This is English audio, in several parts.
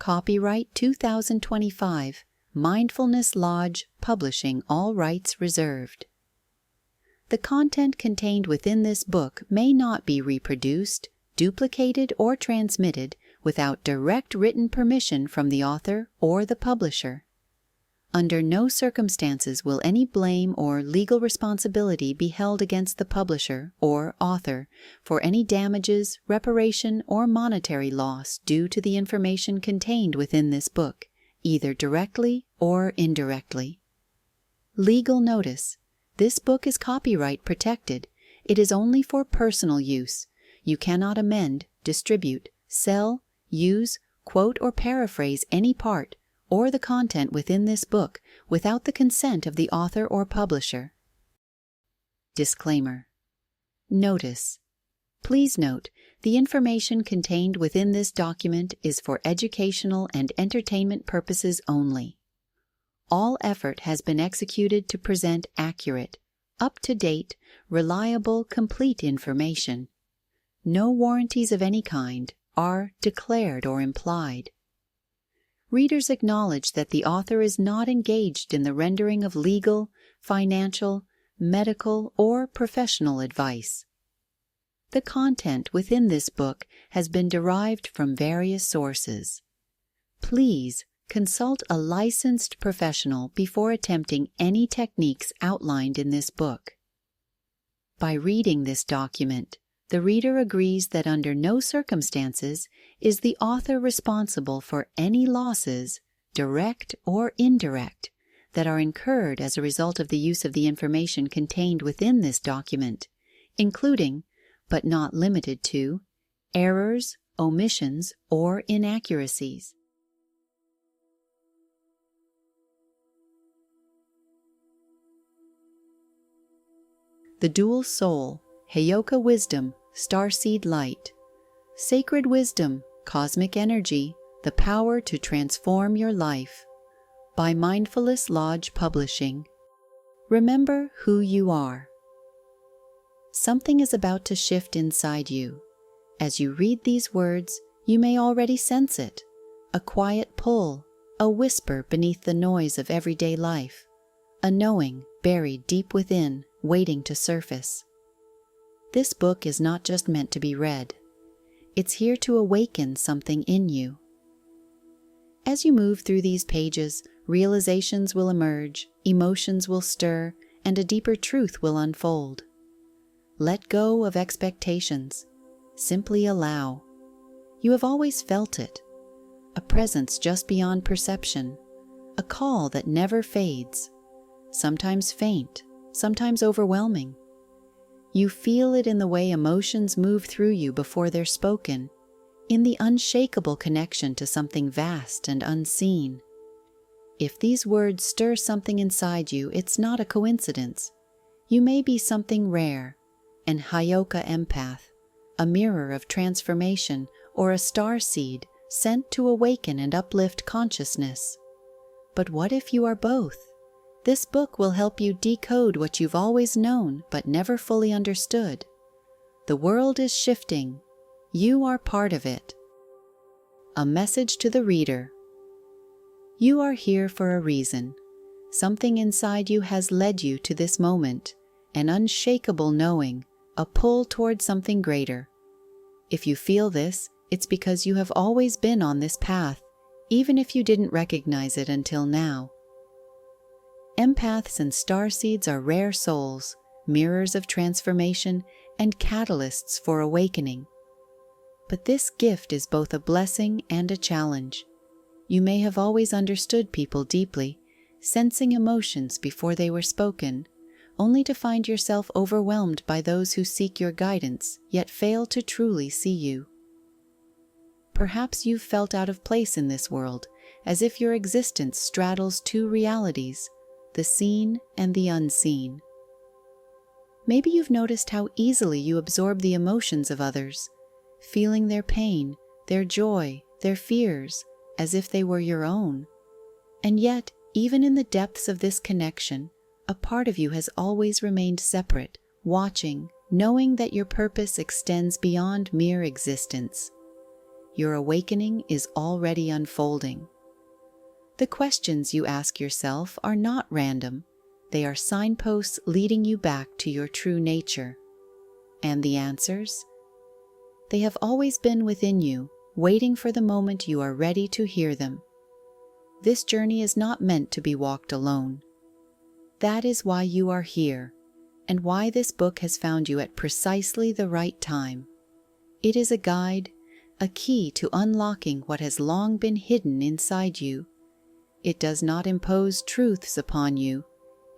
Copyright 2025, Mindfulness Lodge Publishing, all rights reserved. The content contained within this book may not be reproduced, duplicated, or transmitted without direct written permission from the author or the publisher. Under no circumstances will any blame or legal responsibility be held against the publisher or author for any damages, reparation, or monetary loss due to the information contained within this book, either directly or indirectly. Legal notice. This book is copyright protected. It is only for personal use. You cannot amend, distribute, sell, use, quote, or paraphrase any part or the content within this book without the consent of the author or publisher. Disclaimer. Notice. Please note, the information contained within this document is for educational and entertainment purposes only. All effort has been executed to present accurate, up-to-date, reliable, complete information. No warranties of any kind are declared or implied. Readers acknowledge that the author is not engaged in the rendering of legal, financial, medical, or professional advice. The content within this book has been derived from various sources. Please consult a licensed professional before attempting any techniques outlined in this book. By reading this document, the reader agrees that under no circumstances is the author responsible for any losses, direct or indirect, that are incurred as a result of the use of the information contained within this document, including, but not limited to, errors, omissions, or inaccuracies. The Dual Soul, Heyoka Wisdom, Starseed Light. Sacred Wisdom, Cosmic Energy, the Power to Transform Your Life. By Mindfulness Lodge Publishing. Remember who you are. Something is about to shift inside you. As you read these words, you may already sense it. A quiet pull, a whisper beneath the noise of everyday life. A knowing buried deep within, waiting to surface. This book is not just meant to be read. It's here to awaken something in you. As you move through these pages, realizations will emerge, emotions will stir, and a deeper truth will unfold. Let go of expectations. Simply allow. You have always felt it. A presence just beyond perception. A call that never fades. Sometimes faint, sometimes overwhelming. You feel it in the way emotions move through you before they're spoken, in the unshakable connection to something vast and unseen. If these words stir something inside you, it's not a coincidence. You may be something rare, an Heyoka empath, a mirror of transformation, or a starseed sent to awaken and uplift consciousness. But what if you are both? This book will help you decode what you've always known but never fully understood. The world is shifting. You are part of it. A message to the reader. You are here for a reason. Something inside you has led you to this moment, an unshakable knowing, a pull toward something greater. If you feel this, it's because you have always been on this path, even if you didn't recognize it until now. Empaths and starseeds are rare souls, mirrors of transformation, and catalysts for awakening. But this gift is both a blessing and a challenge. You may have always understood people deeply, sensing emotions before they were spoken, only to find yourself overwhelmed by those who seek your guidance, yet fail to truly see you. Perhaps you've felt out of place in this world, as if your existence straddles two realities, the seen and the unseen. Maybe you've noticed how easily you absorb the emotions of others, feeling their pain, their joy, their fears, as if they were your own. And yet, even in the depths of this connection, a part of you has always remained separate, watching, knowing that your purpose extends beyond mere existence. your awakening is already unfolding. The questions you ask yourself are not random. They are signposts leading you back to your true nature. And the answers? They have always been within you, waiting for the moment you are ready to hear them. This journey is not meant to be walked alone. That is why you are here, and why this book has found you at precisely the right time. It is a guide, a key to unlocking what has long been hidden inside you. It does not impose truths upon you.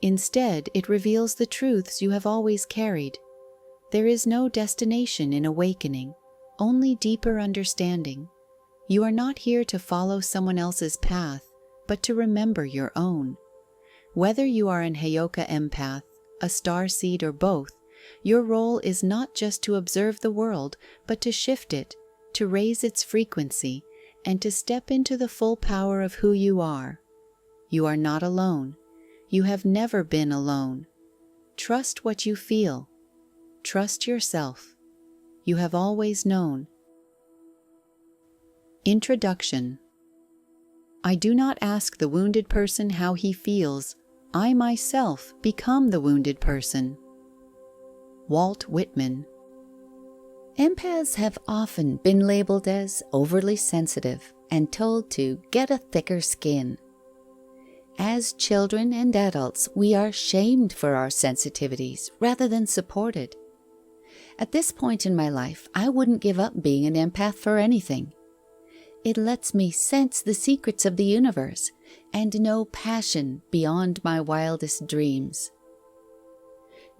Instead, it reveals the truths you have always carried. There is no destination in awakening, only deeper understanding. You are not here to follow someone else's path, but to remember your own. Whether you are an Heyoka empath, a starseed, or both, your role is not just to observe the world, but to shift it, to raise its frequency, and to step into the full power of who you are. You are not alone. You have never been alone. Trust what you feel. Trust yourself. You have always known. Introduction. I do not ask the wounded person how he feels. I myself become the wounded person. Walt Whitman. Empaths have often been labeled as overly sensitive and told to get a thicker skin. As children and adults, we are shamed for our sensitivities rather than supported. At this point in my life, I wouldn't give up being an empath for anything. It lets me sense the secrets of the universe and know passion beyond my wildest dreams.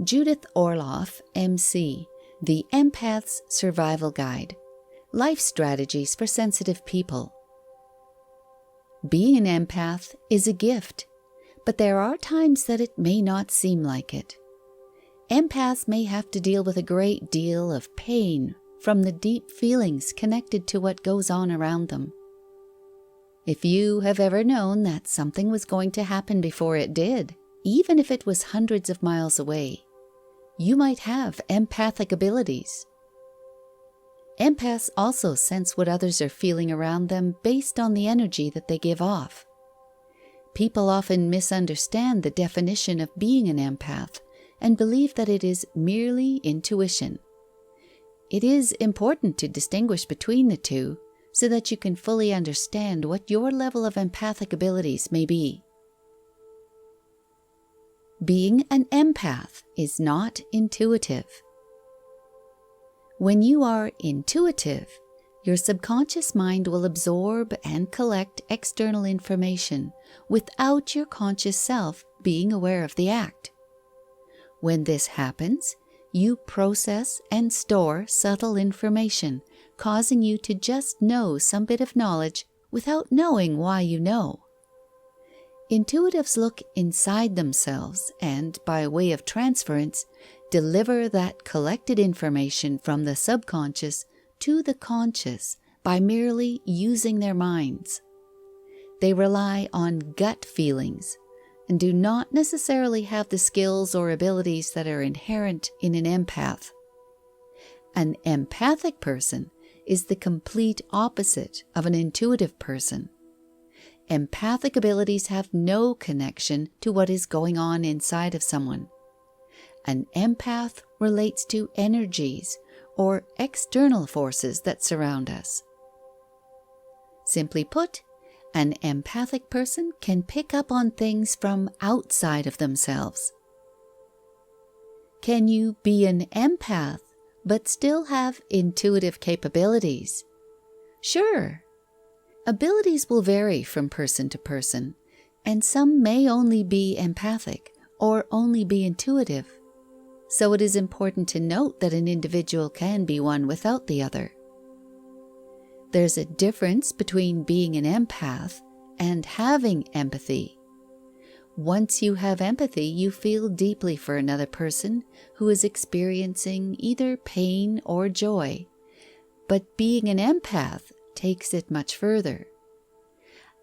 Judith Orloff, MC, The Empath's Survival Guide, Life Strategies for Sensitive People. Being an empath is a gift, but there are times that it may not seem like it. Empaths may have to deal with a great deal of pain from the deep feelings connected to what goes on around them. If you have ever known that something was going to happen before it did, even if it was hundreds of miles away, you might have empathic abilities. Empaths also sense what others are feeling around them based on the energy that they give off. People often misunderstand the definition of being an empath and believe that it is merely intuition. It is important to distinguish between the two so that you can fully understand what your level of empathic abilities may be. Being an empath is not intuitive. When you are intuitive, your subconscious mind will absorb and collect external information without your conscious self being aware of the act. When this happens, you process and store subtle information, causing you to just know some bit of knowledge without knowing why you know. Intuitives look inside themselves and, by way of transference, deliver that collected information from the subconscious to the conscious by merely using their minds. They rely on gut feelings and do not necessarily have the skills or abilities that are inherent in an empath. An empathic person is the complete opposite of an intuitive person. Empathic abilities have no connection to what is going on inside of someone. An empath relates to energies or external forces that surround us. Simply put, an empathic person can pick up on things from outside of themselves. Can you be an empath but still have intuitive capabilities? Sure. Abilities will vary from person to person, and some may only be empathic or only be intuitive. So it is important to note that an individual can be one without the other. There's a difference between being an empath and having empathy. Once you have empathy, you feel deeply for another person who is experiencing either pain or joy. But being an empath takes it much further.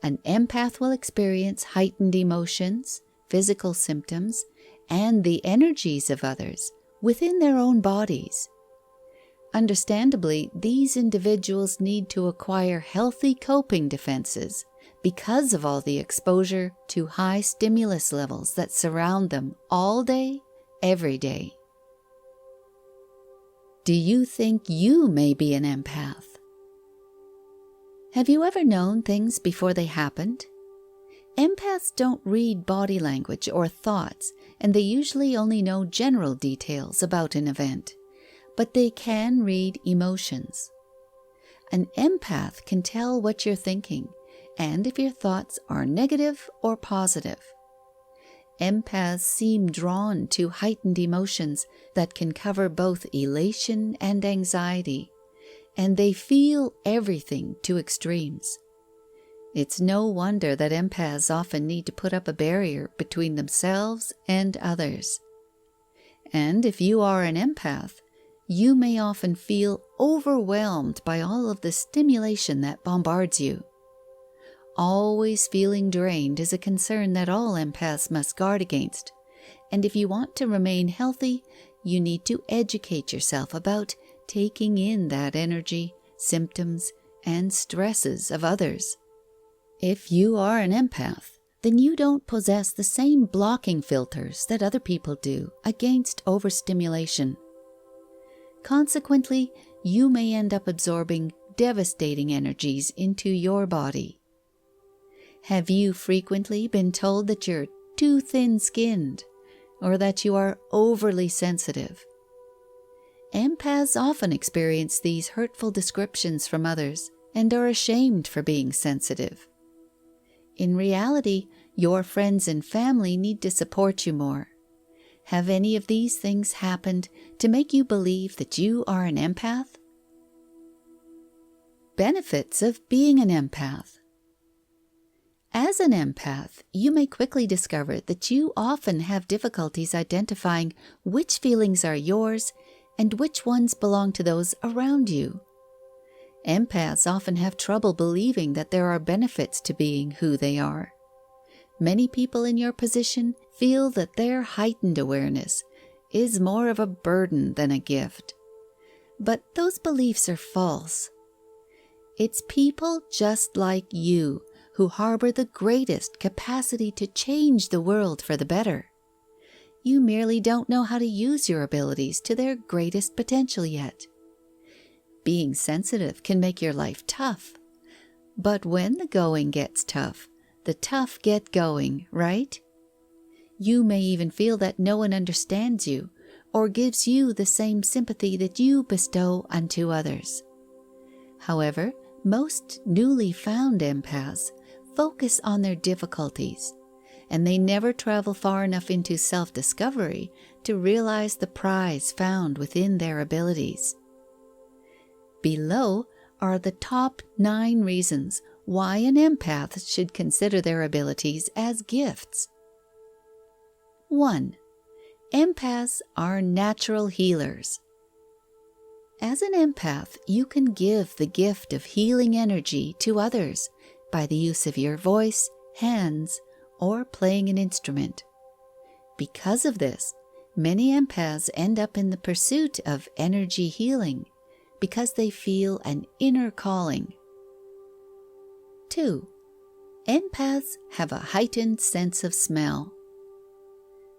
An empath will experience heightened emotions, physical symptoms, and the energies of others within their own bodies. Understandably, these individuals need to acquire healthy coping defenses because of all the exposure to high stimulus levels that surround them all day, every day. Do you think you may be an empath? Have you ever known things before they happened? Empaths don't read body language or thoughts, and they usually only know general details about an event, but they can read emotions. An empath can tell what you're thinking, and if your thoughts are negative or positive. Empaths seem drawn to heightened emotions that can cover both elation and anxiety, and they feel everything to extremes. It's no wonder that empaths often need to put up a barrier between themselves and others. And if you are an empath, you may often feel overwhelmed by all of the stimulation that bombards you. Always feeling drained is a concern that all empaths must guard against. And if you want to remain healthy, you need to educate yourself about taking in that energy, symptoms, and stresses of others. If you are an empath, then you don't possess the same blocking filters that other people do against overstimulation. Consequently, you may end up absorbing devastating energies into your body. Have you frequently been told that you're too thin-skinned or that you are overly sensitive? Empaths often experience these hurtful descriptions from others and are ashamed for being sensitive. In reality, your friends and family need to support you more. Have any of these things happened to make you believe that you are an empath? Benefits of being an empath. As an empath, you may quickly discover that you often have difficulties identifying which feelings are yours and which ones belong to those around you. Empaths often have trouble believing that there are benefits to being who they are. Many people in your position feel that their heightened awareness is more of a burden than a gift. But those beliefs are false. It's people just like you who harbor the greatest capacity to change the world for the better. You merely don't know how to use your abilities to their greatest potential yet. Being sensitive can make your life tough. But when the going gets tough, the tough get going, right? You may even feel that no one understands you or gives you the same sympathy that you bestow unto others. However, most newly found empaths focus on their difficulties, and they never travel far enough into self-discovery to realize the prize found within their abilities. Below are the top 9 reasons why an empath should consider their abilities as gifts. 1. Empaths are natural healers. As an empath, you can give the gift of healing energy to others by the use of your voice, hands, or playing an instrument. Because of this, many empaths end up in the pursuit of energy healing because they feel an inner calling. 2. Empaths have a heightened sense of smell.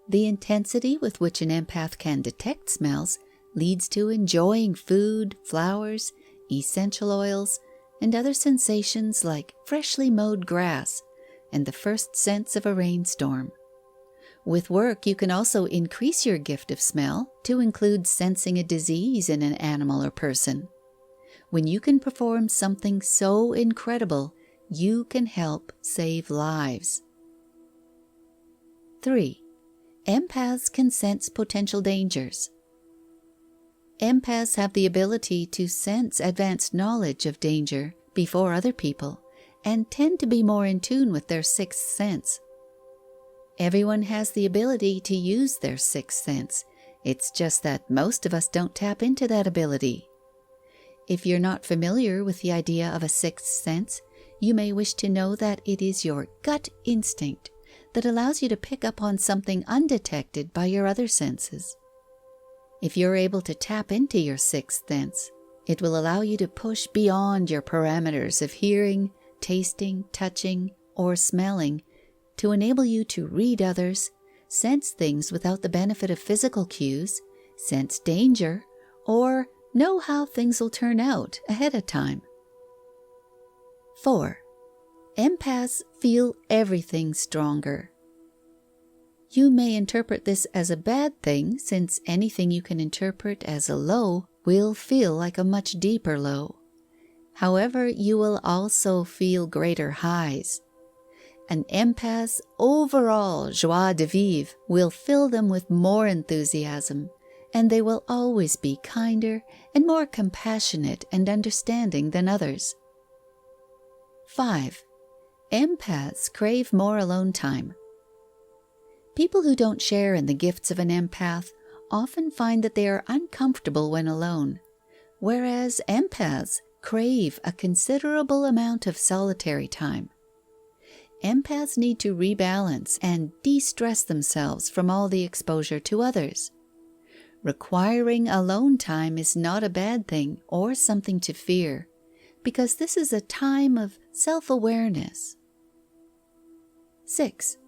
The intensity with which an empath can detect smells leads to enjoying food, flowers, essential oils, and other sensations like freshly mowed grass and the first scents of a rainstorm. With work, you can also increase your gift of smell to include sensing a disease in an animal or person. When you can perform something so incredible, you can help save lives. 3. Empaths can sense potential dangers. Empaths have the ability to sense advanced knowledge of danger before other people and tend to be more in tune with their sixth sense. Everyone has the ability to use their sixth sense. It's just that most of us don't tap into that ability. If you're not familiar with the idea of a sixth sense, you may wish to know that it is your gut instinct that allows you to pick up on something undetected by your other senses. If you're able to tap into your sixth sense, it will allow you to push beyond your parameters of hearing, tasting, touching, or smelling to enable you to read others, sense things without the benefit of physical cues, sense danger, or know how things will turn out ahead of time. 4. Empaths feel everything stronger. You may interpret this as a bad thing, since anything you can interpret as a low will feel like a much deeper low. However, you will also feel greater highs. An empath's overall joie de vivre will fill them with more enthusiasm, and they will always be kinder and more compassionate and understanding than others. 5. Empaths crave more alone time. People who don't share in the gifts of an empath often find that they are uncomfortable when alone, whereas empaths crave a considerable amount of solitary time. Empaths need to rebalance and de-stress themselves from all the exposure to others. Requiring alone time is not a bad thing or something to fear, because this is a time of self-awareness. 6.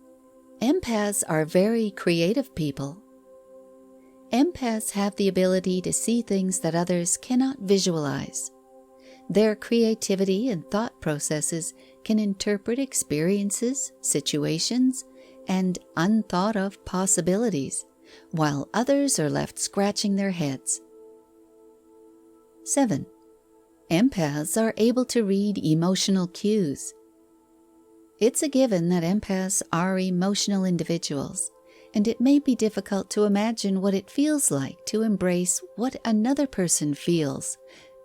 Empaths are very creative people. Empaths have the ability to see things that others cannot visualize. Their creativity and thought processes can interpret experiences, situations, and unthought of possibilities, while others are left scratching their heads. 7. Empaths are able to read emotional cues. It's a given that empaths are emotional individuals, and it may be difficult to imagine what it feels like to embrace what another person feels,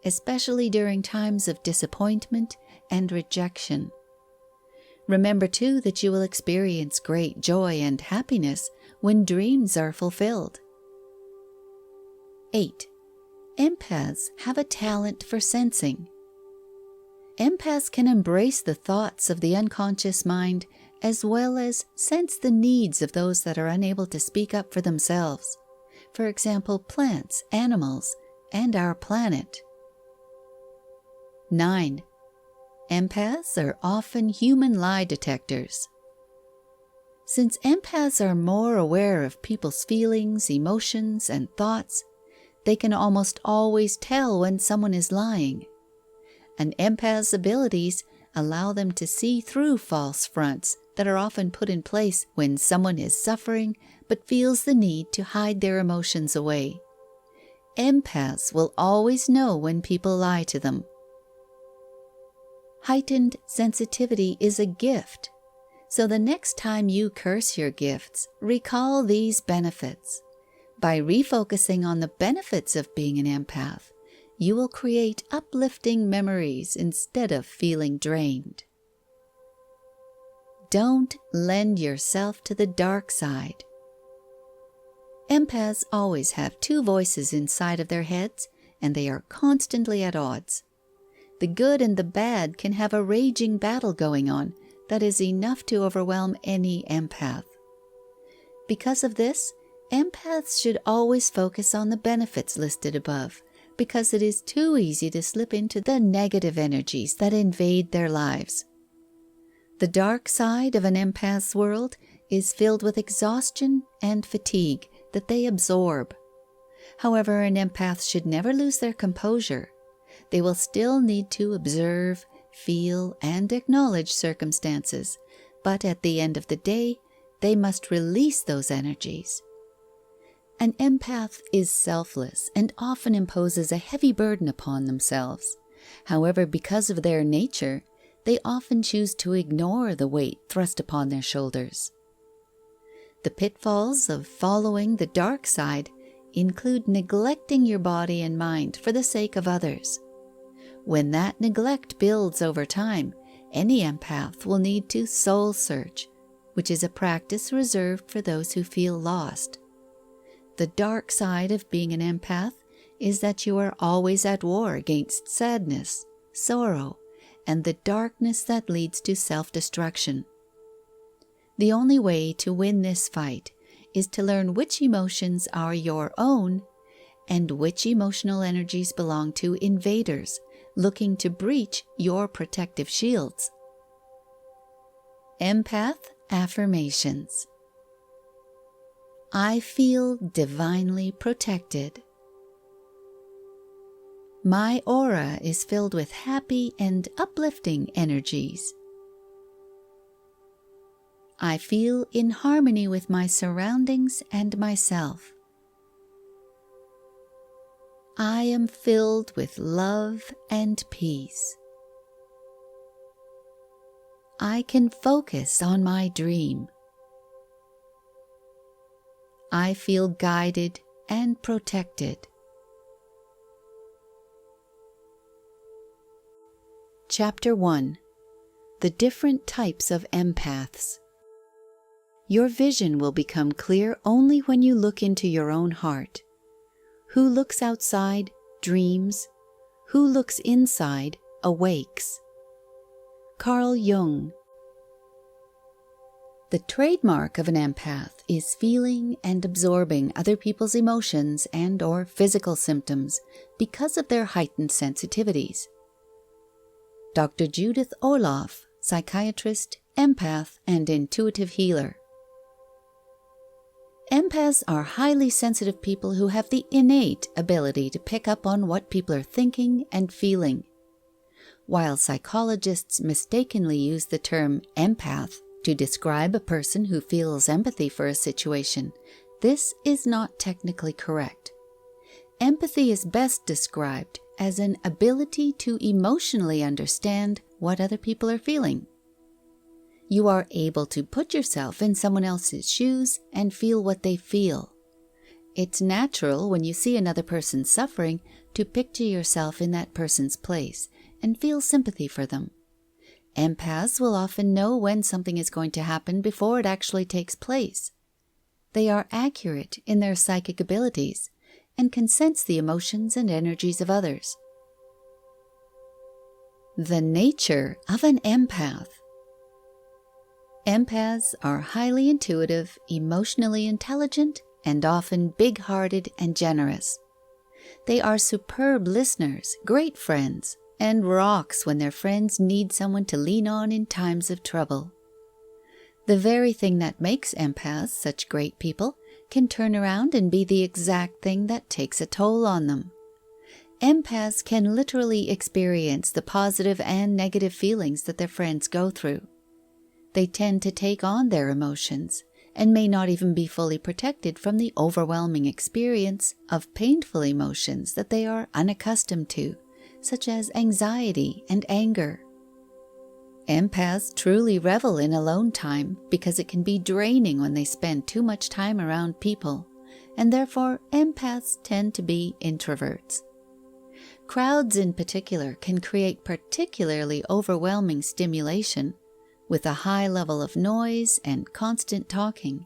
especially during times of disappointment and rejection. Remember too that you will experience great joy and happiness when dreams are fulfilled. 8. Empaths have a talent for sensing. Empaths can embrace the thoughts of the unconscious mind as well as sense the needs of those that are unable to speak up for themselves. For example, plants, animals, and our planet. 9. Empaths are often human lie detectors. Since empaths are more aware of people's feelings, emotions, and thoughts, they can almost always tell when someone is lying. An empath's abilities allow them to see through false fronts that are often put in place when someone is suffering but feels the need to hide their emotions away. Empaths will always know when people lie to them. Heightened sensitivity is a gift, so the next time you curse your gifts, recall these benefits. By refocusing on the benefits of being an empath, you will create uplifting memories instead of feeling drained. Don't lend yourself to the dark side. Empaths always have two voices inside of their heads, and they are constantly at odds. The good and the bad can have a raging battle going on that is enough to overwhelm any empath. Because of this, empaths should always focus on the benefits listed above, because it is too easy to slip into the negative energies that invade their lives. The dark side of an empath's world is filled with exhaustion and fatigue that they absorb. However, an empath should never lose their composure. They will still need to observe, feel, and acknowledge circumstances, but at the end of the day, they must release those energies. An empath is selfless and often imposes a heavy burden upon themselves. However, because of their nature, they often choose to ignore the weight thrust upon their shoulders. The pitfalls of following the dark side include neglecting your body and mind for the sake of others. When that neglect builds over time, any empath will need to soul search, which is a practice reserved for those who feel lost. The dark side of being an empath is that you are always at war against sadness, sorrow, and the darkness that leads to self-destruction. The only way to win this fight is to learn which emotions are your own and which emotional energies belong to invaders looking to breach your protective shields. Empath affirmations. I feel divinely protected. My aura is filled with happy and uplifting energies. I feel in harmony with my surroundings and myself. I am filled with love and peace. I can focus on my dream. I feel guided and protected. Chapter 1. The different types of empaths. Your vision will become clear only when you look into your own heart. Who looks outside dreams. Who looks inside awakes. Carl Jung. The trademark of an empath is feeling and absorbing other people's emotions and/or physical symptoms because of their heightened sensitivities. Dr. Judith Orloff, psychiatrist, empath, and intuitive healer. Empaths are highly sensitive people who have the innate ability to pick up on what people are thinking and feeling. While psychologists mistakenly use the term empath to describe a person who feels empathy for a situation, this is not technically correct. Empathy is best described as an ability to emotionally understand what other people are feeling. You are able to put yourself in someone else's shoes and feel what they feel. It's natural when you see another person suffering to picture yourself in that person's place and feel sympathy for them. Empaths will often know when something is going to happen before it actually takes place. They are accurate in their psychic abilities and can sense the emotions and energies of others. The nature of an empath. Empaths are highly intuitive, emotionally intelligent, and often big-hearted and generous. They are superb listeners, great friends, and rocks when their friends need someone to lean on in times of trouble. The very thing that makes empaths such great people can turn around and be the exact thing that takes a toll on them. Empaths can literally experience the positive and negative feelings that their friends go through. They tend to take on their emotions and may not even be fully protected from the overwhelming experience of painful emotions that they are unaccustomed to, such as anxiety and anger. Empaths truly revel in alone time because it can be draining when they spend too much time around people, and therefore empaths tend to be introverts. Crowds in particular can create particularly overwhelming stimulation with a high level of noise and constant talking.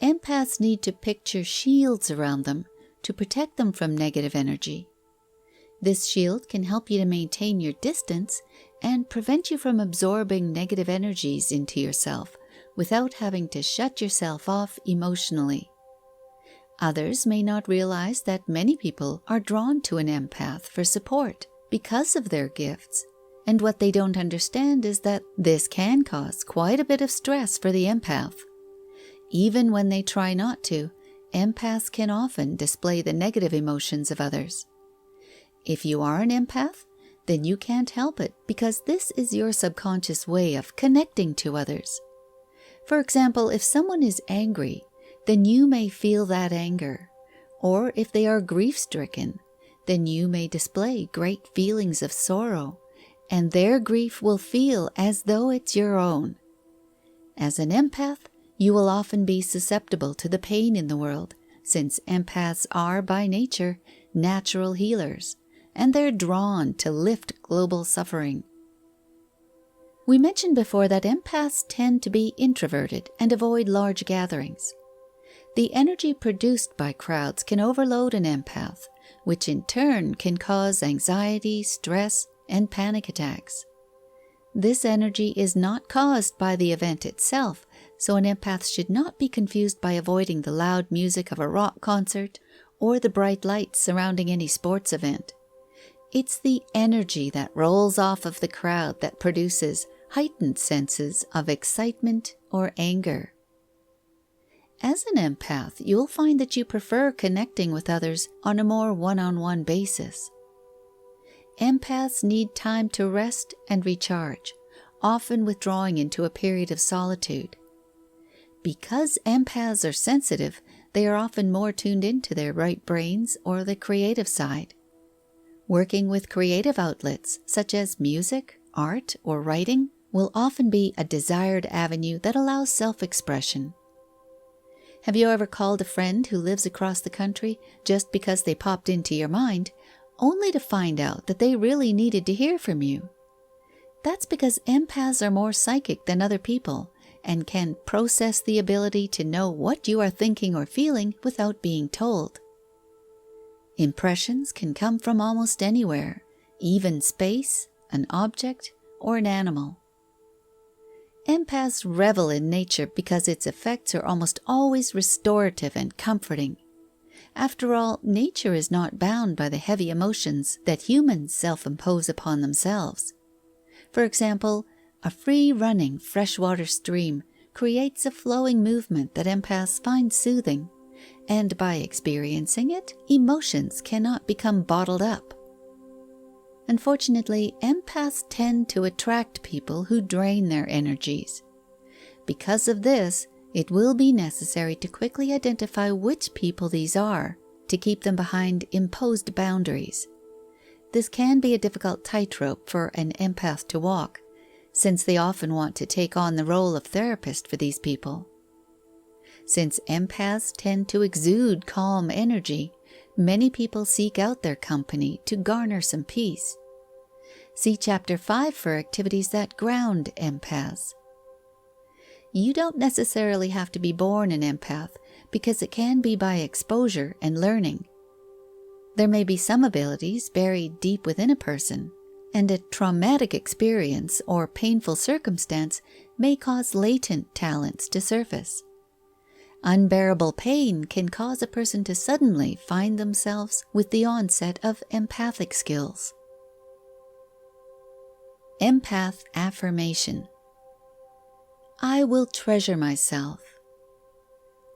Empaths need to picture shields around them to protect them from negative energy. This shield can help you to maintain your distance and prevent you from absorbing negative energies into yourself without having to shut yourself off emotionally. Others may not realize that many people are drawn to an empath for support because of their gifts. And what they don't understand is that this can cause quite a bit of stress for the empath. Even when they try not to, empaths can often display the negative emotions of others. If you are an empath, then you can't help it because this is your subconscious way of connecting to others. For example, if someone is angry, then you may feel that anger. Or if they are grief-stricken, then you may display great feelings of sorrow, and their grief will feel as though it's your own. As an empath, you will often be susceptible to the pain in the world, since empaths are, by nature, natural healers, and they're drawn to lift global suffering. We mentioned before that empaths tend to be introverted and avoid large gatherings. The energy produced by crowds can overload an empath, which in turn can cause anxiety, stress, and panic attacks. This energy is not caused by the event itself, so an empath should not be confused by avoiding the loud music of a rock concert or the bright lights surrounding any sports event. It's the energy that rolls off of the crowd that produces heightened senses of excitement or anger. As an empath, you'll find that you prefer connecting with others on a more one-on-one basis. Empaths need time to rest and recharge, often withdrawing into a period of solitude. Because empaths are sensitive, they are often more tuned into their right brains or the creative side. Working with creative outlets such as music, art, or writing will often be a desired avenue that allows self-expression. Have you ever called a friend who lives across the country just because they popped into your mind, only to find out that they really needed to hear from you? That's because empaths are more psychic than other people and can process the ability to know what you are thinking or feeling without being told. Impressions can come from almost anywhere, even space, an object, or an animal. Empaths revel in nature because its effects are almost always restorative and comforting. After all, nature is not bound by the heavy emotions that humans self-impose upon themselves. For example, a free-running freshwater stream creates a flowing movement that empaths find soothing, and by experiencing it, emotions cannot become bottled up. Unfortunately, empaths tend to attract people who drain their energies. Because of this, it will be necessary to quickly identify which people these are to keep them behind imposed boundaries. This can be a difficult tightrope for an empath to walk, since they often want to take on the role of therapist for these people. Since empaths tend to exude calm energy, many people seek out their company to garner some peace. See Chapter 5 for activities that ground empaths. You don't necessarily have to be born an empath, because it can be by exposure and learning. There may be some abilities buried deep within a person, and a traumatic experience or painful circumstance may cause latent talents to surface. Unbearable pain can cause a person to suddenly find themselves with the onset of empathic skills. Empath affirmation. I will treasure myself.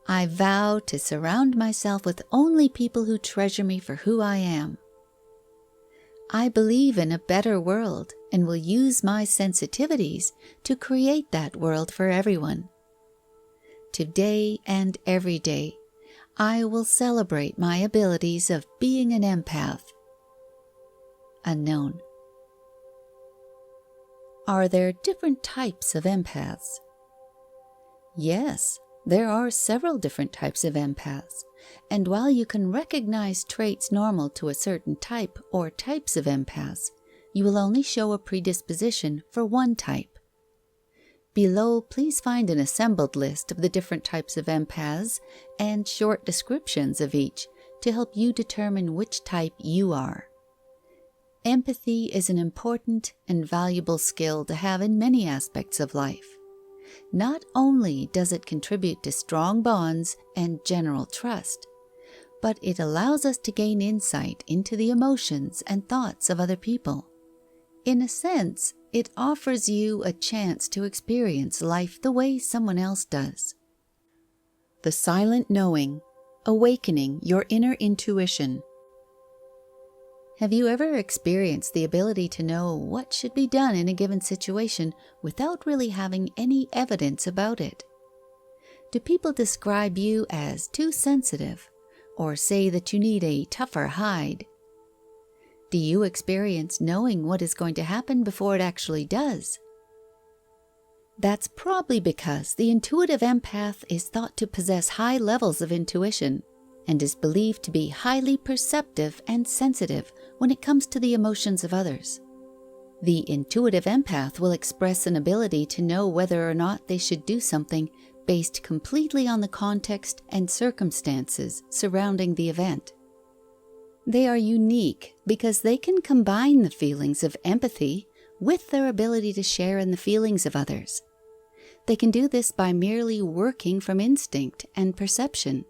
I vow to surround myself with only people who treasure me for who I am. I believe in a better world and will use my sensitivities to create that world for everyone. Today and every day, I will celebrate my abilities of being an empath. Unknown. Are there different types of empaths? Yes, there are several different types of empaths, and while you can recognize traits normal to a certain type or types of empaths, you will only show a predisposition for one type. Below, please find an assembled list of the different types of empaths and short descriptions of each to help you determine which type you are. Empathy is an important and valuable skill to have in many aspects of life. Not only does it contribute to strong bonds and general trust, but it allows us to gain insight into the emotions and thoughts of other people. In a sense, it offers you a chance to experience life the way someone else does. The silent knowing, awakening your inner intuition. Have you ever experienced the ability to know what should be done in a given situation without really having any evidence about it? Do people describe you as too sensitive, or say that you need a tougher hide? Do you experience knowing what is going to happen before it actually does? That's probably because the intuitive empath is thought to possess high levels of intuition and is believed to be highly perceptive and sensitive when it comes to the emotions of others. The intuitive empath will express an ability to know whether or not they should do something based completely on the context and circumstances surrounding the event. They are unique because they can combine the feelings of empathy with their ability to share in the feelings of others. They can do this by merely working from instinct and perception.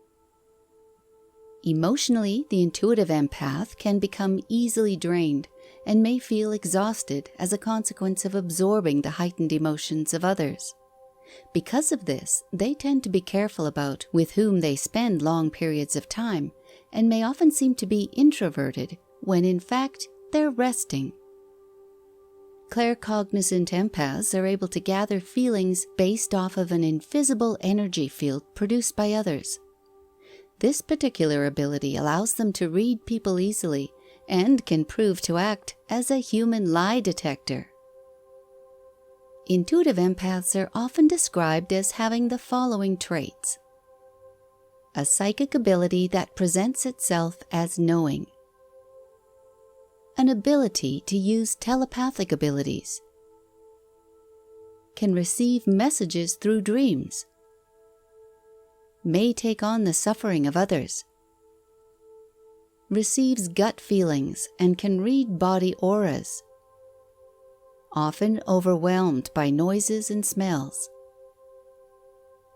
Emotionally, the intuitive empath can become easily drained and may feel exhausted as a consequence of absorbing the heightened emotions of others. Because of this, they tend to be careful about with whom they spend long periods of time and may often seem to be introverted when in fact they're resting. Claircognizant empaths are able to gather feelings based off of an invisible energy field produced by others. This particular ability allows them to read people easily and can prove to act as a human lie detector. Intuitive empaths are often described as having the following traits: a psychic ability that presents itself as knowing, an ability to use telepathic abilities, can receive messages through dreams, may take on the suffering of others, receives gut feelings and can read body auras, often overwhelmed by noises and smells.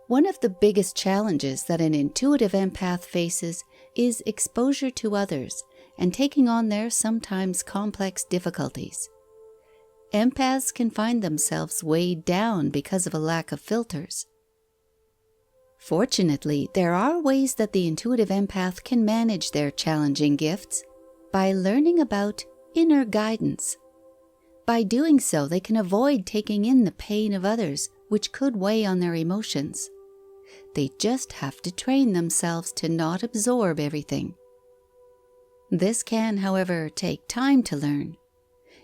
One of the biggest challenges that an intuitive empath faces is exposure to others and taking on their sometimes complex difficulties. Empaths can find themselves weighed down because of a lack of filters. Fortunately, there are ways that the intuitive empath can manage their challenging gifts by learning about inner guidance. By doing so, they can avoid taking in the pain of others, which could weigh on their emotions. They just have to train themselves to not absorb everything. This can, however, take time to learn.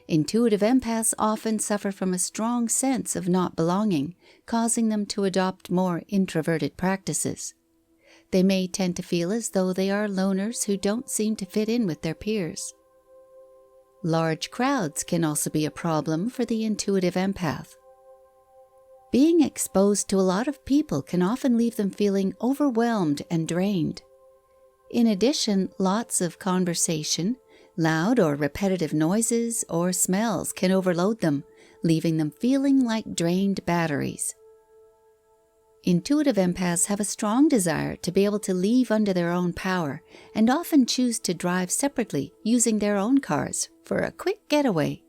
Intuitive empaths often suffer from a strong sense of not belonging, causing them to adopt more introverted practices. They may tend to feel as though they are loners who don't seem to fit in with their peers. Large crowds can also be a problem for the intuitive empath. Being exposed to a lot of people can often leave them feeling overwhelmed and drained. In addition, lots of conversation, loud or repetitive noises or smells can overload them, leaving them feeling like drained batteries. Intuitive empaths have a strong desire to be able to leave under their own power and often choose to drive separately using their own cars for a quick getaway.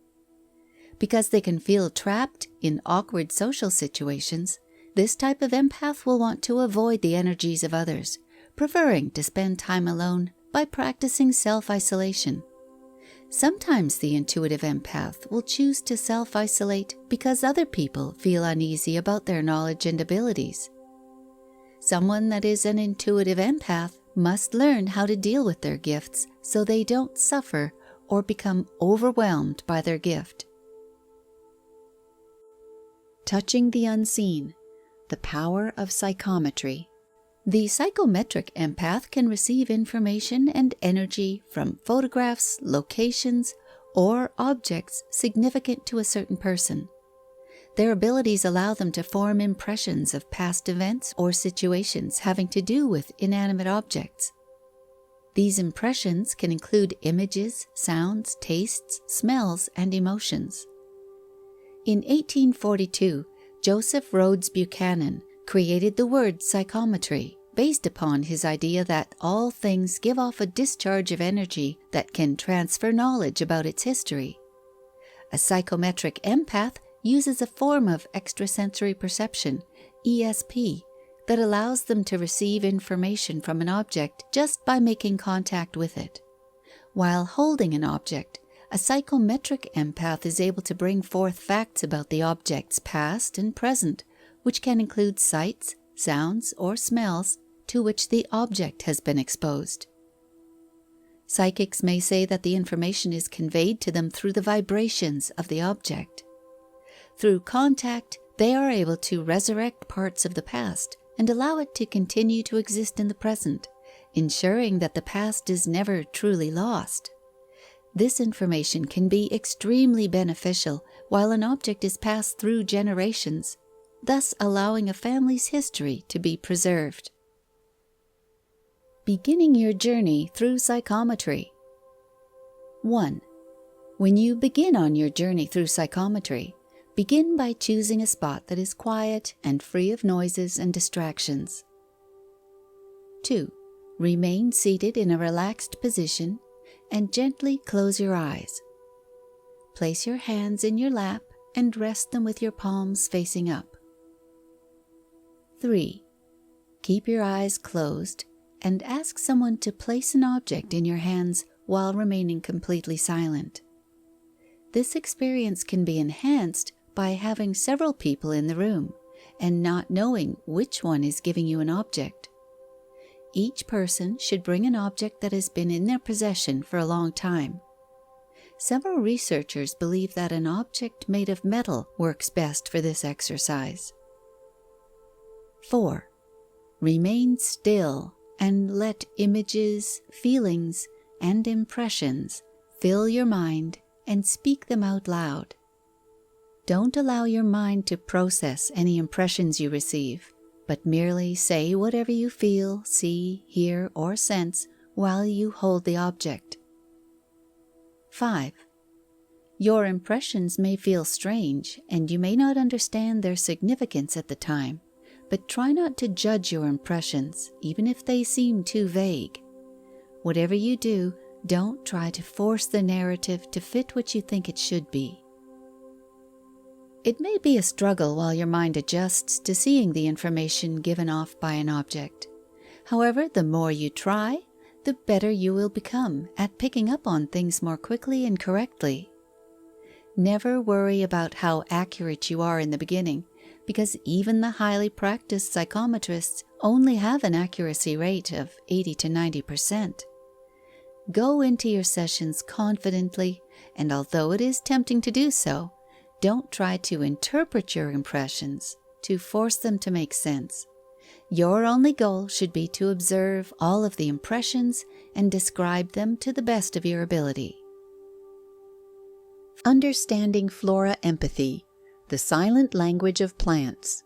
Because they can feel trapped in awkward social situations, this type of empath will want to avoid the energies of others, preferring to spend time alone by practicing self-isolation. Sometimes the intuitive empath will choose to self-isolate because other people feel uneasy about their knowledge and abilities. Someone that is an intuitive empath must learn how to deal with their gifts so they don't suffer or become overwhelmed by their gift. Touching the unseen, the power of psychometry. The psychometric empath can receive information and energy from photographs, locations, or objects significant to a certain person. Their abilities allow them to form impressions of past events or situations having to do with inanimate objects. These impressions can include images, sounds, tastes, smells, and emotions. In 1842, Joseph Rhodes Buchanan created the word psychometry based upon his idea that all things give off a discharge of energy that can transfer knowledge about its history. A psychometric empath uses a form of extrasensory perception, ESP, that allows them to receive information from an object just by making contact with it. While holding an object, a psychometric empath is able to bring forth facts about the object's past and present, which can include sights, sounds, or smells to which the object has been exposed. Psychics may say that the information is conveyed to them through the vibrations of the object. Through contact, they are able to resurrect parts of the past and allow it to continue to exist in the present, ensuring that the past is never truly lost. This information can be extremely beneficial while an object is passed through generations, thus allowing a family's history to be preserved. Beginning your journey through psychometry. 1. When you begin on your journey through psychometry, begin by choosing a spot that is quiet and free of noises and distractions. 2. Remain seated in a relaxed position and gently close your eyes. Place your hands in your lap and rest them with your palms facing up. 3. Keep your eyes closed and ask someone to place an object in your hands while remaining completely silent. This experience can be enhanced by having several people in the room and not knowing which one is giving you an object. Each person should bring an object that has been in their possession for a long time. Several researchers believe that an object made of metal works best for this exercise. 4. Remain still and let images, feelings, and impressions fill your mind and speak them out loud. Don't allow your mind to process any impressions you receive, but merely say whatever you feel, see, hear, or sense while you hold the object. 5. Your impressions may feel strange and you may not understand their significance at the time, but try not to judge your impressions, even if they seem too vague. Whatever you do, don't try to force the narrative to fit what you think it should be. It may be a struggle while your mind adjusts to seeing the information given off by an object. However, the more you try, the better you will become at picking up on things more quickly and correctly. Never worry about how accurate you are in the beginning, because even the highly practiced psychometrists only have an accuracy rate of 80 to 90%. Go into your sessions confidently, and although it is tempting to do so, don't try to interpret your impressions, to force them to make sense. Your only goal should be to observe all of the impressions and describe them to the best of your ability. Understanding flora empathy, the silent language of plants.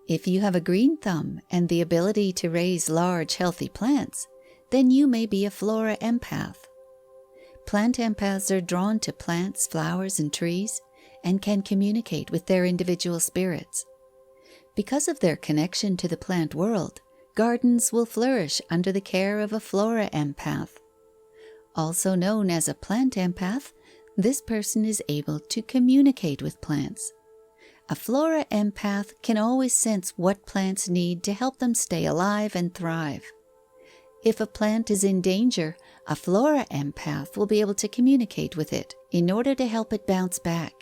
If you have a green thumb and the ability to raise large, healthy plants, then you may be a flora empath. Plant empaths are drawn to plants, flowers, and trees, and can communicate with their individual spirits. Because of their connection to the plant world, gardens will flourish under the care of a flora empath. Also known as a plant empath, this person is able to communicate with plants. A flora empath can always sense what plants need to help them stay alive and thrive. If a plant is in danger, a flora empath will be able to communicate with it in order to help it bounce back.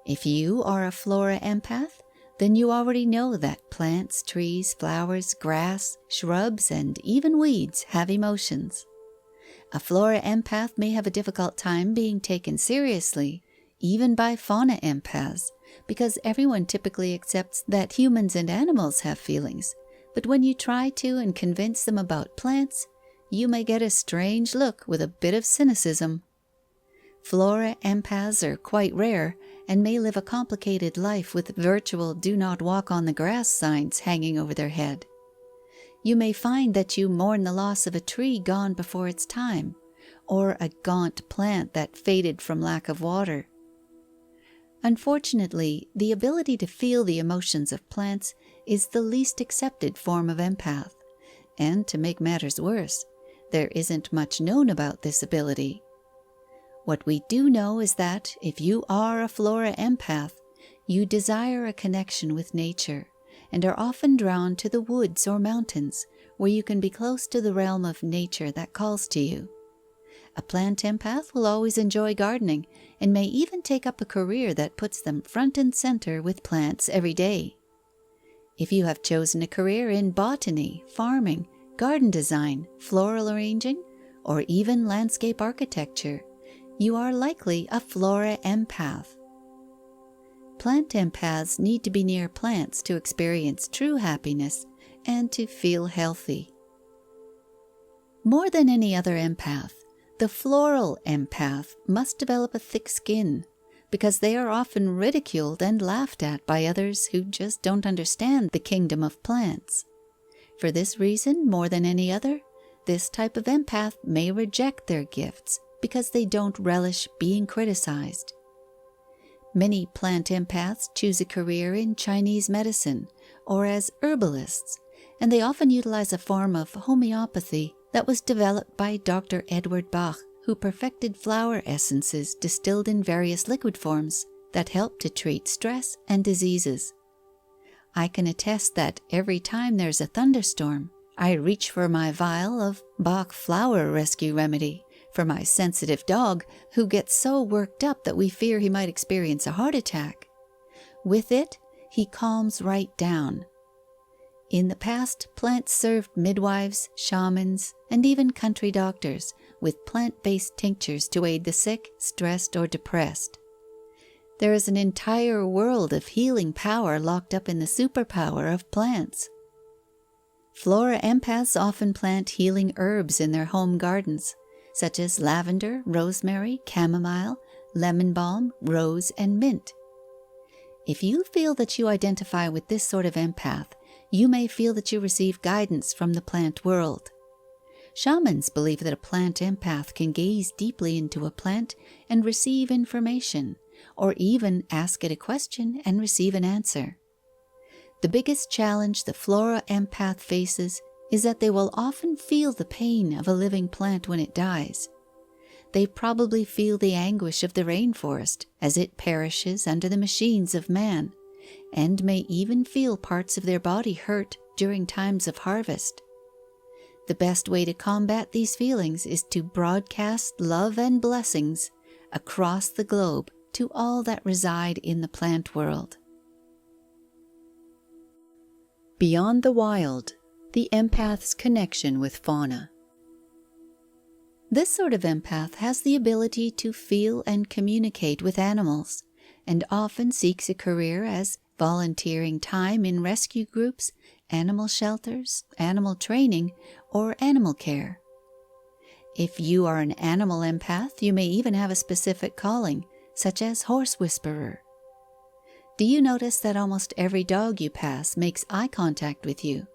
If you are a flora empath, then you already know that plants, trees, flowers, grass, shrubs, and even weeds have emotions. A flora empath may have a difficult time being taken seriously, even by fauna empaths, because everyone typically accepts that humans and animals have feelings. But when you try to and convince them about plants, you may get a strange look with a bit of cynicism. Flora empaths are quite rare and may live a complicated life with virtual "do not walk on the grass" signs hanging over their head. You may find that you mourn the loss of a tree gone before its time, or a gaunt plant that faded from lack of water. Unfortunately, the ability to feel the emotions of plants is the least accepted form of empath, and to make matters worse, there isn't much known about this ability. What we do know is that if you are a flora empath, you desire a connection with nature and are often drawn to the woods or mountains where you can be close to the realm of nature that calls to you. A plant empath will always enjoy gardening and may even take up a career that puts them front and center with plants every day. If you have chosen a career in botany, farming, garden design, floral arranging, or even landscape architecture, you are likely a flora empath. Plant empaths need to be near plants to experience true happiness and to feel healthy. More than any other empath, the floral empath must develop a thick skin, because they are often ridiculed and laughed at by others who just don't understand the kingdom of plants. For this reason, more than any other, this type of empath may reject their gifts because they don't relish being criticized. Many plant empaths choose a career in Chinese medicine or as herbalists, and they often utilize a form of homeopathy that was developed by Dr. Edward Bach, who perfected flower essences distilled in various liquid forms that help to treat stress and diseases. I can attest that every time there's a thunderstorm, I reach for my vial of Bach flower rescue remedy for my sensitive dog, who gets so worked up that we fear he might experience a heart attack. With it, he calms right down. In the past, plants served midwives, shamans, and even country doctors with plant-based tinctures to aid the sick, stressed, or depressed. There is an entire world of healing power locked up in the superpower of plants. Flora empaths often plant healing herbs in their home gardens, such as lavender, rosemary, chamomile, lemon balm, rose, and mint. If you feel that you identify with this sort of empath, you may feel that you receive guidance from the plant world. Shamans believe that a plant empath can gaze deeply into a plant and receive information, or even ask it a question and receive an answer. The biggest challenge the flora empath faces is that they will often feel the pain of a living plant when it dies. They probably feel the anguish of the rainforest as it perishes under the machines of man, and may even feel parts of their body hurt during times of harvest. The best way to combat these feelings is to broadcast love and blessings across the globe to all that reside in the plant world. Beyond the wild, the empath's connection with fauna. This sort of empath has the ability to feel and communicate with animals, and often seeks a career as volunteering time in rescue groups, animal shelters, animal training, or animal care. If you are an animal empath, you may even have a specific calling, such as horse whisperer. Do you notice that almost every dog you pass makes eye contact with you?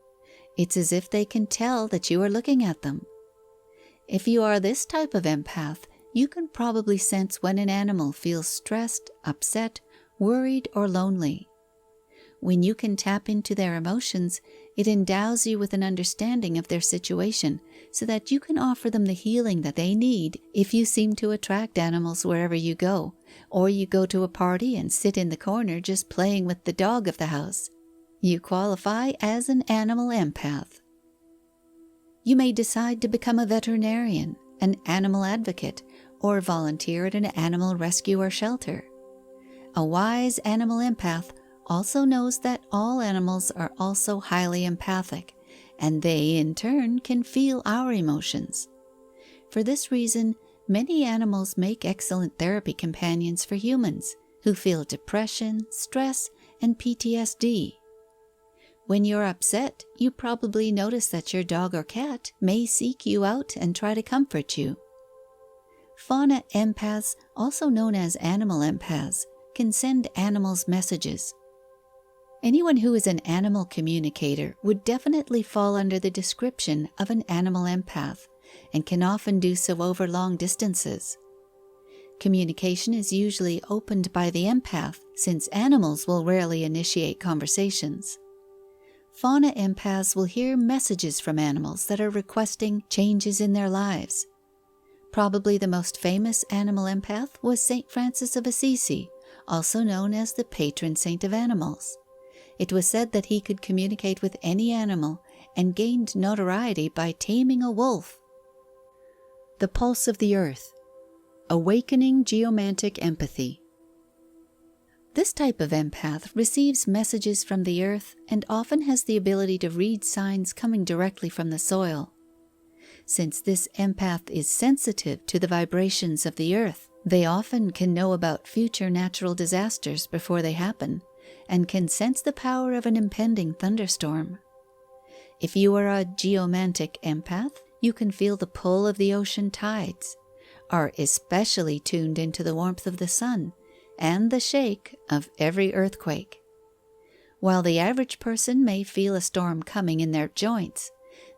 It's as if they can tell that you are looking at them. If you are this type of empath, you can probably sense when an animal feels stressed, upset, worried, or lonely. When you can tap into their emotions, it endows you with an understanding of their situation so that you can offer them the healing that they need if you seem to attract animals wherever you go, or you go to a party and sit in the corner just playing with the dog of the house. You qualify as an animal empath. You may decide to become a veterinarian, an animal advocate, or volunteer at an animal rescue or shelter. A wise animal empath also knows that all animals are also highly empathic, and they, in turn, can feel our emotions. For this reason, many animals make excellent therapy companions for humans who feel depression, stress, and PTSD. When you're upset, you probably notice that your dog or cat may seek you out and try to comfort you. Fauna empaths, also known as animal empaths, can send animals messages. Anyone who is an animal communicator would definitely fall under the description of an animal empath, and can often do so over long distances. Communication is usually opened by the empath, since animals will rarely initiate conversations. Fauna empaths will hear messages from animals that are requesting changes in their lives. Probably the most famous animal empath was Saint Francis of Assisi, also known as the patron saint of animals. It was said that he could communicate with any animal and gained notoriety by taming a wolf. The pulse of the earth. Awakening geomantic empathy. This type of empath receives messages from the earth and often has the ability to read signs coming directly from the soil. Since this empath is sensitive to the vibrations of the earth, they often can know about future natural disasters before they happen, and can sense the power of an impending thunderstorm. If you are a geomantic empath, you can feel the pull of the ocean tides, are especially tuned into the warmth of the sun and the shake of every earthquake. While the average person may feel a storm coming in their joints,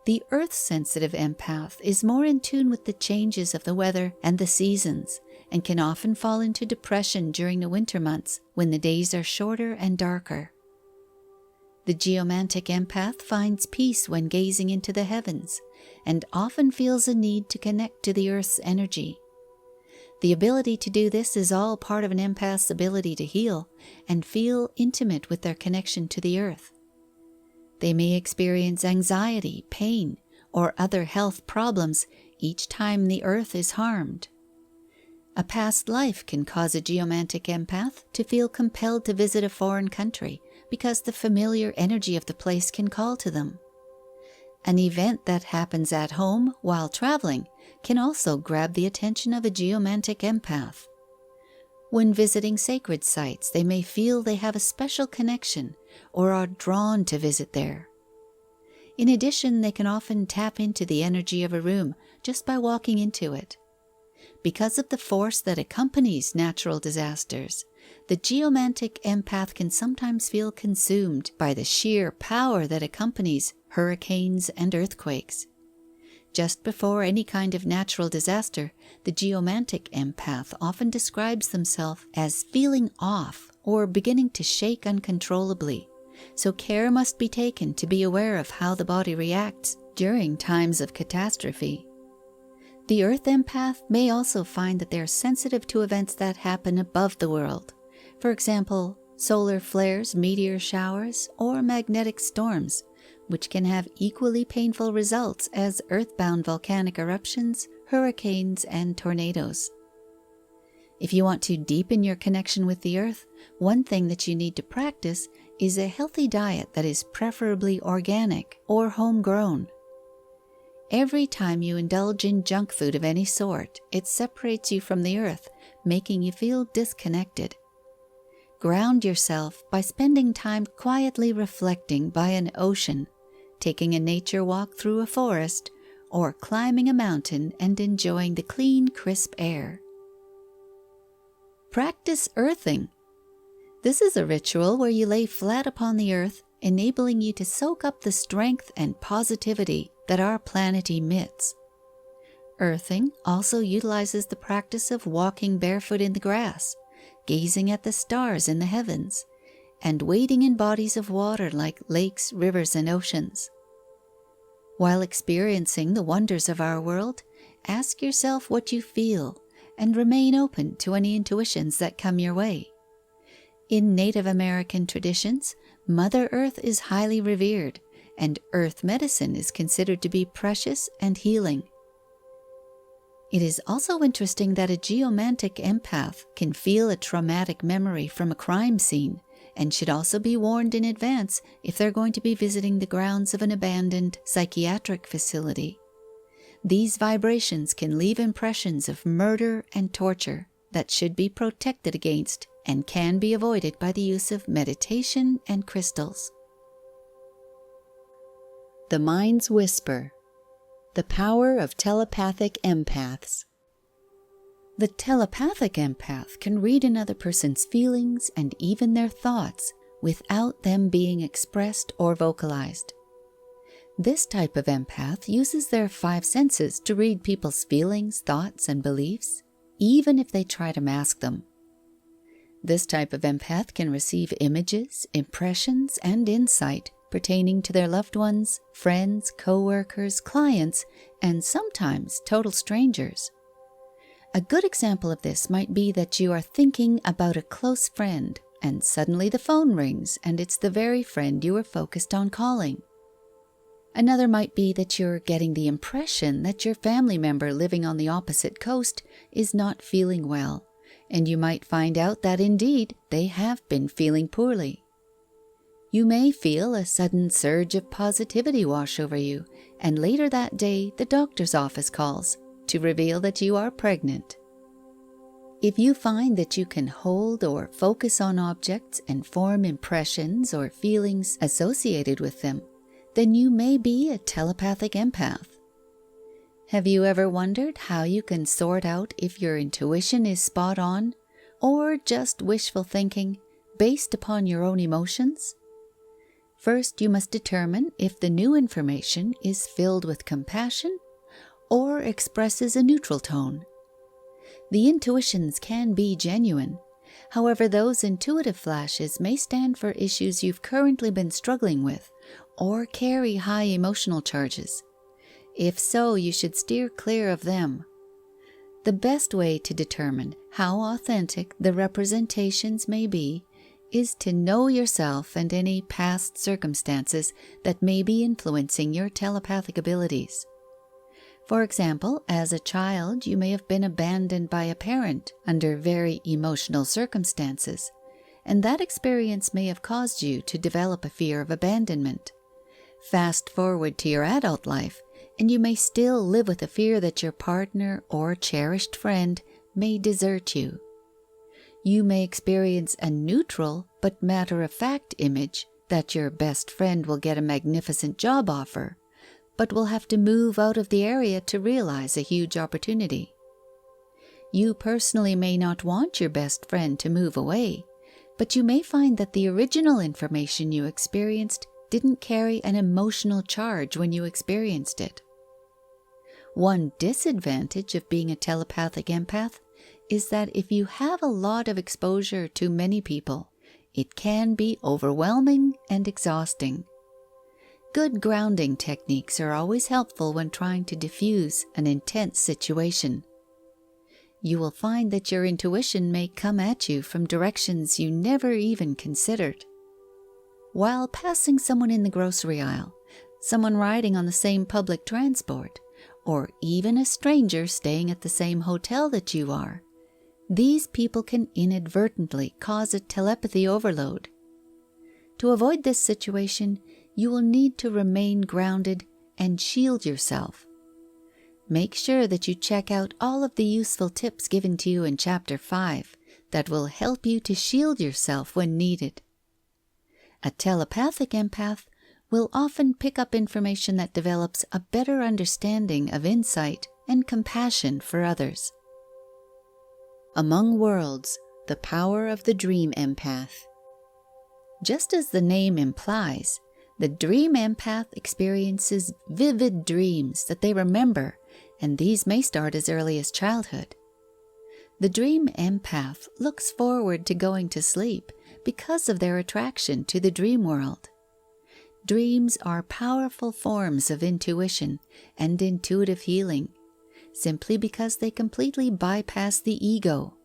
the earth-sensitive empath is more in tune with the changes of the weather and the seasons, and can often fall into depression during the winter months when the days are shorter and darker. The geomantic empath finds peace when gazing into the heavens and often feels a need to connect to the Earth's energy. The ability to do this is all part of an empath's ability to heal and feel intimate with their connection to the Earth. They may experience anxiety, pain, or other health problems each time the Earth is harmed. A past life can cause a geomantic empath to feel compelled to visit a foreign country because the familiar energy of the place can call to them. An event that happens at home while traveling can also grab the attention of a geomantic empath. When visiting sacred sites, they may feel they have a special connection or are drawn to visit there. In addition, they can often tap into the energy of a room just by walking into it. Because of the force that accompanies natural disasters, the geomantic empath can sometimes feel consumed by the sheer power that accompanies hurricanes and earthquakes. Just before any kind of natural disaster, the geomantic empath often describes themselves as feeling off or beginning to shake uncontrollably, so care must be taken to be aware of how the body reacts during times of catastrophe. The Earth empath may also find that they are sensitive to events that happen above the world. For example, solar flares, meteor showers, or magnetic storms, which can have equally painful results as earthbound volcanic eruptions, hurricanes, and tornadoes. If you want to deepen your connection with the Earth, one thing that you need to practice is a healthy diet that is preferably organic or homegrown. Every time you indulge in junk food of any sort, it separates you from the Earth, making you feel disconnected. Ground yourself by spending time quietly reflecting by an ocean, taking a nature walk through a forest, or climbing a mountain and enjoying the clean, crisp air. Practice earthing. This is a ritual where you lay flat upon the Earth, enabling you to soak up the strength and positivity that our planet emits. Earthing also utilizes the practice of walking barefoot in the grass, gazing at the stars in the heavens, and wading in bodies of water like lakes, rivers, and oceans. While experiencing the wonders of our world, ask yourself what you feel and remain open to any intuitions that come your way. In Native American traditions, Mother Earth is highly revered, and earth medicine is considered to be precious and healing. It is also interesting that a geomantic empath can feel a traumatic memory from a crime scene and should also be warned in advance if they're going to be visiting the grounds of an abandoned psychiatric facility. These vibrations can leave impressions of murder and torture that should be protected against and can be avoided by the use of meditation and crystals. The Mind's Whisper. The power of telepathic empaths. The telepathic empath can read another person's feelings and even their thoughts without them being expressed or vocalized. This type of empath uses their 5 senses to read people's feelings, thoughts, and beliefs, even if they try to mask them. This type of empath can receive images, impressions, and insight pertaining to their loved ones, friends, co-workers, clients, and sometimes total strangers. A good example of this might be that you are thinking about a close friend, and suddenly the phone rings and it's the very friend you were focused on calling. Another might be that you're getting the impression that your family member living on the opposite coast is not feeling well, and you might find out that indeed they have been feeling poorly. You may feel a sudden surge of positivity wash over you, and later that day the doctor's office calls to reveal that you are pregnant. If you find that you can hold or focus on objects and form impressions or feelings associated with them, then you may be a telepathic empath. Have you ever wondered how you can sort out if your intuition is spot on or just wishful thinking based upon your own emotions? First, you must determine if the new information is filled with compassion or expresses a neutral tone. The intuitions can be genuine, However, those intuitive flashes may stand for issues you've currently been struggling with or carry high emotional charges. If so, you should steer clear of them. The best way to determine how authentic the representations may be is to know yourself and any past circumstances that may be influencing your telepathic abilities. For example, as a child, you may have been abandoned by a parent under very emotional circumstances, and that experience may have caused you to develop a fear of abandonment. Fast forward to your adult life, and you may still live with a fear that your partner or cherished friend may desert you. You may experience a neutral but matter-of-fact image that your best friend will get a magnificent job offer, but will have to move out of the area to realize a huge opportunity. You personally may not want your best friend to move away, but you may find that the original information you experienced didn't carry an emotional charge when you experienced it. One disadvantage of being a telepathic empath is that if you have a lot of exposure to many people, it can be overwhelming and exhausting. Good grounding techniques are always helpful when trying to diffuse an intense situation. You will find that your intuition may come at you from directions you never even considered. While passing someone in the grocery aisle, someone riding on the same public transport, or even a stranger staying at the same hotel that you are, these people can inadvertently cause a telepathy overload. To avoid this situation, you will need to remain grounded and shield yourself. Make sure that you check out all of the useful tips given to you in Chapter 5 that will help you to shield yourself when needed. A telepathic empath will often pick up information that develops a better understanding of insight and compassion for others. Among worlds, the power of the dream empath. Just as the name implies, the dream empath experiences vivid dreams that they remember, and these may start as early as childhood. The dream empath looks forward to going to sleep because of their attraction to the dream world. Dreams are powerful forms of intuition and intuitive healing, simply because they completely bypass the ego.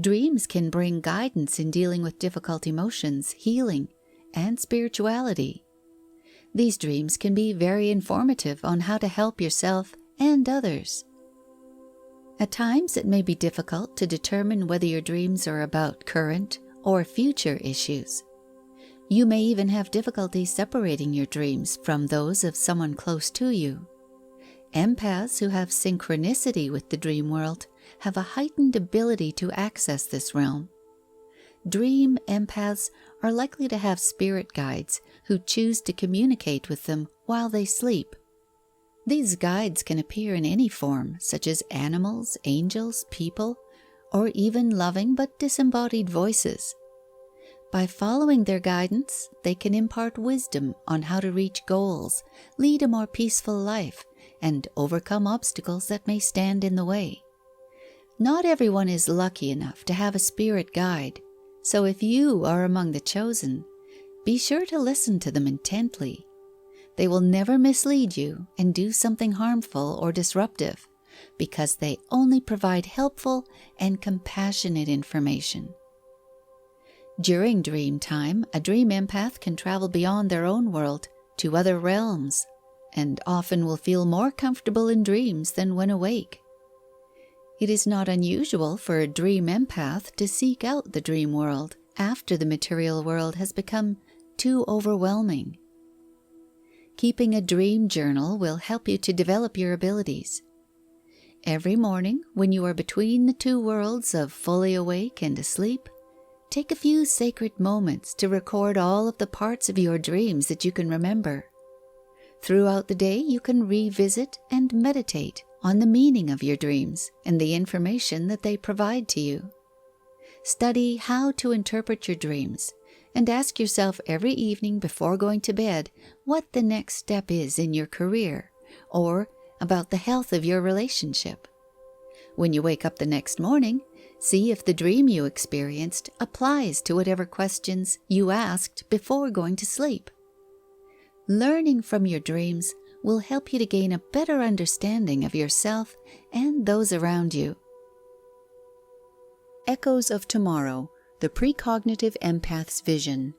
Dreams can bring guidance in dealing with difficult emotions, healing, and spirituality. These dreams can be very informative on how to help yourself and others. At times, it may be difficult to determine whether your dreams are about current or future issues. You may even have difficulty separating your dreams from those of someone close to you. Empaths who have synchronicity with the dream world have a heightened ability to access this realm. Dream empaths are likely to have spirit guides who choose to communicate with them while they sleep. These guides can appear in any form, such as animals, angels, people, or even loving but disembodied voices. By following their guidance, they can impart wisdom on how to reach goals, lead a more peaceful life, and overcome obstacles that may stand in the way. Not everyone is lucky enough to have a spirit guide, so if you are among the chosen, be sure to listen to them intently. They will never mislead you and do something harmful or disruptive, because they only provide helpful and compassionate information. During dream time, a dream empath can travel beyond their own world to other realms, and often will feel more comfortable in dreams than when awake. It is not unusual for a dream empath to seek out the dream world after the material world has become too overwhelming. Keeping a dream journal will help you to develop your abilities. Every morning, when you are between the two worlds of fully awake and asleep, take a few sacred moments to record all of the parts of your dreams that you can remember. Throughout the day, you can revisit and meditate on the meaning of your dreams and the information that they provide to you. Study how to interpret your dreams and ask yourself every evening before going to bed what the next step is in your career or about the health of your relationship. When you wake up the next morning, See if the dream you experienced applies to whatever questions you asked before going to sleep. Learning from your dreams will help you to gain a better understanding of yourself and those around you. Echoes of Tomorrow, the precognitive empath's vision.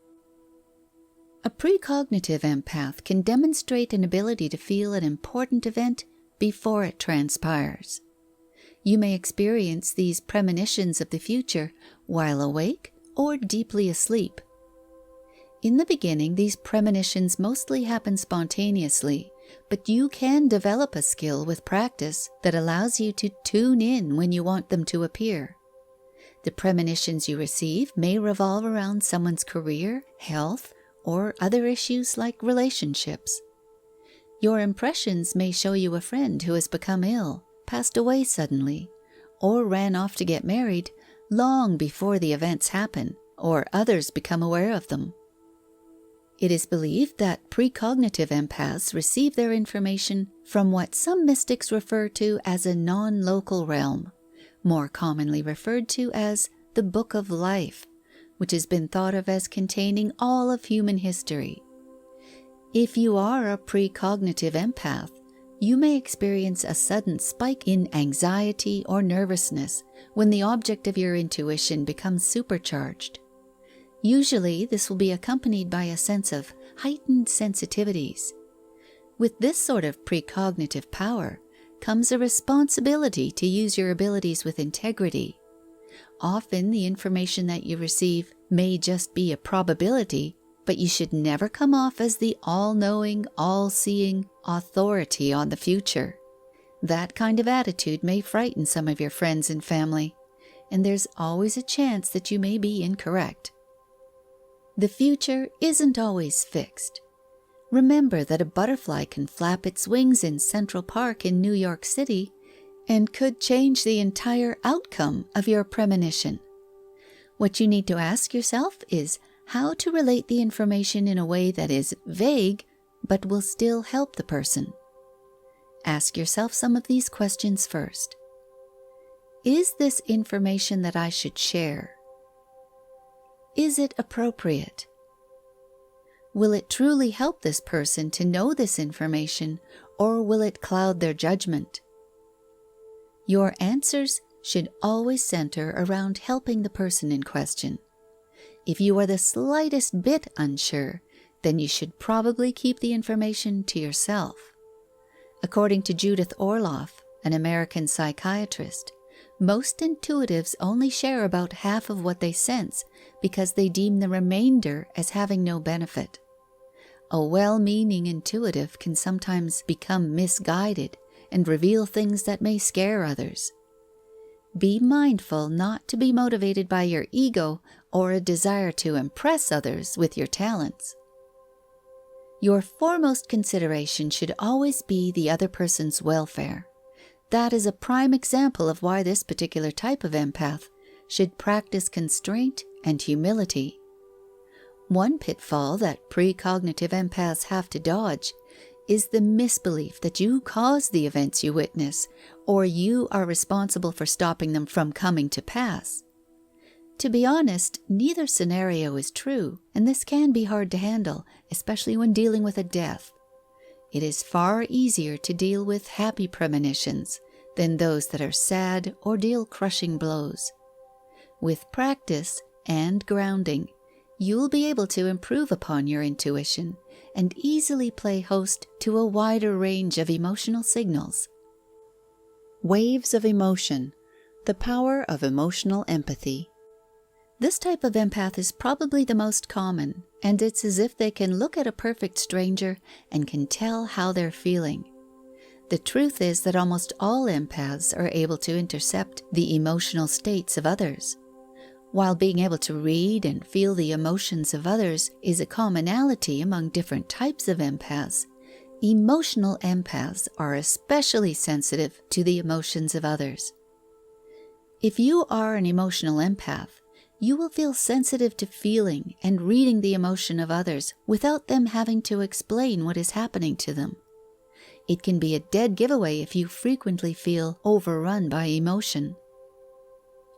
A precognitive empath can demonstrate an ability to feel an important event before it transpires. You may experience these premonitions of the future while awake or deeply asleep. In the beginning, these premonitions mostly happen spontaneously, but you can develop a skill with practice that allows you to tune in when you want them to appear. The premonitions you receive may revolve around someone's career, health, or other issues like relationships. Your impressions may show you a friend who has become ill, passed away suddenly, or ran off to get married long before the events happen, or others become aware of them. It is believed that precognitive empaths receive their information from what some mystics refer to as a non-local realm, more commonly referred to as the Book of Life, which has been thought of as containing all of human history. If you are a precognitive empath, you may experience a sudden spike in anxiety or nervousness when the object of your intuition becomes supercharged. Usually, this will be accompanied by a sense of heightened sensitivities. With this sort of precognitive power comes a responsibility to use your abilities with integrity. Often, the information that you receive may just be a probability, but you should never come off as the all-knowing, all-seeing authority on the future. That kind of attitude may frighten some of your friends and family, and there's always a chance that you may be incorrect. The future isn't always fixed. Remember that a butterfly can flap its wings in Central Park in New York City and could change the entire outcome of your premonition. What you need to ask yourself is how to relate the information in a way that is vague but will still help the person. Ask yourself some of these questions first. Is this information that I should share? Is it appropriate? Will it truly help this person to know this information, or will it cloud their judgment? Your answers should always center around helping the person in question. If you are the slightest bit unsure, then you should probably keep the information to yourself. According to Judith Orloff, an American psychiatrist, most intuitives only share about half of what they sense because they deem the remainder as having no benefit. A well-meaning intuitive can sometimes become misguided and reveal things that may scare others. Be mindful not to be motivated by your ego or a desire to impress others with your talents. Your foremost consideration should always be the other person's welfare. That is a prime example of why this particular type of empath should practice constraint and humility. One pitfall that precognitive empaths have to dodge is the misbelief that you cause the events you witness, or you are responsible for stopping them from coming to pass. To be honest, neither scenario is true, and this can be hard to handle, especially when dealing with a death. It is far easier to deal with happy premonitions than those that are sad or deal crushing blows. With practice and grounding, you'll be able to improve upon your intuition and easily play host to a wider range of emotional signals. Waves of emotion, the power of emotional empathy. This type of empath is probably the most common, and it's as if they can look at a perfect stranger and can tell how they're feeling. The truth is that almost all empaths are able to intercept the emotional states of others. While being able to read and feel the emotions of others is a commonality among different types of empaths, emotional empaths are especially sensitive to the emotions of others. If you are an emotional empath, you will feel sensitive to feeling and reading the emotion of others without them having to explain what is happening to them. It can be a dead giveaway if you frequently feel overrun by emotion.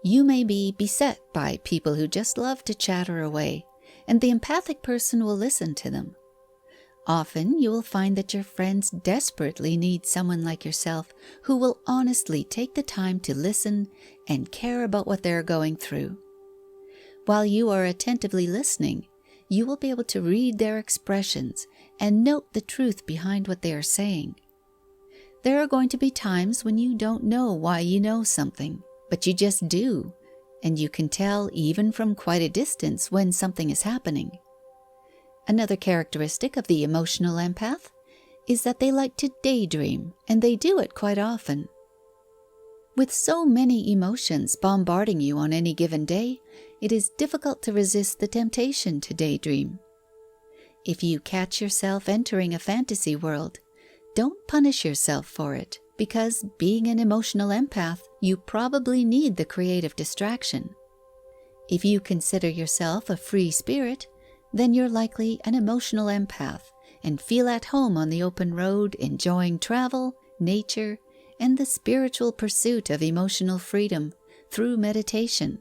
You may be beset by people who just love to chatter away, and the empathic person will listen to them. Often you will find that your friends desperately need someone like yourself who will honestly take the time to listen and care about what they're going through. While you are attentively listening, you will be able to read their expressions and note the truth behind what they are saying. There are going to be times when you don't know why you know something, but you just do, and you can tell even from quite a distance when something is happening. Another characteristic of the emotional empath is that they like to daydream, and they do it quite often. With so many emotions bombarding you on any given day, it is difficult to resist the temptation to daydream. If you catch yourself entering a fantasy world, don't punish yourself for it, because being an emotional empath, you probably need the creative distraction. If you consider yourself a free spirit, then you're likely an emotional empath and feel at home on the open road, enjoying travel, nature, and the spiritual pursuit of emotional freedom through meditation.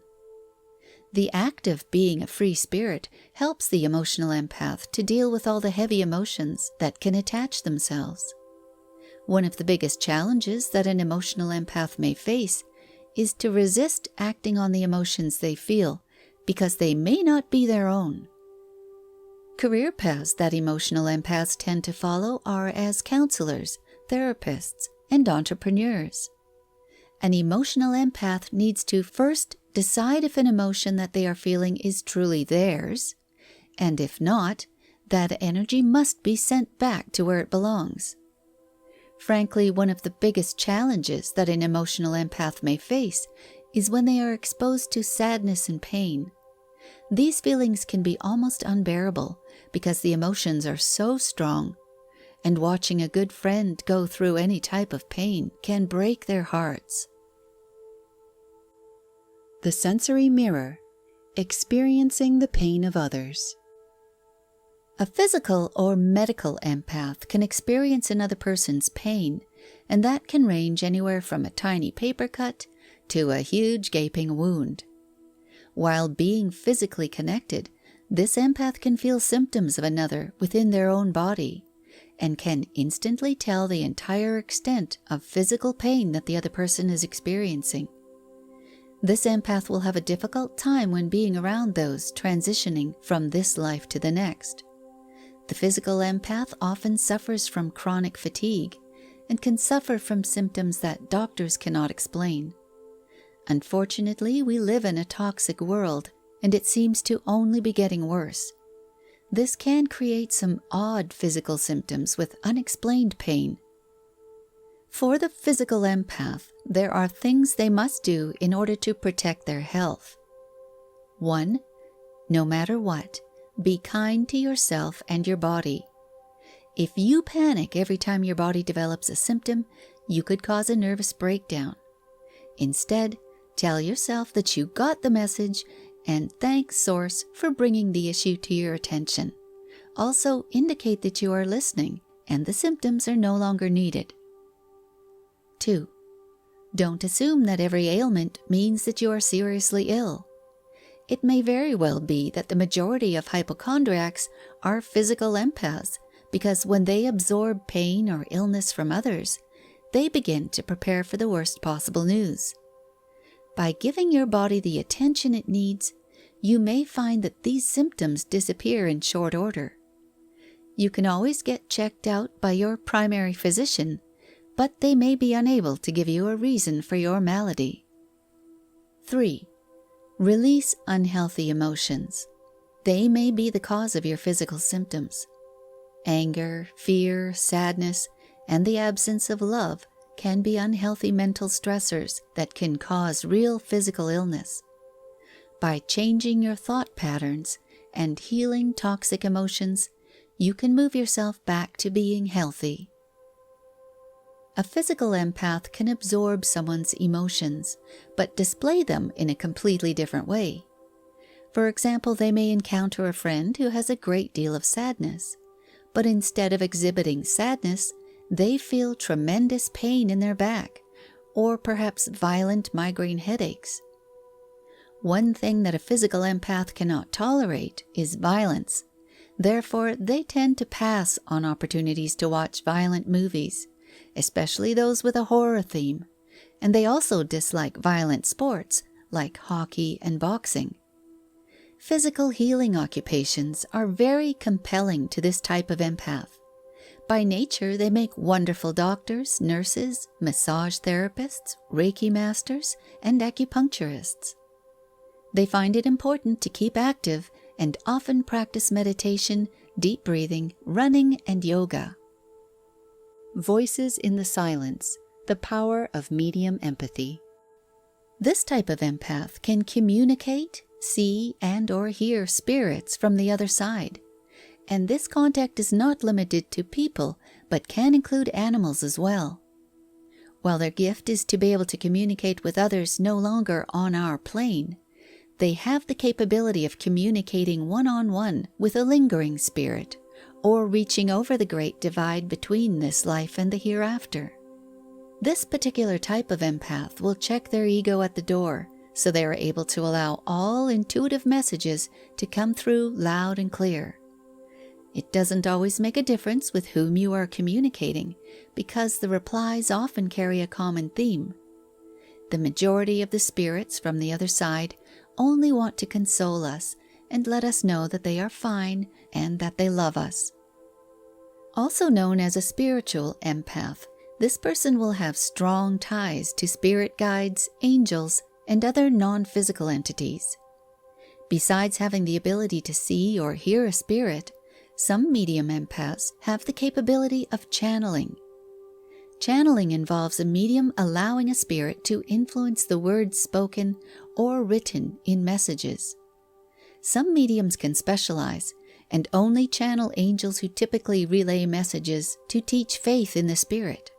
The act of being a free spirit helps the emotional empath to deal with all the heavy emotions that can attach themselves. One of the biggest challenges that an emotional empath may face is to resist acting on the emotions they feel because they may not be their own. Career paths that emotional empaths tend to follow are as counselors, therapists, and entrepreneurs. An emotional empath needs to first decide if an emotion that they are feeling is truly theirs, and if not, that energy must be sent back to where it belongs. Frankly, one of the biggest challenges that an emotional empath may face is when they are exposed to sadness and pain. These feelings can be almost unbearable because the emotions are so strong, and watching a good friend go through any type of pain can break their hearts. The sensory mirror, experiencing the pain of others. A physical or medical empath can experience another person's pain, and that can range anywhere from a tiny paper cut to a huge gaping wound. While being physically connected, this empath can feel symptoms of another within their own body and can instantly tell the entire extent of physical pain that the other person is experiencing. This empath will have a difficult time when being around those transitioning from this life to the next. The physical empath often suffers from chronic fatigue and can suffer from symptoms that doctors cannot explain. Unfortunately, we live in a toxic world, and it seems to only be getting worse. This can create some odd physical symptoms with unexplained pain. For the physical empath, there are things they must do in order to protect their health. 1. No matter what, be kind to yourself and your body. If you panic every time your body develops a symptom, you could cause a nervous breakdown. Instead, tell yourself that you got the message and thank Source for bringing the issue to your attention. Also, indicate that you are listening and the symptoms are no longer needed. 2. Don't assume that every ailment means that you are seriously ill. It may very well be that the majority of hypochondriacs are physical empaths because when they absorb pain or illness from others, they begin to prepare for the worst possible news. By giving your body the attention it needs, you may find that these symptoms disappear in short order. You can always get checked out by your primary physician, but they may be unable to give you a reason for your malady. 3. Release unhealthy emotions. They may be the cause of your physical symptoms. Anger, fear, sadness, and the absence of love can be unhealthy mental stressors that can cause real physical illness. By changing your thought patterns and healing toxic emotions, you can move yourself back to being healthy. A physical empath can absorb someone's emotions, but display them in a completely different way. For example, they may encounter a friend who has a great deal of sadness, but instead of exhibiting sadness, they feel tremendous pain in their back, or perhaps violent migraine headaches. One thing that a physical empath cannot tolerate is violence. Therefore, they tend to pass on opportunities to watch violent movies, especially those with a horror theme. And they also dislike violent sports like hockey and boxing. Physical healing occupations are very compelling to this type of empath. By nature, they make wonderful doctors, nurses, massage therapists, Reiki masters, and acupuncturists. They find it important to keep active and often practice meditation, deep breathing, running, and yoga. Voices in the silence, the power of medium empathy. This type of empath can communicate, see, and/or hear spirits from the other side. And this contact is not limited to people, but can include animals as well. While their gift is to be able to communicate with others no longer on our plane, they have the capability of communicating one-on-one with a lingering spirit, or reaching over the great divide between this life and the hereafter. This particular type of empath will check their ego at the door, so they are able to allow all intuitive messages to come through loud and clear. It doesn't always make a difference with whom you are communicating, because the replies often carry a common theme. The majority of the spirits from the other side only want to console us and let us know that they are fine and that they love us. Also known as a spiritual empath, this person will have strong ties to spirit guides, angels, and other non-physical entities. Besides having the ability to see or hear a spirit, some medium empaths have the capability of channeling. Channeling involves a medium allowing a spirit to influence the words spoken or written in messages. Some mediums can specialize and only channel angels who typically relay messages to teach faith in the spirit.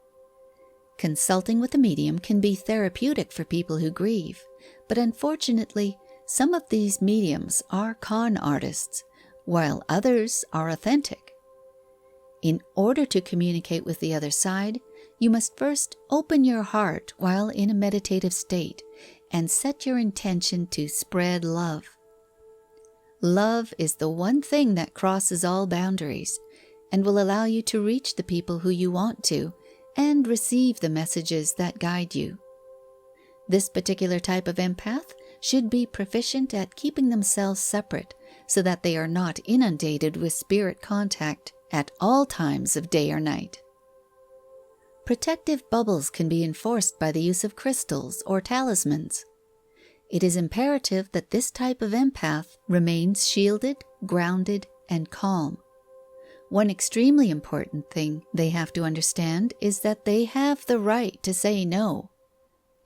Consulting with a medium can be therapeutic for people who grieve, but unfortunately, some of these mediums are con artists, while others are authentic. In order to communicate with the other side, you must first open your heart while in a meditative state and set your intention to spread love. Love is the one thing that crosses all boundaries and will allow you to reach the people who you want to and receive the messages that guide you. This particular type of empath should be proficient at keeping themselves separate so that they are not inundated with spirit contact at all times of day or night. Protective bubbles can be enforced by the use of crystals or talismans. It is imperative that this type of empath remains shielded, grounded, and calm. One extremely important thing they have to understand is that they have the right to say no.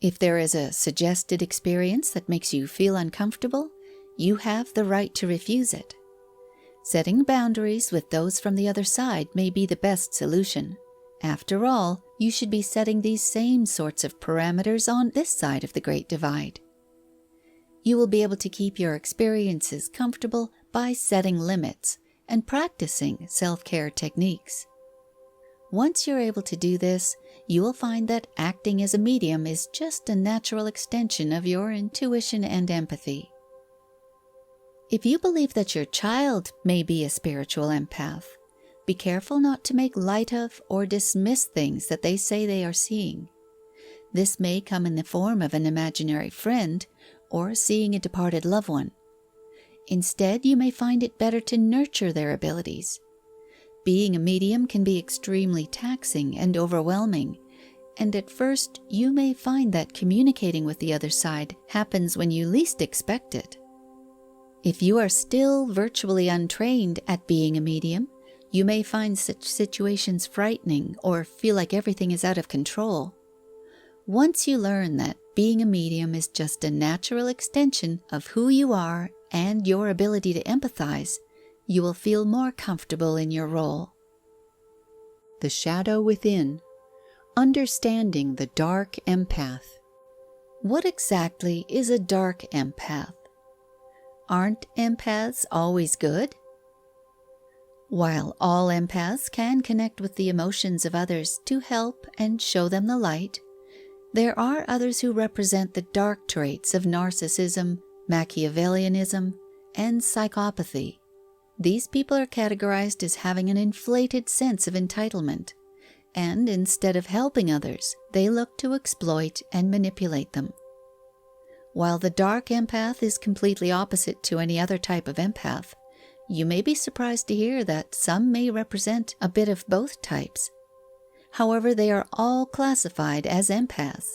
If there is a suggested experience that makes you feel uncomfortable, you have the right to refuse it. Setting boundaries with those from the other side may be the best solution. After all, you should be setting these same sorts of parameters on this side of the Great Divide. You will be able to keep your experiences comfortable by setting limits and practicing self-care techniques. Once you're able to do this, you will find that acting as a medium is just a natural extension of your intuition and empathy. If you believe that your child may be a spiritual empath, be careful not to make light of or dismiss things that they say they are seeing. This may come in the form of an imaginary friend or seeing a departed loved one. Instead, you may find it better to nurture their abilities. Being a medium can be extremely taxing and overwhelming, and at first you may find that communicating with the other side happens when you least expect it. If you are still virtually untrained at being a medium, you may find such situations frightening or feel like everything is out of control. Once you learn that being a medium is just a natural extension of who you are and your ability to empathize, you will feel more comfortable in your role. The shadow within. Understanding the dark empath. What exactly is a dark empath? Aren't empaths always good? While all empaths can connect with the emotions of others to help and show them the light, there are others who represent the dark traits of narcissism, Machiavellianism, and psychopathy. These people are categorized as having an inflated sense of entitlement, and instead of helping others, they look to exploit and manipulate them. While the dark empath is completely opposite to any other type of empath, you may be surprised to hear that some may represent a bit of both types. However, they are all classified as empaths.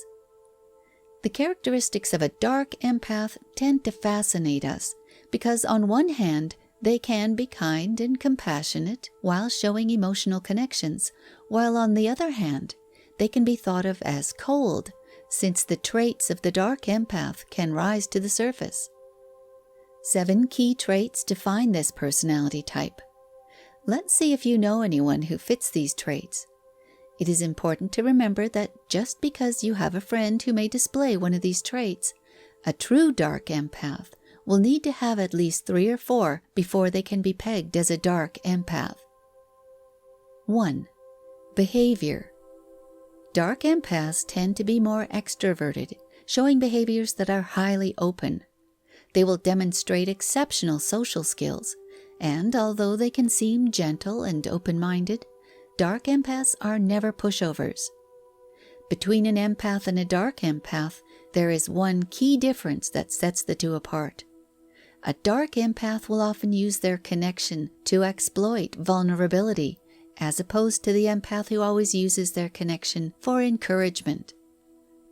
The characteristics of a dark empath tend to fascinate us because, on one hand, they can be kind and compassionate while showing emotional connections, while on the other hand, they can be thought of as cold, since the traits of the dark empath can rise to the surface. 7 key traits define this personality type. Let's see if you know anyone who fits these traits. It is important to remember that just because you have a friend who may display one of these traits, a true dark empath will need to have at least 3 or 4 before they can be pegged as a dark empath. 1. Behavior. Dark empaths tend to be more extroverted, showing behaviors that are highly open. They will demonstrate exceptional social skills, and although they can seem gentle and open-minded, dark empaths are never pushovers. Between an empath and a dark empath, there is one key difference that sets the two apart. A dark empath will often use their connection to exploit vulnerability, as opposed to the empath who always uses their connection for encouragement.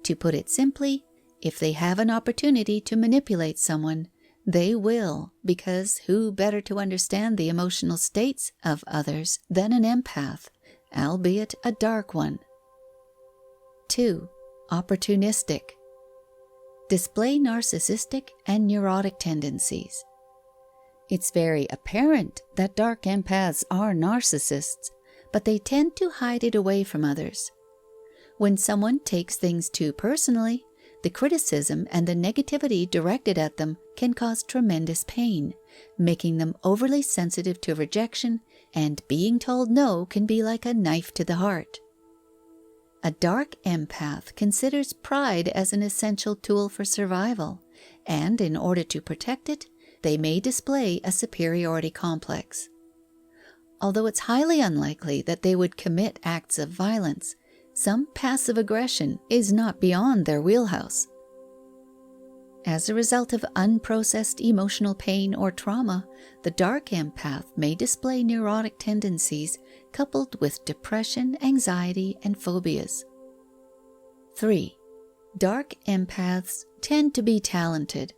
To put it simply, if they have an opportunity to manipulate someone, they will, because who better to understand the emotional states of others than an empath, albeit a dark one. 2. Opportunistic. Display narcissistic and neurotic tendencies. It's very apparent that dark empaths are narcissists, but they tend to hide it away from others. When someone takes things too personally, the criticism and the negativity directed at them can cause tremendous pain, making them overly sensitive to rejection, and being told no can be like a knife to the heart. A dark empath considers pride as an essential tool for survival, and in order to protect it, they may display a superiority complex. Although it's highly unlikely that they would commit acts of violence, some passive aggression is not beyond their wheelhouse. As a result of unprocessed emotional pain or trauma, the dark empath may display neurotic tendencies coupled with depression, anxiety, and phobias. 3. Dark empaths tend to be talented.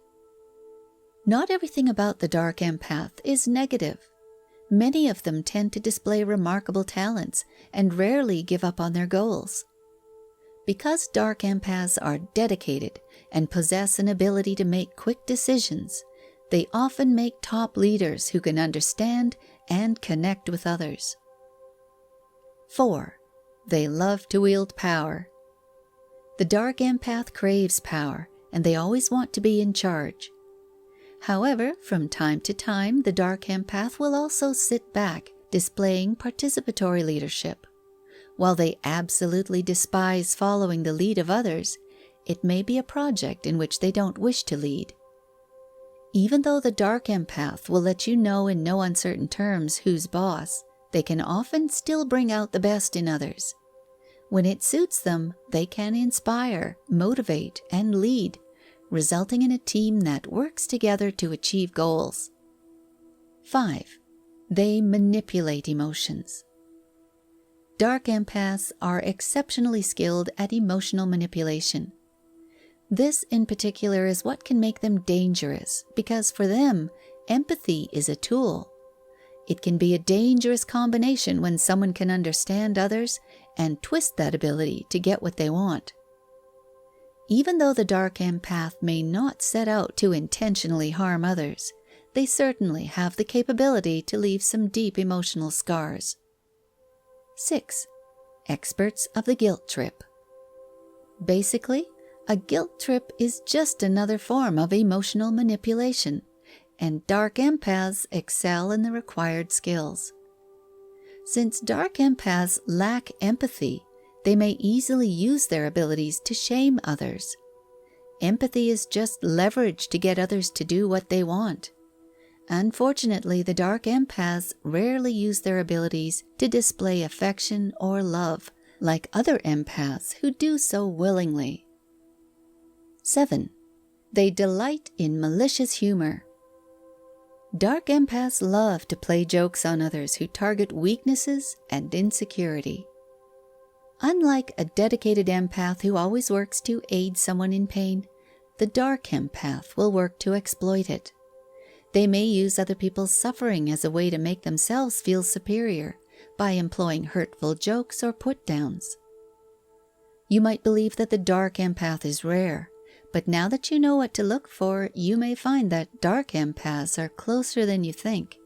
Not everything about the dark empath is negative. Many of them tend to display remarkable talents and rarely give up on their goals. Because dark empaths are dedicated and possess an ability to make quick decisions, they often make top leaders who can understand and connect with others. 4. They love to wield power. The dark empath craves power, and they always want to be in charge. However, from time to time, the dark empath will also sit back, displaying participatory leadership. While they absolutely despise following the lead of others, it may be a project in which they don't wish to lead. Even though the dark empath will let you know in no uncertain terms who's boss, they can often still bring out the best in others. When it suits them, they can inspire, motivate, and lead, resulting in a team that works together to achieve goals. 5. They manipulate emotions. Dark empaths are exceptionally skilled at emotional manipulation. This in particular is what can make them dangerous, because for them, empathy is a tool. It can be a dangerous combination when someone can understand others and twist that ability to get what they want. Even though the dark empath may not set out to intentionally harm others, they certainly have the capability to leave some deep emotional scars. 6. Experts of the guilt trip. Basically, a guilt trip is just another form of emotional manipulation, and dark empaths excel in the required skills. Since dark empaths lack empathy, they may easily use their abilities to shame others. Empathy is just leverage to get others to do what they want. Unfortunately, the dark empaths rarely use their abilities to display affection or love, like other empaths who do so willingly. 7. They delight in malicious humor. Dark empaths love to play jokes on others who target weaknesses and insecurity. Unlike a dedicated empath who always works to aid someone in pain, the dark empath will work to exploit it. They may use other people's suffering as a way to make themselves feel superior by employing hurtful jokes or put-downs. You might believe that the dark empath is rare, but now that you know what to look for, you may find that dark empaths are closer than you think.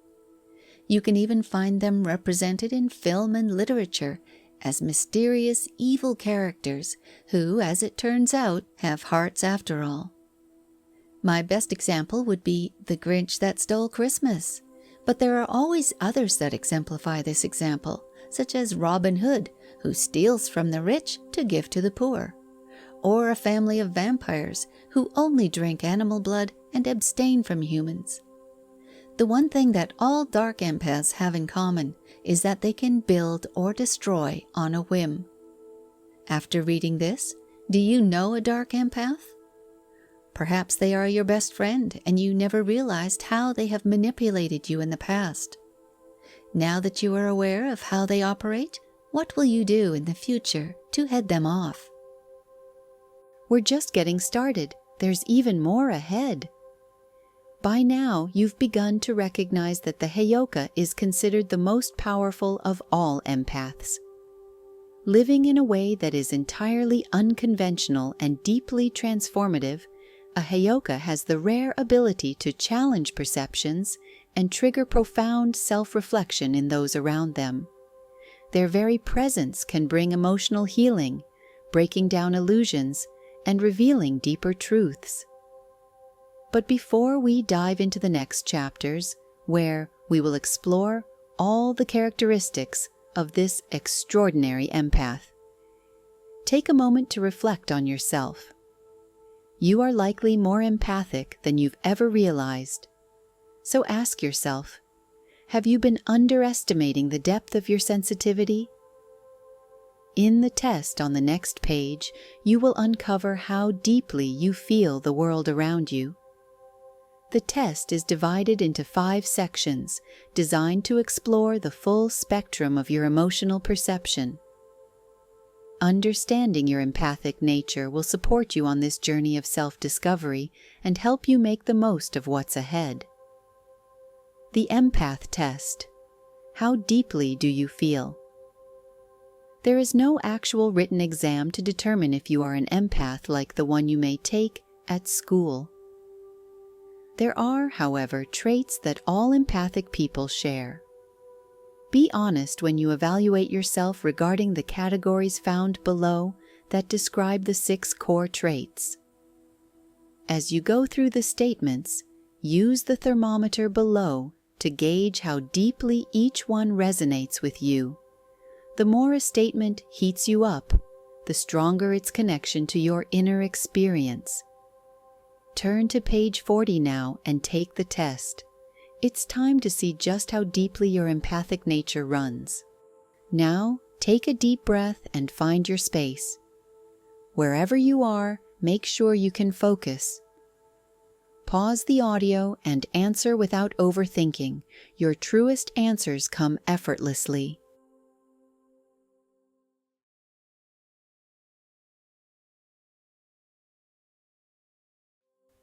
You can even find them represented in film and literature as mysterious, evil characters who, as it turns out, have hearts after all. My best example would be The Grinch That Stole Christmas, but there are always others that exemplify this example, such as Robin Hood, who steals from the rich to give to the poor, or a family of vampires who only drink animal blood and abstain from humans. The one thing that all dark empaths have in common is that they can build or destroy on a whim. After reading this, do you know a dark empath? Perhaps they are your best friend and you never realized how they have manipulated you in the past. Now that you are aware of how they operate, what will you do in the future to head them off? We're just getting started. There's even more ahead. By now, you've begun to recognize that the Heyoka is considered the most powerful of all empaths. Living in a way that is entirely unconventional and deeply transformative, a Heyoka has the rare ability to challenge perceptions and trigger profound self-reflection in those around them. Their very presence can bring emotional healing, breaking down illusions, and revealing deeper truths. But before we dive into the next chapters, where we will explore all the characteristics of this extraordinary empath, take a moment to reflect on yourself. You are likely more empathic than you've ever realized. So ask yourself, have you been underestimating the depth of your sensitivity? In the test on the next page, you will uncover how deeply you feel the world around you. The test is divided into 5 sections, designed to explore the full spectrum of your emotional perception. Understanding your empathic nature will support you on this journey of self-discovery and help you make the most of what's ahead. The empath test. How deeply do you feel? There is no actual written exam to determine if you are an empath like the one you may take at school. There are, however, traits that all empathic people share. Be honest when you evaluate yourself regarding the categories found below that describe the 6 core traits. As you go through the statements, use the thermometer below to gauge how deeply each one resonates with you. The more a statement heats you up, the stronger its connection to your inner experience. Turn to page 40 now and take the test. It's time to see just how deeply your empathic nature runs. Now, take a deep breath and find your space. Wherever you are, make sure you can focus. Pause the audio and answer without overthinking. Your truest answers come effortlessly.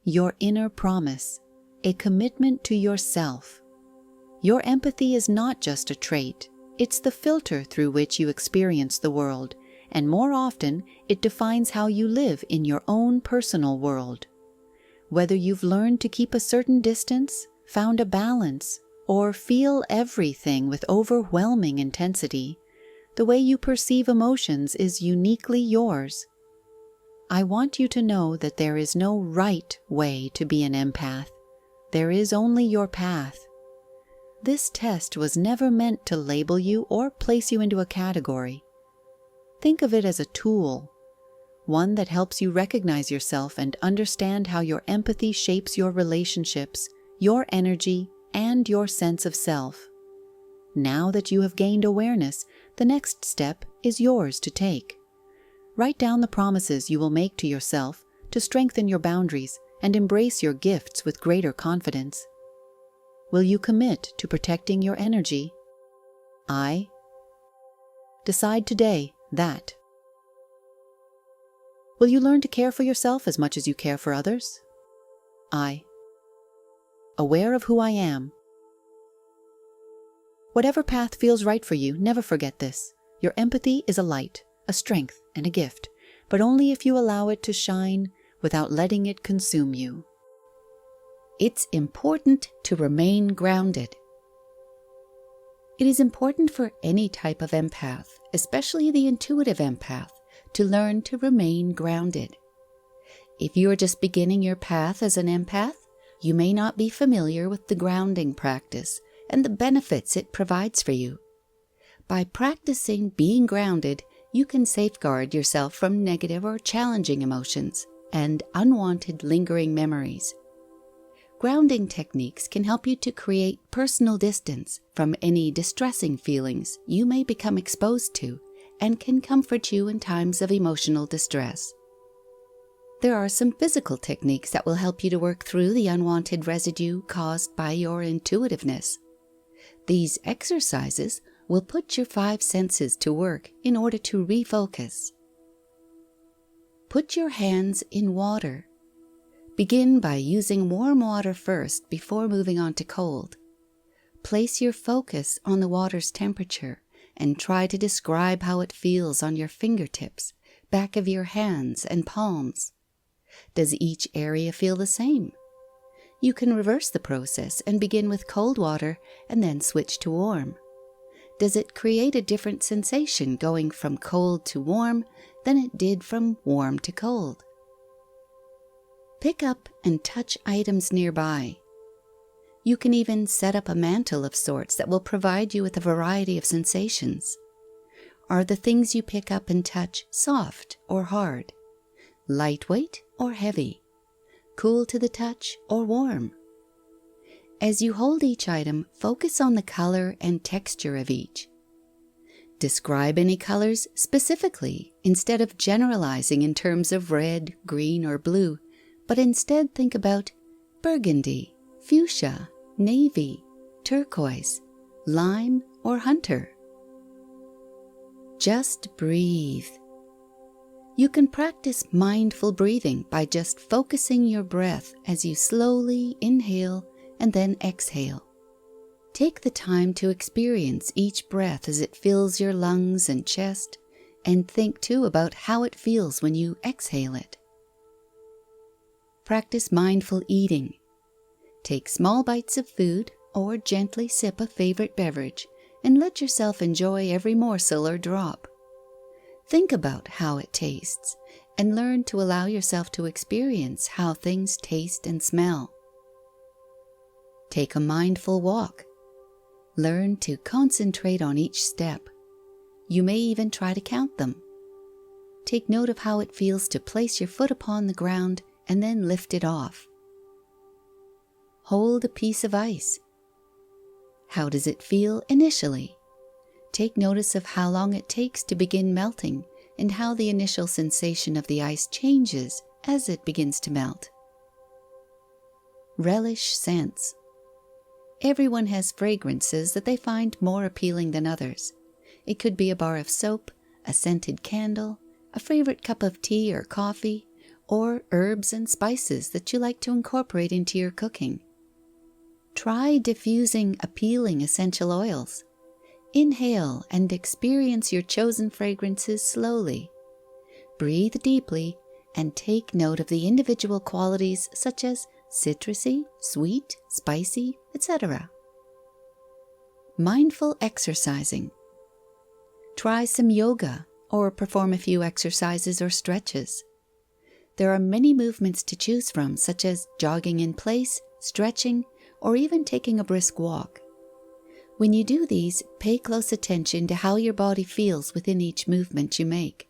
Your inner promise, a commitment to yourself. Your empathy is not just a trait, it's the filter through which you experience the world, and more often, it defines how you live in your own personal world. Whether you've learned to keep a certain distance, found a balance, or feel everything with overwhelming intensity, the way you perceive emotions is uniquely yours. I want you to know that there is no right way to be an empath. There is only your path. This test was never meant to label you or place you into a category. Think of it as a tool. one that helps you recognize yourself and understand how your empathy shapes your relationships, your energy, and your sense of self. Now that you have gained awareness, the next step is yours to take. Write down the promises you will make to yourself to strengthen your boundaries and embrace your gifts with greater confidence. Will you commit to protecting your energy? I decide today that. Will you learn to care for yourself as much as you care for others? I aware of who I am. Whatever path feels right for you, never forget this. Your empathy is a light, a strength, and a gift, but only if you allow it to shine without letting it consume you. It's important to remain grounded. It is important for any type of empath, especially the intuitive empath, to learn to remain grounded. If you are just beginning your path as an empath, you may not be familiar with the grounding practice and the benefits it provides for you. By practicing being grounded, you can safeguard yourself from negative or challenging emotions and unwanted lingering memories. Grounding techniques can help you to create personal distance from any distressing feelings you may become exposed to and can comfort you in times of emotional distress. There are some physical techniques that will help you to work through the unwanted residue caused by your intuitiveness. These exercises will put your 5 senses to work in order to refocus. Put your hands in water. Begin by using warm water first before moving on to cold. Place your focus on the water's temperature and try to describe how it feels on your fingertips, back of your hands and palms. Does each area feel the same? You can reverse the process and begin with cold water and then switch to warm. Does it create a different sensation going from cold to warm than it did from warm to cold? Pick up and touch items nearby. You can even set up a mantle of sorts that will provide you with a variety of sensations. Are the things you pick up and touch soft or hard? Lightweight or heavy? Cool to the touch or warm? As you hold each item, focus on the color and texture of each. Describe any colors specifically instead of generalizing in terms of red, green, or blue, but instead think about burgundy, fuchsia, navy, turquoise, lime, or hunter. Just breathe. You can practice mindful breathing by just focusing your breath as you slowly inhale and then exhale. Take the time to experience each breath as it fills your lungs and chest, and think too about how it feels when you exhale it. Practice mindful eating. Take small bites of food or gently sip a favorite beverage and let yourself enjoy every morsel or drop. Think about how it tastes and learn to allow yourself to experience how things taste and smell. Take a mindful walk. Learn to concentrate on each step. You may even try to count them. Take note of how it feels to place your foot upon the ground and then lift it off. Hold a piece of ice. How does it feel initially? Take notice of how long it takes to begin melting and how the initial sensation of the ice changes as it begins to melt. Relish scents. Everyone has fragrances that they find more appealing than others. It could be a bar of soap, a scented candle, a favorite cup of tea or coffee, or herbs and spices that you like to incorporate into your cooking. Try diffusing appealing essential oils. Inhale and experience your chosen fragrances slowly. Breathe deeply and take note of the individual qualities such as citrusy, sweet, spicy, etc. Mindful exercising. Try some yoga or perform a few exercises or stretches. There are many movements to choose from, such as jogging in place, stretching, or even taking a brisk walk. When you do these, pay close attention to how your body feels within each movement you make.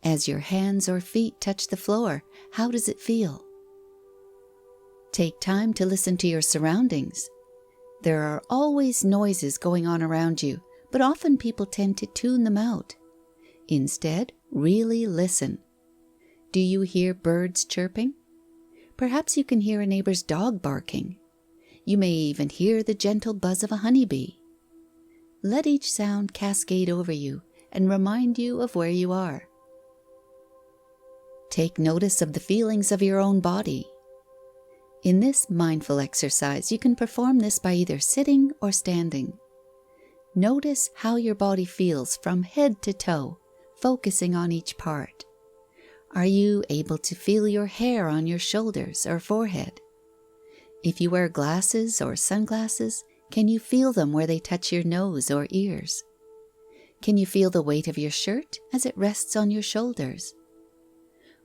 As your hands or feet touch the floor, how does it feel? Take time to listen to your surroundings. There are always noises going on around you, but often people tend to tune them out. Instead, really listen. Do you hear birds chirping? Perhaps you can hear a neighbor's dog barking. You may even hear the gentle buzz of a honeybee. Let each sound cascade over you and remind you of where you are. Take notice of the feelings of your own body. In this mindful exercise, you can perform this by either sitting or standing. Notice how your body feels from head to toe, focusing on each part. Are you able to feel your hair on your shoulders or forehead? If you wear glasses or sunglasses, can you feel them where they touch your nose or ears? Can you feel the weight of your shirt as it rests on your shoulders?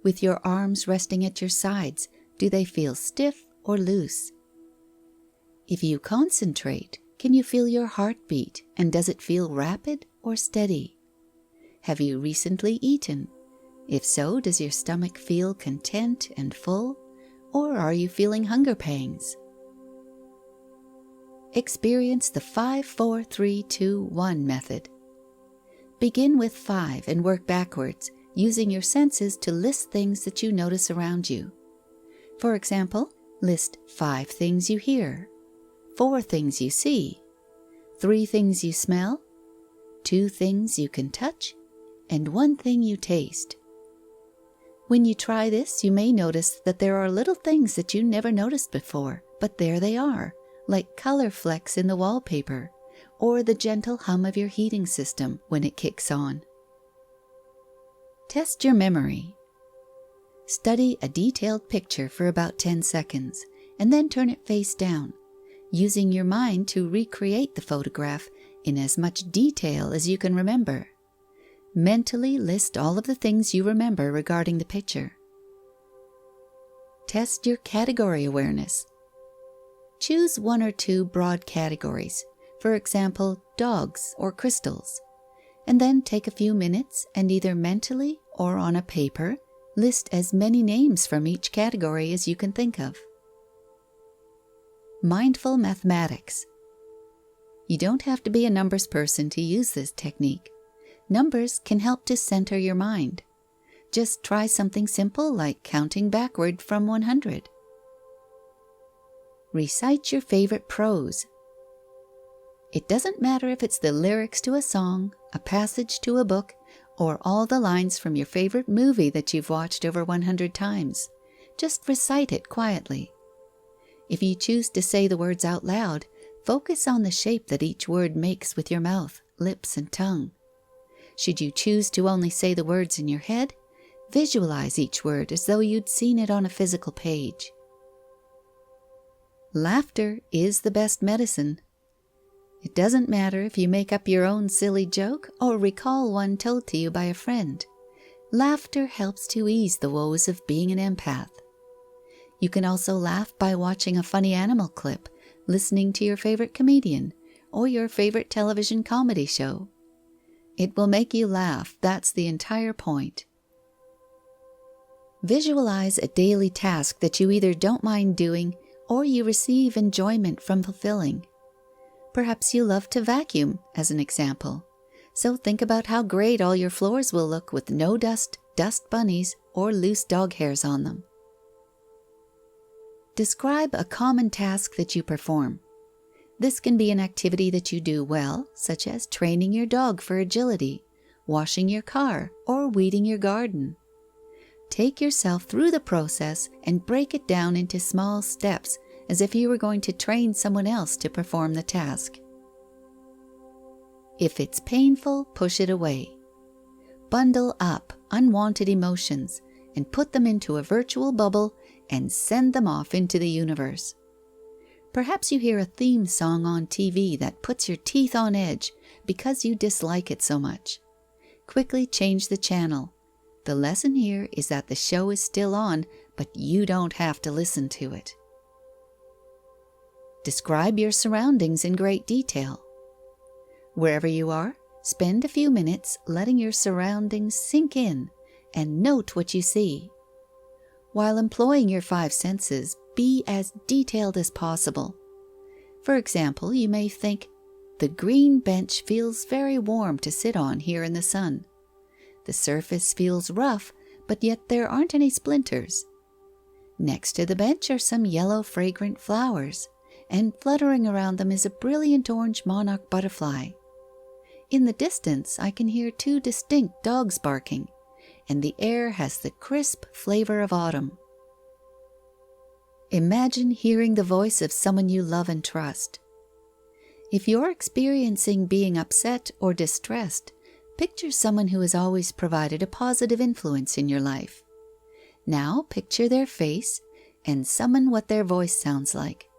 With your arms resting at your sides, do they feel stiff or loose? If you concentrate, can you feel your heartbeat, and does it feel rapid or steady? Have you recently eaten? If so, does your stomach feel content and full, or are you feeling hunger pangs? Experience the 5-4-3-2-1 method. Begin with 5 and work backwards, using your senses to list things that you notice around you. For example, list 5 things you hear, 4 things you see, 3 things you smell, 2 things you can touch, and 1 thing you taste. When you try this, you may notice that there are little things that you never noticed before, but there they are, like color flecks in the wallpaper, or the gentle hum of your heating system when it kicks on. Test your memory. Study a detailed picture for about 10 seconds, and then turn it face down, using your mind to recreate the photograph in as much detail as you can remember. Mentally list all of the things you remember regarding the picture. Test your category awareness. Choose 1 or 2 broad categories, for example, dogs or crystals, and then take a few minutes and either mentally or on a paper list as many names from each category as you can think of. Mindful mathematics. You don't have to be a numbers person to use this technique. Numbers can help to center your mind. Just try something simple like counting backward from 100. Recite your favorite prose. It doesn't matter if it's the lyrics to a song, a passage to a book, or all the lines from your favorite movie that you've watched over 100 times. Just recite it quietly. If you choose to say the words out loud, focus on the shape that each word makes with your mouth, lips, and tongue. Should you choose to only say the words in your head, visualize each word as though you'd seen it on a physical page. Laughter is the best medicine. It doesn't matter if you make up your own silly joke or recall one told to you by a friend. Laughter helps to ease the woes of being an empath. You can also laugh by watching a funny animal clip, listening to your favorite comedian, or your favorite television comedy show. It will make you laugh, that's the entire point. Visualize a daily task that you either don't mind doing or you receive enjoyment from fulfilling. Perhaps you love to vacuum, as an example. So think about how great all your floors will look with no dust, dust bunnies, or loose dog hairs on them. Describe a common task that you perform. This can be an activity that you do well, such as training your dog for agility, washing your car, or weeding your garden. Take yourself through the process and break it down into small steps, as if you were going to train someone else to perform the task. If it's painful, push it away. Bundle up unwanted emotions and put them into a virtual bubble and send them off into the universe. Perhaps you hear a theme song on TV that puts your teeth on edge because you dislike it so much. Quickly change the channel. The lesson here is that the show is still on, but you don't have to listen to it. Describe your surroundings in great detail. Wherever you are, spend a few minutes letting your surroundings sink in and note what you see. While employing your 5 senses, be as detailed as possible. For example, you may think, the green bench feels very warm to sit on here in the sun. The surface feels rough, but yet there aren't any splinters. Next to the bench are some yellow fragrant flowers, and fluttering around them is a brilliant orange monarch butterfly. In the distance, I can hear 2 distinct dogs barking, and the air has the crisp flavor of autumn. Imagine hearing the voice of someone you love and trust. If you're experiencing being upset or distressed, picture someone who has always provided a positive influence in your life. Now picture their face and summon what their voice sounds like.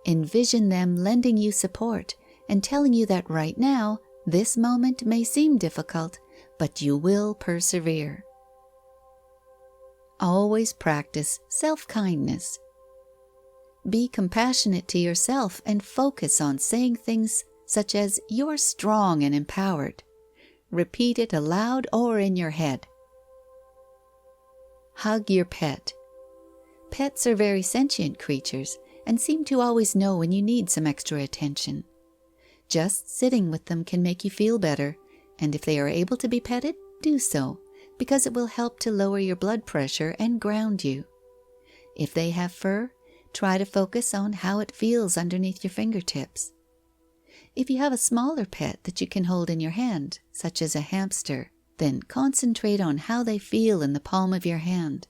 Envision them lending you support and telling you that right now, this moment may seem difficult, but you will persevere. Always practice self-kindness. Be compassionate to yourself and focus on saying things such as, "You're strong and empowered." Repeat it aloud or in your head. Hug your pet. Pets are very sentient creatures and seem to always know when you need some extra attention. Just sitting with them can make you feel better, and if they are able to be petted, do so, because it will help to lower your blood pressure and ground you. If they have fur, try to focus on how it feels underneath your fingertips. If you have a smaller pet that you can hold in your hand, such as a hamster, then concentrate on how they feel in the palm of your hand.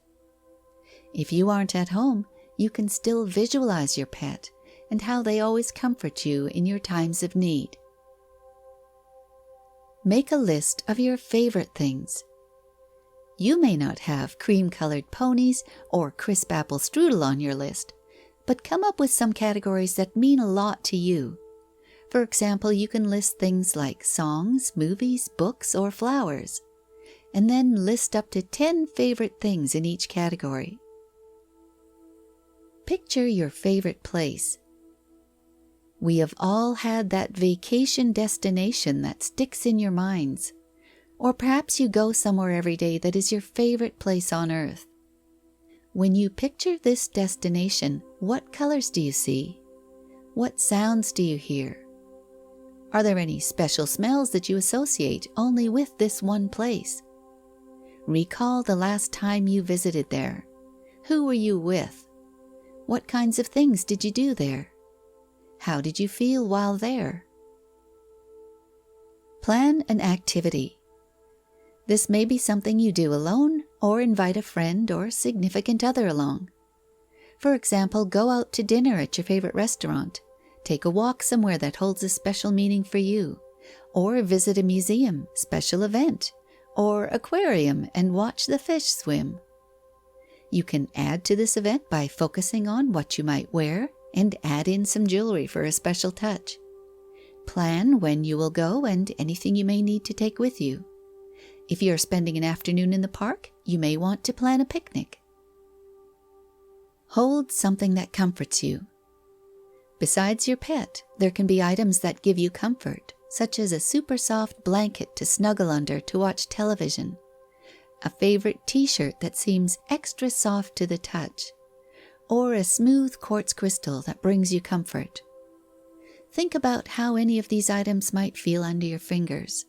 If you aren't at home, you can still visualize your pet and how they always comfort you in your times of need. Make a list of your favorite things. You may not have cream-colored ponies or crisp apple strudel on your list, but come up with some categories that mean a lot to you. For example, you can list things like songs, movies, books, or flowers, and then list up to 10 favorite things in each category. Picture your favorite place. We have all had that vacation destination that sticks in your minds. Or perhaps you go somewhere every day that is your favorite place on earth. When you picture this destination, what colors do you see? What sounds do you hear? Are there any special smells that you associate only with this one place? Recall the last time you visited there. Who were you with? What kinds of things did you do there? How did you feel while there? Plan an activity. This may be something you do alone or invite a friend or significant other along. For example, go out to dinner at your favorite restaurant, take a walk somewhere that holds a special meaning for you, or visit a museum, special event, or aquarium and watch the fish swim. You can add to this event by focusing on what you might wear and add in some jewelry for a special touch. Plan when you will go and anything you may need to take with you. If you are spending an afternoon in the park, you may want to plan a picnic. Hold something that comforts you. Besides your pet, there can be items that give you comfort, such as a super soft blanket to snuggle under to watch television, a favorite t-shirt that seems extra soft to the touch, or a smooth quartz crystal that brings you comfort. Think about how any of these items might feel under your fingers.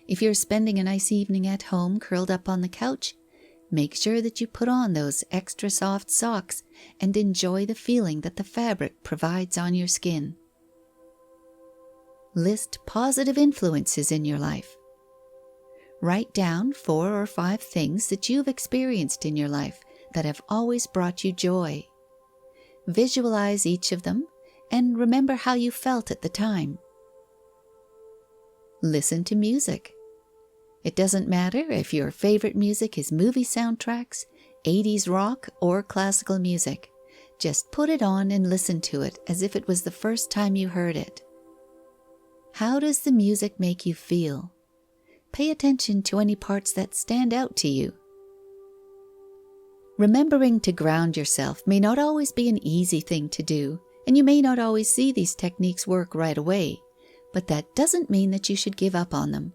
If you're spending a nice evening at home curled up on the couch, make sure that you put on those extra soft socks and enjoy the feeling that the fabric provides on your skin. List positive influences in your life. Write down 4 or 5 things that you've experienced in your life that have always brought you joy. Visualize each of them and remember how you felt at the time. Listen to music. It doesn't matter if your favorite music is movie soundtracks, 80s rock, or classical music. Just put it on and listen to it as if it was the first time you heard it. How does the music make you feel? Pay attention to any parts that stand out to you. Remembering to ground yourself may not always be an easy thing to do, and you may not always see these techniques work right away, but that doesn't mean that you should give up on them.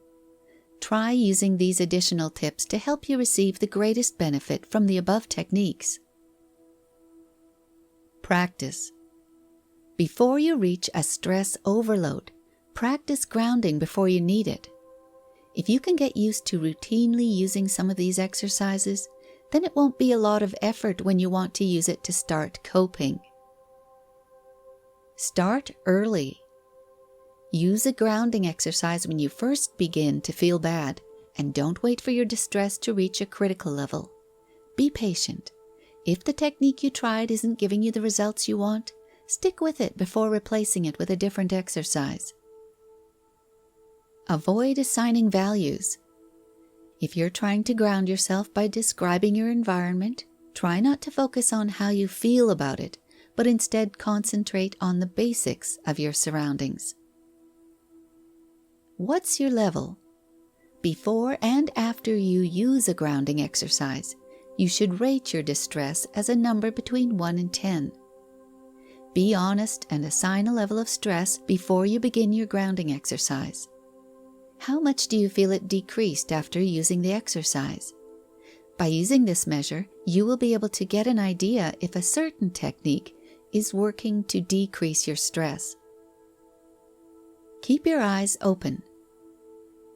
Try using these additional tips to help you receive the greatest benefit from the above techniques. Practice. Before you reach a stress overload, practice grounding before you need it. If you can get used to routinely using some of these exercises, then it won't be a lot of effort when you want to use it to start coping. Start early. Use a grounding exercise when you first begin to feel bad, and don't wait for your distress to reach a critical level. Be patient. If the technique you tried isn't giving you the results you want, stick with it before replacing it with a different exercise. Avoid assigning values. If you're trying to ground yourself by describing your environment, try not to focus on how you feel about it, but instead concentrate on the basics of your surroundings. What's your level? Before and after you use a grounding exercise, you should rate your distress as a number between 1 and 10. Be honest and assign a level of stress before you begin your grounding exercise. How much do you feel it decreased after using the exercise? By using this measure, you will be able to get an idea if a certain technique is working to decrease your stress. Keep your eyes open.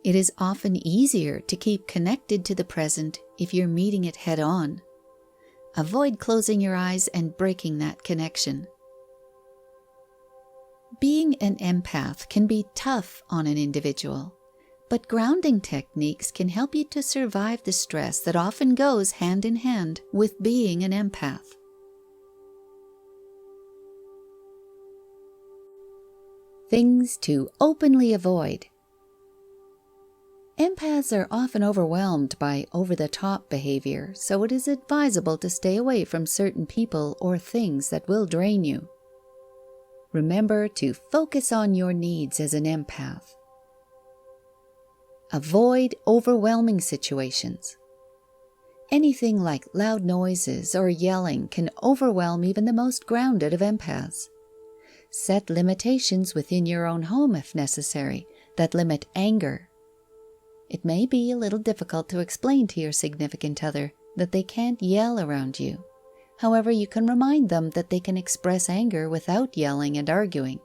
It is often easier to keep connected to the present if you're meeting it head on. Avoid closing your eyes and breaking that connection. Being an empath can be tough on an individual, but grounding techniques can help you to survive the stress that often goes hand in hand with being an empath. Things to openly avoid. Empaths are often overwhelmed by over-the-top behavior, so it is advisable to stay away from certain people or things that will drain you. Remember to focus on your needs as an empath. Avoid overwhelming situations. Anything like loud noises or yelling can overwhelm even the most grounded of empaths. Set limitations within your own home if necessary that limit anger. It may be a little difficult to explain to your significant other that they can't yell around you. However, you can remind them that they can express anger without yelling and arguing.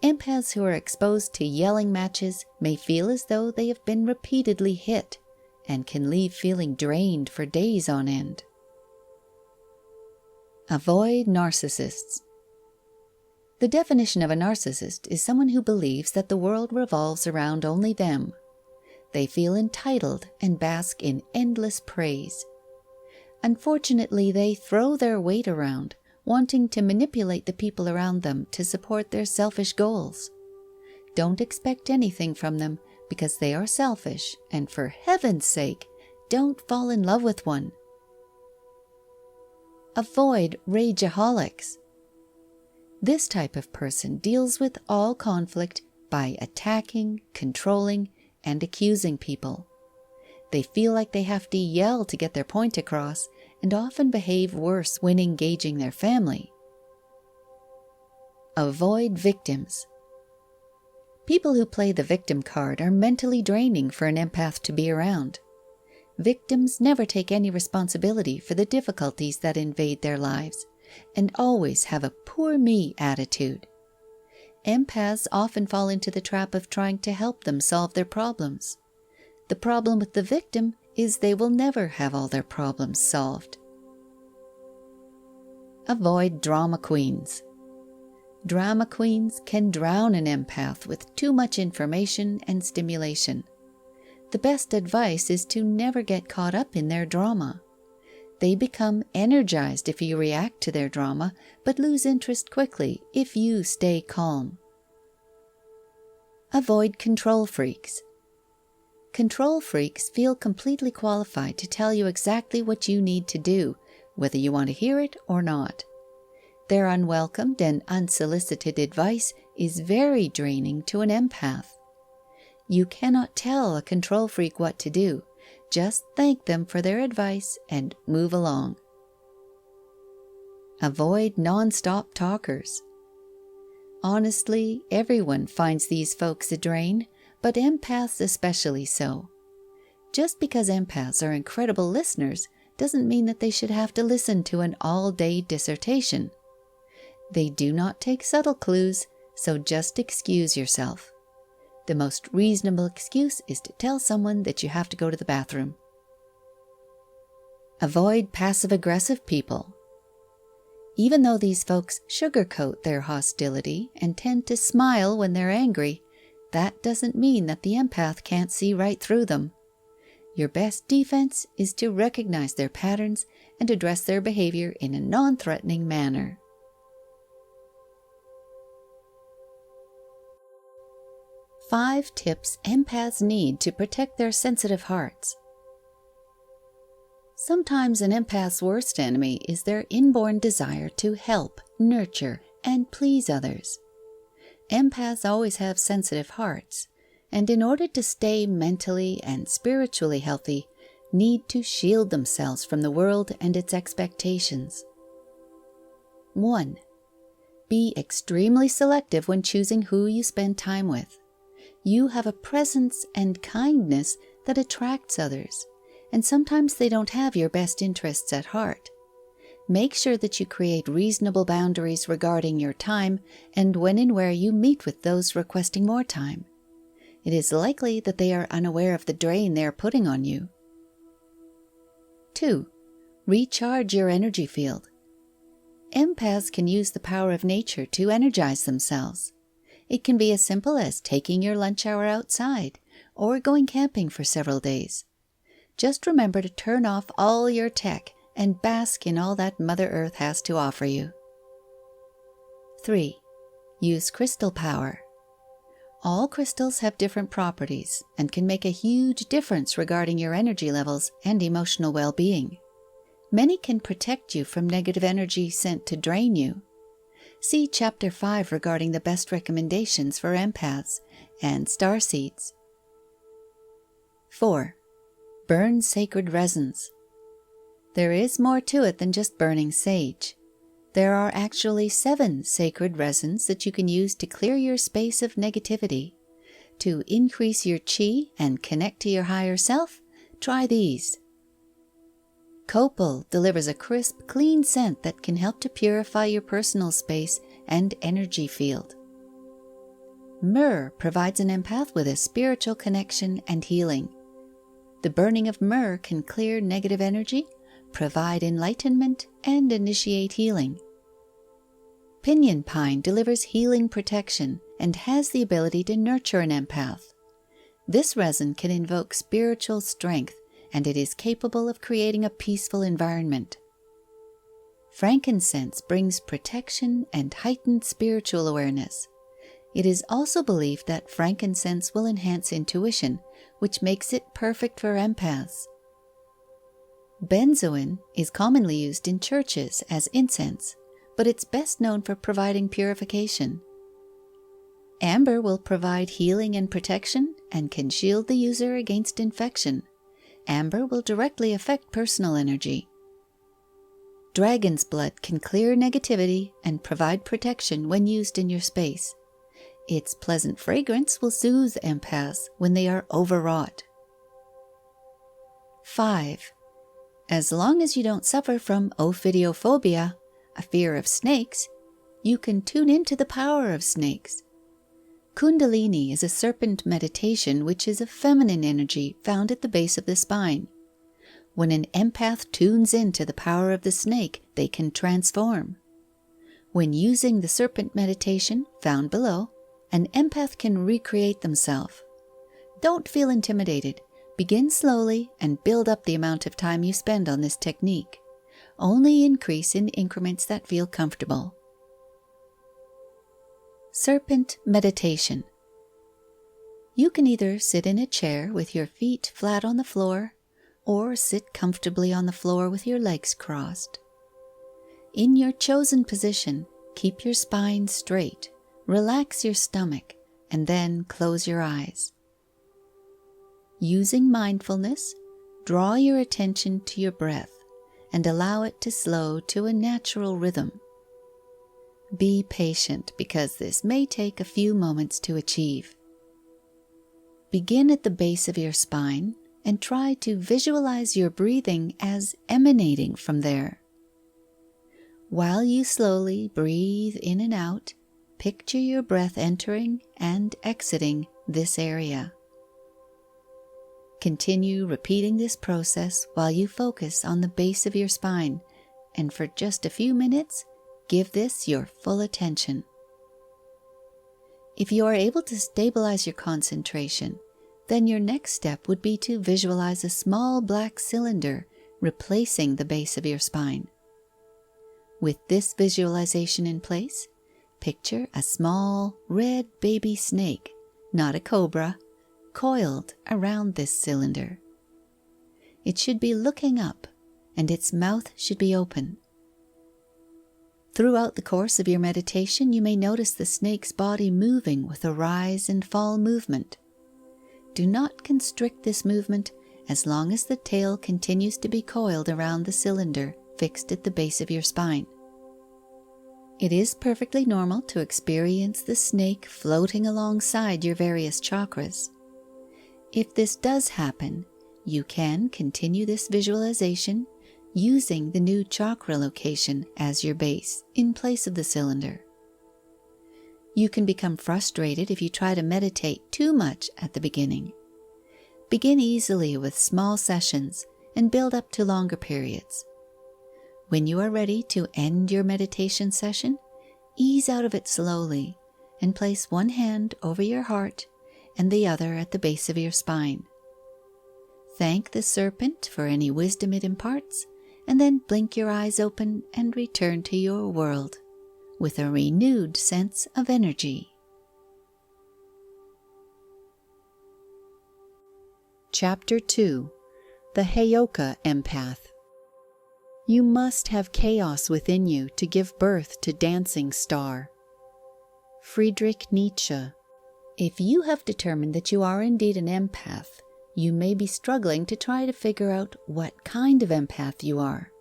Empaths who are exposed to yelling matches may feel as though they have been repeatedly hit and can leave feeling drained for days on end. Avoid narcissists. The definition of a narcissist is someone who believes that the world revolves around only them. They feel entitled and bask in endless praise. Unfortunately, they throw their weight around, wanting to manipulate the people around them to support their selfish goals. Don't expect anything from them because they are selfish, and for heaven's sake, don't fall in love with one. Avoid rageaholics. This type of person deals with all conflict by attacking, controlling, and accusing people. They feel like they have to yell to get their point across and often behave worse when engaging their family. Avoid victims. People who play the victim card are mentally draining for an empath to be around. Victims never take any responsibility for the difficulties that invade their lives and always have a poor me attitude. Empaths often fall into the trap of trying to help them solve their problems. The problem with the victim is they will never have all their problems solved. Avoid drama queens. Drama queens can drown an empath with too much information and stimulation. The best advice is to never get caught up in their drama. They become energized if you react to their drama, but lose interest quickly if you stay calm. Avoid control freaks. Control freaks feel completely qualified to tell you exactly what you need to do, whether you want to hear it or not. Their unwelcomed and unsolicited advice is very draining to an empath. You cannot tell a control freak what to do. Just thank them for their advice and move along. Avoid non-stop talkers. Honestly, everyone finds these folks a drain, but empaths especially so. Just because empaths are incredible listeners doesn't mean that they should have to listen to an all-day dissertation. They do not take subtle clues, so just excuse yourself. The most reasonable excuse is to tell someone that you have to go to the bathroom. Avoid passive-aggressive people. Even though these folks sugarcoat their hostility and tend to smile when they're angry, that doesn't mean that the empath can't see right through them. Your best defense is to recognize their patterns and address their behavior in a non-threatening manner. Five tips empaths need to protect their sensitive hearts. Sometimes an empath's worst enemy is their inborn desire to help, nurture, and please others. Empaths always have sensitive hearts, and in order to stay mentally and spiritually healthy, need to shield themselves from the world and its expectations. 1. Be extremely selective when choosing who you spend time with. You have a presence and kindness that attracts others, and sometimes they don't have your best interests at heart. Make sure that you create reasonable boundaries regarding your time and when and where you meet with those requesting more time. It is likely that they are unaware of the drain they are putting on you. 2. Recharge your energy field. Empaths can use the power of nature to energize themselves. It can be as simple as taking your lunch hour outside or going camping for several days. Just remember to turn off all your tech and bask in all that Mother Earth has to offer you. 3. Use crystal power. All crystals have different properties and can make a huge difference regarding your energy levels and emotional well-being. Many can protect you from negative energy sent to drain you. See Chapter 5 regarding the best recommendations for empaths and starseeds. 4. Burn sacred resins. There is more to it than just burning sage. There are actually 7 sacred resins that you can use to clear your space of negativity. To increase your chi and connect to your higher self, try these. Copal delivers a crisp, clean scent that can help to purify your personal space and energy field. Myrrh provides an empath with a spiritual connection and healing. The burning of myrrh can clear negative energy, provide enlightenment, and initiate healing. Pinyon pine delivers healing protection and has the ability to nurture an empath. This resin can invoke spiritual strength, and it is capable of creating a peaceful environment. Frankincense brings protection and heightened spiritual awareness. It is also believed that frankincense will enhance intuition, which makes it perfect for empaths. Benzoin is commonly used in churches as incense, but it's best known for providing purification. Amber will provide healing and protection and can shield the user against infection. Amber will directly affect personal energy. Dragon's blood can clear negativity and provide protection when used in your space. Its pleasant fragrance will soothe empaths when they are overwrought. 5. As long as you don't suffer from ophidiophobia, a fear of snakes, you can tune into the power of snakes. Kundalini is a serpent meditation which is a feminine energy found at the base of the spine. When an empath tunes into the power of the snake, they can transform. When using the serpent meditation found below, an empath can recreate themselves. Don't feel intimidated. Begin slowly and build up the amount of time you spend on this technique. Only increase in increments that feel comfortable. Serpent meditation. You can either sit in a chair with your feet flat on the floor, or sit comfortably on the floor with your legs crossed. In your chosen position, keep your spine straight, relax your stomach, and then close your eyes. Using mindfulness, draw your attention to your breath and allow it to slow to a natural rhythm. Be patient because this may take a few moments to achieve. Begin at the base of your spine and try to visualize your breathing as emanating from there. While you slowly breathe in and out, picture your breath entering and exiting this area. Continue repeating this process while you focus on the base of your spine, and for just a few minutes, give this your full attention. If you are able to stabilize your concentration, then your next step would be to visualize a small black cylinder replacing the base of your spine. With this visualization in place, picture a small red baby snake, not a cobra, coiled around this cylinder. It should be looking up, and its mouth should be open. Throughout the course of your meditation, you may notice the snake's body moving with a rise and fall movement. Do not constrict this movement as long as the tail continues to be coiled around the cylinder fixed at the base of your spine. It is perfectly normal to experience the snake floating alongside your various chakras. If this does happen, you can continue this visualization using the new chakra location as your base in place of the cylinder. You can become frustrated if you try to meditate too much at the beginning. Begin easily with small sessions and build up to longer periods. When you are ready to end your meditation session, ease out of it slowly and place one hand over your heart and the other at the base of your spine. Thank the serpent for any wisdom it imparts, and then blink your eyes open and return to your world with a renewed sense of energy. Chapter 2. The Heyoka Empath. You must have chaos within you to give birth to Dancing Star. Friedrich Nietzsche. If you have determined that you are indeed an empath, you may be struggling to try to figure out what kind of empath you are.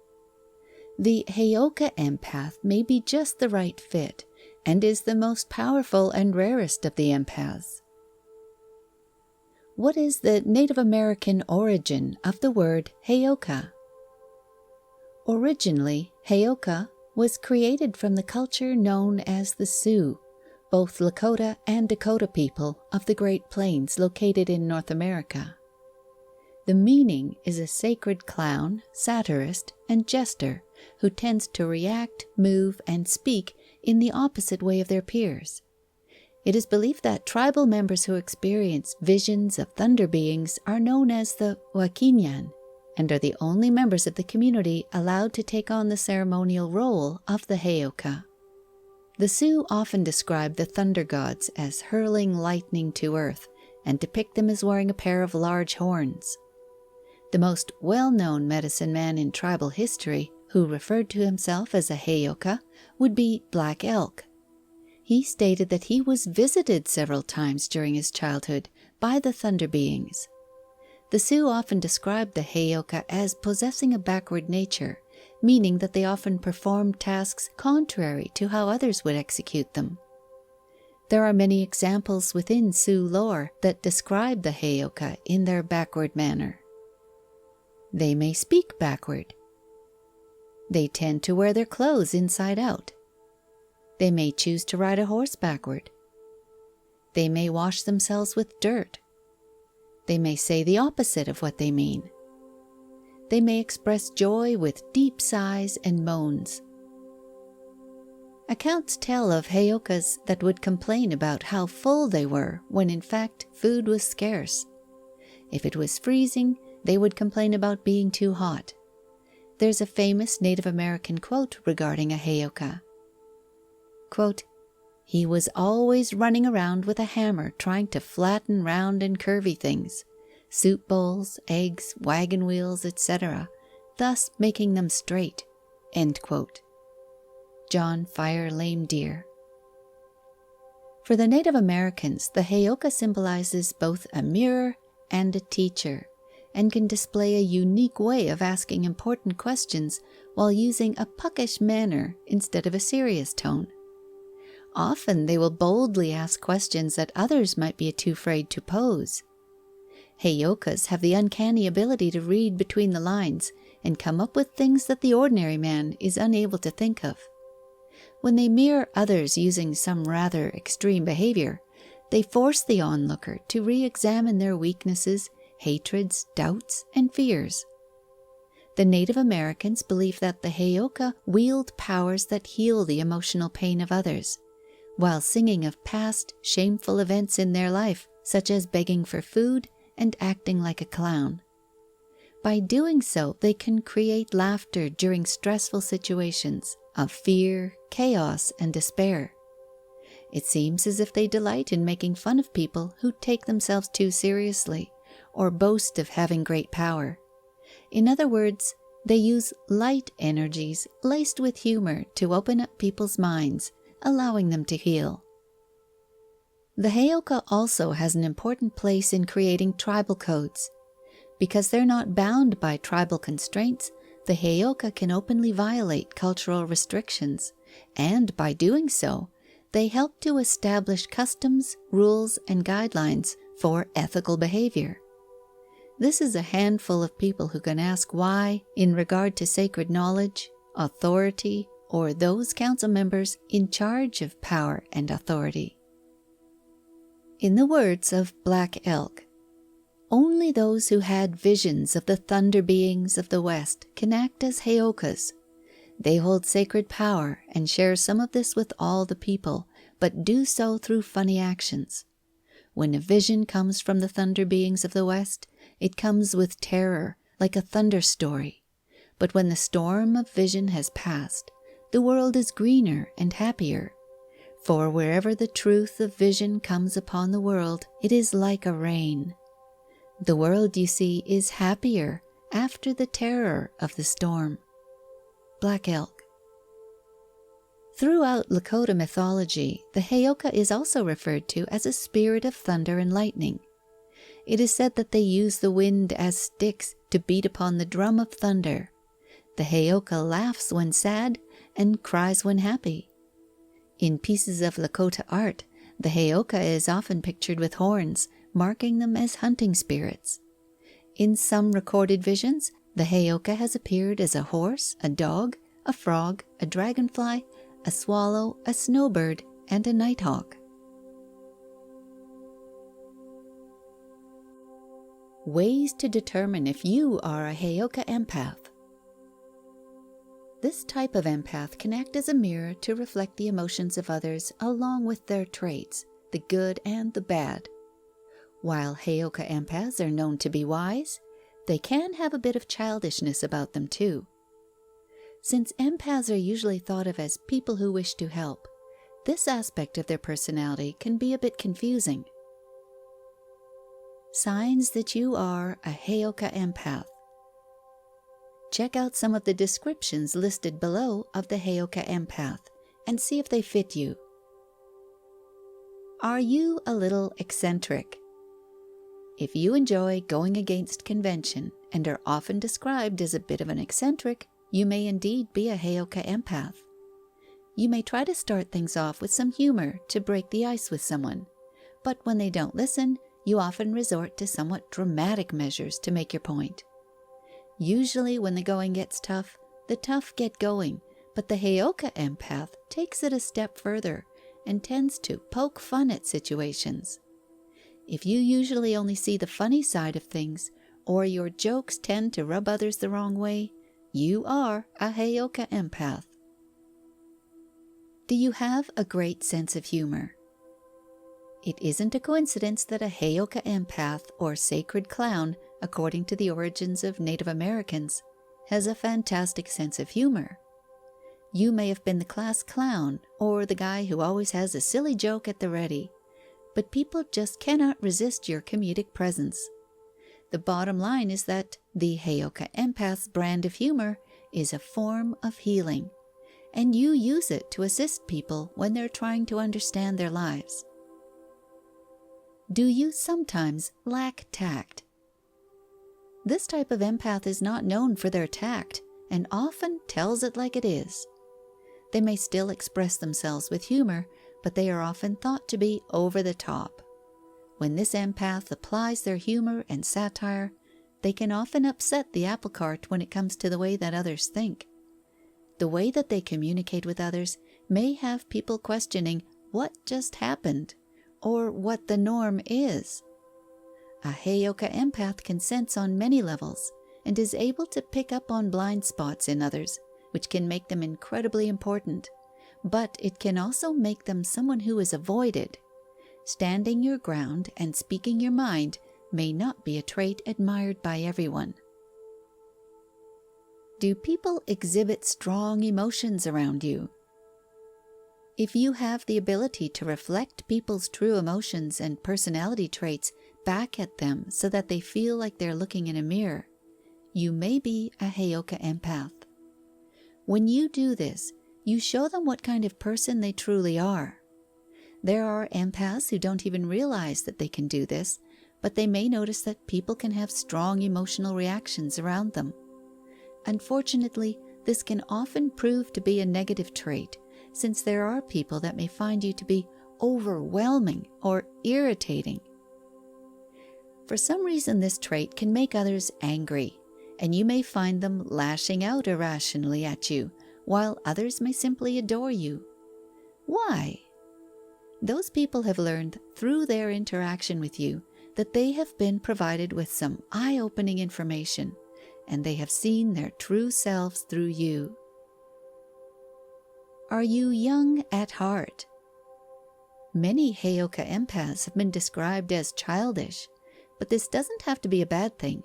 The Heyoka empath may be just the right fit and is the most powerful and rarest of the empaths. What is the Native American origin of the word Heyoka? Originally, Heyoka was created from the culture known as the Sioux, both Lakota and Dakota people of the Great Plains located in North America. The meaning is a sacred clown, satirist, and jester who tends to react, move, and speak in the opposite way of their peers. It is believed that tribal members who experience visions of thunder beings are known as the Wakinyan, and are the only members of the community allowed to take on the ceremonial role of the Heyoka. The Sioux often describe the thunder gods as hurling lightning to earth and depict them as wearing a pair of large horns. The most well-known medicine man in tribal history, who referred to himself as a Heyoka, would be Black Elk. He stated that he was visited several times during his childhood by the thunder beings. The Sioux often described the Heyoka as possessing a backward nature, meaning that they often performed tasks contrary to how others would execute them. There are many examples within Sioux lore that describe the Heyoka in their backward manner. They may speak backward. They tend to wear their clothes inside out. They may choose to ride a horse backward. They may wash themselves with dirt. They may say the opposite of what they mean. They may express joy with deep sighs and moans. Accounts tell of Heyokas that would complain about how full they were when in fact food was scarce. If it was freezing, they would complain about being too hot. There's a famous Native American quote regarding a Heyoka. Quote, "He was always running around with a hammer trying to flatten round and curvy things, soup bowls, eggs, wagon wheels, etc., thus making them straight." End quote. John Fire Lame Deer. For the Native Americans, the Heyoka symbolizes both a mirror and a teacher, and can display a unique way of asking important questions while using a puckish manner instead of a serious tone. Often they will boldly ask questions that others might be too afraid to pose. Heyokas have the uncanny ability to read between the lines and come up with things that the ordinary man is unable to think of. When they mirror others using some rather extreme behavior, they force the onlooker to re-examine their weaknesses, hatreds, doubts, and fears. The Native Americans believe that the Heyoka wield powers that heal the emotional pain of others, while singing of past shameful events in their life, such as begging for food and acting like a clown. By doing so, they can create laughter during stressful situations of fear, chaos, and despair. It seems as if they delight in making fun of people who take themselves too seriously or boast of having great power. In other words, they use light energies laced with humor to open up people's minds, allowing them to heal. The Heyoka also has an important place in creating tribal codes. Because they're not bound by tribal constraints, the Heyoka can openly violate cultural restrictions, and by doing so, they help to establish customs, rules, and guidelines for ethical behavior. This is a handful of people who can ask why in regard to sacred knowledge, authority, or those council members in charge of power and authority. In the words of Black Elk, only those who had visions of the thunder beings of the West can act as Heyokas. They hold sacred power and share some of this with all the people, but do so through funny actions. When a vision comes from the thunder beings of the West, it comes with terror, like a thunder story. But when the storm of vision has passed, the world is greener and happier. For wherever the truth of vision comes upon the world, it is like a rain. The world, you see, is happier after the terror of the storm. Black Elk. Throughout Lakota mythology, the Heyoka is also referred to as a spirit of thunder and lightning. It is said that they use the wind as sticks to beat upon the drum of thunder. The Heyoka laughs when sad and cries when happy. In pieces of Lakota art, the Heyoka is often pictured with horns, marking them as hunting spirits. In some recorded visions, the Heyoka has appeared as a horse, a dog, a frog, a dragonfly, a swallow, a snowbird, and a nighthawk. Ways to determine if you are a Heyoka empath. This type of empath can act as a mirror to reflect the emotions of others along with their traits, the good and the bad. While Heyoka empaths are known to be wise, they can have a bit of childishness about them too. Since empaths are usually thought of as people who wish to help, this aspect of their personality can be a bit confusing. Signs that you are a Heyoka empath. Check out some of the descriptions listed below of the Heyoka empath and see if they fit you. Are you a little eccentric? If you enjoy going against convention and are often described as a bit of an eccentric, you may indeed be a Heyoka empath. You may try to start things off with some humor to break the ice with someone, but when they don't listen, you often resort to somewhat dramatic measures to make your point. Usually when the going gets tough, the tough get going, but the Heyoka empath takes it a step further and tends to poke fun at situations. If you usually only see the funny side of things, or your jokes tend to rub others the wrong way, you are a Heyoka empath. Do you have a great sense of humor? It isn't a coincidence that a Heyoka empath, or sacred clown, according to the origins of Native Americans, has a fantastic sense of humor. You may have been the class clown, or the guy who always has a silly joke at the ready, but people just cannot resist your comedic presence. The bottom line is that the Heyoka empath's brand of humor is a form of healing, and you use it to assist people when they're trying to understand their lives. Do you sometimes lack tact? This type of empath is not known for their tact and often tells it like it is. They may still express themselves with humor, but they are often thought to be over the top. When this empath applies their humor and satire, they can often upset the apple cart when it comes to the way that others think. The way that they communicate with others may have people questioning what just happened or what the norm is. A Heyoka empath can sense on many levels and is able to pick up on blind spots in others, which can make them incredibly important, but it can also make them someone who is avoided. Standing your ground and speaking your mind may not be a trait admired by everyone. Do people exhibit strong emotions around you? If you have the ability to reflect people's true emotions and personality traits back at them so that they feel like they're looking in a mirror, you may be a Heyoka empath. When you do this, you show them what kind of person they truly are. There are empaths who don't even realize that they can do this, but they may notice that people can have strong emotional reactions around them. Unfortunately, this can often prove to be a negative trait, since there are people that may find you to be overwhelming or irritating. For some reason, this trait can make others angry, and you may find them lashing out irrationally at you, while others may simply adore you. Why? Those people have learned through their interaction with you that they have been provided with some eye-opening information, and they have seen their true selves through you. Are you young at heart? Many Heyoka empaths have been described as childish, but this doesn't have to be a bad thing.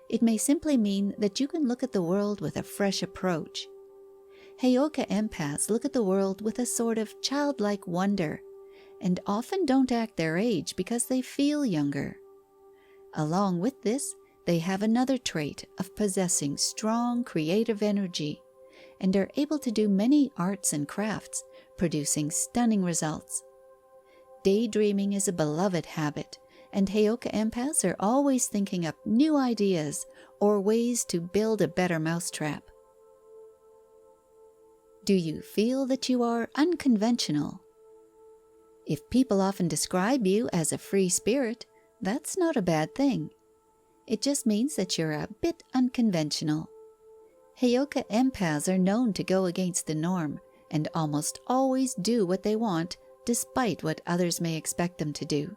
It may simply mean that you can look at the world with a fresh approach. Heyoka empaths look at the world with a sort of childlike wonder, and often don't act their age because they feel younger. Along with this, they have another trait of possessing strong creative energy, and are able to do many arts and crafts, producing stunning results. Daydreaming is a beloved habit, and Heyoka empaths are always thinking up new ideas or ways to build a better mousetrap. Do you feel that you are unconventional? If people often describe you as a free spirit, that's not a bad thing. It just means that you're a bit unconventional. Heyoka empaths are known to go against the norm and almost always do what they want despite what others may expect them to do.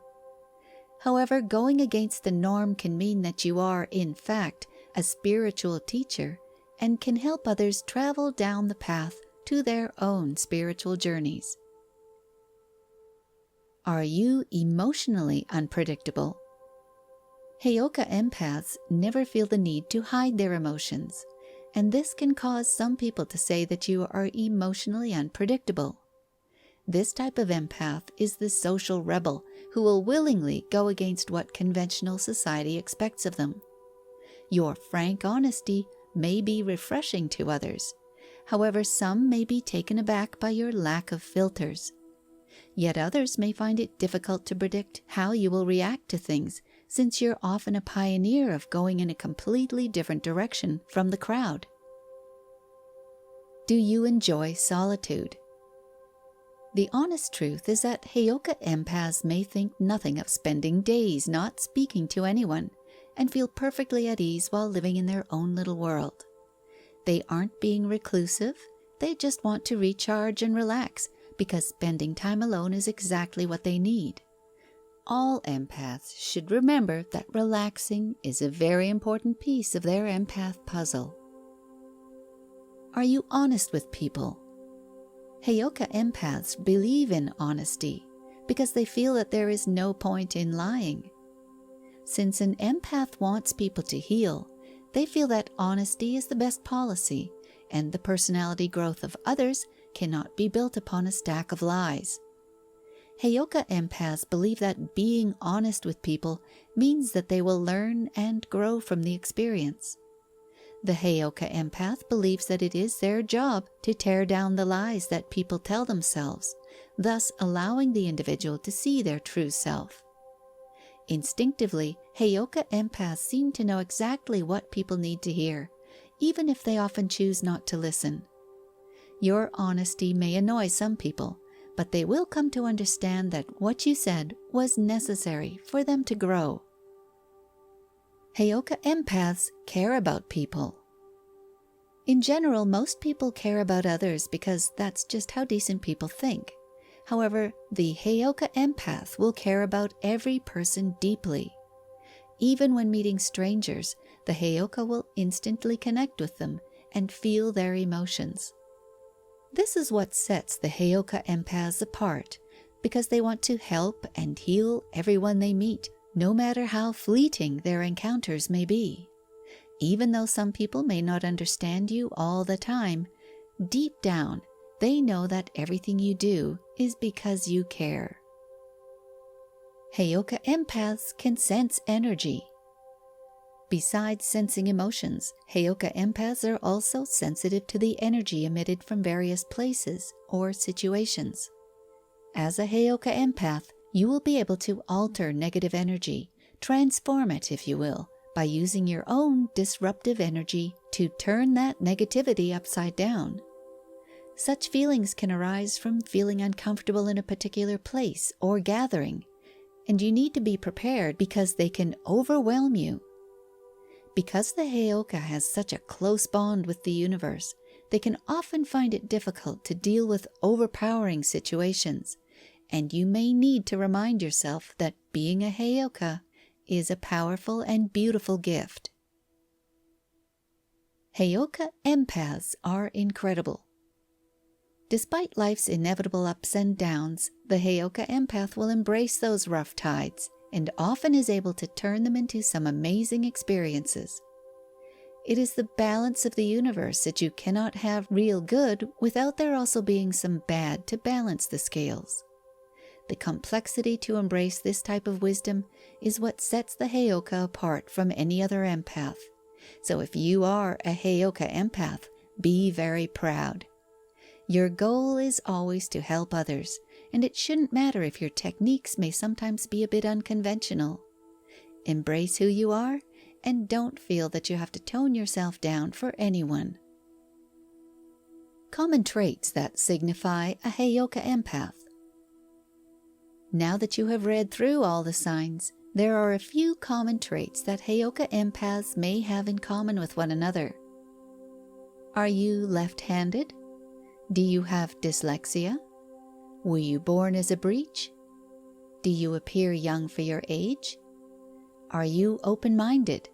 However, going against the norm can mean that you are, in fact, a spiritual teacher and can help others travel down the path to their own spiritual journeys. Are you emotionally unpredictable? Heyoka empaths never feel the need to hide their emotions, and this can cause some people to say that you are emotionally unpredictable. This type of empath is the social rebel who will willingly go against what conventional society expects of them. Your frank honesty may be refreshing to others. However, some may be taken aback by your lack of filters. Yet others may find it difficult to predict how you will react to things, since you're often a pioneer of going in a completely different direction from the crowd. Do you enjoy solitude? The honest truth is that Heyoka empaths may think nothing of spending days not speaking to anyone and feel perfectly at ease while living in their own little world. They aren't being reclusive, they just want to recharge and relax because spending time alone is exactly what they need. All empaths should remember that relaxing is a very important piece of their empath puzzle. Are you honest with people? Heyoka empaths believe in honesty because they feel that there is no point in lying. Since an empath wants people to heal, they feel that honesty is the best policy, and the personality growth of others cannot be built upon a stack of lies. Heyoka empaths believe that being honest with people means that they will learn and grow from the experience. The Heyoka empath believes that it is their job to tear down the lies that people tell themselves, thus allowing the individual to see their true self. Instinctively, Heyoka empaths seem to know exactly what people need to hear, even if they often choose not to listen. Your honesty may annoy some people, but they will come to understand that what you said was necessary for them to grow. Heyoka empaths care about people. In general, most people care about others because that's just how decent people think. However, the Heyoka empath will care about every person deeply. Even when meeting strangers, the Heyoka will instantly connect with them and feel their emotions. This is what sets the Heyoka empaths apart, because they want to help and heal everyone they meet, no matter how fleeting their encounters may be. Even though some people may not understand you all the time, deep down, they know that everything you do is because you care. Heyoka empaths can sense energy. Besides sensing emotions, Heyoka empaths are also sensitive to the energy emitted from various places or situations. As a Heyoka empath, you will be able to alter negative energy, transform it, if you will, by using your own disruptive energy to turn that negativity upside down. Such feelings can arise from feeling uncomfortable in a particular place or gathering, and you need to be prepared because they can overwhelm you. Because the Heyoka has such a close bond with the universe, they can often find it difficult to deal with overpowering situations, and you may need to remind yourself that being a Heyoka is a powerful and beautiful gift. Heyoka empaths are incredible. Despite life's inevitable ups and downs, the Heyoka empath will embrace those rough tides and often is able to turn them into some amazing experiences. It is the balance of the universe that you cannot have real good without there also being some bad to balance the scales. The complexity to embrace this type of wisdom is what sets the Heyoka apart from any other empath. So if you are a Heyoka empath, be very proud. Your goal is always to help others, and it shouldn't matter if your techniques may sometimes be a bit unconventional. Embrace who you are, and don't feel that you have to tone yourself down for anyone. Common traits that signify a Heyoka empath. Now that you have read through all the signs, there are a few common traits that Heyoka empaths may have in common with one another. Are you left-handed? Do you have dyslexia? Were you born as a breech? Do you appear young for your age? Are you open-minded?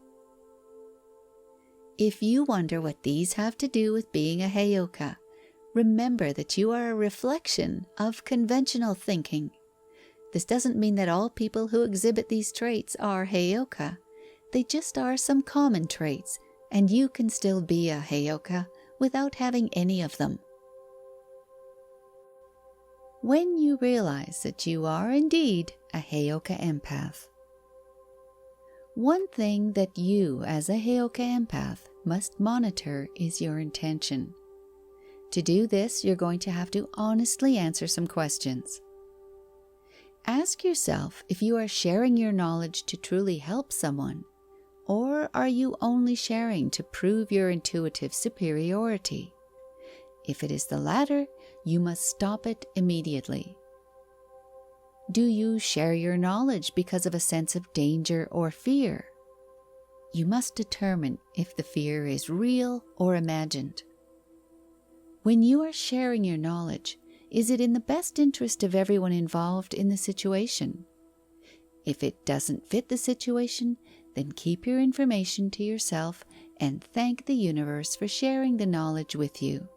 If you wonder what these have to do with being a Heyoka, remember that you are a reflection of conventional thinking. This doesn't mean that all people who exhibit these traits are Heyoka. They just are some common traits, and you can still be a Heyoka without having any of them. When you realize that you are indeed a Heyoka empath. One thing that you as a Heyoka empath must monitor is your intention. To do this, you're going to have to honestly answer some questions. Ask yourself if you are sharing your knowledge to truly help someone, or are you only sharing to prove your intuitive superiority? If it is the latter, you must stop it immediately. Do you share your knowledge because of a sense of danger or fear? You must determine if the fear is real or imagined. When you are sharing your knowledge, is it in the best interest of everyone involved in the situation? If it doesn't fit the situation, then keep your information to yourself and thank the universe for sharing the knowledge with you.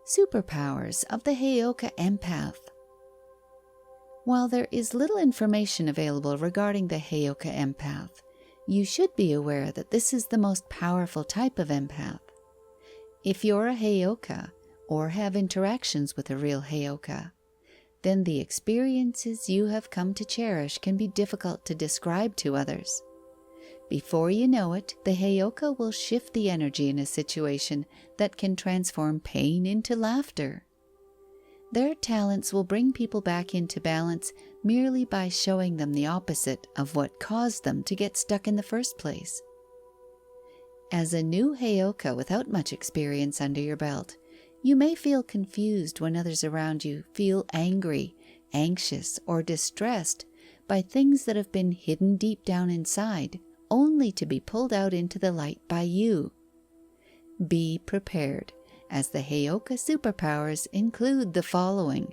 Superpowers of the Heyoka empath. While there is little information available regarding the Heyoka empath, you should be aware that this is the most powerful type of empath. If you're a Heyoka, or have interactions with a real Heyoka, then the experiences you have come to cherish can be difficult to describe to others. Before you know it, the Heyoka will shift the energy in a situation that can transform pain into laughter. Their talents will bring people back into balance merely by showing them the opposite of what caused them to get stuck in the first place. As a new Heyoka without much experience under your belt, You may feel confused when others around you feel angry, anxious, or distressed by things that have been hidden deep down inside, only to be pulled out into the light by you. Be prepared, as the Heyoka superpowers include the following.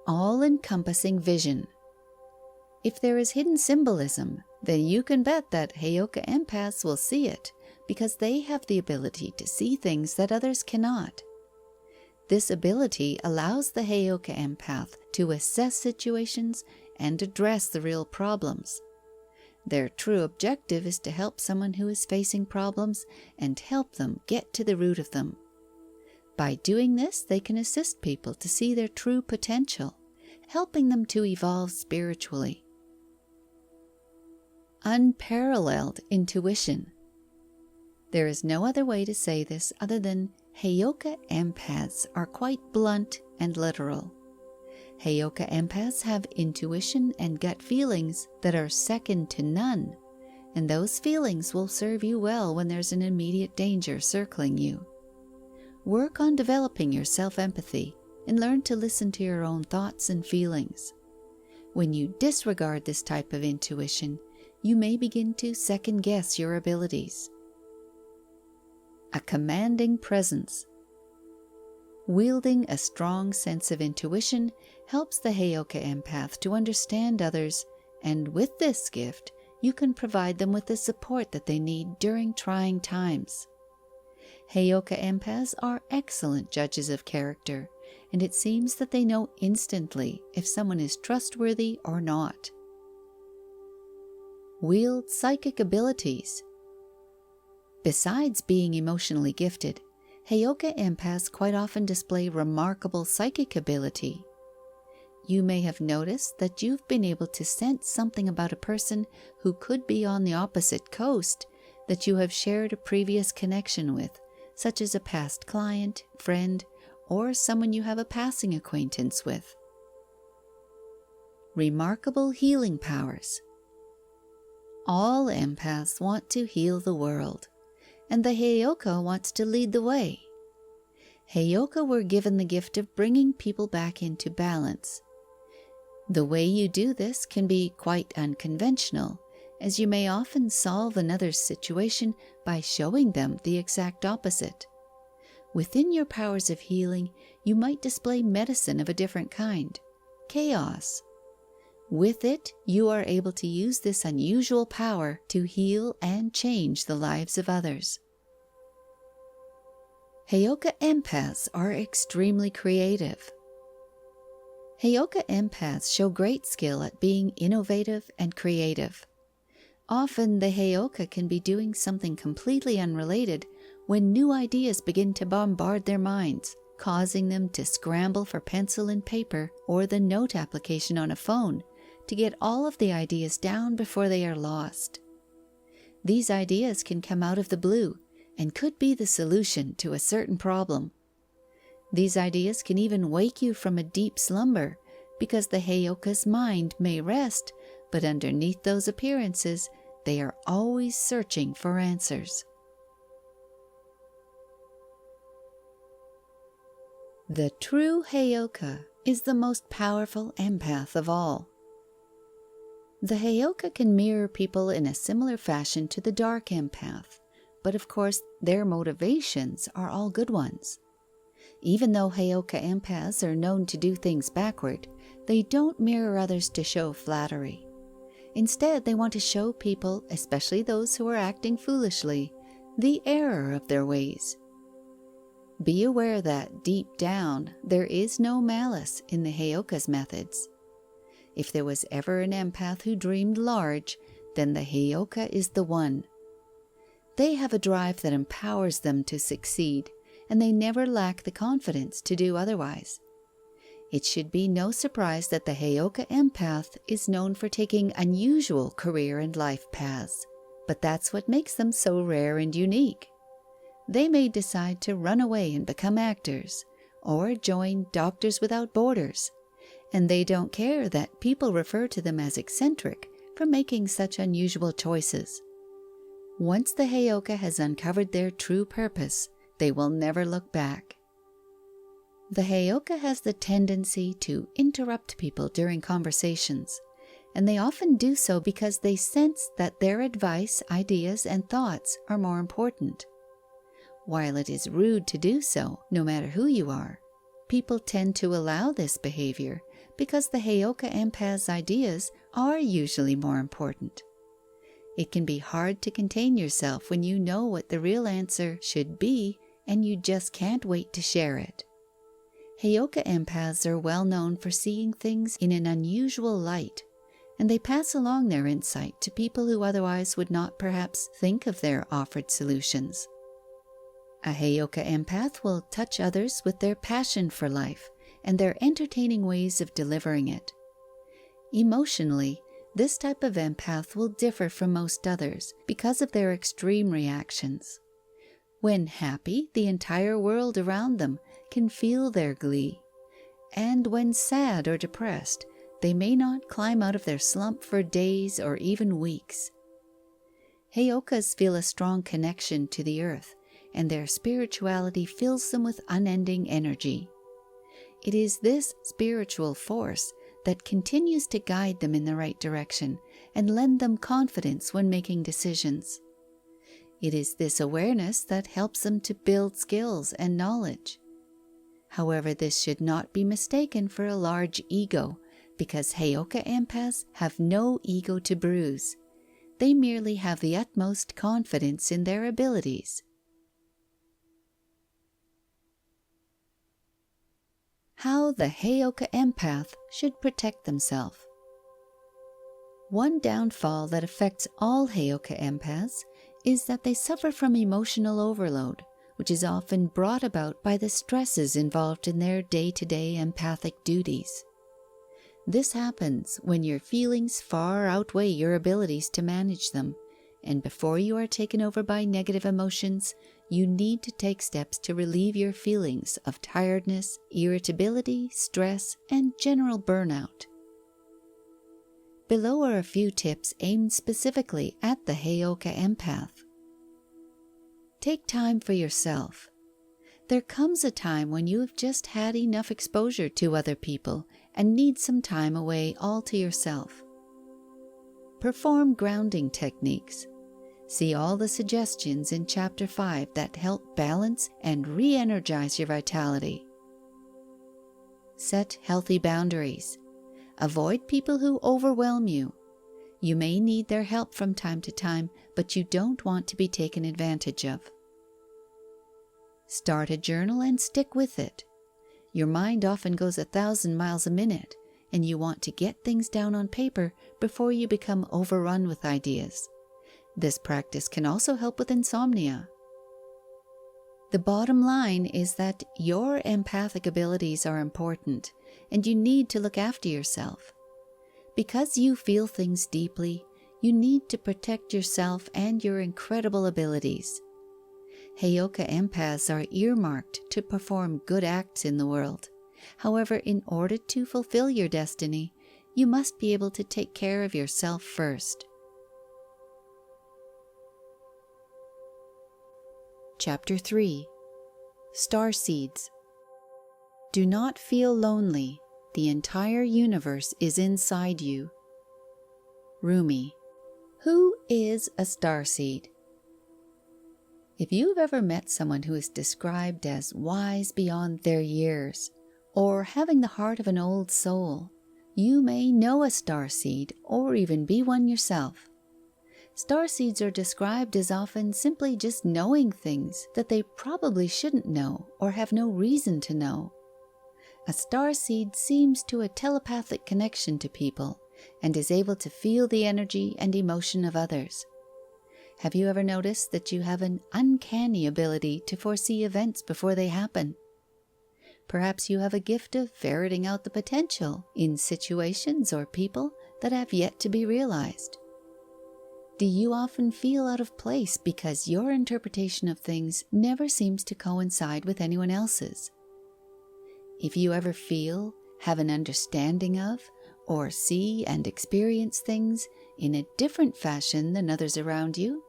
All-encompassing vision. If there is hidden symbolism, then you can bet that Heyoka empaths will see it, because they have the ability to see things that others cannot. This ability allows the Heyoka empath to assess situations and address the real problems. Their true objective is to help someone who is facing problems and help them get to the root of them. By doing this, they can assist people to see their true potential, helping them to evolve spiritually. Unparalleled intuition. There is no other way to say this other than Heyoka empaths are quite blunt and literal. Heyoka empaths have intuition and gut feelings that are second to none, and those feelings will serve you well when there's an immediate danger circling you. Work on developing your self-empathy and learn to listen to your own thoughts and feelings. When you disregard this type of intuition, you may begin to second-guess your abilities. A commanding presence. Wielding a strong sense of intuition helps the Heyoka empath to understand others, and with this gift, you can provide them with the support that they need during trying times. Heyoka empaths are excellent judges of character, and it seems that they know instantly if someone is trustworthy or not. Wield psychic abilities. Besides being emotionally gifted, Heyoka empaths quite often display remarkable psychic ability. You may have noticed that you've been able to sense something about a person who could be on the opposite coast that you have shared a previous connection with, such as a past client, friend, or someone you have a passing acquaintance with. Remarkable healing powers. All empaths want to heal the world, and the Heyoka wants to lead the way. Heyoka were given the gift of bringing people back into balance. The way you do this can be quite unconventional, as you may often solve another's situation by showing them the exact opposite. Within your powers of healing, you might display medicine of a different kind, chaos. With it, you are able to use this unusual power to heal and change the lives of others. Heyoka empaths are extremely creative. Heyoka empaths show great skill at being innovative and creative. Often the Heyoka can be doing something completely unrelated when new ideas begin to bombard their minds, causing them to scramble for pencil and paper or the note application on a phone to get all of the ideas down before they are lost. These ideas can come out of the blue and could be the solution to a certain problem. These ideas can even wake you from a deep slumber, because the Heyoka's mind may rest, but underneath those appearances, they are always searching for answers. The true Heyoka is the most powerful empath of all. The Heyoka can mirror people in a similar fashion to the dark empath, but of course their motivations are all good ones. Even though Heyoka empaths are known to do things backward, they don't mirror others to show flattery. Instead, they want to show people, especially those who are acting foolishly, the error of their ways. Be aware that, deep down, there is no malice in the Heyoka's methods. If there was ever an empath who dreamed large, then the Heyoka is the one. They have a drive that empowers them to succeed, and they never lack the confidence to do otherwise. It should be no surprise that the Heyoka empath is known for taking unusual career and life paths, but that's what makes them so rare and unique. They may decide to run away and become actors, or join Doctors Without Borders, and they don't care that people refer to them as eccentric for making such unusual choices. Once the Heyoka has uncovered their true purpose, they will never look back. The Heyoka has the tendency to interrupt people during conversations, and they often do so because they sense that their advice, ideas, and thoughts are more important. While it is rude to do so, no matter who you are, people tend to allow this behavior because the Heyoka empath's ideas are usually more important. It can be hard to contain yourself when you know what the real answer should be and you just can't wait to share it. Heyoka empaths are well known for seeing things in an unusual light, and they pass along their insight to people who otherwise would not perhaps think of their offered solutions. A Heyoka empath will touch others with their passion for life and their entertaining ways of delivering it. Emotionally, this type of empath will differ from most others because of their extreme reactions. When happy, the entire world around them can feel their glee. And when sad or depressed, they may not climb out of their slump for days or even weeks. Heyokas feel a strong connection to the earth, and their spirituality fills them with unending energy. It is this spiritual force that continues to guide them in the right direction and lend them confidence when making decisions. It is this awareness that helps them to build skills and knowledge. However, this should not be mistaken for a large ego, because Heyoka empaths have no ego to bruise. They merely have the utmost confidence in their abilities. How the Heyoka empath should protect themselves. One downfall that affects all Heyoka empaths is that they suffer from emotional overload, which is often brought about by the stresses involved in their day-to-day empathic duties. This happens when your feelings far outweigh your abilities to manage them, and before you are taken over by negative emotions, you need to take steps to relieve your feelings of tiredness, irritability, stress, and general burnout. Below are a few tips aimed specifically at the Heyoka empath. Take time for yourself. There comes a time when you have just had enough exposure to other people and need some time away all to yourself. Perform grounding techniques. See all the suggestions in Chapter 5 that help balance and re-energize your vitality. Set healthy boundaries. Avoid people who overwhelm you. You may need their help from time to time, but you don't want to be taken advantage of. Start a journal and stick with it. Your mind often goes 1,000 miles a minute, and you want to get things down on paper before you become overrun with ideas. This practice can also help with insomnia. The bottom line is that your empathic abilities are important, and you need to look after yourself. Because you feel things deeply, you need to protect yourself and your incredible abilities. Heyoka empaths are earmarked to perform good acts in the world. However, in order to fulfill your destiny, you must be able to take care of yourself first. Chapter 3. Starseeds. Do not feel lonely. The entire universe is inside you. Rumi. Who is a starseed? If you've ever met someone who is described as wise beyond their years, or having the heart of an old soul, you may know a starseed or even be one yourself. Starseeds are described as often simply just knowing things that they probably shouldn't know or have no reason to know. A starseed seems to a telepathic connection to people and is able to feel the energy and emotion of others. Have you ever noticed that you have an uncanny ability to foresee events before they happen? Perhaps you have a gift of ferreting out the potential in situations or people that have yet to be realized. Do you often feel out of place because your interpretation of things never seems to coincide with anyone else's? If you ever feel, have an understanding of, or see and experience things in a different fashion than others around you,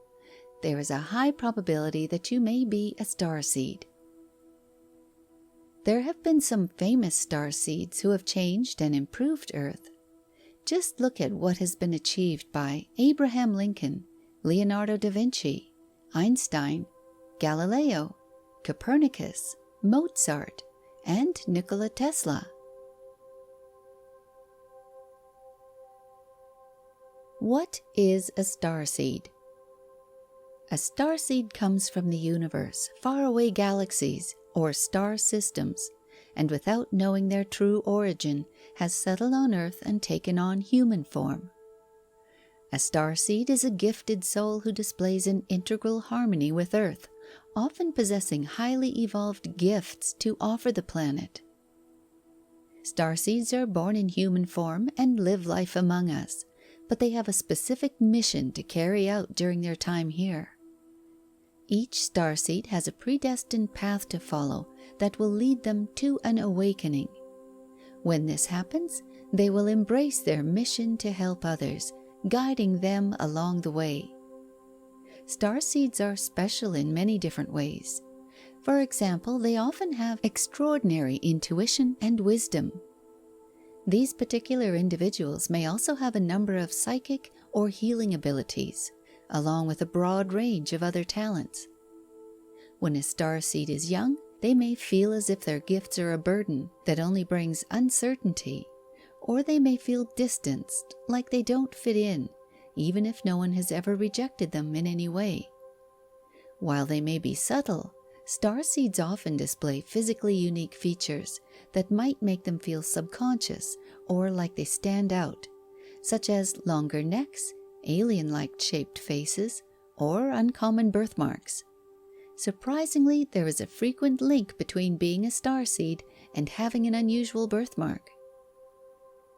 there is a high probability that you may be a starseed. There have been some famous starseeds who have changed and improved Earth. Just look at what has been achieved by Abraham Lincoln, Leonardo da Vinci, Einstein, Galileo, Copernicus, Mozart, and Nikola Tesla. What is a starseed? A starseed comes from the universe, faraway galaxies, or star systems, and without knowing their true origin, has settled on Earth and taken on human form. A starseed is a gifted soul who displays an integral harmony with Earth, often possessing highly evolved gifts to offer the planet. Starseeds are born in human form and live life among us, but they have a specific mission to carry out during their time here. Each starseed has a predestined path to follow that will lead them to an awakening. When this happens, they will embrace their mission to help others, guiding them along the way. Starseeds are special in many different ways. For example, they often have extraordinary intuition and wisdom. These particular individuals may also have a number of psychic or healing abilities, along with a broad range of other talents. When a starseed is young, they may feel as if their gifts are a burden that only brings uncertainty, or they may feel distanced, like they don't fit in, even if no one has ever rejected them in any way. While they may be subtle, starseeds often display physically unique features that might make them feel subconscious or like they stand out, such as longer necks, alien-like shaped faces, or uncommon birthmarks. Surprisingly, there is a frequent link between being a starseed and having an unusual birthmark.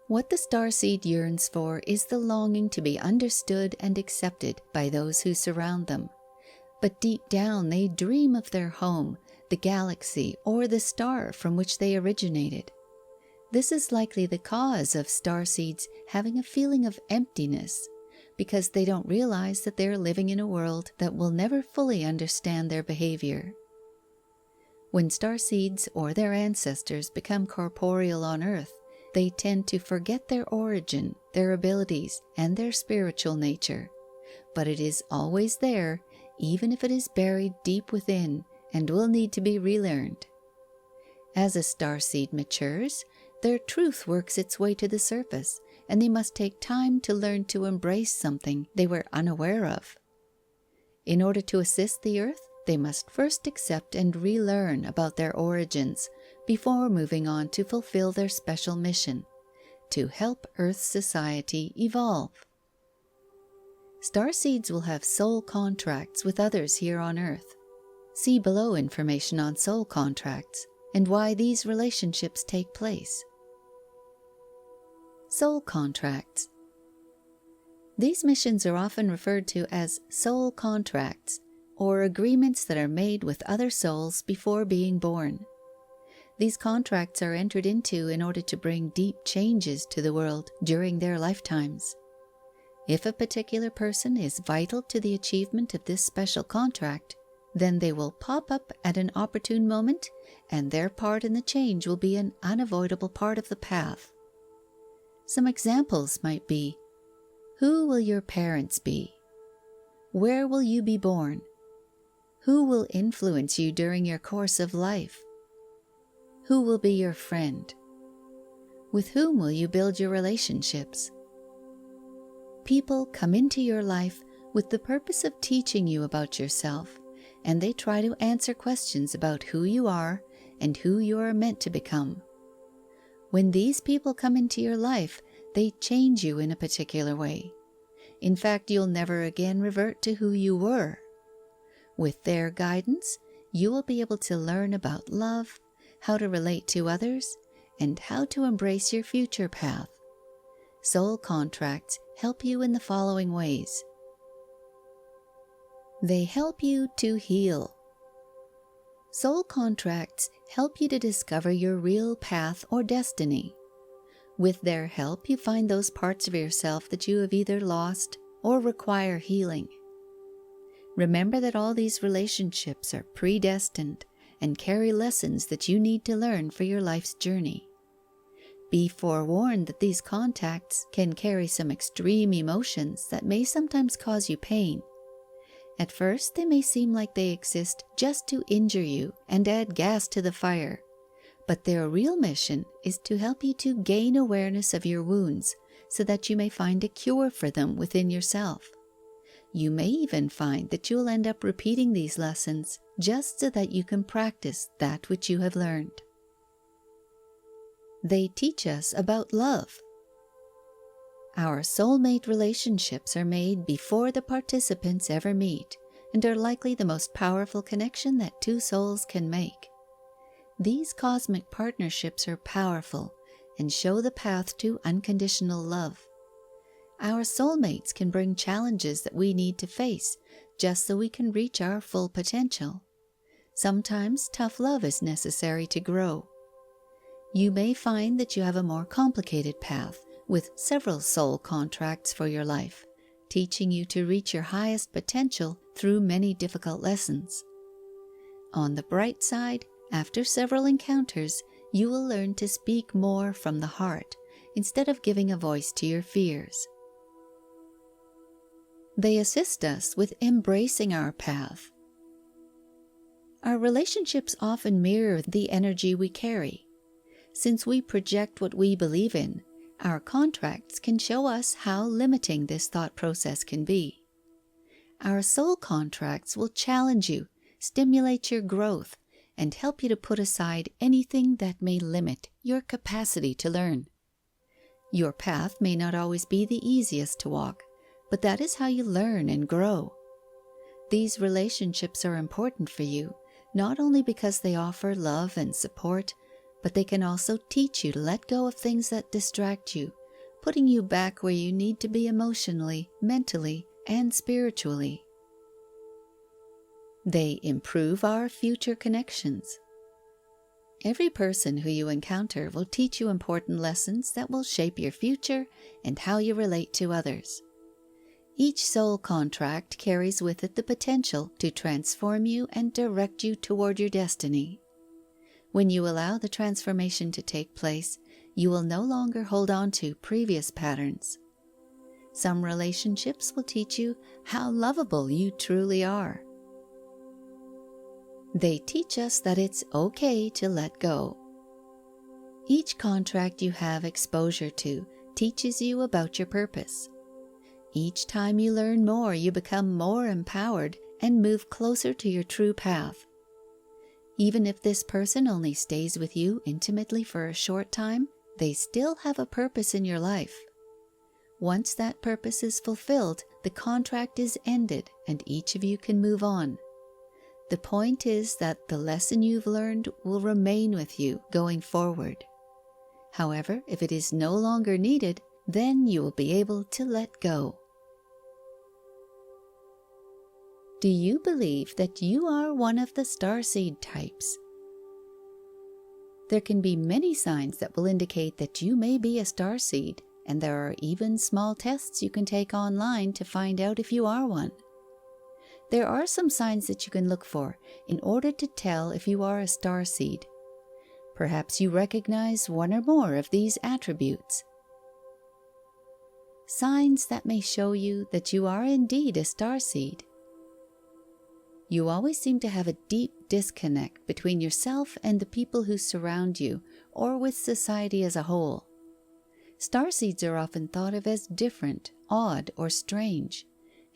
What the starseed yearns for is the longing to be understood and accepted by those who surround them. But deep down they dream of their home, the galaxy, or the star from which they originated. This is likely the cause of starseeds having a feeling of emptiness, because they don't realize that they're living in a world that will never fully understand their behavior. When starseeds or their ancestors become corporeal on Earth, they tend to forget their origin, their abilities, and their spiritual nature. But it is always there, even if it is buried deep within, and will need to be relearned. As a starseed matures, their truth works its way to the surface, and they must take time to learn to embrace something they were unaware of. In order to assist the Earth, they must first accept and relearn about their origins before moving on to fulfill their special mission, to help Earth's society evolve. Starseeds will have soul contracts with others here on Earth. See below information on soul contracts and why these relationships take place. Soul contracts. These missions are often referred to as soul contracts, or agreements that are made with other souls before being born. These contracts are entered into in order to bring deep changes to the world during their lifetimes. If a particular person is vital to the achievement of this special contract, then they will pop up at an opportune moment, and their part in the change will be an unavoidable part of the path. Some examples might be: who will your parents be? Where will you be born? Who will influence you during your course of life? Who will be your friend? With whom will you build your relationships? People come into your life with the purpose of teaching you about yourself, and they try to answer questions about who you are and who you are meant to become. When these people come into your life, they change you in a particular way. In fact, you'll never again revert to who you were. With their guidance, you will be able to learn about love, how to relate to others, and how to embrace your future path. Soul contracts help you in the following ways. They help you to heal. Soul contracts help you to discover your real path or destiny. With their help, you find those parts of yourself that you have either lost or require healing. Remember that all these relationships are predestined and carry lessons that you need to learn for your life's journey. Be forewarned that these contacts can carry some extreme emotions that may sometimes cause you pain. At first, they may seem like they exist just to injure you and add gas to the fire, but their real mission is to help you to gain awareness of your wounds so that you may find a cure for them within yourself. You may even find that you'll end up repeating these lessons just so that you can practice that which you have learned. They teach us about love. Our soulmate relationships are made before the participants ever meet and are likely the most powerful connection that two souls can make. These cosmic partnerships are powerful and show the path to unconditional love. Our soulmates can bring challenges that we need to face just so we can reach our full potential. Sometimes tough love is necessary to grow. You may find that you have a more complicated path with several soul contracts for your life, teaching you to reach your highest potential through many difficult lessons. On the bright side, after several encounters, you will learn to speak more from the heart instead of giving a voice to your fears. They assist us with embracing our path. Our relationships often mirror the energy we carry. Since we project what we believe in, our contracts can show us how limiting this thought process can be. Our soul contracts will challenge you, stimulate your growth, and help you to put aside anything that may limit your capacity to learn. Your path may not always be the easiest to walk, but that is how you learn and grow. These relationships are important for you, not only because they offer love and support, but they can also teach you to let go of things that distract you, putting you back where you need to be emotionally, mentally, and spiritually. They improve our future connections. Every person who you encounter will teach you important lessons that will shape your future and how you relate to others. Each soul contract carries with it the potential to transform you and direct you toward your destiny. When you allow the transformation to take place, you will no longer hold on to previous patterns. Some relationships will teach you how lovable you truly are. They teach us that it's okay to let go. Each contract you have exposure to teaches you about your purpose. Each time you learn more, you become more empowered and move closer to your true path. Even if this person only stays with you intimately for a short time, they still have a purpose in your life. Once that purpose is fulfilled, the contract is ended and each of you can move on. The point is that the lesson you've learned will remain with you going forward. However, if it is no longer needed, then you will be able to let go. Do you believe that you are one of the starseed types? There can be many signs that will indicate that you may be a starseed, and there are even small tests you can take online to find out if you are one. There are some signs that you can look for in order to tell if you are a starseed. Perhaps you recognize one or more of these attributes. Signs that may show you that you are indeed a starseed. You always seem to have a deep disconnect between yourself and the people who surround you, or with society as a whole. Starseeds are often thought of as different, odd, or strange,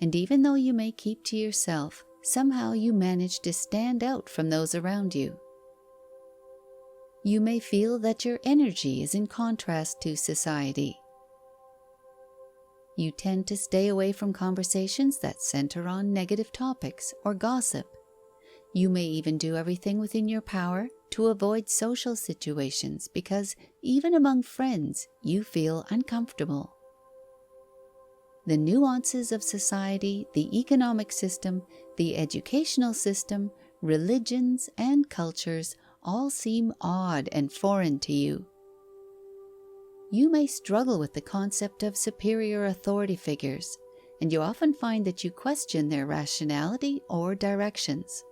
and even though you may keep to yourself, somehow you manage to stand out from those around you. You may feel that your energy is in contrast to society. You tend to stay away from conversations that center on negative topics or gossip. You may even do everything within your power to avoid social situations because even among friends, you feel uncomfortable. The nuances of society, the economic system, the educational system, religions, and cultures all seem odd and foreign to you. You may struggle with the concept of superior authority figures, and you often find that you question their rationality or directions.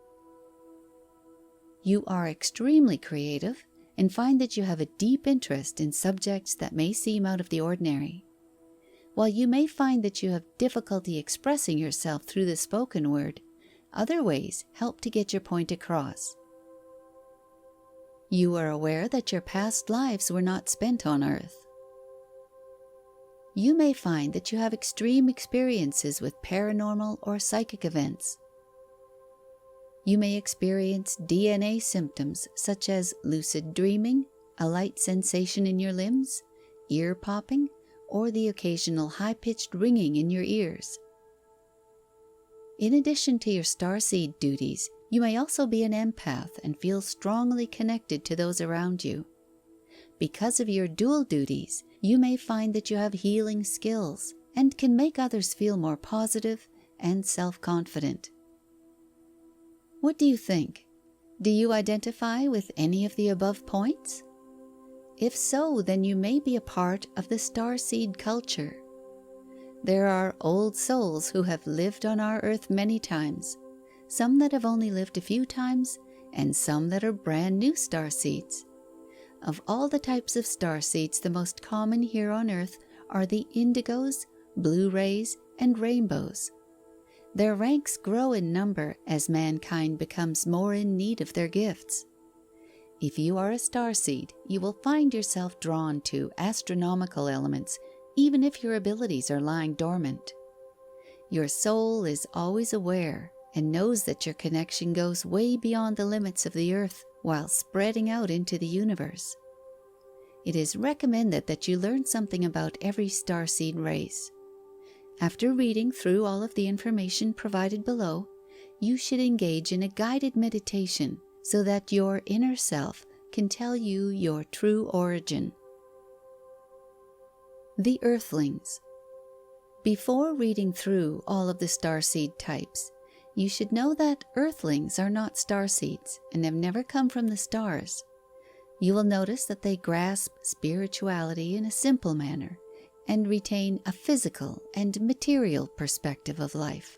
You are extremely creative and find that you have a deep interest in subjects that may seem out of the ordinary. While you may find that you have difficulty expressing yourself through the spoken word, other ways help to get your point across. You are aware that your past lives were not spent on Earth. You may find that you have extreme experiences with paranormal or psychic events. You may experience DNA symptoms such as lucid dreaming, a light sensation in your limbs, ear popping, or the occasional high-pitched ringing in your ears. In addition to your starseed duties, you may also be an empath and feel strongly connected to those around you. Because of your dual duties, you may find that you have healing skills and can make others feel more positive and self-confident. What do you think? Do you identify with any of the above points? If so, then you may be a part of the starseed culture. There are old souls who have lived on our earth many times, some that have only lived a few times, and some that are brand new starseeds. Of all the types of starseeds, the most common here on earth are the indigos, blue rays, and rainbows. Their ranks grow in number as mankind becomes more in need of their gifts. If you are a starseed, you will find yourself drawn to astronomical elements, even if your abilities are lying dormant. Your soul is always aware and knows that your connection goes way beyond the limits of the earth while spreading out into the universe. It is recommended that you learn something about every starseed race. After reading through all of the information provided below, you should engage in a guided meditation so that your inner self can tell you your true origin. The Earthlings. Before reading through all of the starseed types, you should know that Earthlings are not starseeds and have never come from the stars. You will notice that they grasp spirituality in a simple manner and retain a physical and material perspective of life.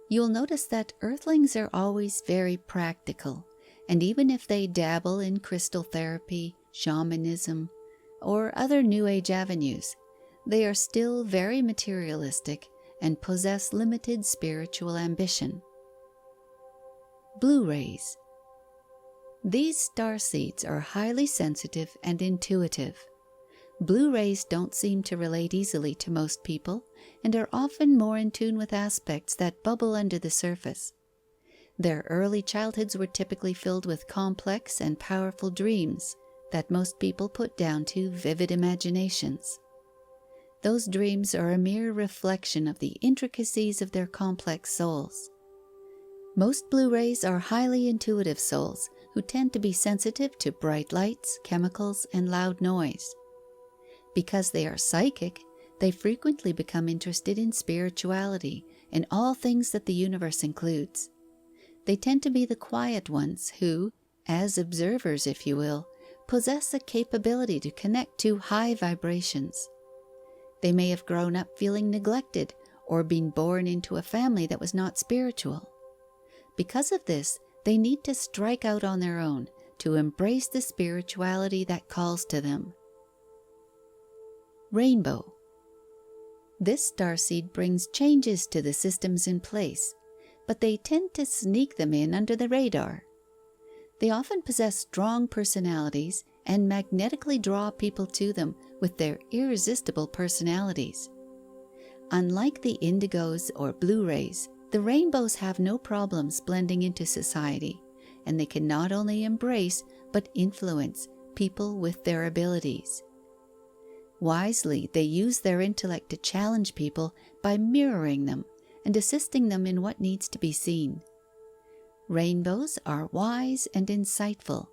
You'll notice that Earthlings are always very practical, and even if they dabble in crystal therapy, shamanism, or other New Age avenues, they are still very materialistic and possess limited spiritual ambition. Blue rays. These starseeds are highly sensitive and intuitive. Blue rays don't seem to relate easily to most people and are often more in tune with aspects that bubble under the surface. Their early childhoods were typically filled with complex and powerful dreams that most people put down to vivid imaginations. Those dreams are a mere reflection of the intricacies of their complex souls. Most blue rays are highly intuitive souls who tend to be sensitive to bright lights, chemicals, and loud noise. Because they are psychic, they frequently become interested in spirituality and all things that the universe includes. They tend to be the quiet ones who, as observers if you will, possess a capability to connect to high vibrations. They may have grown up feeling neglected or been born into a family that was not spiritual. Because of this, they need to strike out on their own to embrace the spirituality that calls to them. Rainbow. This starseed brings changes to the systems in place, but they tend to sneak them in under the radar. They often possess strong personalities and magnetically draw people to them with their irresistible personalities. Unlike the indigos or blue rays, the rainbows have no problems blending into society, and they can not only embrace but influence people with their abilities. Wisely, they use their intellect to challenge people by mirroring them and assisting them in what needs to be seen. Rainbows are wise and insightful,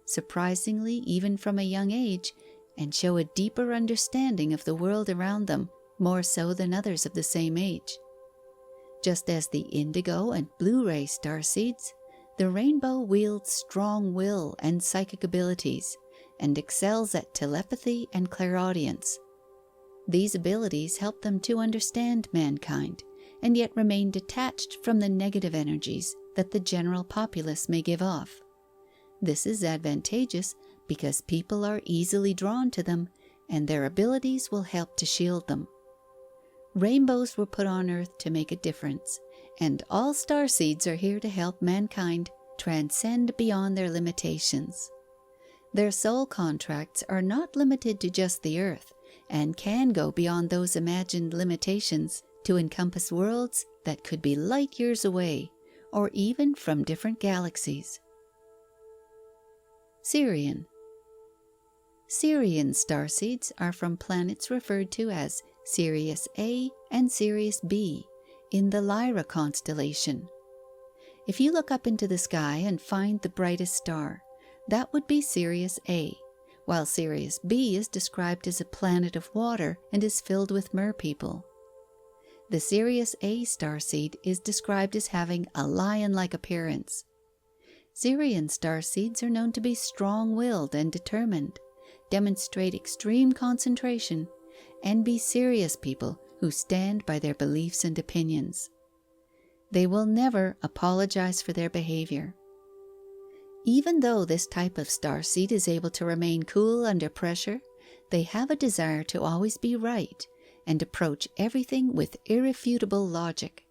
surprisingly even from a young age, and show a deeper understanding of the world around them, more so than others of the same age. Just as the indigo and blue ray starseeds, the rainbow wields strong will and psychic abilities, and excels at telepathy and clairaudience. These abilities help them to understand mankind and yet remain detached from the negative energies that the general populace may give off. This is advantageous because people are easily drawn to them and their abilities will help to shield them. Rainbows were put on Earth to make a difference, and all starseeds are here to help mankind transcend beyond their limitations. Their soul contracts are not limited to just the Earth and can go beyond those imagined limitations to encompass worlds that could be light years away or even from different galaxies. Sirian. Sirian starseeds are from planets referred to as Sirius A and Sirius B in the Lyra constellation. If you look up into the sky and find the brightest star, that would be Sirius A, while Sirius B is described as a planet of water and is filled with merpeople. The Sirius A starseed is described as having a lion-like appearance. Sirian starseeds are known to be strong-willed and determined, demonstrate extreme concentration, and be serious people who stand by their beliefs and opinions. They will never apologize for their behavior. Even though this type of starseed is able to remain cool under pressure, they have a desire to always be right and approach everything with irrefutable logic.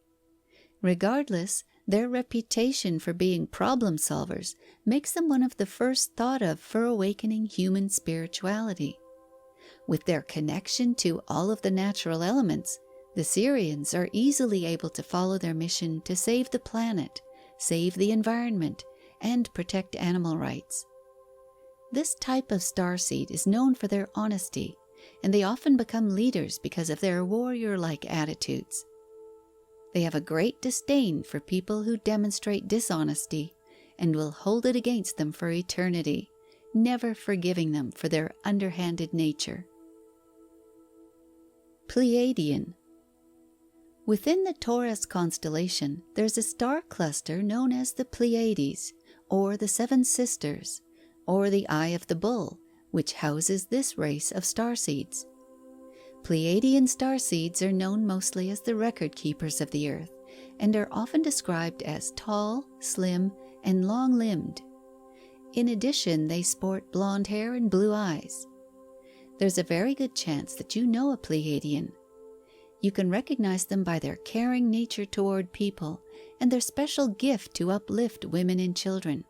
Regardless, their reputation for being problem solvers makes them one of the first thought of for awakening human spirituality. With their connection to all of the natural elements, the Sirians are easily able to follow their mission to save the planet, save the environment, and protect animal rights. This type of starseed is known for their honesty, and they often become leaders because of their warrior-like attitudes. They have a great disdain for people who demonstrate dishonesty and will hold it against them for eternity, never forgiving them for their underhanded nature. Pleiadian. Within the Taurus constellation, there's a star cluster known as the Pleiades, or the Seven Sisters, or the Eye of the Bull, which houses this race of starseeds. Pleiadian starseeds are known mostly as the record keepers of the Earth, and are often described as tall, slim, and long-limbed. In addition, they sport blonde hair and blue eyes. There's a very good chance that you know a Pleiadian. You can recognize them by their caring nature toward people and their special gift to uplift women and children.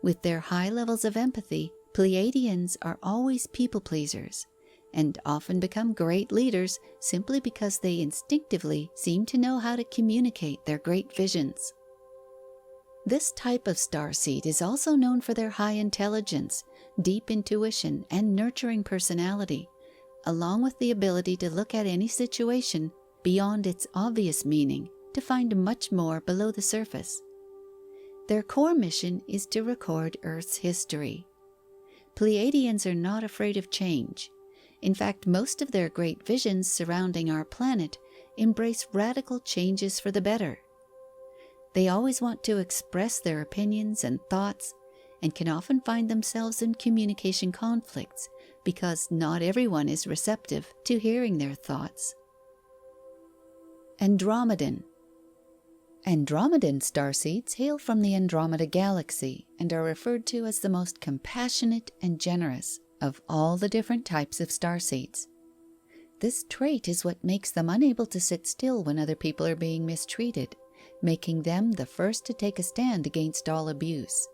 With their high levels of empathy, Pleiadians are always people pleasers and often become great leaders simply because they instinctively seem to know how to communicate their great visions. This type of starseed is also known for their high intelligence, deep intuition, and nurturing personality, along with the ability to look at any situation beyond its obvious meaning to find much more below the surface. Their core mission is to record Earth's history. Pleiadians are not afraid of change. In fact, most of their great visions surrounding our planet embrace radical changes for the better. They always want to express their opinions and thoughts, and can often find themselves in communication conflicts because not everyone is receptive to hearing their thoughts. Andromedan. Andromedan starseeds hail from the Andromeda Galaxy and are referred to as the most compassionate and generous of all the different types of starseeds. This trait is what makes them unable to sit still when other people are being mistreated, making them the first to take a stand against all abuse.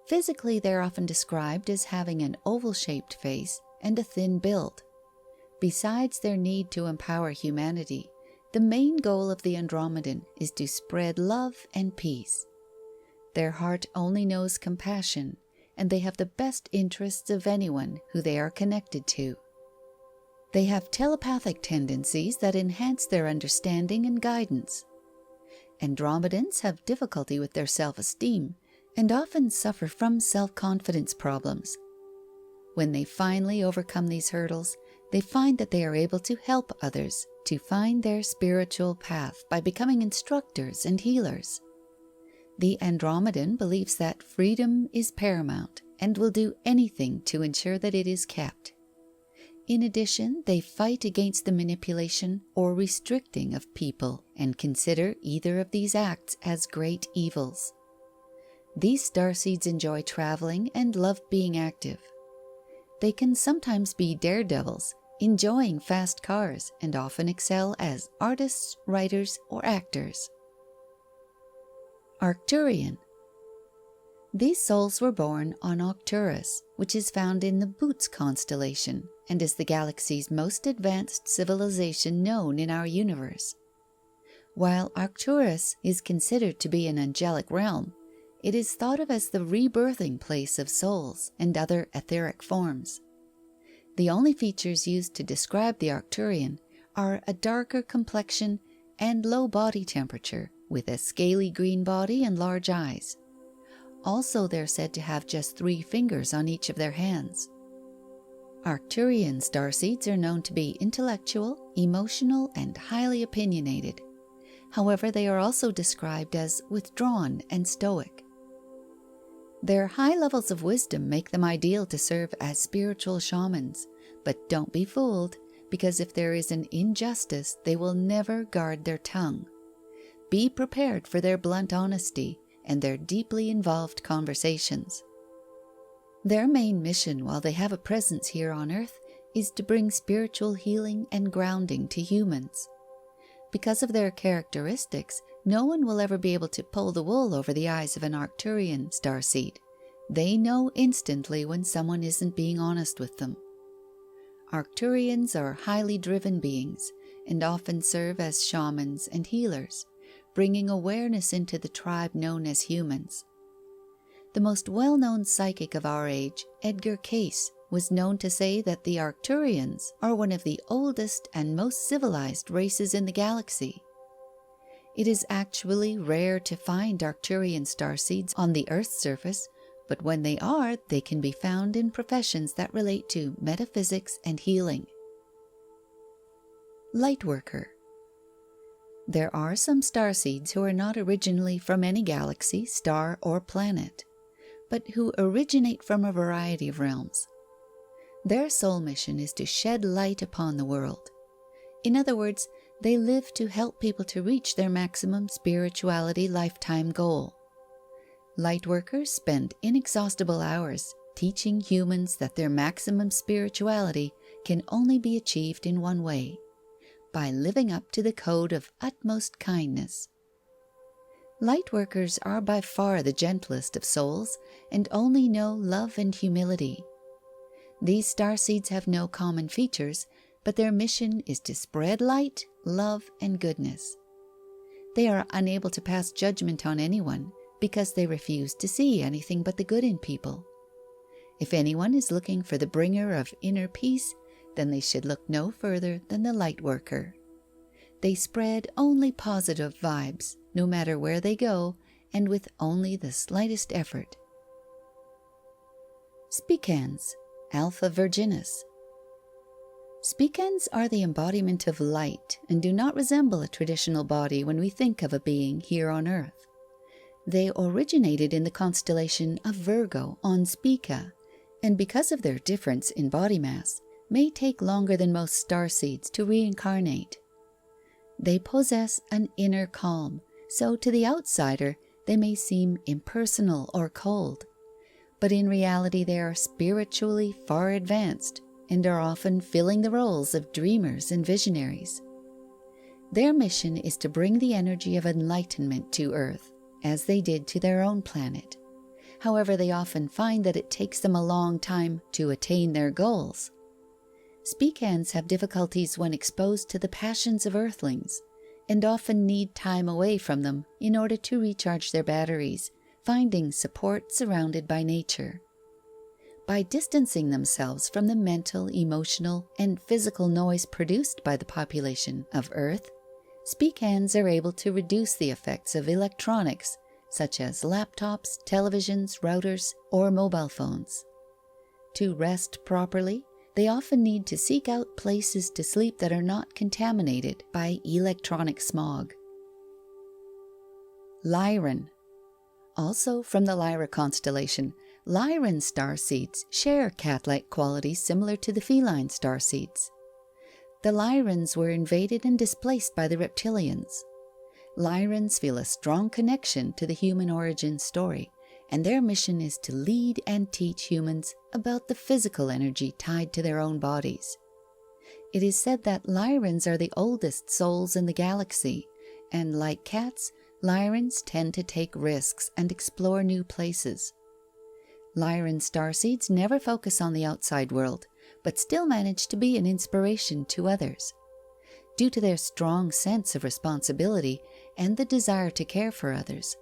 Physically, they're often described as having an oval-shaped face and a thin build. Besides their need to empower humanity, the main goal of the Andromedan is to spread love and peace. Their heart only knows compassion, and they have the best interests of anyone who they are connected to. They have telepathic tendencies that enhance their understanding and guidance. Andromedans have difficulty with their self-esteem and often suffer from self-confidence problems. When they finally overcome these hurdles, they find that they are able to help others to find their spiritual path by becoming instructors and healers. The Andromedan believes that freedom is paramount and will do anything to ensure that it is kept. In addition, they fight against the manipulation or restricting of people and consider either of these acts as great evils. These starseeds enjoy traveling and love being active. They can sometimes be daredevils, enjoying fast cars, and often excel as artists, writers, or actors. Arcturian. These souls were born on Arcturus, which is found in the Boots constellation and is the galaxy's most advanced civilization known in our universe. While Arcturus is considered to be an angelic realm, it is thought of as the rebirthing place of souls and other etheric forms. The only features used to describe the Arcturian are a darker complexion and low body temperature, with a scaly green body and large eyes. Also, they're said to have just 3 fingers on each of their hands. Arcturian starseeds are known to be intellectual, emotional, and highly opinionated. However, they are also described as withdrawn and stoic. Their high levels of wisdom make them ideal to serve as spiritual shamans, but don't be fooled, because if there is an injustice, they will never guard their tongue. Be prepared for their blunt honesty and their deeply involved conversations. Their main mission while they have a presence here on Earth is to bring spiritual healing and grounding to humans. Because of their characteristics, no one will ever be able to pull the wool over the eyes of an Arcturian starseed. They know instantly when someone isn't being honest with them. Arcturians are highly driven beings and often serve as shamans and healers, bringing awareness into the tribe known as humans. The most well-known psychic of our age, Edgar Cayce, was known to say that the Arcturians are one of the oldest and most civilized races in the galaxy. It is actually rare to find Arcturian starseeds on the Earth's surface, but when they are, they can be found in professions that relate to metaphysics and healing. Lightworker. There are some starseeds who are not originally from any galaxy, star, or planet, but who originate from a variety of realms. Their sole mission is to shed light upon the world. In other words, they live to help people to reach their maximum spirituality lifetime goal. Lightworkers spend inexhaustible hours teaching humans that their maximum spirituality can only be achieved in one way: by living up to the code of utmost kindness. Lightworkers are by far the gentlest of souls and only know love and humility. These starseeds have no common features, but their mission is to spread light, love, and goodness. They are unable to pass judgment on anyone because they refuse to see anything but the good in people. If anyone is looking for the bringer of inner peace, then they should look no further than the lightworker. They spread only positive vibes, no matter where they go, and with only the slightest effort. Speakans, Alpha Virginis. Speakans are the embodiment of light and do not resemble a traditional body when we think of a being here on Earth. They originated in the constellation of Virgo on Spica, and because of their difference in body mass, may take longer than most starseeds to reincarnate. They possess an inner calm, so to the outsider they may seem impersonal or cold, but in reality they are spiritually far advanced and are often filling the roles of dreamers and visionaries. Their mission is to bring the energy of enlightenment to Earth, as they did to their own planet. However, they often find that it takes them a long time to attain their goals. Speakans have difficulties when exposed to the passions of Earthlings, and often need time away from them in order to recharge their batteries, finding support surrounded by nature. By distancing themselves from the mental, emotional, and physical noise produced by the population of Earth, Speakans are able to reduce the effects of electronics, such as laptops, televisions, routers, or mobile phones. To rest properly, they often need to seek out places to sleep that are not contaminated by electronic smog. Lyran. Also from the Lyra constellation, Lyran starseeds share cat-like qualities similar to the feline starseeds. The Lyrans were invaded and displaced by the reptilians. Lyrans feel a strong connection to the human origin story, and their mission is to lead and teach humans about the physical energy tied to their own bodies. It is said that Lyrans are the oldest souls in the galaxy, and like cats, Lyrans tend to take risks and explore new places. Lyran starseeds never focus on the outside world, but still manage to be an inspiration to others. Due to their strong sense of responsibility and the desire to care for others,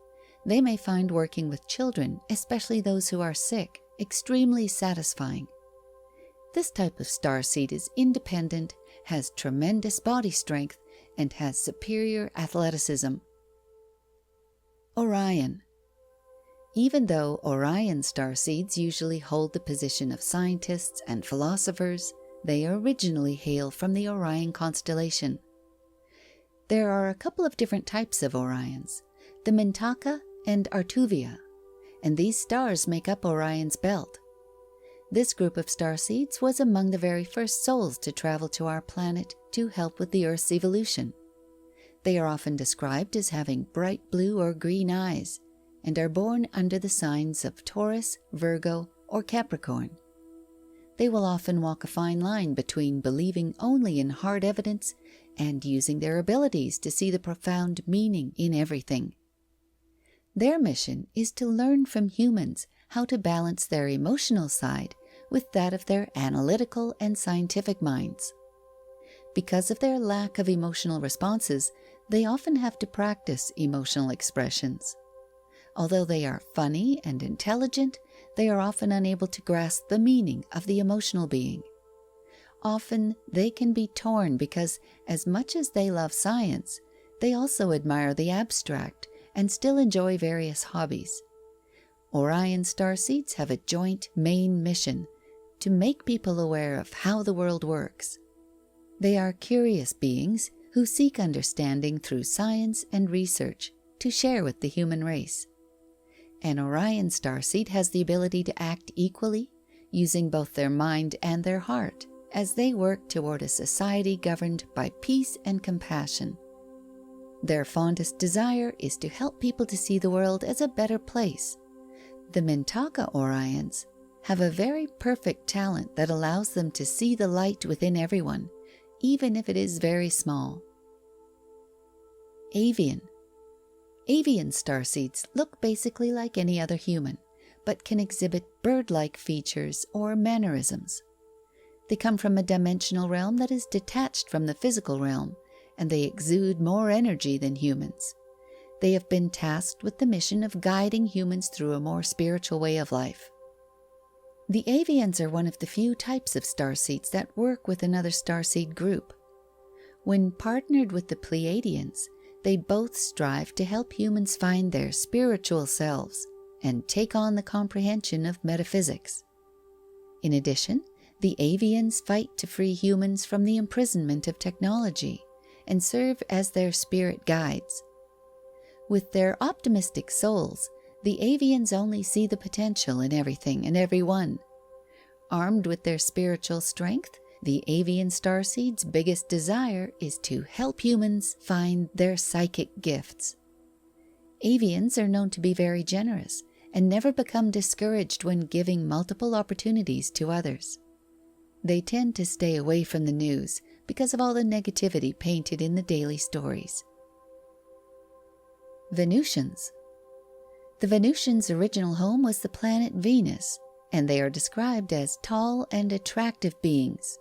they may find working with children, especially those who are sick, extremely satisfying. This type of starseed is independent, has tremendous body strength, and has superior athleticism. Orion. Even though Orion starseeds usually hold the position of scientists and philosophers, they originally hail from the Orion constellation. There are a couple of different types of Orions, the Mintaka and Artuvia, and these stars make up Orion's belt. This group of starseeds was among the very first souls to travel to our planet to help with the Earth's evolution. They are often described as having bright blue or green eyes, and are born under the signs of Taurus, Virgo, or Capricorn. They will often walk a fine line between believing only in hard evidence and using their abilities to see the profound meaning in everything. Their mission is to learn from humans how to balance their emotional side with that of their analytical and scientific minds. Because of their lack of emotional responses, they often have to practice emotional expressions. Although they are funny and intelligent, they are often unable to grasp the meaning of the emotional being. Often they can be torn because, as much as they love science, they also admire the abstract and still enjoy various hobbies. Orion starseeds have a joint main mission to make people aware of how the world works. They are curious beings who seek understanding through science and research to share with the human race. An Orion starseed has the ability to act equally, using both their mind and their heart, as they work toward a society governed by peace and compassion. Their fondest desire is to help people to see the world as a better place. The Mintaka Orions have a very perfect talent that allows them to see the light within everyone, even if it is very small. Avian. Avian starseeds look basically like any other human, but can exhibit bird-like features or mannerisms. They come from a dimensional realm that is detached from the physical realm, and they exude more energy than humans. They have been tasked with the mission of guiding humans through a more spiritual way of life. The avians are one of the few types of starseeds that work with another starseed group. When partnered with the Pleiadians, they both strive to help humans find their spiritual selves and take on the comprehension of metaphysics. In addition, the avians fight to free humans from the imprisonment of technology and serve as their spirit guides. With their optimistic souls, the avians only see the potential in everything and everyone. Armed with their spiritual strength, the avian starseed's biggest desire is to help humans find their psychic gifts. Avians are known to be very generous and never become discouraged when giving multiple opportunities to others. They tend to stay away from the news because of all the negativity painted in the daily stories. Venusians. The Venusians' original home was the planet Venus, and they are described as tall and attractive beings.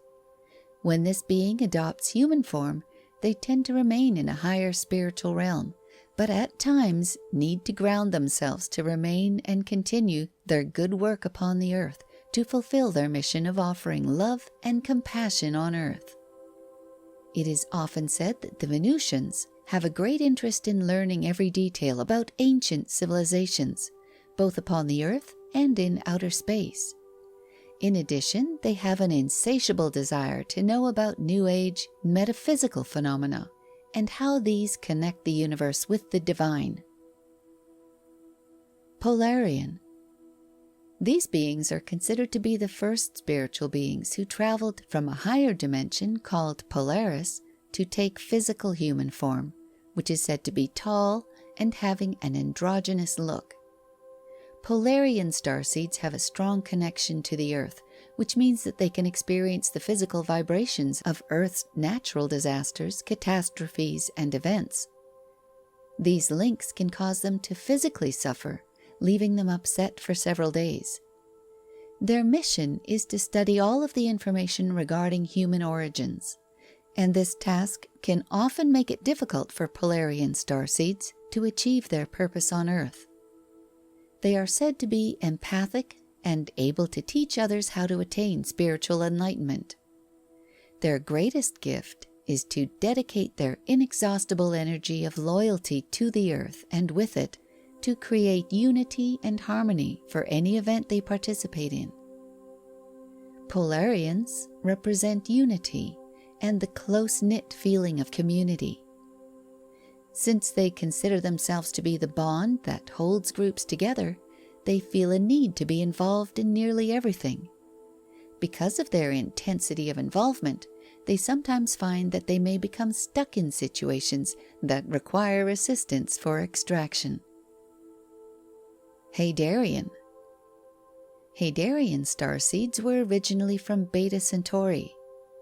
When this being adopts human form, they tend to remain in a higher spiritual realm, but at times need to ground themselves to remain and continue their good work upon the earth to fulfill their mission of offering love and compassion on earth. It is often said that the Venusians have a great interest in learning every detail about ancient civilizations, both upon the earth and in outer space. In addition, they have an insatiable desire to know about New Age metaphysical phenomena and how these connect the universe with the divine. Polarian. These beings are considered to be the first spiritual beings who traveled from a higher dimension called Polaris to take physical human form, which is said to be tall and having an androgynous look. Polarian starseeds have a strong connection to the Earth, which means that they can experience the physical vibrations of Earth's natural disasters, catastrophes, and events. These links can cause them to physically suffer, leaving them upset for several days. Their mission is to study all of the information regarding human origins, and this task can often make it difficult for Polarian starseeds to achieve their purpose on Earth. They are said to be empathic and able to teach others how to attain spiritual enlightenment. Their greatest gift is to dedicate their inexhaustible energy of loyalty to the Earth and with it to create unity and harmony for any event they participate in. Polarians represent unity and the close-knit feeling of community. Since they consider themselves to be the bond that holds groups together, they feel a need to be involved in nearly everything. Because of their intensity of involvement, they sometimes find that they may become stuck in situations that require assistance for extraction. Hadarian. Hadarian starseeds were originally from Beta Centauri,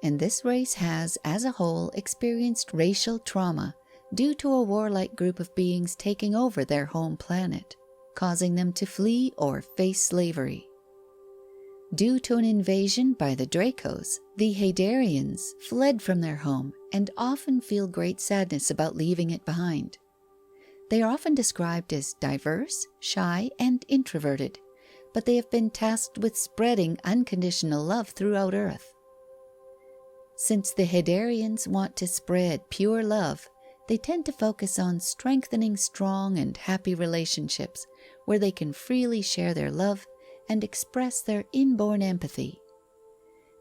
and this race has, as a whole, experienced racial trauma due to a warlike group of beings taking over their home planet, causing them to flee or face slavery. Due to an invasion by the Dracos, the Hadarians fled from their home and often feel great sadness about leaving it behind. They are often described as diverse, shy, and introverted, but they have been tasked with spreading unconditional love throughout Earth. Since the Hadarians want to spread pure love, they tend to focus on strengthening strong and happy relationships where they can freely share their love and express their inborn empathy.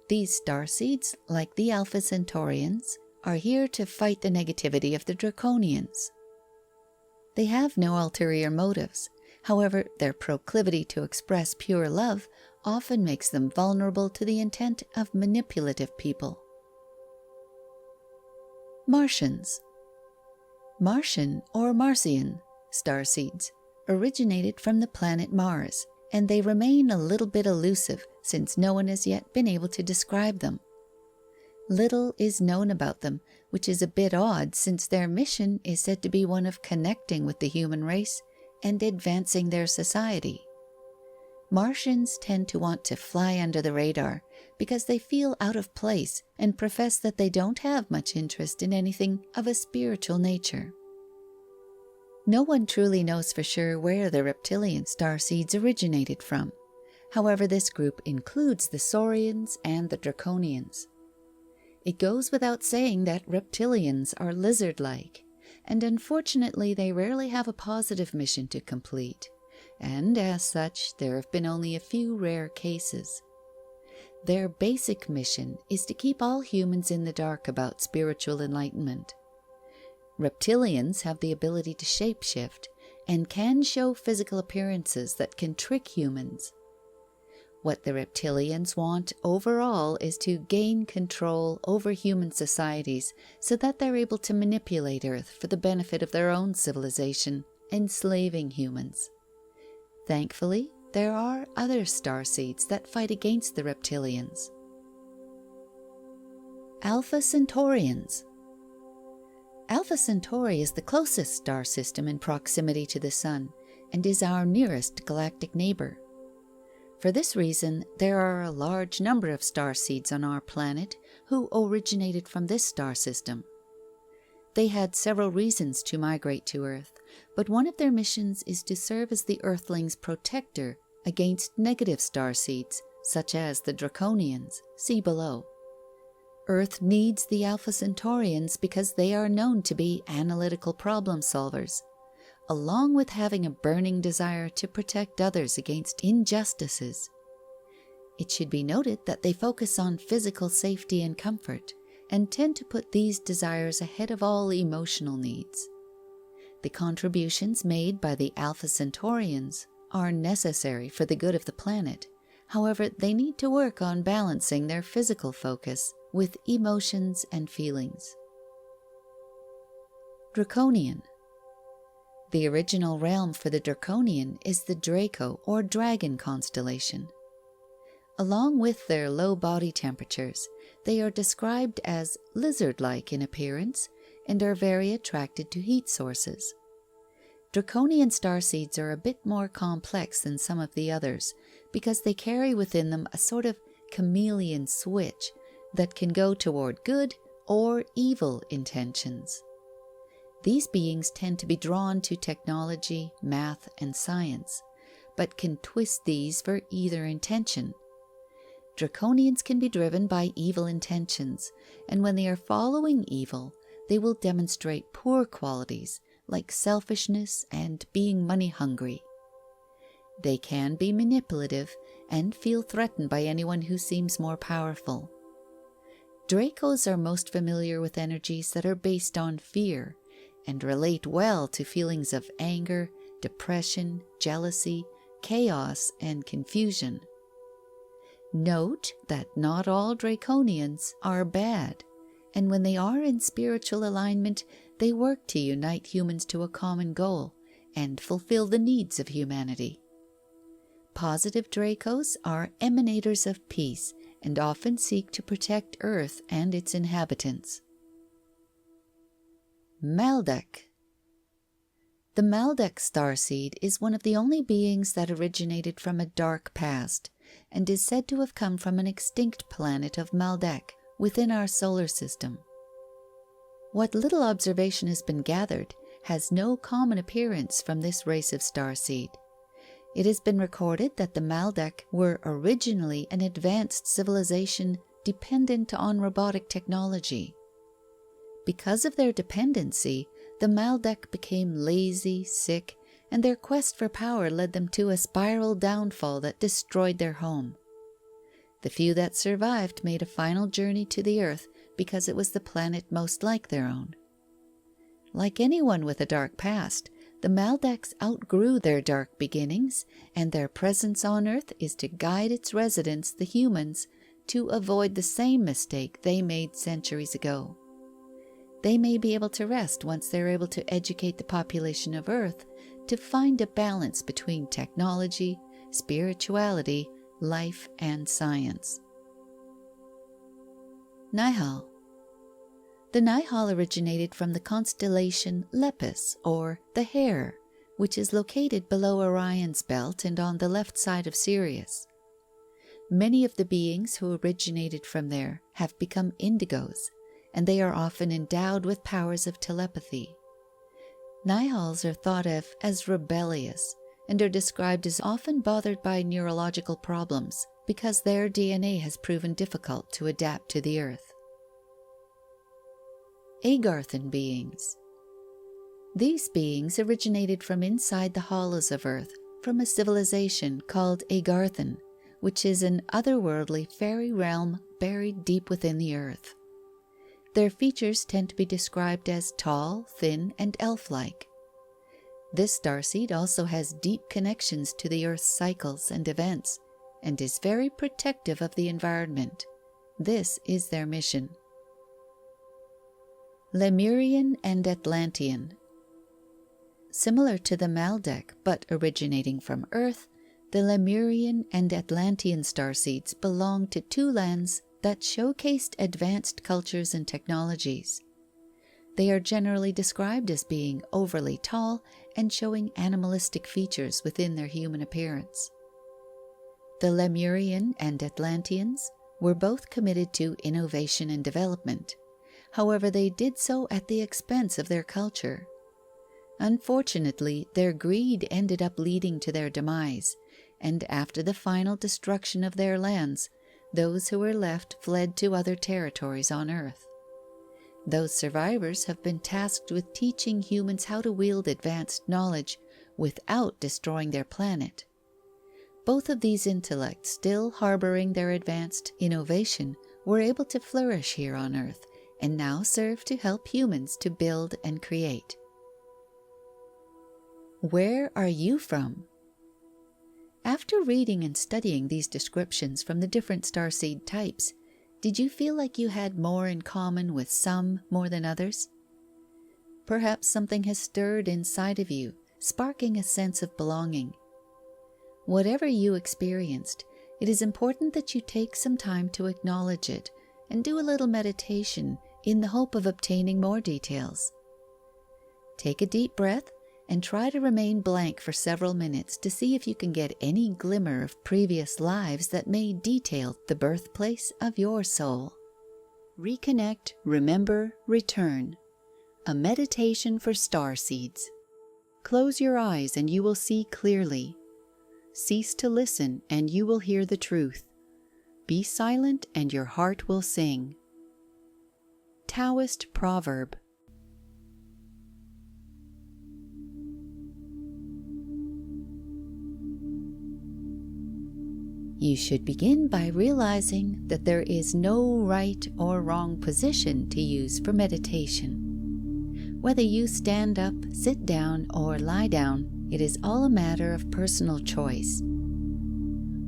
These starseeds, like the Alpha Centaurians, are here to fight the negativity of the Draconians. They have no ulterior motives. However, their proclivity to express pure love often makes them vulnerable to the intent of manipulative people. Martians. Martian or Martian starseeds originated from the planet Mars, and they remain a little bit elusive since no one has yet been able to describe them. Little is known about them, which is a bit odd since their mission is said to be one of connecting with the human race and advancing their society. Martians tend to want to fly under the radar because they feel out of place and profess that they don't have much interest in anything of a spiritual nature. No one truly knows for sure where the reptilian starseeds originated from. However, this group includes the Saurians and the Draconians. It goes without saying that reptilians are lizard-like, and unfortunately they rarely have a positive mission to complete, and as such there have been only a few rare cases. Their basic mission is to keep all humans in the dark about spiritual enlightenment. Reptilians have the ability to shapeshift and can show physical appearances that can trick humans. What the reptilians want overall is to gain control over human societies so that they're able to manipulate Earth for the benefit of their own civilization, enslaving humans. Thankfully, there are other starseeds that fight against the reptilians. Alpha Centaurians. Alpha Centauri is the closest star system in proximity to the Sun and is our nearest galactic neighbor. For this reason, there are a large number of starseeds on our planet who originated from this star system. They had several reasons to migrate to Earth, but one of their missions is to serve as the Earthlings' protector against negative starseeds, such as the Draconians, see below. Earth needs the Alpha Centaurians because they are known to be analytical problem solvers, along with having a burning desire to protect others against injustices. It should be noted that they focus on physical safety and comfort, and tend to put these desires ahead of all emotional needs. The contributions made by the Alpha Centaurians are necessary for the good of the planet. However, they need to work on balancing their physical focus with emotions and feelings. Draconian. The original realm for the Draconian is the Draco or Dragon constellation. Along with their low body temperatures, they are described as lizard-like in appearance and are very attracted to heat sources. Draconian starseeds are a bit more complex than some of the others because they carry within them a sort of chameleon switch that can go toward good or evil intentions. These beings tend to be drawn to technology, math, and science, but can twist these for either intention. Draconians can be driven by evil intentions, and when they are following evil, they will demonstrate poor qualities like selfishness and being money hungry. They can be manipulative and feel threatened by anyone who seems more powerful. Dracos are most familiar with energies that are based on fear and relate well to feelings of anger, depression, jealousy, chaos, and confusion. Note that not all Draconians are bad, and when they are in spiritual alignment, they work to unite humans to a common goal and fulfill the needs of humanity. Positive Dracos are emanators of peace and often seek to protect Earth and its inhabitants. Maldek. The Maldek starseed is one of the only beings that originated from a dark past and is said to have come from an extinct planet of Maldek within our solar system. What little observation has been gathered has no common appearance from this race of starseed. It has been recorded that the Maldek were originally an advanced civilization dependent on robotic technology. Because of their dependency, the Maldek became lazy, sick, and their quest for power led them to a spiral downfall that destroyed their home. The few that survived made a final journey to the Earth because it was the planet most like their own. Like anyone with a dark past, the Maldeks outgrew their dark beginnings, and their presence on Earth is to guide its residents, the humans, to avoid the same mistake they made centuries ago. They may be able to rest once they're able to educate the population of Earth to find a balance between technology, spirituality, life, and science. Nihal. The Nihal originated from the constellation Lepus, or the Hare, which is located below Orion's belt and on the left side of Sirius. Many of the beings who originated from there have become indigos, and they are often endowed with powers of telepathy. Nihals are thought of as rebellious and are described as often bothered by neurological problems because their DNA has proven difficult to adapt to the Earth. Agarthan beings. These beings originated from inside the hollows of Earth, from a civilization called Agarthan, which is an otherworldly fairy realm buried deep within the Earth. Their features tend to be described as tall, thin, and elf-like. This starseed also has deep connections to the Earth's cycles and events, and is very protective of the environment. This is their mission. Lemurian and Atlantean. Similar to the Maldek, but originating from Earth, the Lemurian and Atlantean starseeds belong to two lands that showcased advanced cultures and technologies. They are generally described as being overly tall and showing animalistic features within their human appearance. The Lemurian and Atlanteans were both committed to innovation and development. However, they did so at the expense of their culture. Unfortunately, their greed ended up leading to their demise, and after the final destruction of their lands, those who were left fled to other territories on Earth. Those survivors have been tasked with teaching humans how to wield advanced knowledge without destroying their planet. Both of these intellects, still harboring their advanced innovation, were able to flourish here on Earth and now serve to help humans to build and create. Where are you from? After reading and studying these descriptions from the different starseed types, did you feel like you had more in common with some more than others? Perhaps something has stirred inside of you, sparking a sense of belonging. Whatever you experienced, it is important that you take some time to acknowledge it and do a little meditation in the hope of obtaining more details. Take a deep breath and try to remain blank for several minutes to see if you can get any glimmer of previous lives that may detail the birthplace of your soul. Reconnect, remember, return. A meditation for starseeds. Close your eyes and you will see clearly. Cease to listen and you will hear the truth. Be silent and your heart will sing. Taoist proverb. You should begin by realizing that there is no right or wrong position to use for meditation. Whether you stand up, sit down, or lie down, it is all a matter of personal choice.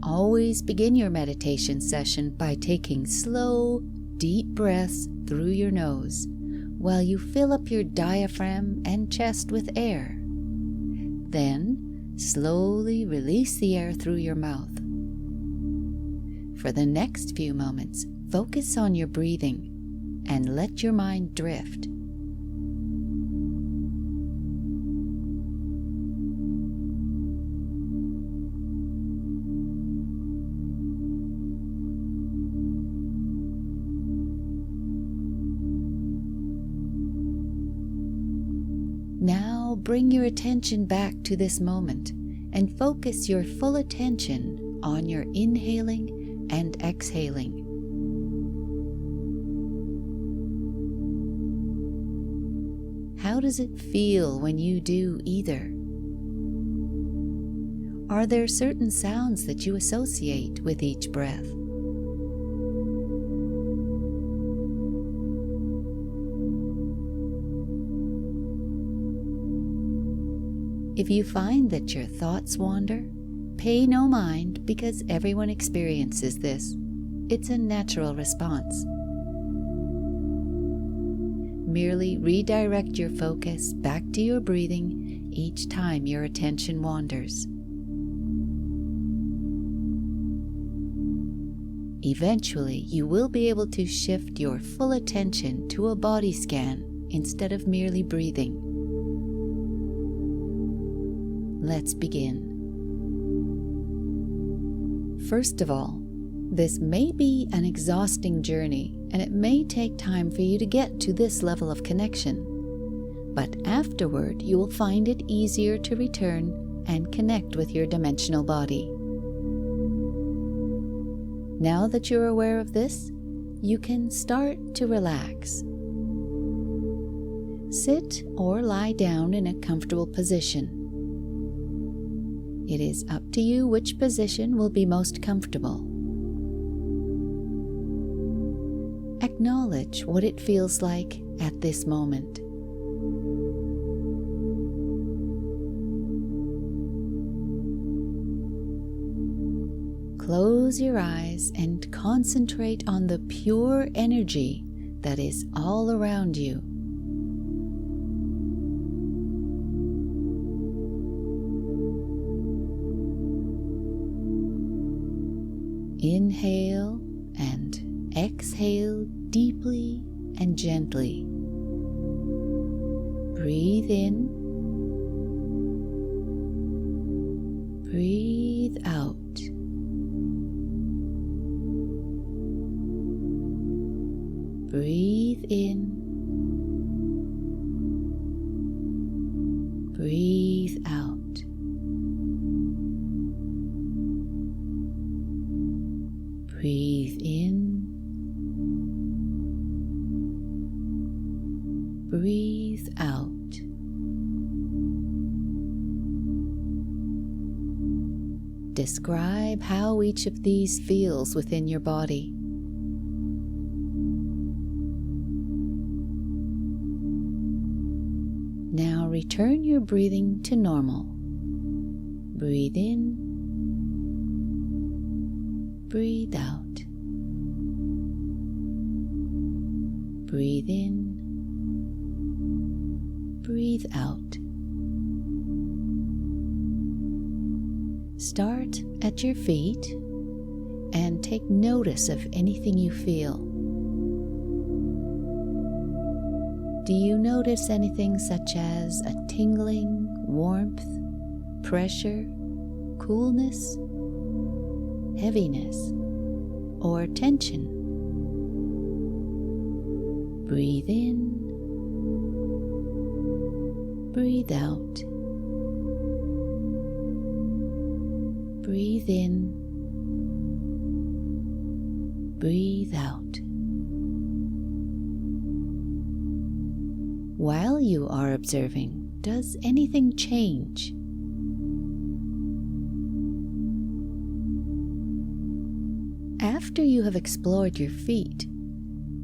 Always begin your meditation session by taking slow, deep breaths through your nose while you fill up your diaphragm and chest with air. Then, slowly release the air through your mouth. For the next few moments, focus on your breathing and let your mind drift. Now bring your attention back to this moment and focus your full attention on your inhaling and exhaling. How does it feel when you do either? Are there certain sounds that you associate with each breath? If you find that your thoughts wander, pay no mind because everyone experiences this. It's a natural response. Merely redirect your focus back to your breathing each time your attention wanders. Eventually, you will be able to shift your full attention to a body scan instead of merely breathing. Let's begin. First of all, this may be an exhausting journey and it may take time for you to get to this level of connection. But afterward, you will find it easier to return and connect with your dimensional body. Now that you're aware of this, you can start to relax. Sit or lie down in a comfortable position. It is up to you which position will be most comfortable. Acknowledge what it feels like at this moment. Close your eyes and concentrate on the pure energy that is all around you. Inhale and exhale deeply and gently. Breathe in. Breathe out. Breathe in. Breathe out. Breathe in. Breathe out. Describe how each of these feels within your body. Now return your breathing to normal. Breathe in. Breathe out. Breathe in. Breathe out. Start at your feet and take notice of anything you feel. Do you notice anything such as a tingling, warmth, pressure, coolness, heaviness, or tension? Breathe in. Breathe out. Breathe in. Breathe out. While you are observing, does anything change? After you have explored your feet,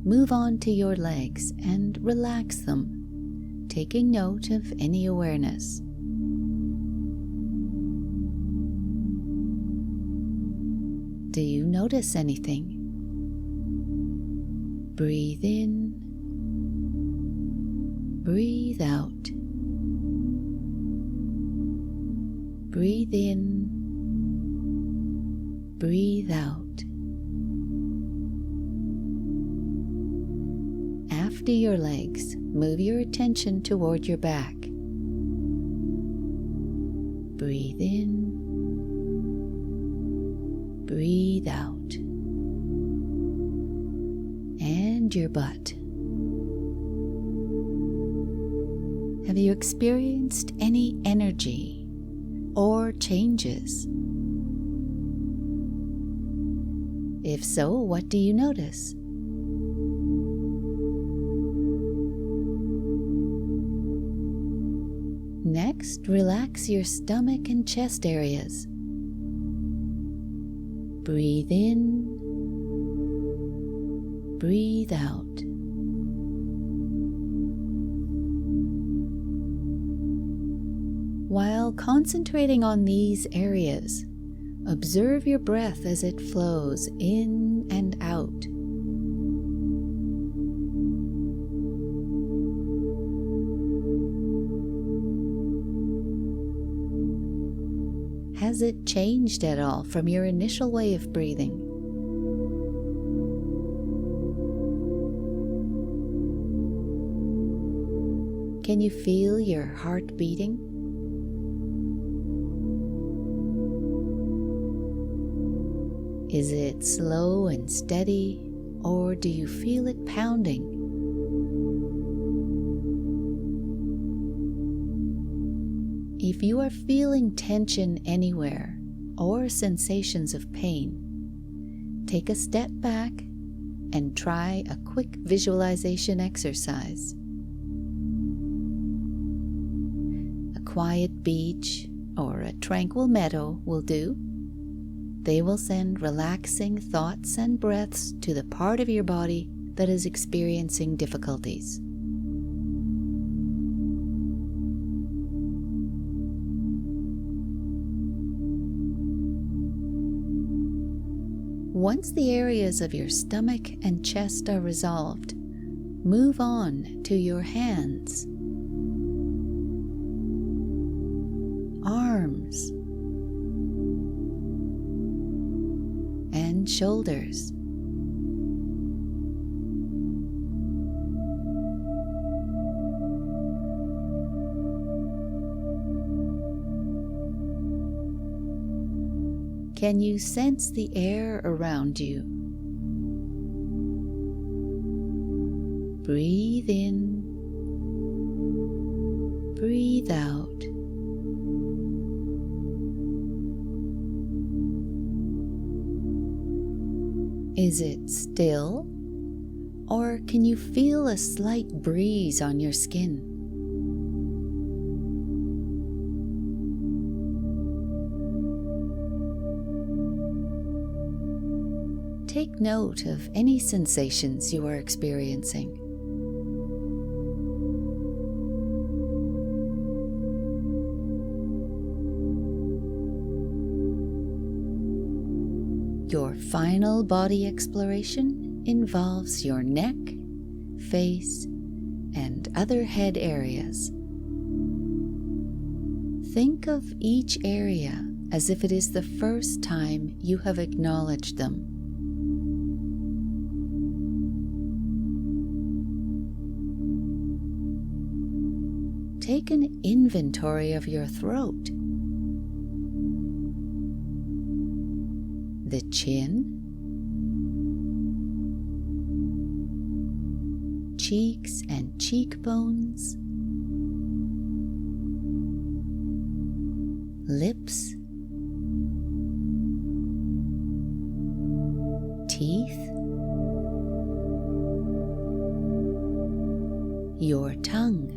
move on to your legs and relax them, taking note of any awareness. Do you notice anything? Breathe in. Breathe out. Breathe in. Breathe out. After your legs, move your attention toward your back. Breathe in. Breathe out. And your butt. Have you experienced any energy or changes? If so, what do you notice? Next, relax your stomach and chest areas. Breathe in. Breathe out. While concentrating on these areas, observe your breath as it flows in and out. Has it changed at all from your initial way of breathing? Can you feel your heart beating? Is it slow and steady, or do you feel it pounding? If you are feeling tension anywhere or sensations of pain, take a step back and try a quick visualization exercise. A quiet beach or a tranquil meadow will do. They will send relaxing thoughts and breaths to the part of your body that is experiencing difficulties. Once the areas of your stomach and chest are resolved, move on to your hands, arms, and shoulders. Can you sense the air around you? Breathe in, breathe out. Is it still, or can you feel a slight breeze on your skin? Take note of any sensations you are experiencing. Your Your final body exploration involves your neck, face, and other head areas. Think of each area as if it is the first time you have acknowledged them. Take an inventory of your throat, the chin, cheeks and cheekbones, lips, teeth, your tongue,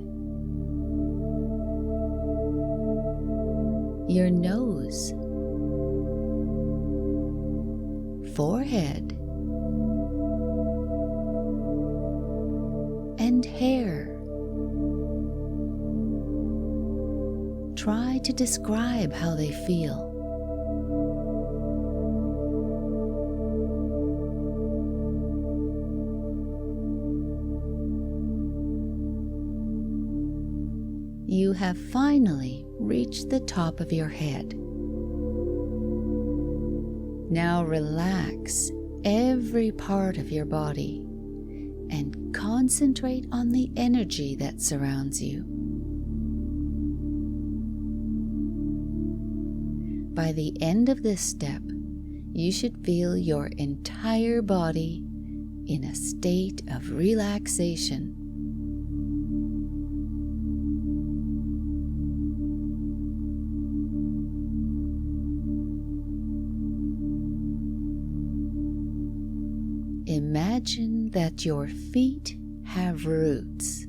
your nose, forehead, and hair. Try to describe how they feel. You have finally reached the top of your head. Now relax every part of your body and concentrate on the energy that surrounds you. By the end of this step, you should feel your entire body in a state of relaxation. Imagine that your feet have roots,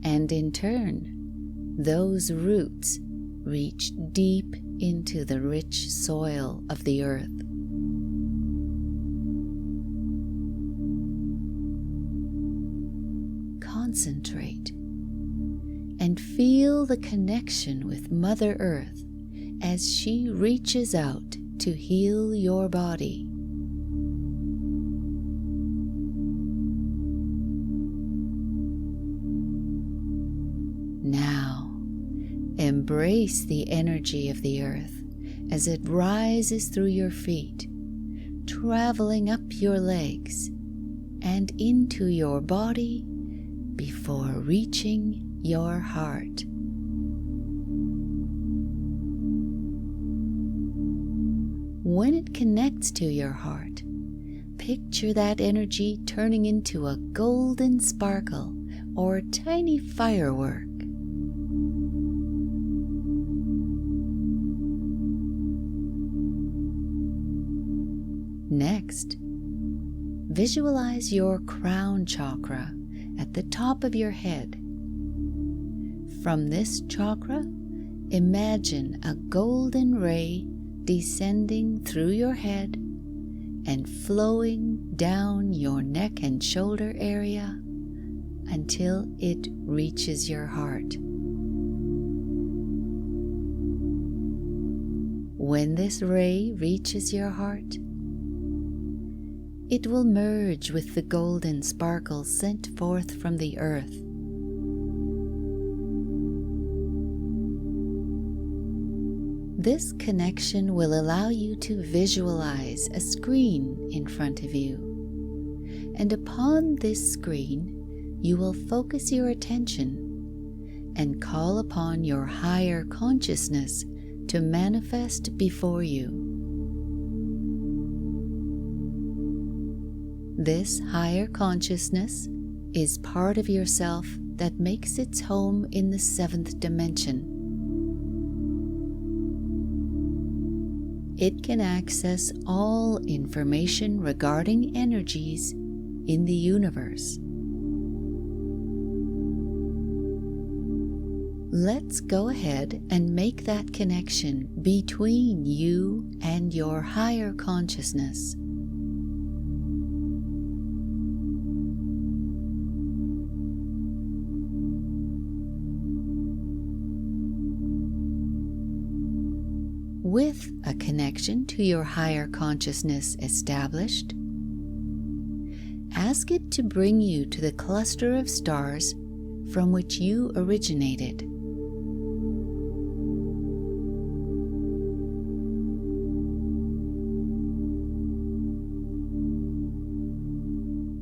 and in turn, those roots reach deep into the rich soil of the earth. Concentrate and feel the connection with Mother Earth as she reaches out to heal your body. Now, embrace the energy of the earth as it rises through your feet, traveling up your legs and into your body before reaching your heart. When it connects to your heart, picture that energy turning into a golden sparkle or tiny firework. Next, visualize your crown chakra at the top of your head. From this chakra, imagine a golden ray descending through your head and flowing down your neck and shoulder area until it reaches your heart. When this ray reaches your heart, it will merge with the golden sparkle sent forth from the earth. This connection will allow you to visualize a screen in front of you. And upon this screen, you will focus your attention and call upon your higher consciousness to manifest before you. This higher consciousness is part of yourself that makes its home in the 7th dimension. It can access all information regarding energies in the universe. Let's go ahead and make that connection between you and your higher consciousness. With a connection to your higher consciousness established, ask it to bring you to the cluster of stars from which you originated.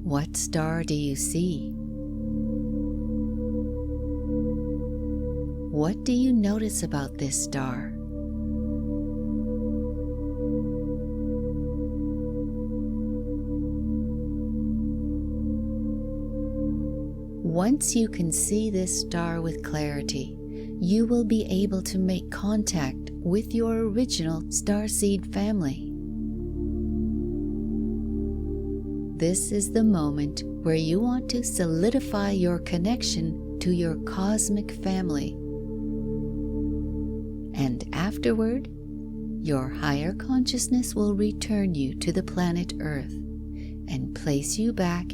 What star do you see? What do you notice about this star? Once you can see this star with clarity, you will be able to make contact with your original starseed family. This is the moment where you want to solidify your connection to your cosmic family. And afterward, your higher consciousness will return you to the planet Earth and place you back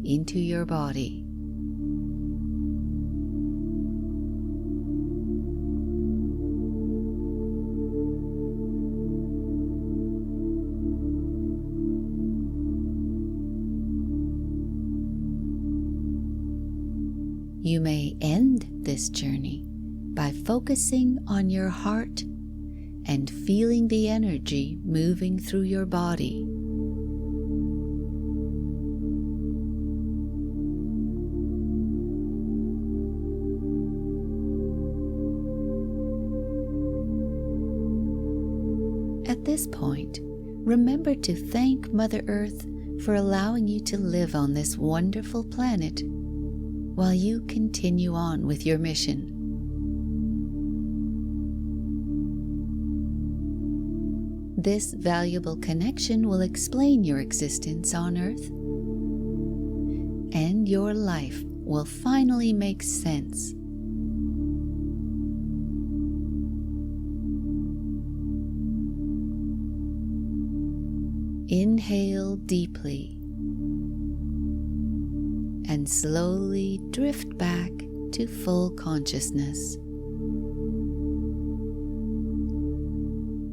into your body. You may end this journey by focusing on your heart and feeling the energy moving through your body. At this point, remember to thank Mother Earth for allowing you to live on this wonderful planet while you continue on with your mission. This valuable connection will explain your existence on Earth, and your life will finally make sense. Inhale deeply and slowly drift back to full consciousness.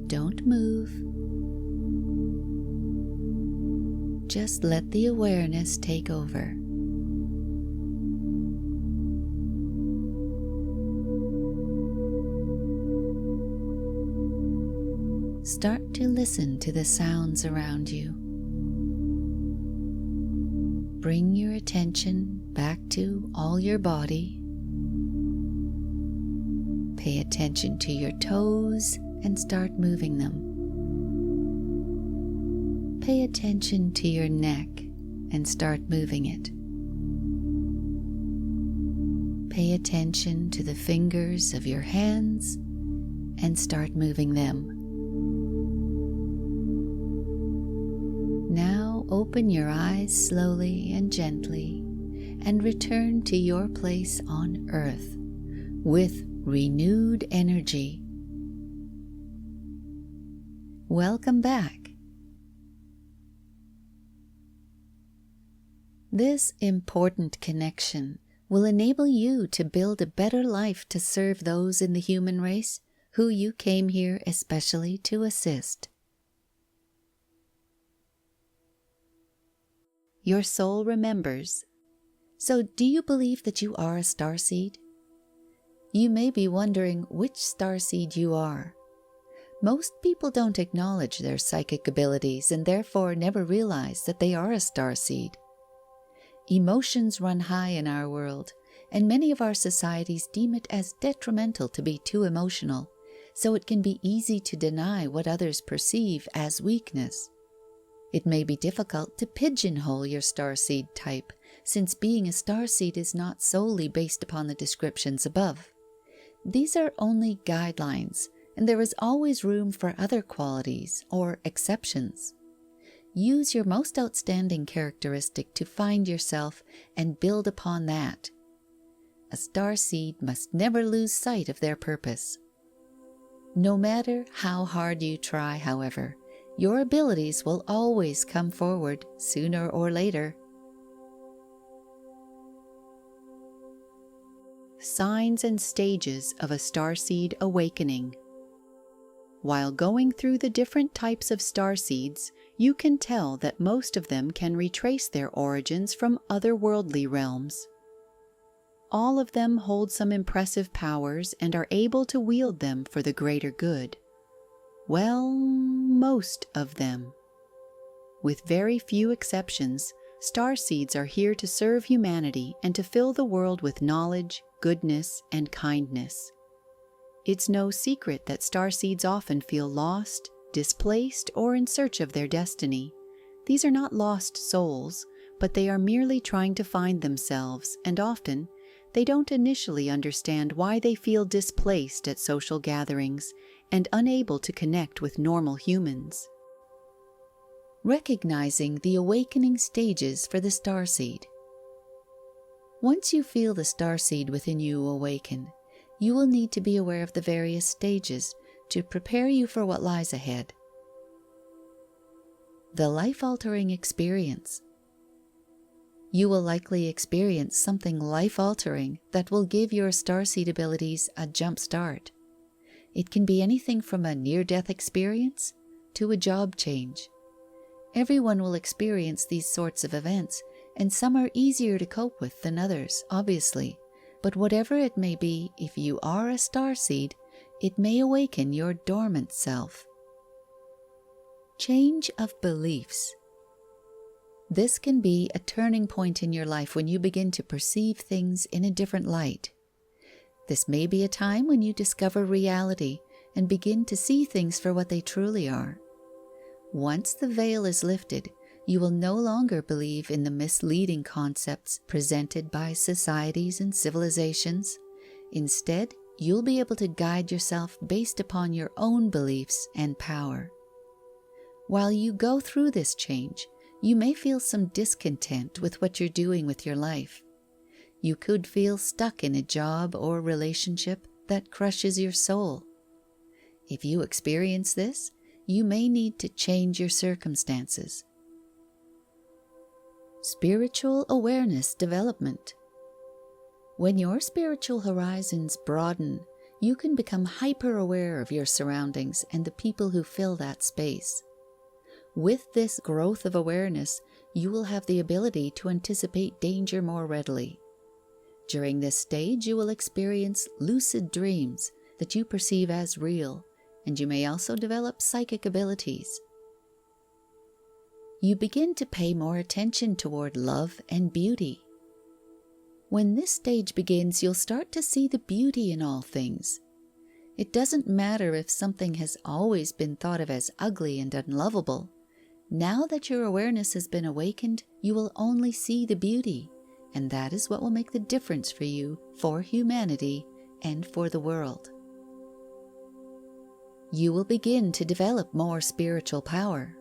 Don't move. Just let the awareness take over. Start to listen to the sounds around you. Bring your attention back to all your body. Pay attention to your toes and start moving them. Pay attention to your neck and start moving it. Pay attention to the fingers of your hands and start moving them. Now open your eyes slowly and gently and return to your place on Earth with renewed energy. Welcome back. This important connection will enable you to build a better life to serve those in the human race who you came here especially to assist. Your soul remembers. So do you believe that you are a starseed? You may be wondering which starseed you are. Most people don't acknowledge their psychic abilities and therefore never realize that they are a starseed. Emotions run high in our world, and many of our societies deem it as detrimental to be too emotional, so it can be easy to deny what others perceive as weakness. It may be difficult to pigeonhole your starseed type, since being a starseed is not solely based upon the descriptions above. These are only guidelines, and there is always room for other qualities or exceptions. Use your most outstanding characteristic to find yourself and build upon that. A starseed must never lose sight of their purpose. No matter how hard you try, however, your abilities will always come forward sooner or later. Signs and stages of a starseed awakening. While going through the different types of starseeds, you can tell that most of them can retrace their origins from otherworldly realms. All of them hold some impressive powers and are able to wield them for the greater good. Well, most of them. With very few exceptions, starseeds are here to serve humanity and to fill the world with knowledge, goodness, and kindness. It's no secret that starseeds often feel lost, displaced, or in search of their destiny. These are not lost souls, but they are merely trying to find themselves, and often they don't initially understand why they feel displaced at social gatherings and unable to connect with normal humans. Recognizing the awakening stages for the starseed. Once you feel the starseed within you awaken, you will need to be aware of the various stages to prepare you for what lies ahead. The life-altering experience. You will likely experience something life-altering that will give your starseed abilities a jump start. It can be anything from a near-death experience to a job change. Everyone will experience these sorts of events, and some are easier to cope with than others, obviously. But whatever it may be, if you are a starseed, it may awaken your dormant self. Change of beliefs. This can be a turning point in your life when you begin to perceive things in a different light. This may be a time when you discover reality and begin to see things for what they truly are. Once the veil is lifted, you will no longer believe in the misleading concepts presented by societies and civilizations. Instead, you'll be able to guide yourself based upon your own beliefs and power. While you go through this change, you may feel some discontent with what you're doing with your life. You could feel stuck in a job or relationship that crushes your soul. If you experience this, you may need to change your circumstances. Spiritual awareness development. When your spiritual horizons broaden, you can become hyper-aware of your surroundings and the people who fill that space. With this growth of awareness, you will have the ability to anticipate danger more readily. During this stage, you will experience lucid dreams that you perceive as real, and you may also develop psychic abilities. You begin to pay more attention toward love and beauty. When this stage begins, you'll start to see the beauty in all things. It doesn't matter if something has always been thought of as ugly and unlovable. Now that your awareness has been awakened, you will only see the beauty, and that is what will make the difference for you, for humanity, and for the world. You will begin to develop more spiritual power.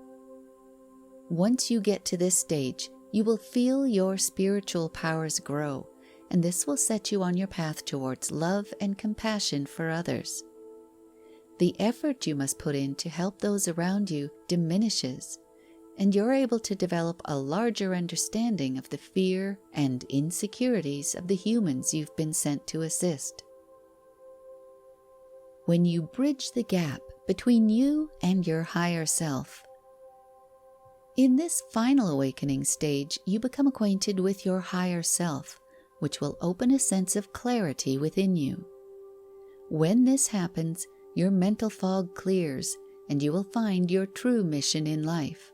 Once you get to this stage, you will feel your spiritual powers grow, and this will set you on your path towards love and compassion for others. The effort you must put in to help those around you diminishes, and you're able to develop a larger understanding of the fear and insecurities of the humans you've been sent to assist. When you bridge the gap between you and your higher self. In this final awakening stage, you become acquainted with your higher self, which will open a sense of clarity within you. When this happens, your mental fog clears, and you will find your true mission in life.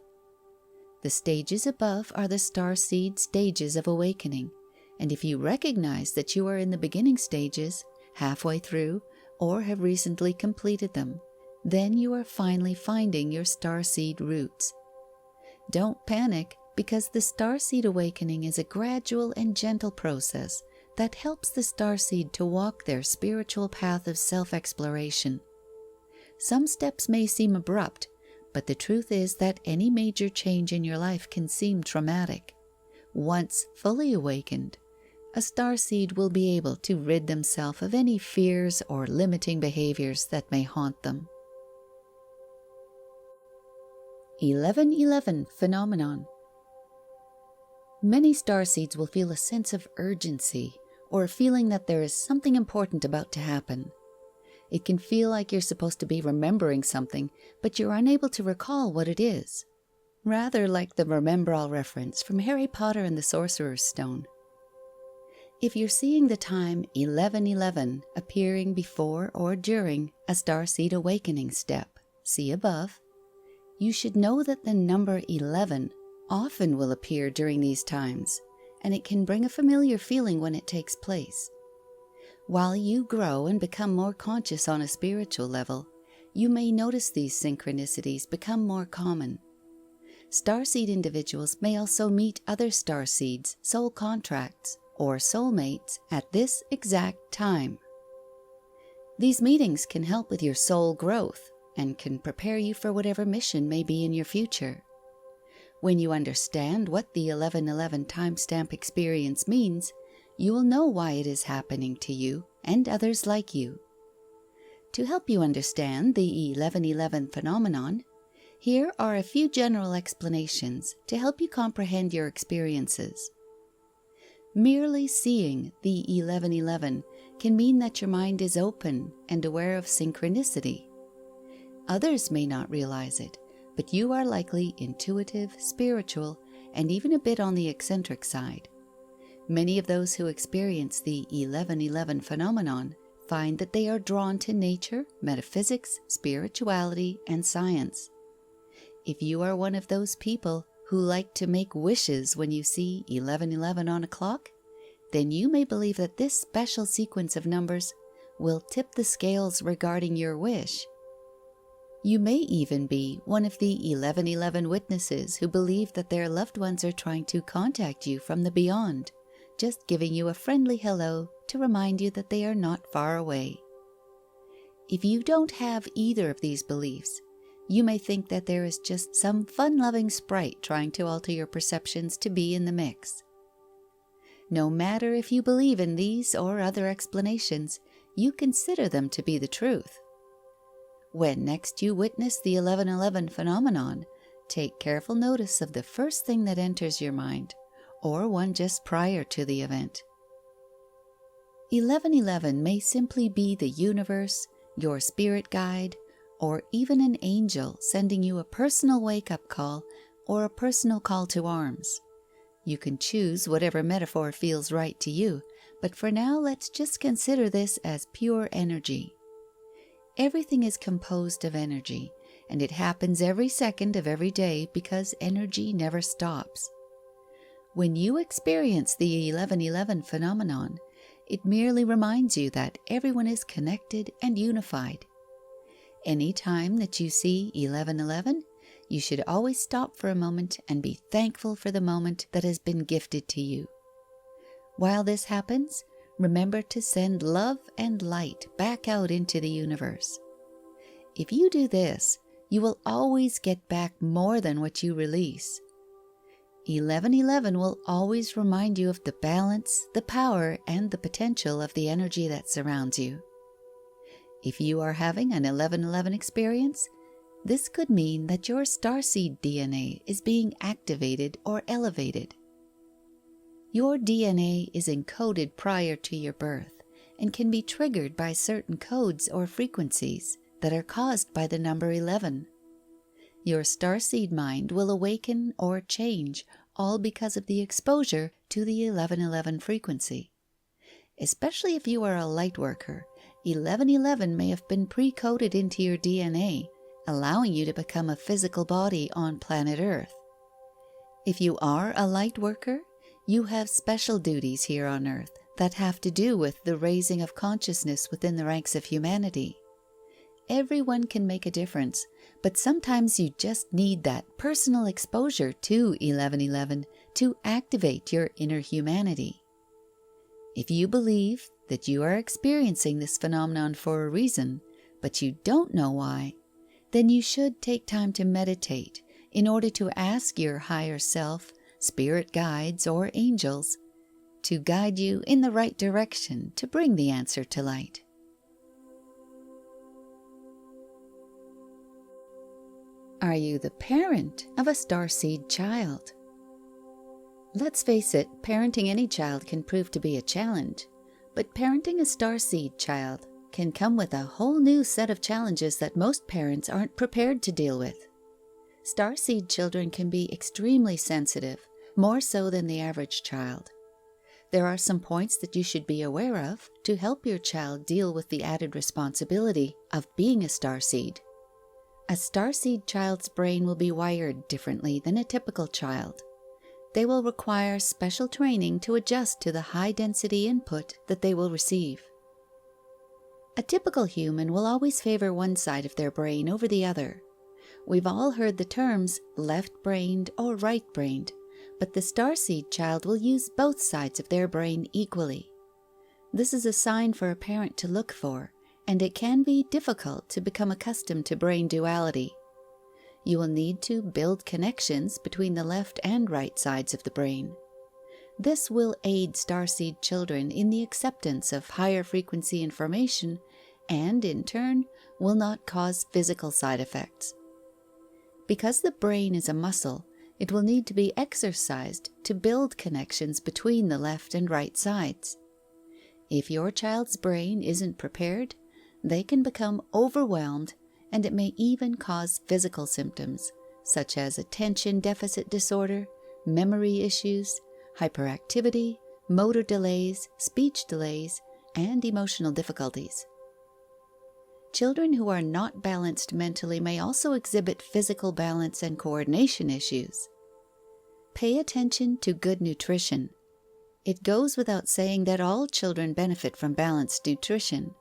The stages above are the starseed stages of awakening, and if you recognize that you are in the beginning stages, halfway through, or have recently completed them, then you are finally finding your starseed roots. Don't panic, because the starseed awakening is a gradual and gentle process that helps the starseed to walk their spiritual path of self-exploration. Some steps may seem abrupt, but the truth is that any major change in your life can seem traumatic. Once fully awakened, a starseed will be able to rid themselves of any fears or limiting behaviors that may haunt them. 1111 phenomenon. Many starseeds will feel a sense of urgency or a feeling that there is something important about to happen. It can feel like you're supposed to be remembering something, but you're unable to recall what it is. Rather like the Remember All reference from Harry Potter and the Sorcerer's Stone. If you're seeing the time 1111 appearing before or during a starseed awakening step, see above, you should know that the number 11 often will appear during these times, and it can bring a familiar feeling when it takes place. While you grow and become more conscious on a spiritual level, you may notice these synchronicities become more common. Starseed individuals may also meet other starseeds, soul contracts, or soulmates at this exact time. These meetings can help with your soul growth and can prepare you for whatever mission may be in your future. When you understand what the 1111 timestamp experience means, you will know why it is happening to you and others like you. To help you understand the 1111 phenomenon, here are a few general explanations to help you comprehend your experiences. Merely seeing the 1111 can mean that your mind is open and aware of synchronicity. Others may not realize it, but you are likely intuitive, spiritual, and even a bit on the eccentric side. Many of those who experience the 1111 phenomenon find that they are drawn to nature, metaphysics, spirituality, and science. If you are one of those people who like to make wishes when you see 1111 on a clock, then you may believe that this special sequence of numbers will tip the scales regarding your wish. You may even be one of the 1111 witnesses who believe that their loved ones are trying to contact you from the beyond, just giving you a friendly hello to remind you that they are not far away. If you don't have either of these beliefs, you may think that there is just some fun-loving sprite trying to alter your perceptions to be in the mix. No matter if you believe in these or other explanations, you consider them to be the truth. When next you witness the 1111 phenomenon, take careful notice of the first thing that enters your mind, or one just prior to the event. 1111 may simply be the universe, your spirit guide, or even an angel sending you a personal wake-up call or a personal call to arms. You can choose whatever metaphor feels right to you, but for now let's just consider this as pure energy. Everything is composed of energy, and it happens every second of every day because energy never stops. When you experience the 1111 phenomenon, it merely reminds you that everyone is connected and unified. Any time that you see 1111, you should always stop for a moment and be thankful for the moment that has been gifted to you. While this happens, remember to send love and light back out into the universe. If you do this, you will always get back more than what you release. 1111 will always remind you of the balance, the power, and the potential of the energy that surrounds you. If you are having an 1111 experience, this could mean that your starseed DNA is being activated or elevated. Your DNA is encoded prior to your birth and can be triggered by certain codes or frequencies that are caused by the number 11. Your starseed mind will awaken or change all because of the exposure to the 1111 frequency. Especially if you are a light worker, 1111 may have been pre-coded into your DNA, allowing you to become a physical body on planet Earth. If you are a light worker, you have special duties here on Earth that have to do with the raising of consciousness within the ranks of humanity. Everyone can make a difference, but sometimes you just need that personal exposure to 1111 to activate your inner humanity. If you believe that you are experiencing this phenomenon for a reason, but you don't know why, then you should take time to meditate in order to ask your higher self, spirit guides, or angels to guide you in the right direction to bring the answer to light. Are you the parent of a starseed child? Let's face it, parenting any child can prove to be a challenge, but parenting a starseed child can come with a whole new set of challenges that most parents aren't prepared to deal with. Starseed children can be extremely sensitive, more so than the average child. There are some points that you should be aware of to help your child deal with the added responsibility of being a starseed. A starseed child's brain will be wired differently than a typical child. They will require special training to adjust to the high-density input that they will receive. A typical human will always favor one side of their brain over the other. We've all heard the terms left-brained or right-brained, but the starseed child will use both sides of their brain equally. This is a sign for a parent to look for, and it can be difficult to become accustomed to brain duality. You will need to build connections between the left and right sides of the brain. This will aid starseed children in the acceptance of higher frequency information and, in turn, will not cause physical side effects. Because the brain is a muscle, it will need to be exercised to build connections between the left and right sides. If your child's brain isn't prepared, they can become overwhelmed, and it may even cause physical symptoms, such as attention deficit disorder, memory issues, hyperactivity, motor delays, speech delays, and emotional difficulties. Children who are not balanced mentally may also exhibit physical balance and coordination issues. Pay attention to good nutrition. It goes without saying that all children benefit from balanced nutrition.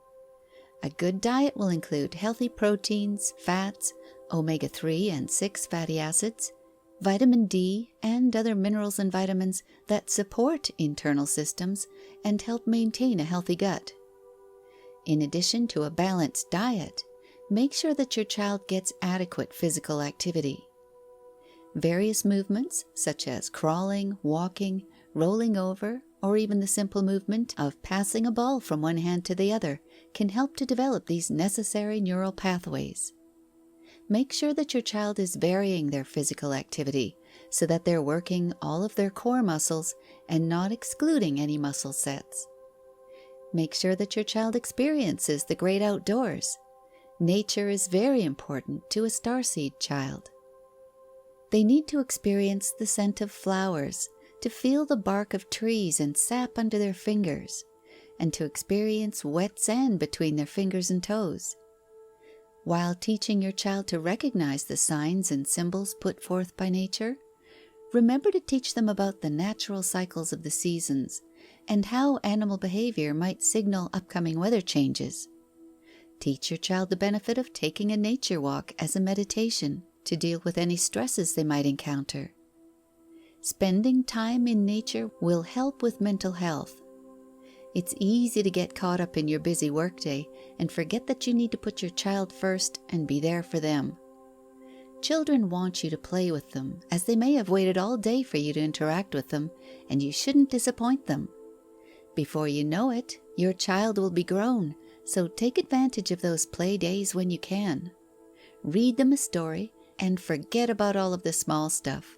A good diet will include healthy proteins, fats, omega-3 and 6 fatty acids, vitamin D, and other minerals and vitamins that support internal systems and help maintain a healthy gut. In addition to a balanced diet, make sure that your child gets adequate physical activity. Various movements, such as crawling, walking, rolling over, or even the simple movement of passing a ball from one hand to the other, can help to develop these necessary neural pathways. Make sure that your child is varying their physical activity so that they're working all of their core muscles and not excluding any muscle sets. Make sure that your child experiences the great outdoors. Nature is very important to a starseed child. They need to experience the scent of flowers, to feel the bark of trees and sap under their fingers, and to experience wet sand between their fingers and toes. While teaching your child to recognize the signs and symbols put forth by nature, remember to teach them about the natural cycles of the seasons and how animal behavior might signal upcoming weather changes. Teach your child the benefit of taking a nature walk as a meditation to deal with any stresses they might encounter. Spending time in nature will help with mental health. It's easy to get caught up in your busy workday and forget that you need to put your child first and be there for them. Children want you to play with them, as they may have waited all day for you to interact with them, and you shouldn't disappoint them. Before you know it, your child will be grown, so take advantage of those play days when you can. Read them a story and forget about all of the small stuff.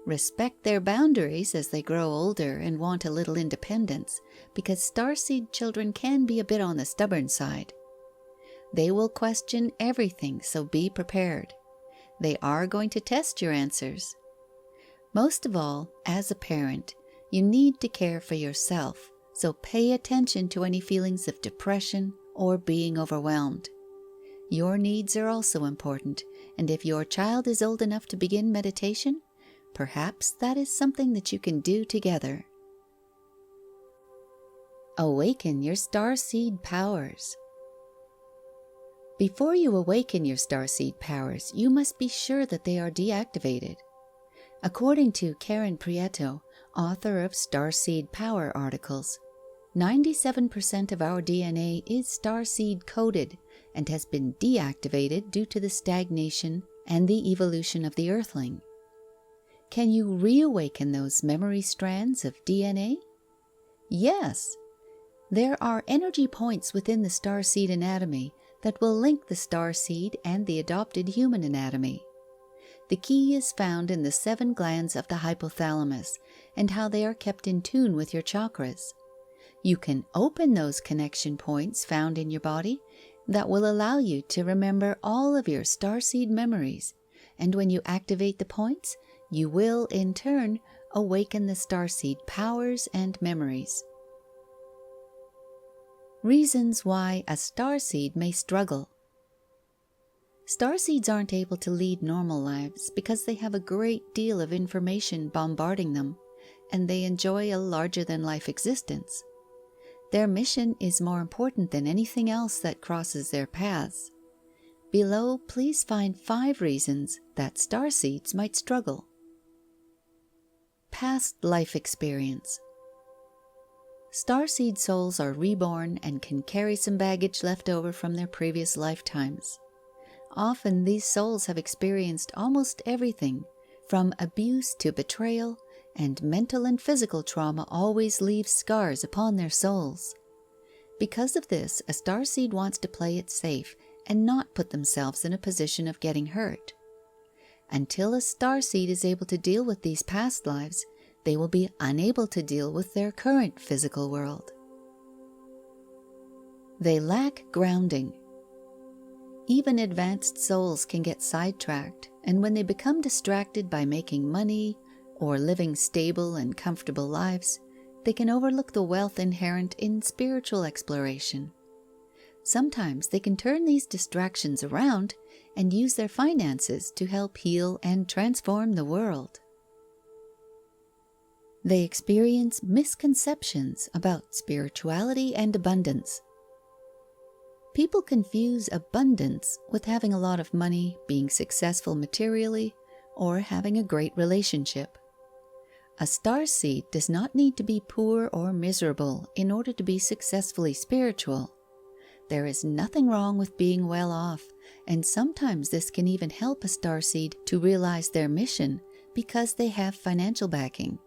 Respect their boundaries as they grow older and want a little independence, because starseed children can be a bit on the stubborn side. They will question everything, so be prepared. They are going to test your answers. Most of all, as a parent, you need to care for yourself, so pay attention to any feelings of depression or being overwhelmed. Your needs are also important, and if your child is old enough to begin meditation, perhaps that is something that you can do together. Awaken your starseed powers. Before you awaken your starseed powers, you must be sure that they are deactivated. According to Karen Prieto, author of Starseed Power articles, 97% of our DNA is starseed coded and has been deactivated due to the stagnation and the evolution of the Earthling. Can you reawaken those memory strands of DNA? Yes. There are energy points within the starseed anatomy that will link the starseed and the adopted human anatomy. The key is found in the 7 glands of the hypothalamus and how they are kept in tune with your chakras. You can open those connection points found in your body that will allow you to remember all of your starseed memories. And when you activate the points, you will, in turn, awaken the starseed powers and memories. Reasons why a starseed may struggle. Starseeds aren't able to lead normal lives because they have a great deal of information bombarding them, and they enjoy a larger-than-life existence. Their mission is more important than anything else that crosses their paths. Below, please find 5 reasons that starseeds might struggle. Past life experience. Starseed souls are reborn and can carry some baggage left over from their previous lifetimes. Often these souls have experienced almost everything, from abuse to betrayal, and mental and physical trauma always leaves scars upon their souls. Because of this, a starseed wants to play it safe and not put themselves in a position of getting hurt. Until a starseed is able to deal with these past lives, they will be unable to deal with their current physical world. They lack grounding. Even advanced souls can get sidetracked, and when they become distracted by making money or living stable and comfortable lives, they can overlook the wealth inherent in spiritual exploration. Sometimes they can turn these distractions around and use their finances to help heal and transform the world. They experience misconceptions about spirituality and abundance. People confuse abundance with having a lot of money, being successful materially, or having a great relationship. A starseed does not need to be poor or miserable in order to be successfully spiritual. There is nothing wrong with being well off, and sometimes this can even help a starseed to realize their mission because they have financial backing.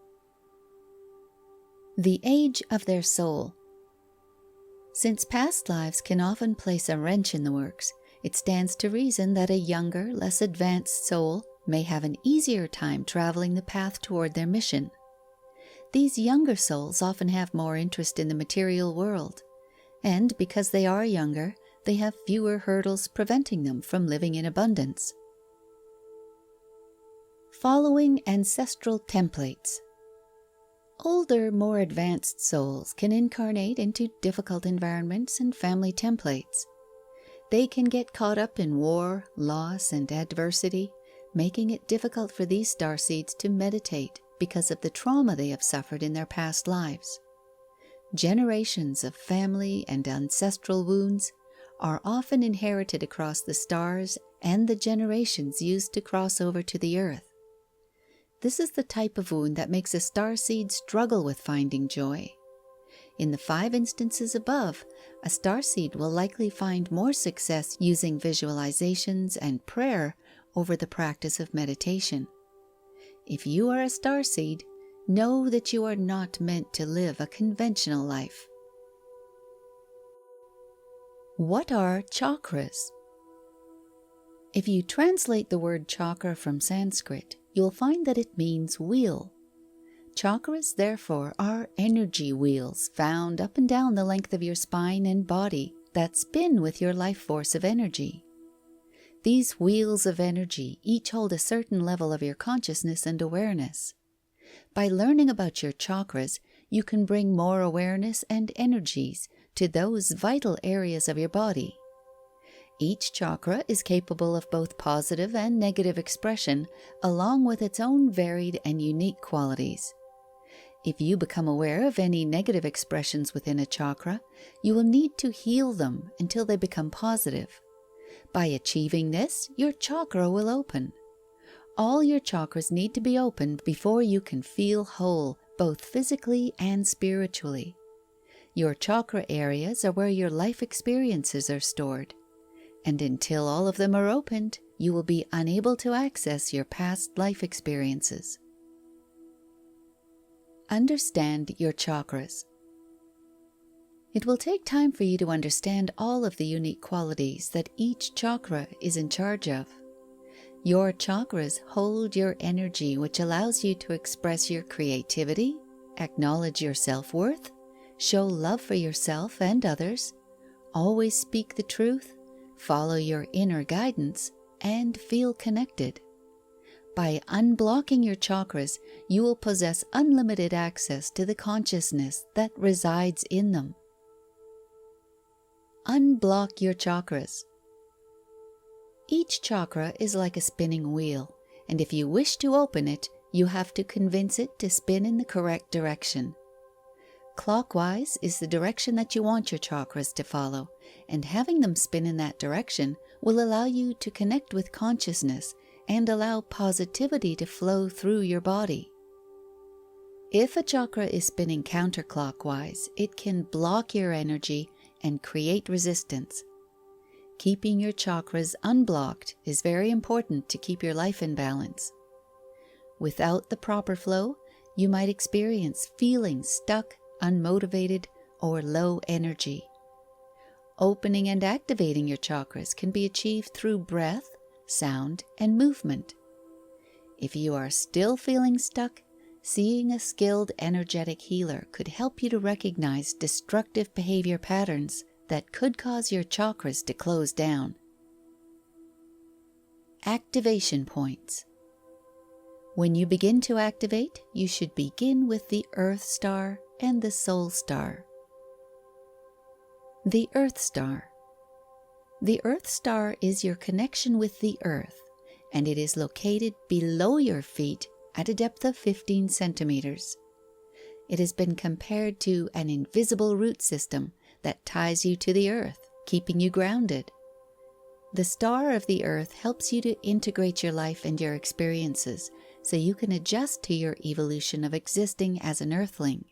The age of their soul. Since past lives can often place a wrench in the works, it stands to reason that a younger, less advanced soul may have an easier time traveling the path toward their mission. These younger souls often have more interest in the material world, and because they are younger, they have fewer hurdles preventing them from living in abundance. Following ancestral templates. Older, more advanced souls can incarnate into difficult environments and family templates. They can get caught up in war, loss, and adversity, making it difficult for these starseeds to meditate because of the trauma they have suffered in their past lives. Generations of family and ancestral wounds are often inherited across the stars and the generations used to cross over to the earth. This is the type of wound that makes a starseed struggle with finding joy. In the 5 instances above, a starseed will likely find more success using visualizations and prayer over the practice of meditation. If you are a starseed, know that you are not meant to live a conventional life. What are chakras? If you translate the word chakra from Sanskrit, you'll find that it means wheel. Chakras, therefore, are energy wheels found up and down the length of your spine and body that spin with your life force of energy. These wheels of energy each hold a certain level of your consciousness and awareness. By learning about your chakras, you can bring more awareness and energies to those vital areas of your body. Each chakra is capable of both positive and negative expression, along with its own varied and unique qualities. If you become aware of any negative expressions within a chakra, you will need to heal them until they become positive. By achieving this, your chakra will open. All your chakras need to be opened before you can feel whole, both physically and spiritually. Your chakra areas are where your life experiences are stored, and until all of them are opened, you will be unable to access your past life experiences. Understand your chakras. It will take time for you to understand all of the unique qualities that each chakra is in charge of. Your chakras hold your energy, which allows you to express your creativity, acknowledge your self-worth, show love for yourself and others, always speak the truth, follow your inner guidance, and feel connected. By unblocking your chakras, you will possess unlimited access to the consciousness that resides in them. Unblock your chakras. Each chakra is like a spinning wheel, and if you wish to open it, you have to convince it to spin in the correct direction. Clockwise is the direction that you want your chakras to follow, and having them spin in that direction will allow you to connect with consciousness and allow positivity to flow through your body. If a chakra is spinning counterclockwise, it can block your energy and create resistance. Keeping your chakras unblocked is very important to keep your life in balance. Without the proper flow, you might experience feeling stuck, unmotivated, or low energy. Opening and activating your chakras can be achieved through breath, sound, and movement. If you are still feeling stuck, seeing a skilled energetic healer could help you to recognize destructive behavior patterns that could cause your chakras to close down. Activation points. When you begin to activate, you should begin with the Earth Star and the Soul Star. The Earth Star. The Earth Star is your connection with the Earth, and it is located below your feet at a depth of 15 centimeters. It has been compared to an invisible root system that ties you to the Earth, keeping you grounded. The star of the Earth helps you to integrate your life and your experiences so you can adjust to your evolution of existing as an Earthling.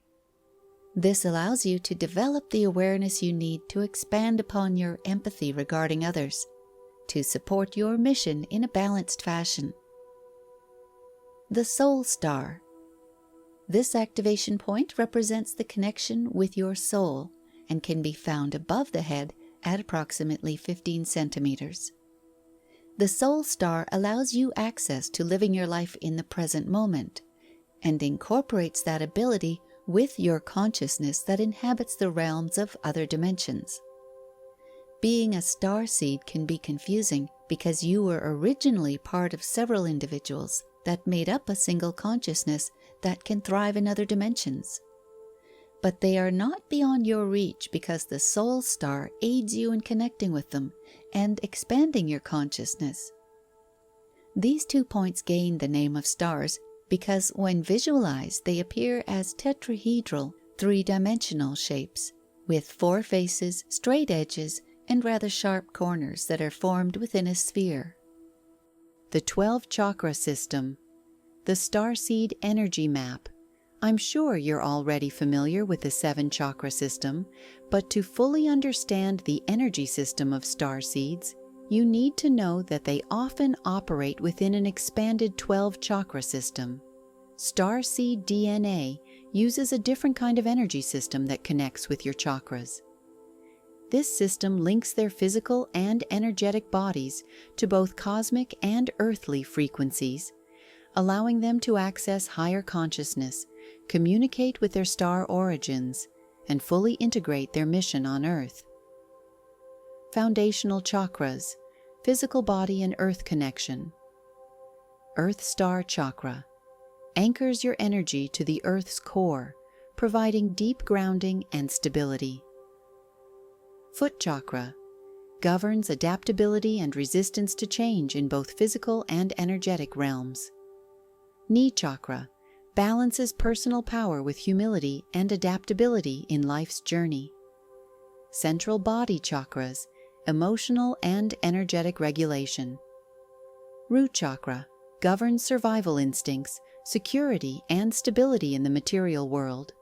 This allows you to develop the awareness you need to expand upon your empathy regarding others, to support your mission in a balanced fashion. The Soul Star. This activation point represents the connection with your soul and can be found above the head at approximately 15 centimeters. The Soul Star allows you access to living your life in the present moment and incorporates that ability with your consciousness that inhabits the realms of other dimensions. Being a starseed can be confusing because you were originally part of several individuals that made up a single consciousness that can thrive in other dimensions. But they are not beyond your reach because the Soul Star aids you in connecting with them and expanding your consciousness. These 2 points gain the name of stars because when visualized they appear as tetrahedral, 3-dimensional shapes, with 4 faces, straight edges, and rather sharp corners that are formed within a sphere. The 12 chakra system. The Starseed energy map. I'm sure you're already familiar with the 7 chakra system, but to fully understand the energy system of starseeds, you need to know that they often operate within an expanded 12 chakra system. Starseed DNA uses a different kind of energy system that connects with your chakras. This system links their physical and energetic bodies to both cosmic and earthly frequencies, allowing them to access higher consciousness, communicate with their star origins, and fully integrate their mission on Earth. Foundational chakras, physical body and Earth connection. Earth Star Chakra anchors your energy to the Earth's core, providing deep grounding and stability. Foot Chakra governs adaptability and resistance to change in both physical and energetic realms. Knee Chakra balances personal power with humility and adaptability in life's journey. Central Body Chakras, emotional and energetic regulation. Root Chakra governs survival instincts, security, and stability in the material world.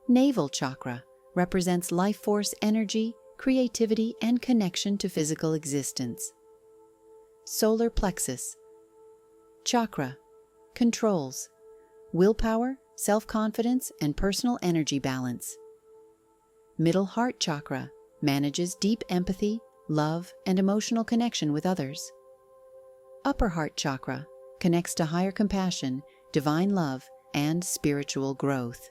Navel Chakra represents life force energy, creativity, and connection to physical existence. Solar Plexus Chakra controls willpower, self-confidence, and personal energy balance. Middle Heart Chakra manages deep empathy, love, and emotional connection with others. Upper Heart Chakra connects to higher compassion, divine love, and spiritual growth.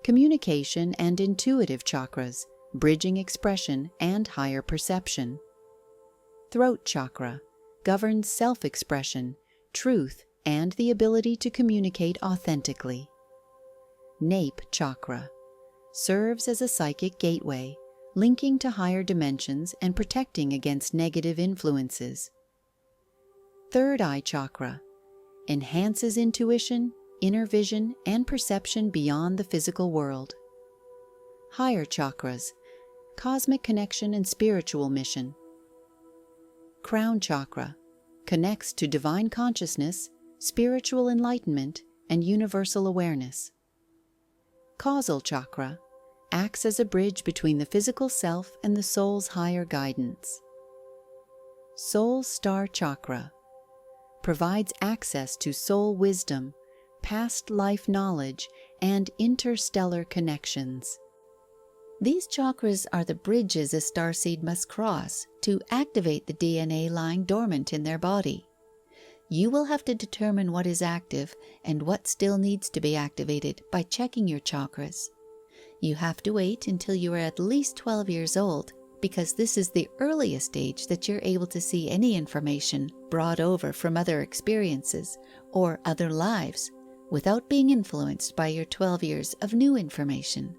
Communication and intuitive chakras, bridging expression and higher perception. Throat chakra governs self-expression, truth, and the ability to communicate authentically. Nape chakra serves as a psychic gateway, linking to higher dimensions and protecting against negative influences. Third eye chakra enhances intuition, inner vision, and perception beyond the physical world. Higher chakras, cosmic connection and spiritual mission. Crown chakra connects to divine consciousness, spiritual enlightenment, and universal awareness. Causal chakra acts as a bridge between the physical self and the soul's higher guidance. Soul star chakra provides access to soul wisdom, past life knowledge, and interstellar connections. These chakras are the bridges a starseed must cross to activate the DNA lying dormant in their body. You will have to determine what is active and what still needs to be activated by checking your chakras. You have to wait until you are at least 12 years old, because this is the earliest age that you're able to see any information brought over from other experiences or other lives without being influenced by your 12 years of new information.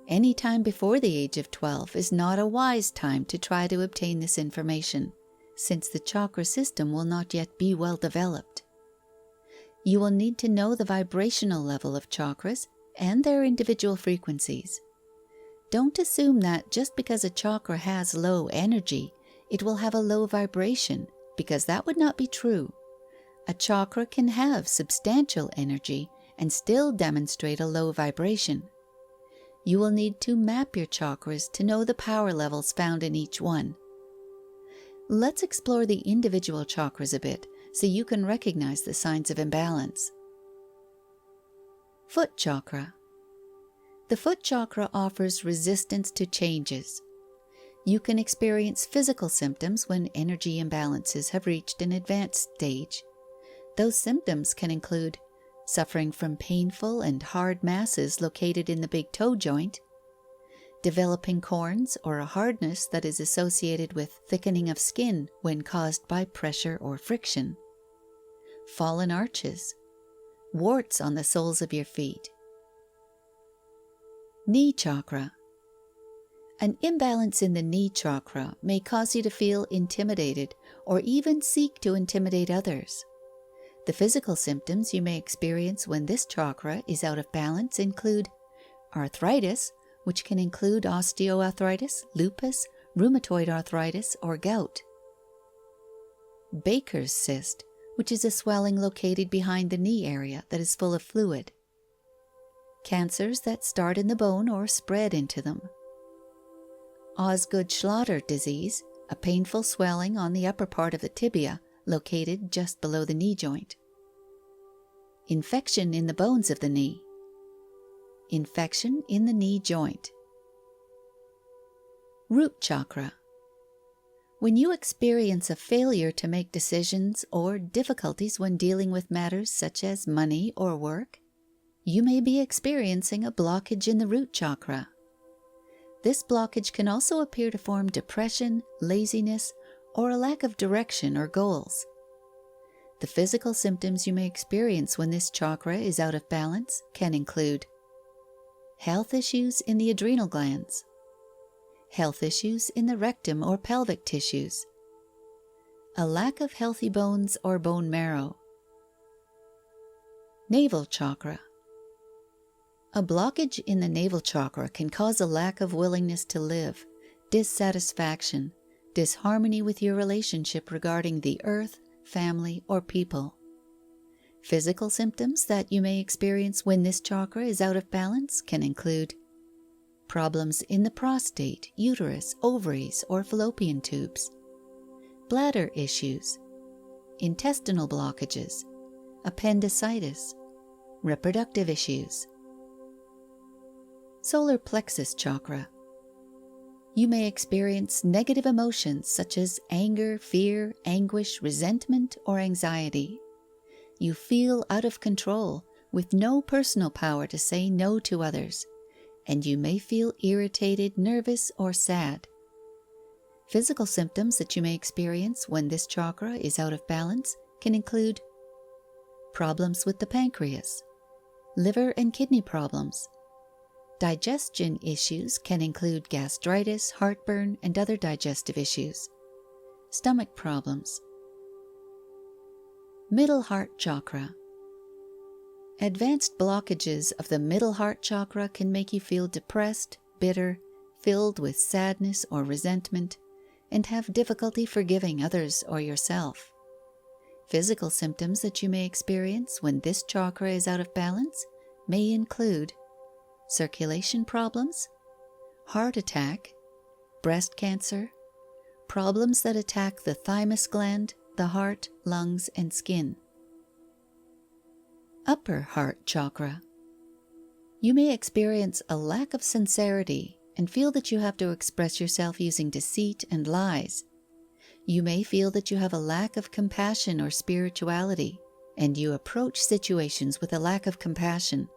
Any time before the age of 12 is not a wise time to try to obtain this information, since the chakra system will not yet be well developed. You will need to know the vibrational level of chakras and their individual frequencies. Don't assume that just because a chakra has low energy, it will have a low vibration, because that would not be true. A chakra can have substantial energy and still demonstrate a low vibration. You will need to map your chakras to know the power levels found in each one. Let's explore the individual chakras a bit so you can recognize the signs of imbalance. Foot chakra. The foot chakra offers resistance to changes. You can experience physical symptoms when energy imbalances have reached an advanced stage. Those symptoms can include suffering from painful and hard masses located in the big toe joint, developing corns or a hardness that is associated with thickening of skin when caused by pressure or friction, fallen arches, warts on the soles of your feet. Knee chakra. An imbalance in the knee chakra may cause you to feel intimidated or even seek to intimidate others. The physical symptoms you may experience when this chakra is out of balance include arthritis, which can include osteoarthritis, lupus, rheumatoid arthritis, or gout. Baker's cyst, which is a swelling located behind the knee area that is full of fluid. Cancers that start in the bone or spread into them. Osgood-Schlatter disease, a painful swelling on the upper part of the tibia, located just below the knee joint. Infection in the bones of the knee. Infection in the knee joint. Root chakra. When you experience a failure to make decisions or difficulties when dealing with matters such as money or work, you may be experiencing a blockage in the root chakra. This blockage can also appear to form depression, laziness, or a lack of direction or goals. The physical symptoms you may experience when this chakra is out of balance can include health issues in the adrenal glands, health issues in the rectum or pelvic tissues, a lack of healthy bones or bone marrow. Navel chakra. A blockage in the navel chakra can cause a lack of willingness to live, dissatisfaction, disharmony with your relationship regarding the earth, family, or people. Physical symptoms that you may experience when this chakra is out of balance can include problems in the prostate, uterus, ovaries, or fallopian tubes, bladder issues, intestinal blockages, appendicitis, reproductive issues. Solar plexus chakra. You may experience negative emotions such as anger, fear, anguish, resentment, or anxiety. You feel out of control, with no personal power to say no to others, and you may feel irritated, nervous, or sad. Physical symptoms that you may experience when this chakra is out of balance can include problems with the pancreas, liver and kidney problems. Digestion issues can include gastritis, heartburn, and other digestive issues. Stomach problems. Middle heart chakra. Advanced blockages of the middle heart chakra can make you feel depressed, bitter, filled with sadness or resentment, and have difficulty forgiving others or yourself. Physical symptoms that you may experience when this chakra is out of balance may include circulation problems, heart attack, breast cancer, problems that attack the thymus gland, the heart, lungs, and skin. Upper heart chakra. You may experience a lack of sincerity and feel that you have to express yourself using deceit and lies. You may feel that you have a lack of compassion or spirituality, and you approach situations with a lack of compassion.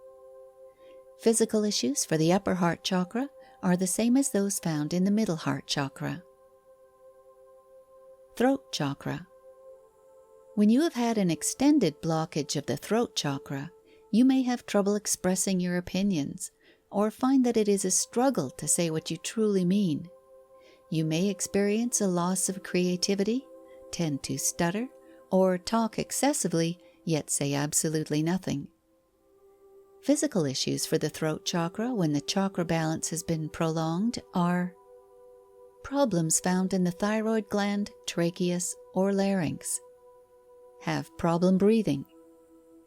Physical issues for the upper heart chakra are the same as those found in the middle heart chakra. Throat chakra. When you have had an extended blockage of the throat chakra, you may have trouble expressing your opinions, or find that it is a struggle to say what you truly mean. You may experience a loss of creativity, tend to stutter, or talk excessively, yet say absolutely nothing. Physical issues for the throat chakra when the chakra balance has been prolonged are problems found in the thyroid gland, tracheus, or larynx. Have problem breathing.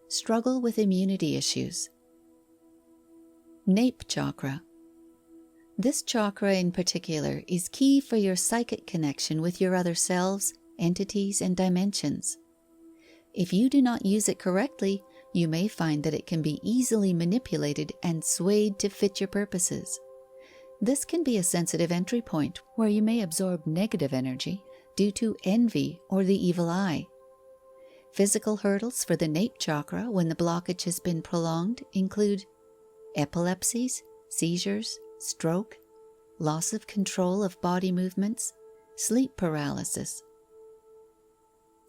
Struggle with immunity issues. Nape chakra. This chakra in particular is key for your psychic connection with your other selves, entities, and dimensions. If you do not use it correctly, you may find that it can be easily manipulated and swayed to fit your purposes. This can be a sensitive entry point where you may absorb negative energy due to envy or the evil eye. Physical hurdles for the nape chakra when the blockage has been prolonged include epilepsies, seizures, stroke, loss of control of body movements, sleep paralysis.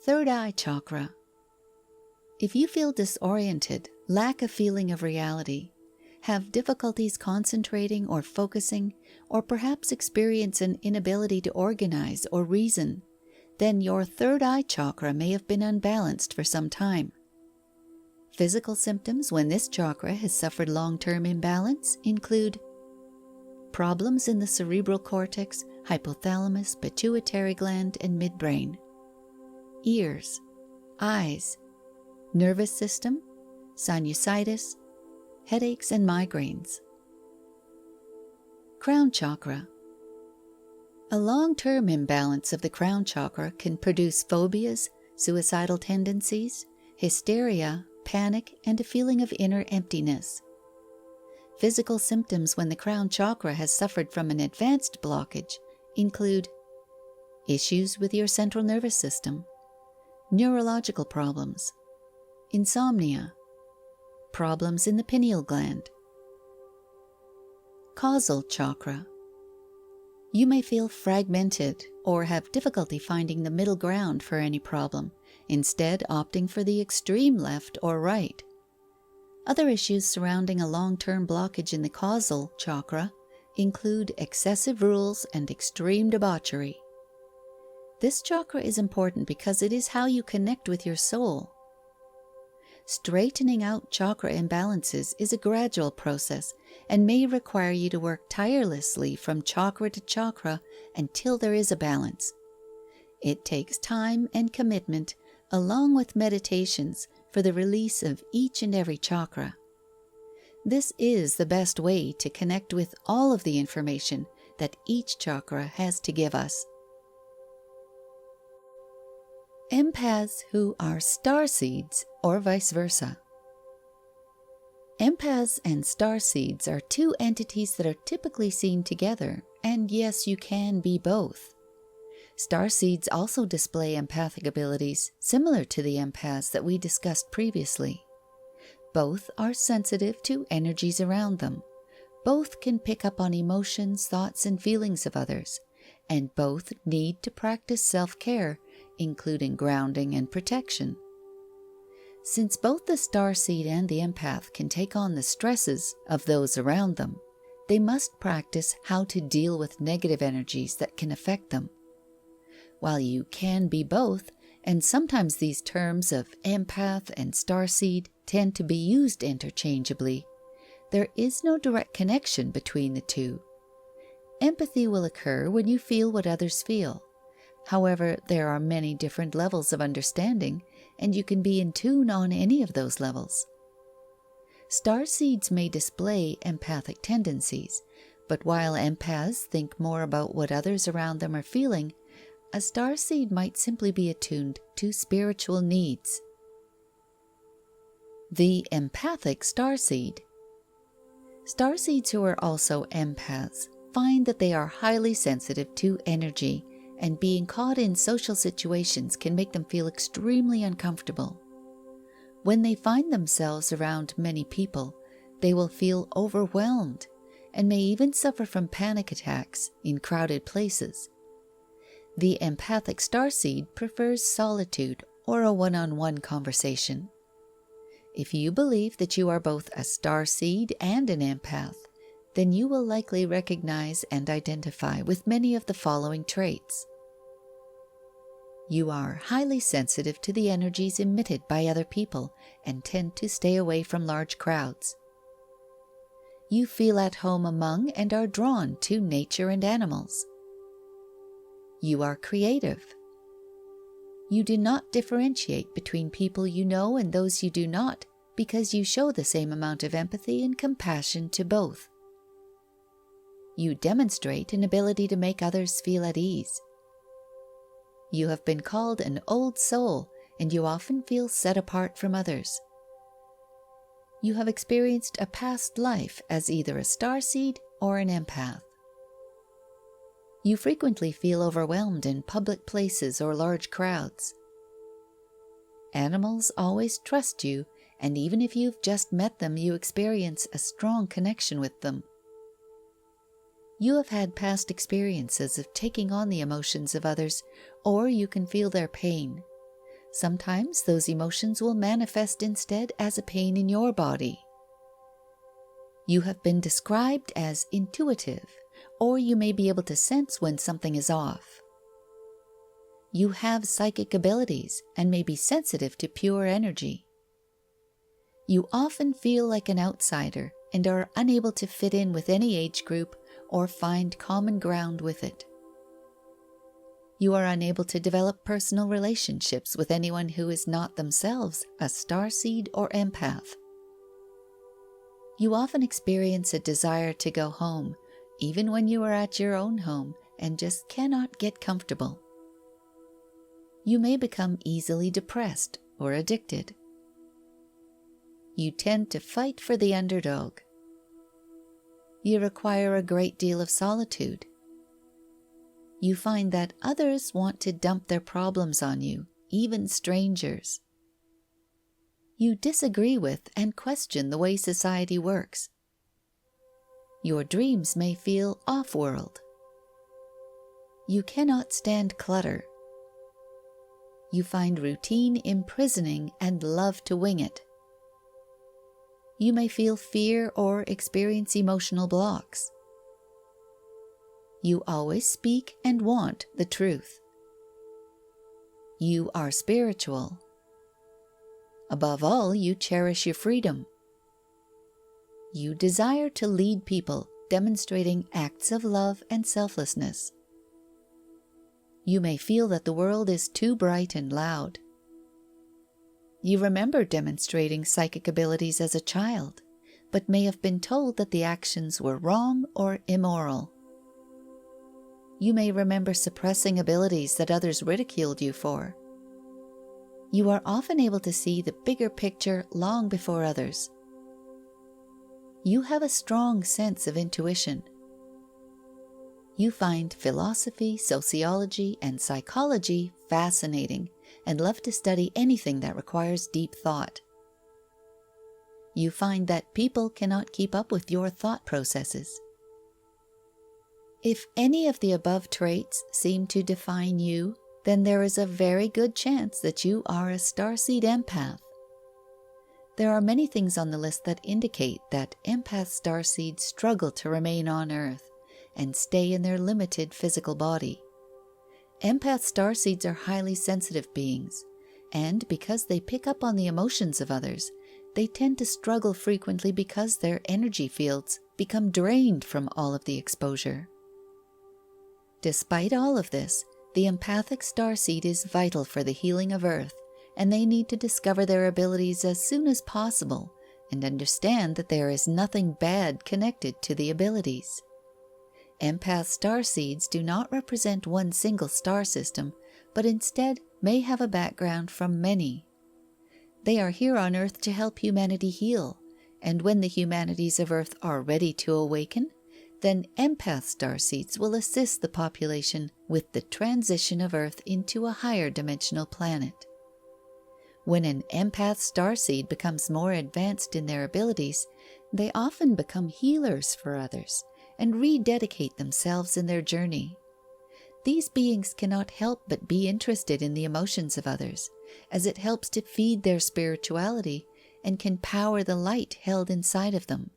Third eye chakra. If you feel disoriented, lack a feeling of reality, have difficulties concentrating or focusing, or perhaps experience an inability to organize or reason, then your third eye chakra may have been unbalanced for some time. Physical symptoms when this chakra has suffered long-term imbalance include problems in the cerebral cortex, hypothalamus, pituitary gland, and midbrain, ears, eyes, nervous system, sinusitis, headaches, and migraines. Crown chakra. A long-term imbalance of the crown chakra can produce phobias, suicidal tendencies, hysteria, panic, and a feeling of inner emptiness. Physical symptoms when the crown chakra has suffered from an advanced blockage include issues with your central nervous system, neurological problems, insomnia, problems in the pineal gland. Causal chakra. You may feel fragmented or have difficulty finding the middle ground for any problem, instead opting for the extreme left or right. Other issues surrounding a long-term blockage in the causal chakra include excessive rules and extreme debauchery. This chakra is important because it is how you connect with your soul. Straightening out chakra imbalances is a gradual process and may require you to work tirelessly from chakra to chakra until there is a balance. It takes time and commitment, along with meditations, for the release of each and every chakra. This is the best way to connect with all of the information that each chakra has to give us. Empaths who are starseeds or vice versa. Empaths and starseeds are two entities that are typically seen together, and yes, you can be both. Starseeds also display empathic abilities similar to the empaths that we discussed previously. Both are sensitive to energies around them. Both can pick up on emotions, thoughts, and feelings of others. And both need to practice self-care, including grounding and protection. Since both the starseed and the empath can take on the stresses of those around them, they must practice how to deal with negative energies that can affect them. While you can be both, and sometimes these terms of empath and starseed tend to be used interchangeably, there is no direct connection between the two. Empathy will occur when you feel what others feel. However, there are many different levels of understanding, and you can be in tune on any of those levels. Starseeds may display empathic tendencies, but while empaths think more about what others around them are feeling, a starseed might simply be attuned to spiritual needs. The empathic starseed. Starseeds who are also empaths find that they are highly sensitive to energy, and being caught in social situations can make them feel extremely uncomfortable. When they find themselves around many people, they will feel overwhelmed and may even suffer from panic attacks in crowded places. The empathic starseed prefers solitude or a one-on-one conversation. If you believe that you are both a starseed and an empath, then you will likely recognize and identify with many of the following traits. You are highly sensitive to the energies emitted by other people and tend to stay away from large crowds. You feel at home among and are drawn to nature and animals. You are creative. You do not differentiate between people you know and those you do not, because you show the same amount of empathy and compassion to both. You demonstrate an ability to make others feel at ease. You have been called an old soul, and you often feel set apart from others. You have experienced a past life as either a starseed or an empath. You frequently feel overwhelmed in public places or large crowds. Animals always trust you, and even if you've just met them, you experience a strong connection with them. You have had past experiences of taking on the emotions of others, or you can feel their pain. Sometimes those emotions will manifest instead as a pain in your body. You have been described as intuitive, or you may be able to sense when something is off. You have psychic abilities and may be sensitive to pure energy. You often feel like an outsider and are unable to fit in with any age group or find common ground with it. You are unable to develop personal relationships with anyone who is not themselves a starseed or empath. You often experience a desire to go home, even when you are at your own home, and just cannot get comfortable. You may become easily depressed or addicted. You tend to fight for the underdog. You require a great deal of solitude. You find that others want to dump their problems on you, even strangers. You disagree with and question the way society works. Your dreams may feel off-world. You cannot stand clutter. You find routine imprisoning and love to wing it. You may feel fear or experience emotional blocks. You always speak and want the truth. You are spiritual. Above all, you cherish your freedom. You desire to lead people, demonstrating acts of love and selflessness. You may feel that the world is too bright and loud. You remember demonstrating psychic abilities as a child, but may have been told that the actions were wrong or immoral. You may remember suppressing abilities that others ridiculed you for. You are often able to see the bigger picture long before others. You have a strong sense of intuition. You find philosophy, sociology, and psychology fascinating and love to study anything that requires deep thought. You find that people cannot keep up with your thought processes. If any of the above traits seem to define you, then there is a very good chance that you are a starseed empath. There are many things on the list that indicate that empath starseeds struggle to remain on Earth and stay in their limited physical body. Empath starseeds are highly sensitive beings, and because they pick up on the emotions of others, they tend to struggle frequently because their energy fields become drained from all of the exposure. Despite all of this, the empathic starseed is vital for the healing of Earth, and they need to discover their abilities as soon as possible and understand that there is nothing bad connected to the abilities. Empath starseeds do not represent one single star system, but instead may have a background from many. They are here on Earth to help humanity heal, and when the humanities of Earth are ready to awaken, then empath starseeds will assist the population with the transition of Earth into a higher dimensional planet. When an empath starseed becomes more advanced in their abilities, they often become healers for others and rededicate themselves in their journey. These beings cannot help but be interested in the emotions of others, as it helps to feed their spirituality and can power the light held inside of them.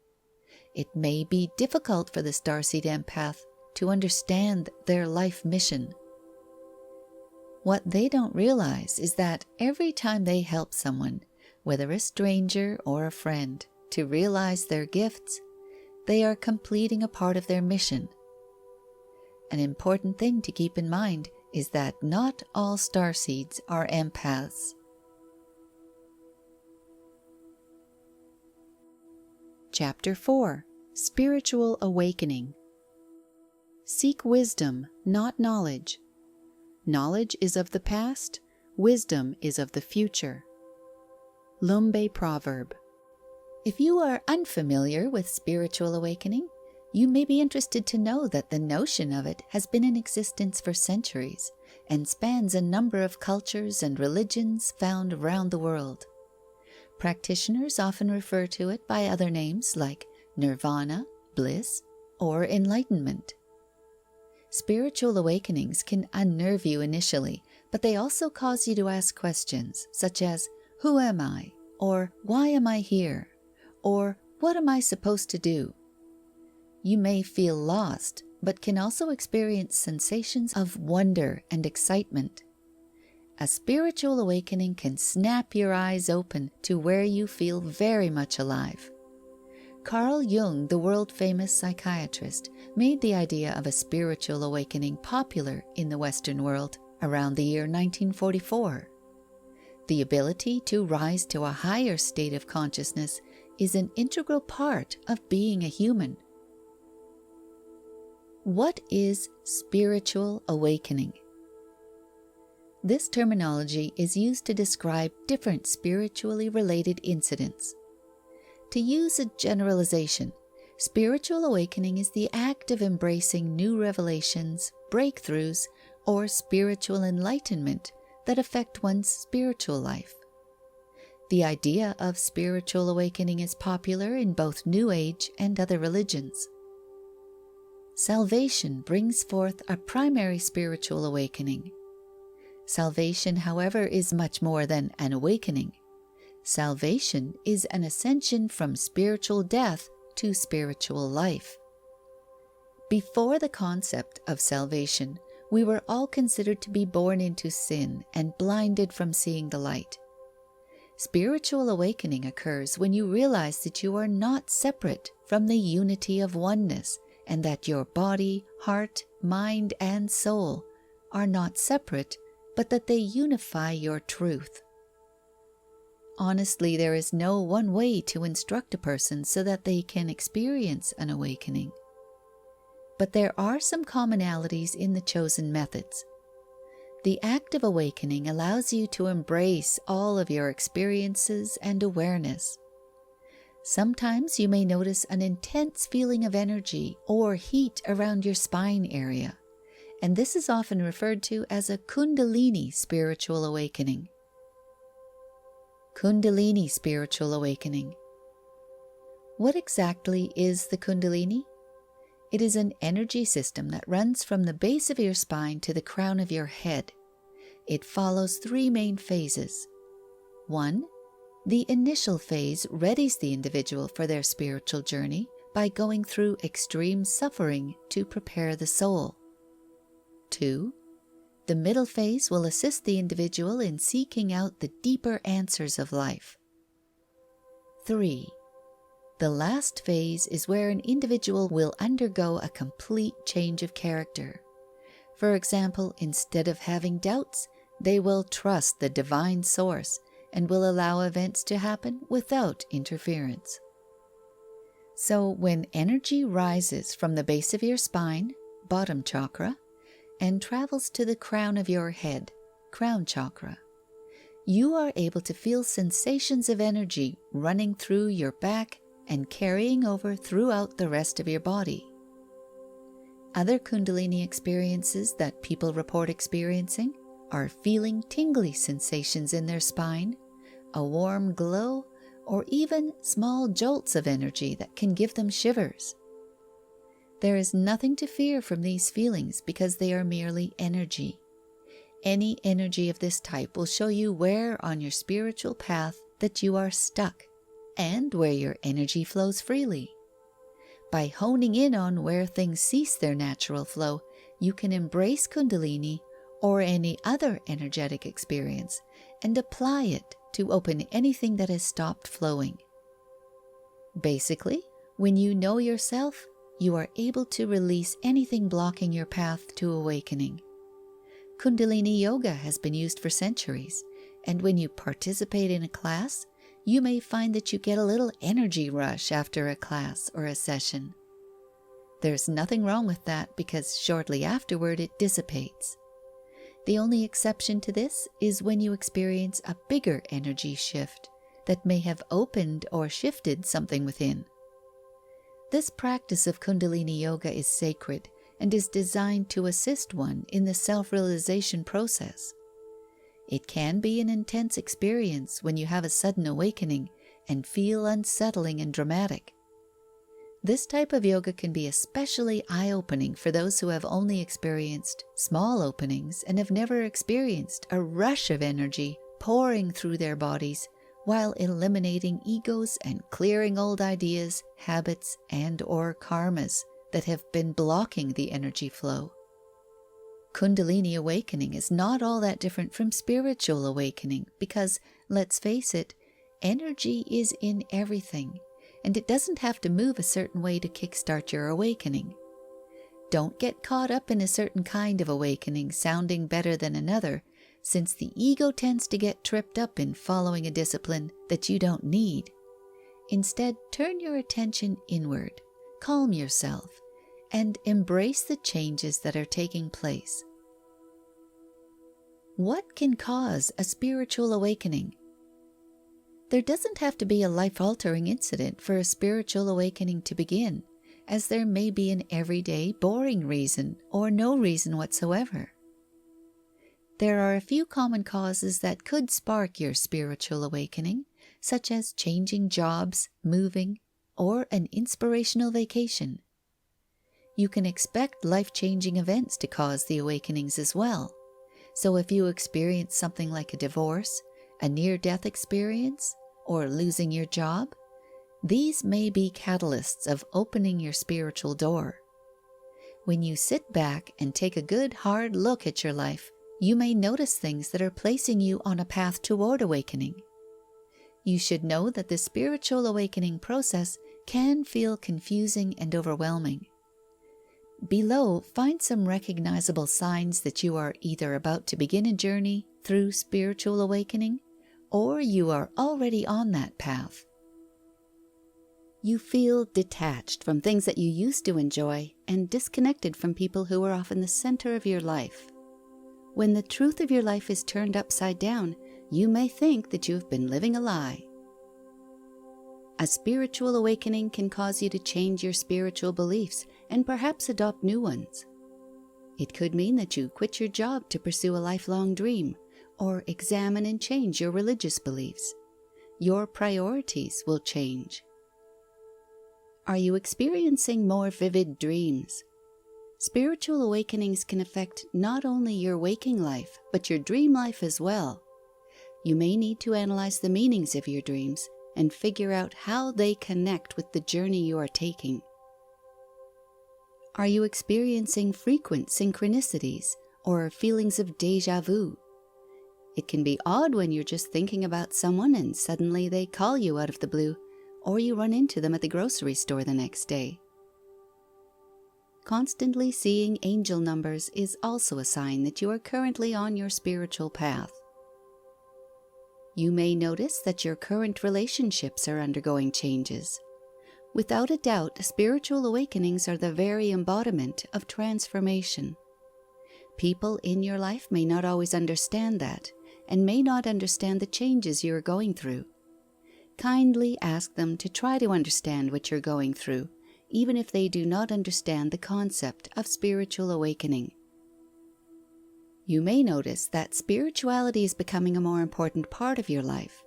It may be difficult for the starseed empath to understand their life mission. What they don't realize is that every time they help someone, whether a stranger or a friend, to realize their gifts, they are completing a part of their mission. An important thing to keep in mind is that not all starseeds are empaths. Chapter 4. Spiritual Awakening. Seek wisdom, not knowledge. Knowledge is of the past, wisdom is of the future. Lumbe Proverb. If you are unfamiliar with spiritual awakening, you may be interested to know that the notion of it has been in existence for centuries and spans a number of cultures and religions found around the world. Practitioners often refer to it by other names like nirvana, bliss, or enlightenment. Spiritual awakenings can unnerve you initially, but they also cause you to ask questions such as, "Who am I?" or "Why am I here?" or "What am I supposed to do?" You may feel lost, but can also experience sensations of wonder and excitement. A spiritual awakening can snap your eyes open to where you feel very much alive. Carl Jung, the world-famous psychiatrist, made the idea of a spiritual awakening popular in the Western world around the year 1944. The ability to rise to a higher state of consciousness is an integral part of being a human. What is spiritual awakening? This terminology is used to describe different spiritually related incidents. To use a generalization, spiritual awakening is the act of embracing new revelations, breakthroughs, or spiritual enlightenment that affect one's spiritual life. The idea of spiritual awakening is popular in both New Age and other religions. Salvation brings forth a primary spiritual awakening. Salvation, however, is much more than an awakening. Salvation is an ascension from spiritual death to spiritual life. Before the concept of salvation, we were all considered to be born into sin and blinded from seeing the light. Spiritual awakening occurs when you realize that you are not separate from the unity of oneness, and that your body, heart, mind, and soul are not separate, but that they unify your truth. Honestly, there is no one way to instruct a person so that they can experience an awakening. But there are some commonalities in the chosen methods. The act of awakening allows you to embrace all of your experiences and awareness. Sometimes you may notice an intense feeling of energy or heat around your spine area, and this is often referred to as a Kundalini spiritual awakening. Kundalini spiritual awakening. What exactly is the Kundalini? It is an energy system that runs from the base of your spine to the crown of your head. It follows 3 main phases. 1. The initial phase readies the individual for their spiritual journey by going through extreme suffering to prepare the soul. 2. The middle phase will assist the individual in seeking out the deeper answers of life. 3. The last phase is where an individual will undergo a complete change of character. For example, instead of having doubts, they will trust the divine source and will allow events to happen without interference. So when energy rises from the base of your spine, bottom chakra, and travels to the crown of your head, crown chakra, you are able to feel sensations of energy running through your back and carrying over throughout the rest of your body. Other Kundalini experiences that people report experiencing are feeling tingly sensations in their spine, a warm glow, or even small jolts of energy that can give them shivers. There is nothing to fear from these feelings because they are merely energy. Any energy of this type will show you where on your spiritual path that you are stuck and where your energy flows freely. By honing in on where things cease their natural flow, you can embrace Kundalini or any other energetic experience and apply it to open anything that has stopped flowing. Basically, when you know yourself, you are able to release anything blocking your path to awakening. Kundalini yoga has been used for centuries, and when you participate in a class, you may find that you get a little energy rush after a class or a session. There's nothing wrong with that because shortly afterward it dissipates. The only exception to this is when you experience a bigger energy shift that may have opened or shifted something within. This practice of Kundalini yoga is sacred and is designed to assist one in the self-realization process. It can be an intense experience when you have a sudden awakening and feel unsettling and dramatic. This type of yoga can be especially eye-opening for those who have only experienced small openings and have never experienced a rush of energy pouring through their bodies while eliminating egos and clearing old ideas, habits, and/or karmas that have been blocking the energy flow. Kundalini awakening is not all that different from spiritual awakening because, let's face it, energy is in everything, and it doesn't have to move a certain way to kickstart your awakening. Don't get caught up in a certain kind of awakening sounding better than another, since the ego tends to get tripped up in following a discipline that you don't need. Instead, turn your attention inward, calm yourself, and embrace the changes that are taking place. What can cause a spiritual awakening? There doesn't have to be a life-altering incident for a spiritual awakening to begin, as there may be an everyday, boring reason or no reason whatsoever. There are a few common causes that could spark your spiritual awakening, such as changing jobs, moving, or an inspirational vacation. You can expect life-changing events to cause the awakenings as well. So if you experience something like a divorce, a near-death experience, or losing your job, these may be catalysts of opening your spiritual door. When you sit back and take a good hard look at your life, you may notice things that are placing you on a path toward awakening. You should know that the spiritual awakening process can feel confusing and overwhelming. Below, find some recognizable signs that you are either about to begin a journey through spiritual awakening, or you are already on that path. You feel detached from things that you used to enjoy and disconnected from people who are often the center of your life. When the truth of your life is turned upside down, you may think that you have been living a lie. A spiritual awakening can cause you to change your spiritual beliefs and perhaps adopt new ones. It could mean that you quit your job to pursue a lifelong dream, or examine and change your religious beliefs. Your priorities will change. Are you experiencing more vivid dreams? Spiritual awakenings can affect not only your waking life, but your dream life as well. You may need to analyze the meanings of your dreams and figure out how they connect with the journey you are taking. Are you experiencing frequent synchronicities or feelings of déjà vu? It can be odd when you're just thinking about someone and suddenly they call you out of the blue, or you run into them at the grocery store the next day. Constantly seeing angel numbers is also a sign that you are currently on your spiritual path. You may notice that your current relationships are undergoing changes. Without a doubt, spiritual awakenings are the very embodiment of transformation. People in your life may not always understand that, and may not understand the changes you are going through. Kindly ask them to try to understand what you're going through, even if they do not understand the concept of spiritual awakening. You may notice that spirituality is becoming a more important part of your life.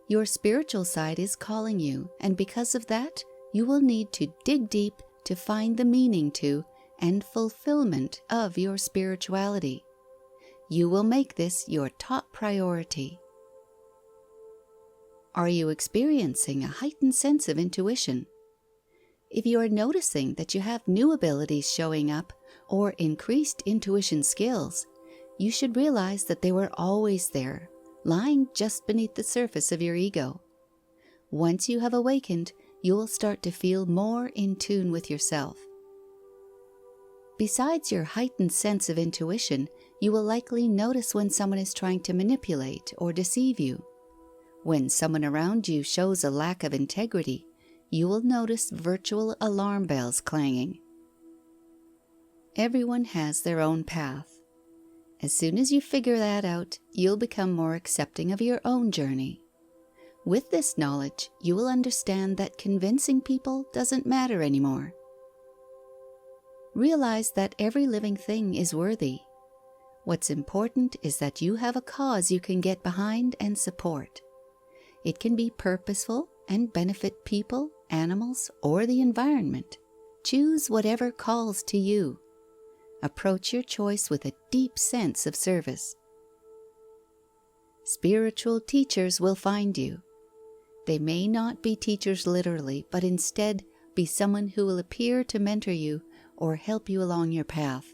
Your spiritual side is calling you, and because of that, you will need to dig deep to find the meaning to and fulfillment of your spirituality. You will make this your top priority. Are you experiencing a heightened sense of intuition? If you are noticing that you have new abilities showing up or increased intuition skills, you should realize that they were always there, lying just beneath the surface of your ego. Once you have awakened, you will start to feel more in tune with yourself. Besides your heightened sense of intuition, you will likely notice when someone is trying to manipulate or deceive you. When someone around you shows a lack of integrity, you will notice virtual alarm bells clanging. Everyone has their own path. As soon as you figure that out, you'll become more accepting of your own journey. With this knowledge, you will understand that convincing people doesn't matter anymore. Realize that every living thing is worthy. What's important is that you have a cause you can get behind and support. It can be purposeful and benefit people, animals, or the environment. Choose whatever calls to you. Approach your choice with a deep sense of service. Spiritual teachers will find you. They may not be teachers literally, but instead be someone who will appear to mentor you or help you along your path.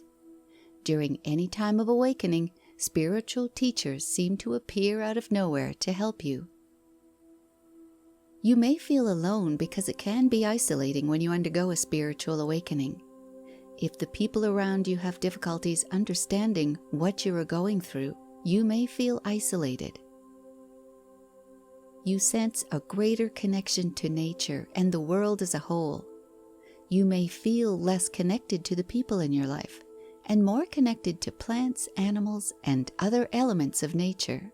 During any time of awakening, spiritual teachers seem to appear out of nowhere to help you. You may feel alone because it can be isolating when you undergo a spiritual awakening. If the people around you have difficulties understanding what you are going through, you may feel isolated. You sense a greater connection to nature and the world as a whole. You may feel less connected to the people in your life and more connected to plants, animals, and other elements of nature.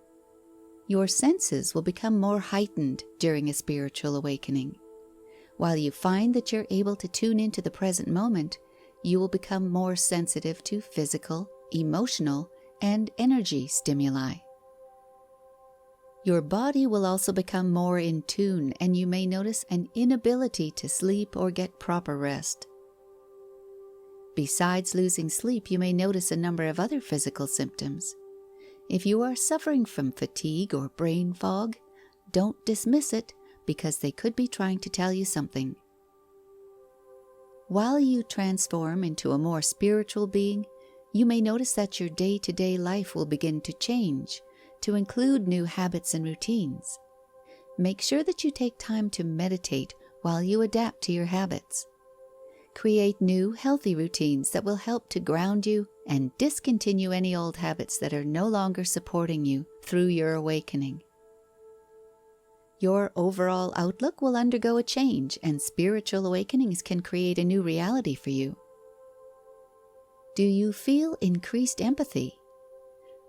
Your senses will become more heightened during a spiritual awakening. While you find that you're able to tune into the present moment, you will become more sensitive to physical, emotional, and energy stimuli. Your body will also become more in tune, and you may notice an inability to sleep or get proper rest. Besides losing sleep, you may notice a number of other physical symptoms. If you are suffering from fatigue or brain fog, don't dismiss it because they could be trying to tell you something. While you transform into a more spiritual being, you may notice that your day-to-day life will begin to change, to include new habits and routines. Make sure that you take time to meditate while you adapt to your habits. Create new, healthy routines that will help to ground you and discontinue any old habits that are no longer supporting you through your awakening. Your overall outlook will undergo a change, and spiritual awakenings can create a new reality for you. Do you feel increased empathy?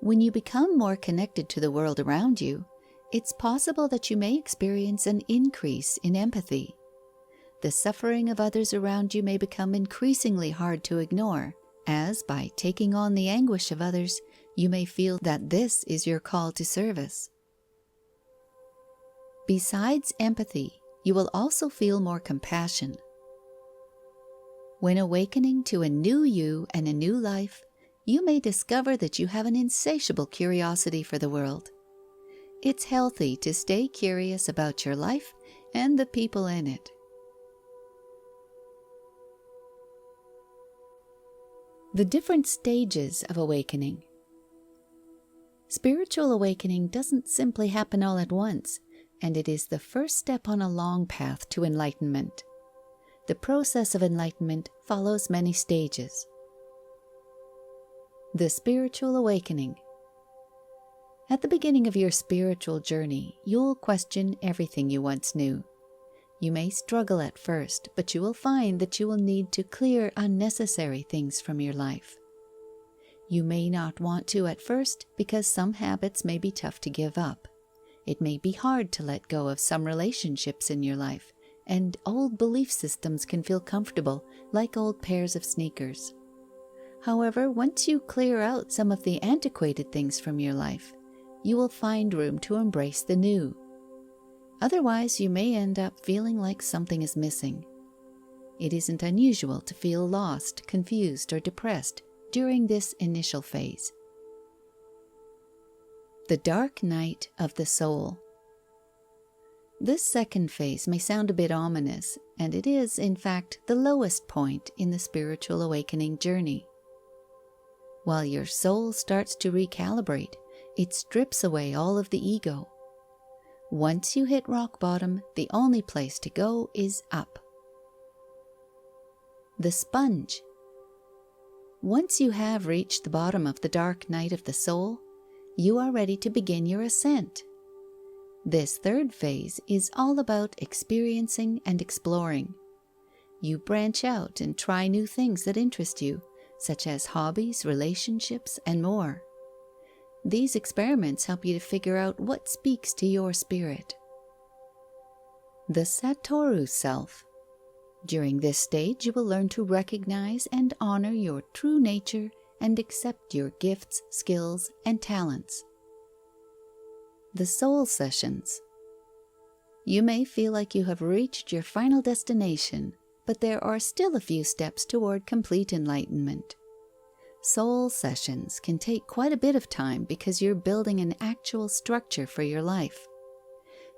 When you become more connected to the world around you, it's possible that you may experience an increase in empathy. The suffering of others around you may become increasingly hard to ignore, as by taking on the anguish of others, you may feel that this is your call to service. Besides empathy, You will also feel more compassion. When awakening to a new you and a new life, you may discover that you have an insatiable curiosity for the world. It's healthy to stay curious about your life and the people in it. The different stages of awakening. Spiritual awakening doesn't simply happen all at once, and it is the first step on a long path to enlightenment. The process of enlightenment follows many stages. The spiritual awakening. At the beginning of your spiritual journey, you'll question everything you once knew. You may struggle at first, but you will find that you will need to clear unnecessary things from your life. You may not want to at first because some habits may be tough to give up. It may be hard to let go of some relationships in your life, and old belief systems can feel comfortable, like old pairs of sneakers. However, once you clear out some of the antiquated things from your life, you will find room to embrace the new. Otherwise, you may end up feeling like something is missing. It isn't unusual to feel lost, confused, or depressed during this initial phase. The dark night of the soul. This second phase may sound a bit ominous, and it is, in fact, the lowest point in the spiritual awakening journey. While your soul starts to recalibrate, it strips away all of the ego. Once you hit rock bottom, the only place to go is up. The sponge. Once you have reached the bottom of the dark night of the soul, you are ready to begin your ascent. This third phase is all about experiencing and exploring. You branch out and try new things that interest you, such as hobbies, relationships, and more. These experiments help you to figure out what speaks to your spirit. The Satoru Self. During this stage, you will learn to recognize and honor your true nature and accept your gifts, skills, and talents. The Soul Sessions. You may feel like you have reached your final destination, but there are still a few steps toward complete enlightenment. Soul sessions can take quite a bit of time because you're building an actual structure for your life.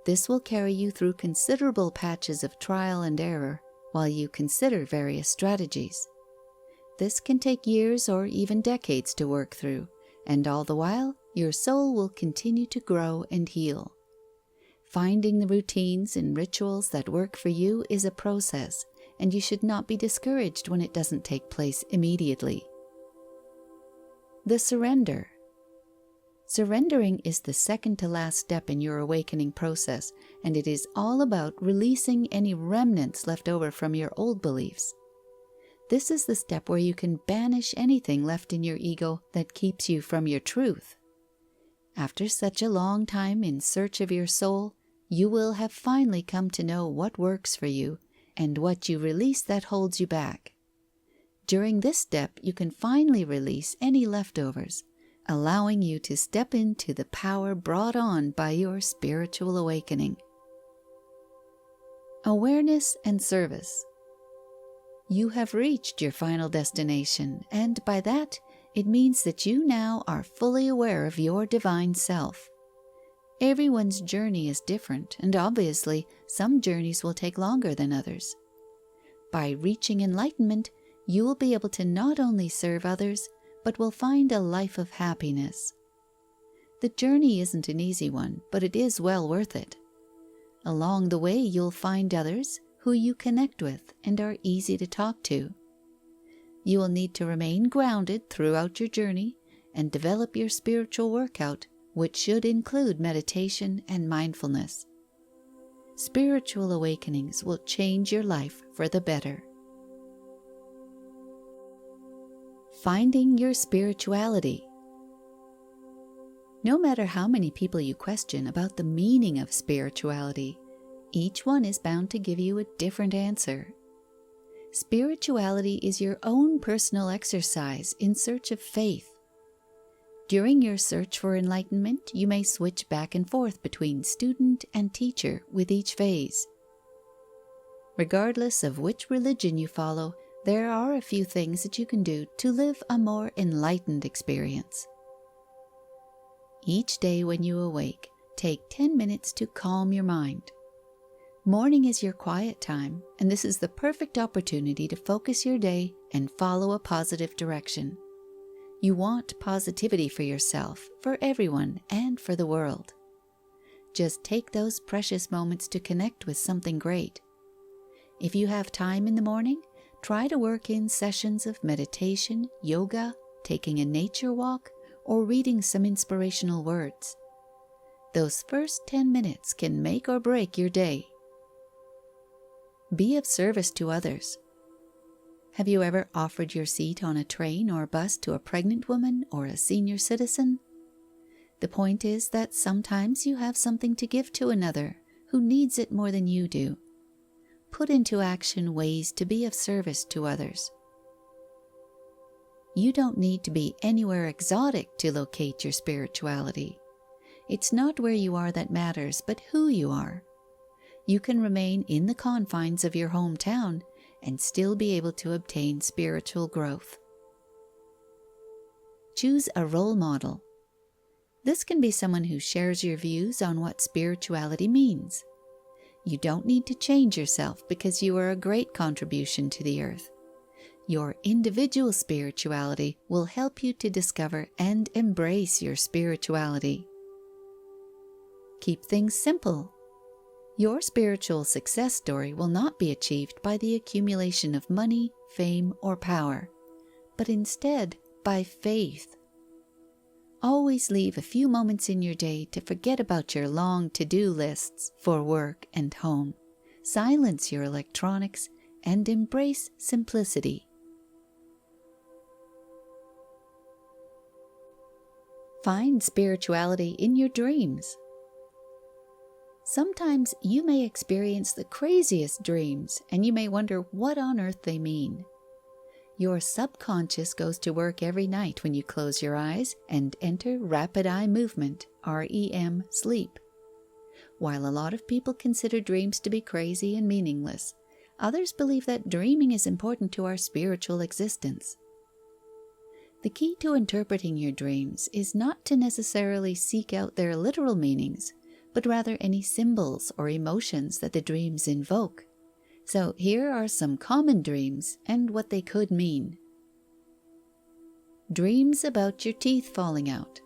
This will carry you through considerable patches of trial and error while you consider various strategies. This can take years or even decades to work through, and all the while, your soul will continue to grow and heal. Finding the routines and rituals that work for you is a process, and you should not be discouraged when it doesn't take place immediately. The surrender. Surrendering is the second to last step in your awakening process, and it is all about releasing any remnants left over from your old beliefs. This is the step where you can banish anything left in your ego that keeps you from your truth. After such a long time in search of your soul, you will have finally come to know what works for you and what you release that holds you back. During this step, you can finally release any leftovers, allowing you to step into the power brought on by your spiritual awakening. Awareness and service. You have reached your final destination, and by that, it means that you now are fully aware of your divine self. Everyone's journey is different, and obviously, some journeys will take longer than others. By reaching enlightenment, you will be able to not only serve others, but will find a life of happiness. The journey isn't an easy one, but it is well worth it. Along the way, you'll find others who you connect with and are easy to talk to. You will need to remain grounded throughout your journey and develop your spiritual workout, which should include meditation and mindfulness. Spiritual awakenings will change your life for the better. Finding your spirituality. No matter how many people you question about the meaning of spirituality, each one is bound to give you a different answer. Spirituality is your own personal exercise in search of faith. During your search for enlightenment, you may switch back and forth between student and teacher with each phase. Regardless of which religion you follow, there are a few things that you can do to live a more enlightened experience. Each day when you awake, take 10 minutes to calm your mind. Morning is your quiet time, and this is the perfect opportunity to focus your day and follow a positive direction. You want positivity for yourself, for everyone, and for the world. Just take those precious moments to connect with something great. If you have time in the morning, try to work in sessions of meditation, yoga, taking a nature walk, or reading some inspirational words. Those first 10 minutes can make or break your day. Be of service to others. Have you ever offered your seat on a train or bus to a pregnant woman or a senior citizen? The point is that sometimes you have something to give to another who needs it more than you do. Put into action ways to be of service to others. You don't need to be anywhere exotic to locate your spirituality. It's not where you are that matters, but who you are. You can remain in the confines of your hometown and still be able to obtain spiritual growth. Choose a role model. This can be someone who shares your views on what spirituality means. You don't need to change yourself because you are a great contribution to the earth. Your individual spirituality will help you to discover and embrace your spirituality. Keep things simple. Your spiritual success story will not be achieved by the accumulation of money, fame, or power, but instead by faith. Always leave a few moments in your day to forget about your long to-do lists for work and home. Silence your electronics and embrace simplicity. Find spirituality in your dreams. Sometimes you may experience the craziest dreams, and you may wonder what on earth they mean. Your subconscious goes to work every night when you close your eyes and enter rapid eye movement, REM, sleep. While a lot of people consider dreams to be crazy and meaningless, others believe that dreaming is important to our spiritual existence. The key to interpreting your dreams is not to necessarily seek out their literal meanings, but rather any symbols or emotions that the dreams invoke. So here are some common dreams and what they could mean. Dreams about your teeth falling out.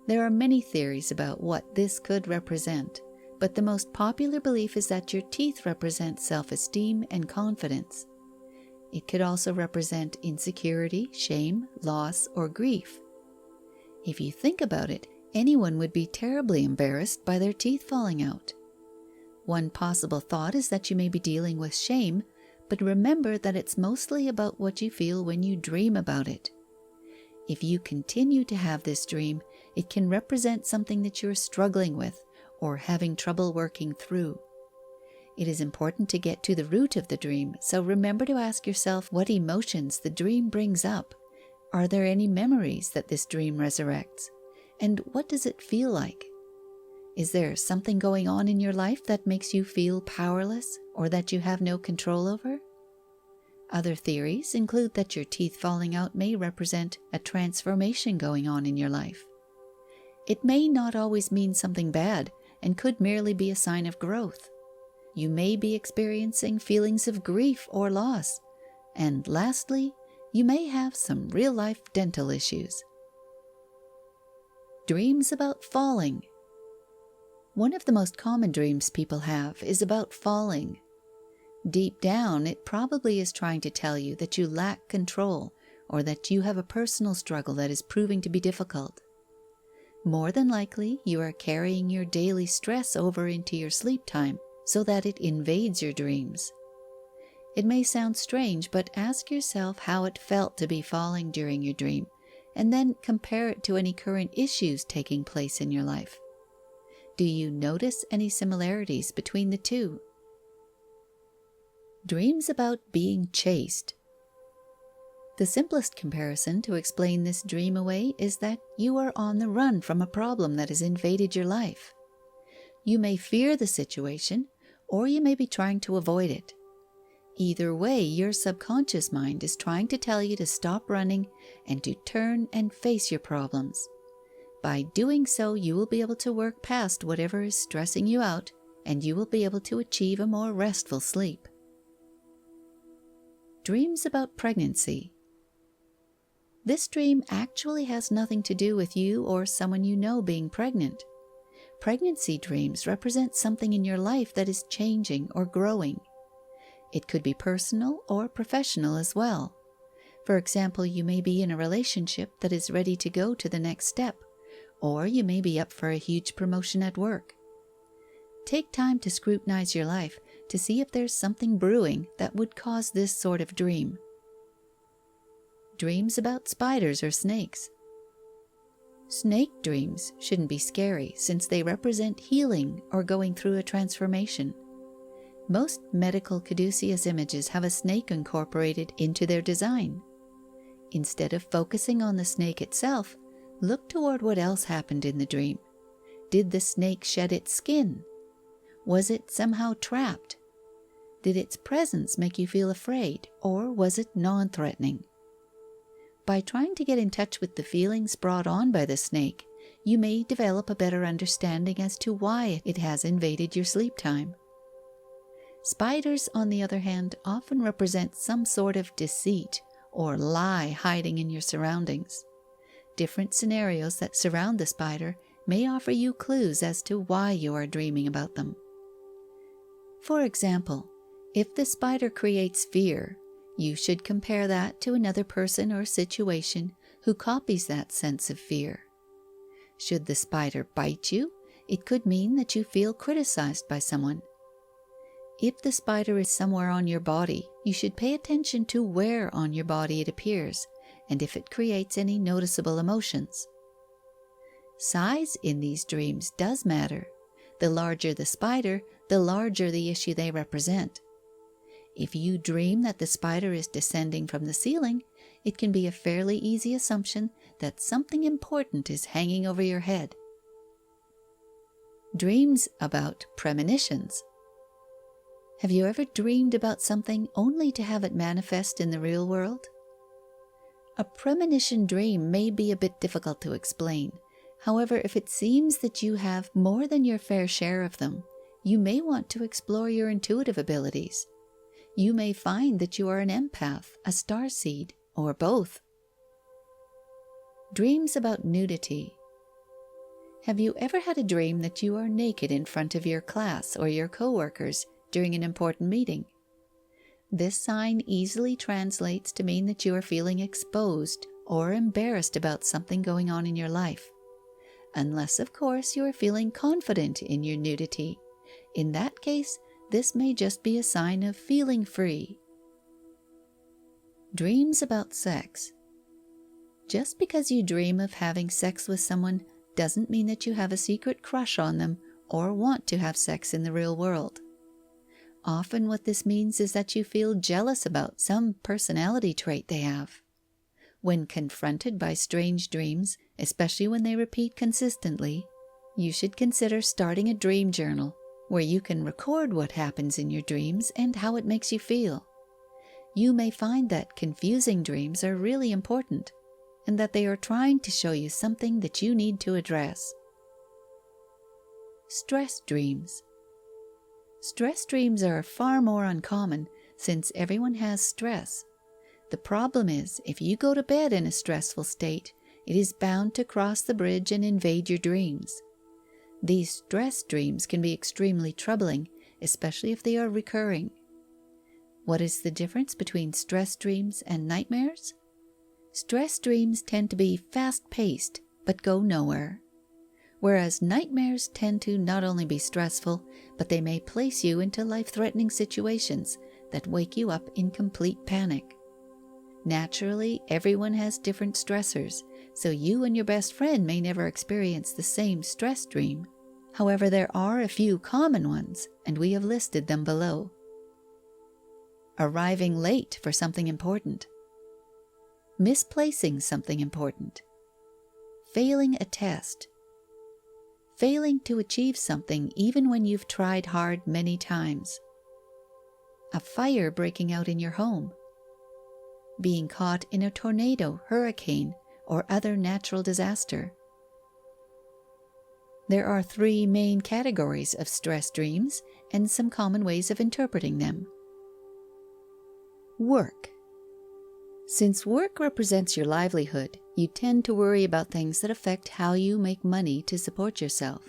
There are many theories about what this could represent, but the most popular belief is that your teeth represent self-esteem and confidence. It could also represent insecurity, shame, loss, or grief. If you think about it, anyone would be terribly embarrassed by their teeth falling out. One possible thought is that you may be dealing with shame, but remember that it's mostly about what you feel when you dream about it. If you continue to have this dream, it can represent something that you're struggling with or having trouble working through. It is important to get to the root of the dream, so remember to ask yourself what emotions the dream brings up. Are there any memories that this dream resurrects? And what does it feel like? Is there something going on in your life that makes you feel powerless or that you have no control over? Other theories include that your teeth falling out may represent a transformation going on in your life. It may not always mean something bad and could merely be a sign of growth. You may be experiencing feelings of grief or loss. And lastly, you may have some real-life dental issues. Dreams about falling. One of the most common dreams people have is about falling. Deep down, it probably is trying to tell you that you lack control or that you have a personal struggle that is proving to be difficult. More than likely, you are carrying your daily stress over into your sleep time so that it invades your dreams. It may sound strange, but ask yourself how it felt to be falling during your dream, and then compare it to any current issues taking place in your life. Do you notice any similarities between the two? Dreams about being chased. The simplest comparison to explain this dream away is that you are on the run from a problem that has invaded your life. You may fear the situation, or you may be trying to avoid it. Either way, your subconscious mind is trying to tell you to stop running and to turn and face your problems. By doing so, you will be able to work past whatever is stressing you out, and you will be able to achieve a more restful sleep. Dreams about pregnancy. This dream actually has nothing to do with you or someone you know being pregnant. Pregnancy dreams represent something in your life that is changing or growing. It could be personal or professional as well. For example, you may be in a relationship that is ready to go to the next step, or you may be up for a huge promotion at work. Take time to scrutinize your life to see if there's something brewing that would cause this sort of dream. Dreams about spiders or snakes. Snake dreams shouldn't be scary since they represent healing or going through a transformation. Most medical caduceus images have a snake incorporated into their design. Instead of focusing on the snake itself, look toward what else happened in the dream. Did the snake shed its skin? Was it somehow trapped? Did its presence make you feel afraid, or was it non-threatening? By trying to get in touch with the feelings brought on by the snake, you may develop a better understanding as to why it has invaded your sleep time. Spiders, on the other hand, often represent some sort of deceit or lie hiding in your surroundings. Different scenarios that surround the spider may offer you clues as to why you are dreaming about them. For example, if the spider creates fear, you should compare that to another person or situation who copies that sense of fear. Should the spider bite you, it could mean that you feel criticized by someone. If the spider is somewhere on your body, you should pay attention to where on your body it appears and if it creates any noticeable emotions. Size in these dreams does matter. The larger the spider, the larger the issue they represent. If you dream that the spider is descending from the ceiling, it can be a fairly easy assumption that something important is hanging over your head. Dreams about premonitions. Have you ever dreamed about something only to have it manifest in the real world? A premonition dream may be a bit difficult to explain. However, if it seems that you have more than your fair share of them, you may want to explore your intuitive abilities. You may find that you are an empath, a starseed, or both. Dreams about nudity. Have you ever had a dream that you are naked in front of your class or your coworkers during an important meeting? This sign easily translates to mean that you are feeling exposed or embarrassed about something going on in your life. Unless, of course, you are feeling confident in your nudity. In that case, this may just be a sign of feeling free. Dreams about sex. Just because you dream of having sex with someone doesn't mean that you have a secret crush on them or want to have sex in the real world. Often what this means is that you feel jealous about some personality trait they have. When confronted by strange dreams, especially when they repeat consistently, you should consider starting a dream journal where you can record what happens in your dreams and how it makes you feel. You may find that confusing dreams are really important and that they are trying to show you something that you need to address. Stress dreams. Stress dreams are far more uncommon since everyone has stress. The problem is, if you go to bed in a stressful state, it is bound to cross the bridge and invade your dreams. These stress dreams can be extremely troubling, especially if they are recurring. What is the difference between stress dreams and nightmares? Stress dreams tend to be fast-paced, but go nowhere. Whereas nightmares tend to not only be stressful, but they may place you into life-threatening situations that wake you up in complete panic. Naturally, everyone has different stressors, so you and your best friend may never experience the same stress dream. However, there are a few common ones, and we have listed them below. Arriving late for something important. Misplacing something important. Failing a test. failing to achieve something even when you've tried hard many times. A fire breaking out in your home. Being caught in a tornado, hurricane, or other natural disaster. There are 3 main categories of stress dreams and some common ways of interpreting them. Work. Since work represents your livelihood, you tend to worry about things that affect how you make money to support yourself.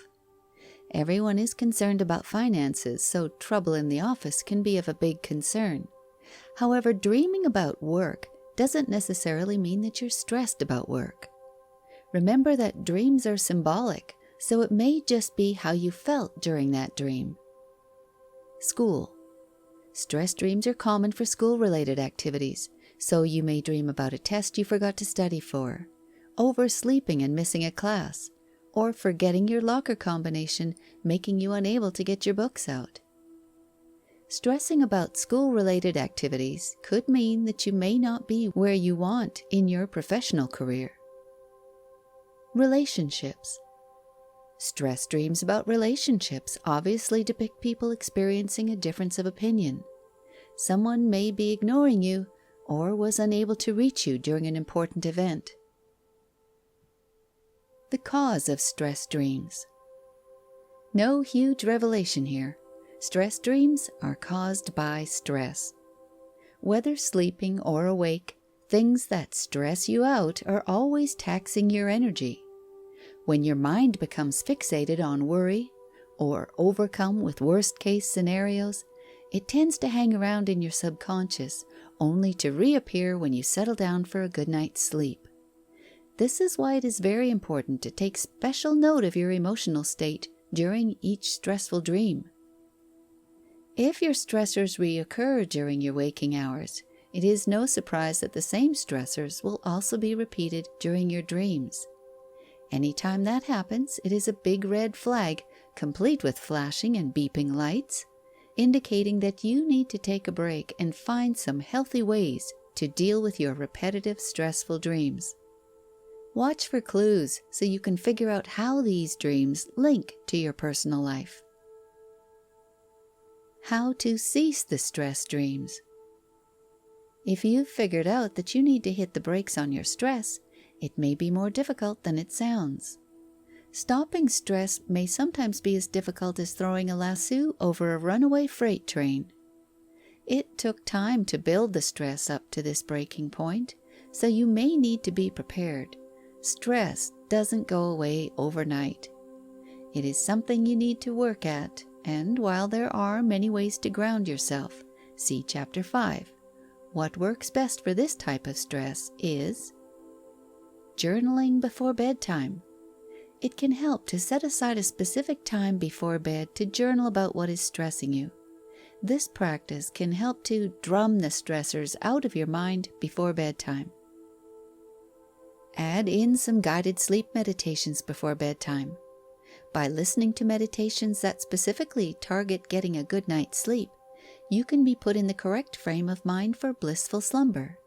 Everyone is concerned about finances, so trouble in the office can be of a big concern. However, dreaming about work doesn't necessarily mean that you're stressed about work. Remember that dreams are symbolic, so it may just be how you felt during that dream. School. Stress dreams are common for school-related activities, so you may dream about a test you forgot to study for, oversleeping and missing a class, or forgetting your locker combination, making you unable to get your books out. Stressing about school-related activities could mean that you may not be where you want in your professional career. Relationships. Stress dreams about relationships obviously depict people experiencing a difference of opinion. Someone may be ignoring you or was unable to reach you during an important event. The cause of stress dreams. No huge revelation here. Stress dreams are caused by stress. Whether sleeping or awake, things that stress you out are always taxing your energy. When your mind becomes fixated on worry or overcome with worst-case scenarios, it tends to hang around in your subconscious, only to reappear when you settle down for a good night's sleep. This is why it is very important to take special note of your emotional state during each stressful dream. If your stressors reoccur during your waking hours, it is no surprise that the same stressors will also be repeated during your dreams. Anytime that happens, it is a big red flag, complete with flashing and beeping lights, indicating that you need to take a break and find some healthy ways to deal with your repetitive, stressful dreams. Watch for clues so you can figure out how these dreams link to your personal life. How to cease the stress dreams. If you've figured out that you need to hit the brakes on your stress, it may be more difficult than it sounds. Stopping stress may sometimes be as difficult as throwing a lasso over a runaway freight train. It took time to build the stress up to this breaking point, so you may need to be prepared. Stress doesn't go away overnight. It is something you need to work at, and while there are many ways to ground yourself, see Chapter 5. What works best for this type of stress is journaling before bedtime. It can help to set aside a specific time before bed to journal about what is stressing you. This practice can help to drum the stressors out of your mind before bedtime. Add in some guided sleep meditations before bedtime. By listening to meditations that specifically target getting a good night's sleep, you can be put in the correct frame of mind for blissful slumber.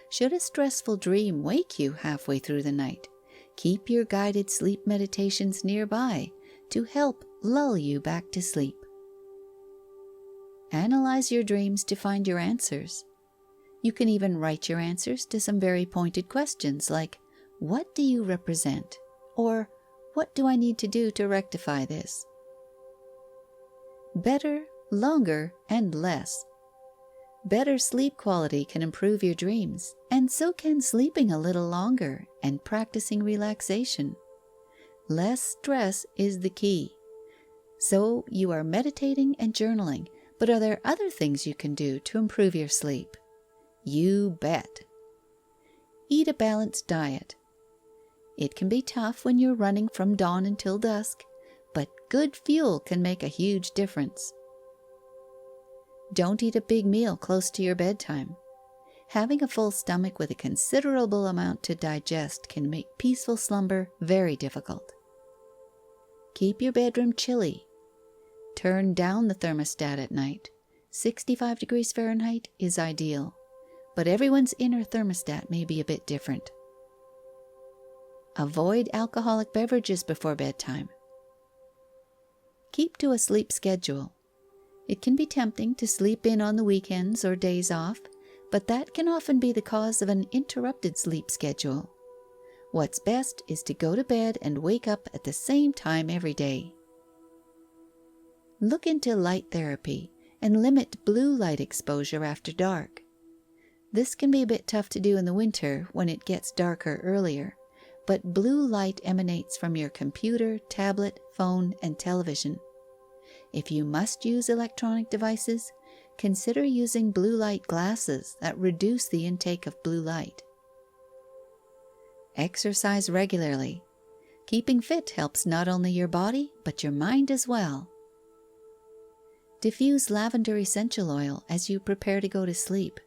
Should a stressful dream wake you halfway through the night, keep your guided sleep meditations nearby to help lull you back to sleep. Analyze your dreams to find your answers. You can even write your answers to some very pointed questions like, what do you represent? Or, what do I need to do to rectify this? Better, longer, and less. Better sleep quality can improve your dreams, and so can sleeping a little longer and practicing relaxation. Less stress is the key. So you are meditating and journaling, but are there other things you can do to improve your sleep? You bet. Eat a balanced diet. It can be tough when you're running from dawn until dusk, but good fuel can make a huge difference. Don't eat a big meal close to your bedtime. Having a full stomach with a considerable amount to digest can make peaceful slumber very difficult. Keep your bedroom chilly. Turn down the thermostat at night. 65 degrees Fahrenheit is ideal, but everyone's inner thermostat may be a bit different. Avoid alcoholic beverages before bedtime. Keep to a sleep schedule. It can be tempting to sleep in on the weekends or days off, but that can often be the cause of an interrupted sleep schedule. What's best is to go to bed and wake up at the same time every day. Look into light therapy and limit blue light exposure after dark. This can be a bit tough to do in the winter when it gets darker earlier, but blue light emanates from your computer, tablet, phone, and television. If you must use electronic devices, consider using blue light glasses that reduce the intake of blue light. Exercise regularly. Keeping fit helps not only your body, but your mind as well. Diffuse lavender essential oil as you prepare to go to sleep.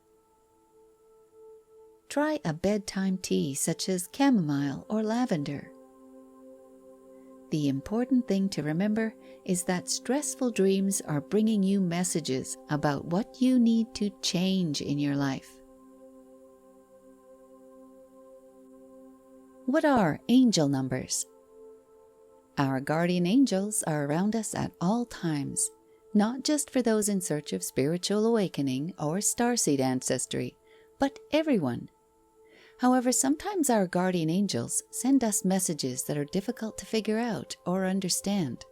Try a bedtime tea such as chamomile or lavender. The important thing to remember is that stressful dreams are bringing you messages about what you need to change in your life. What are angel numbers? Our guardian angels are around us at all times, not just for those in search of spiritual awakening or starseed ancestry, but everyone. However, sometimes our guardian angels send us messages that are difficult to figure out or understand.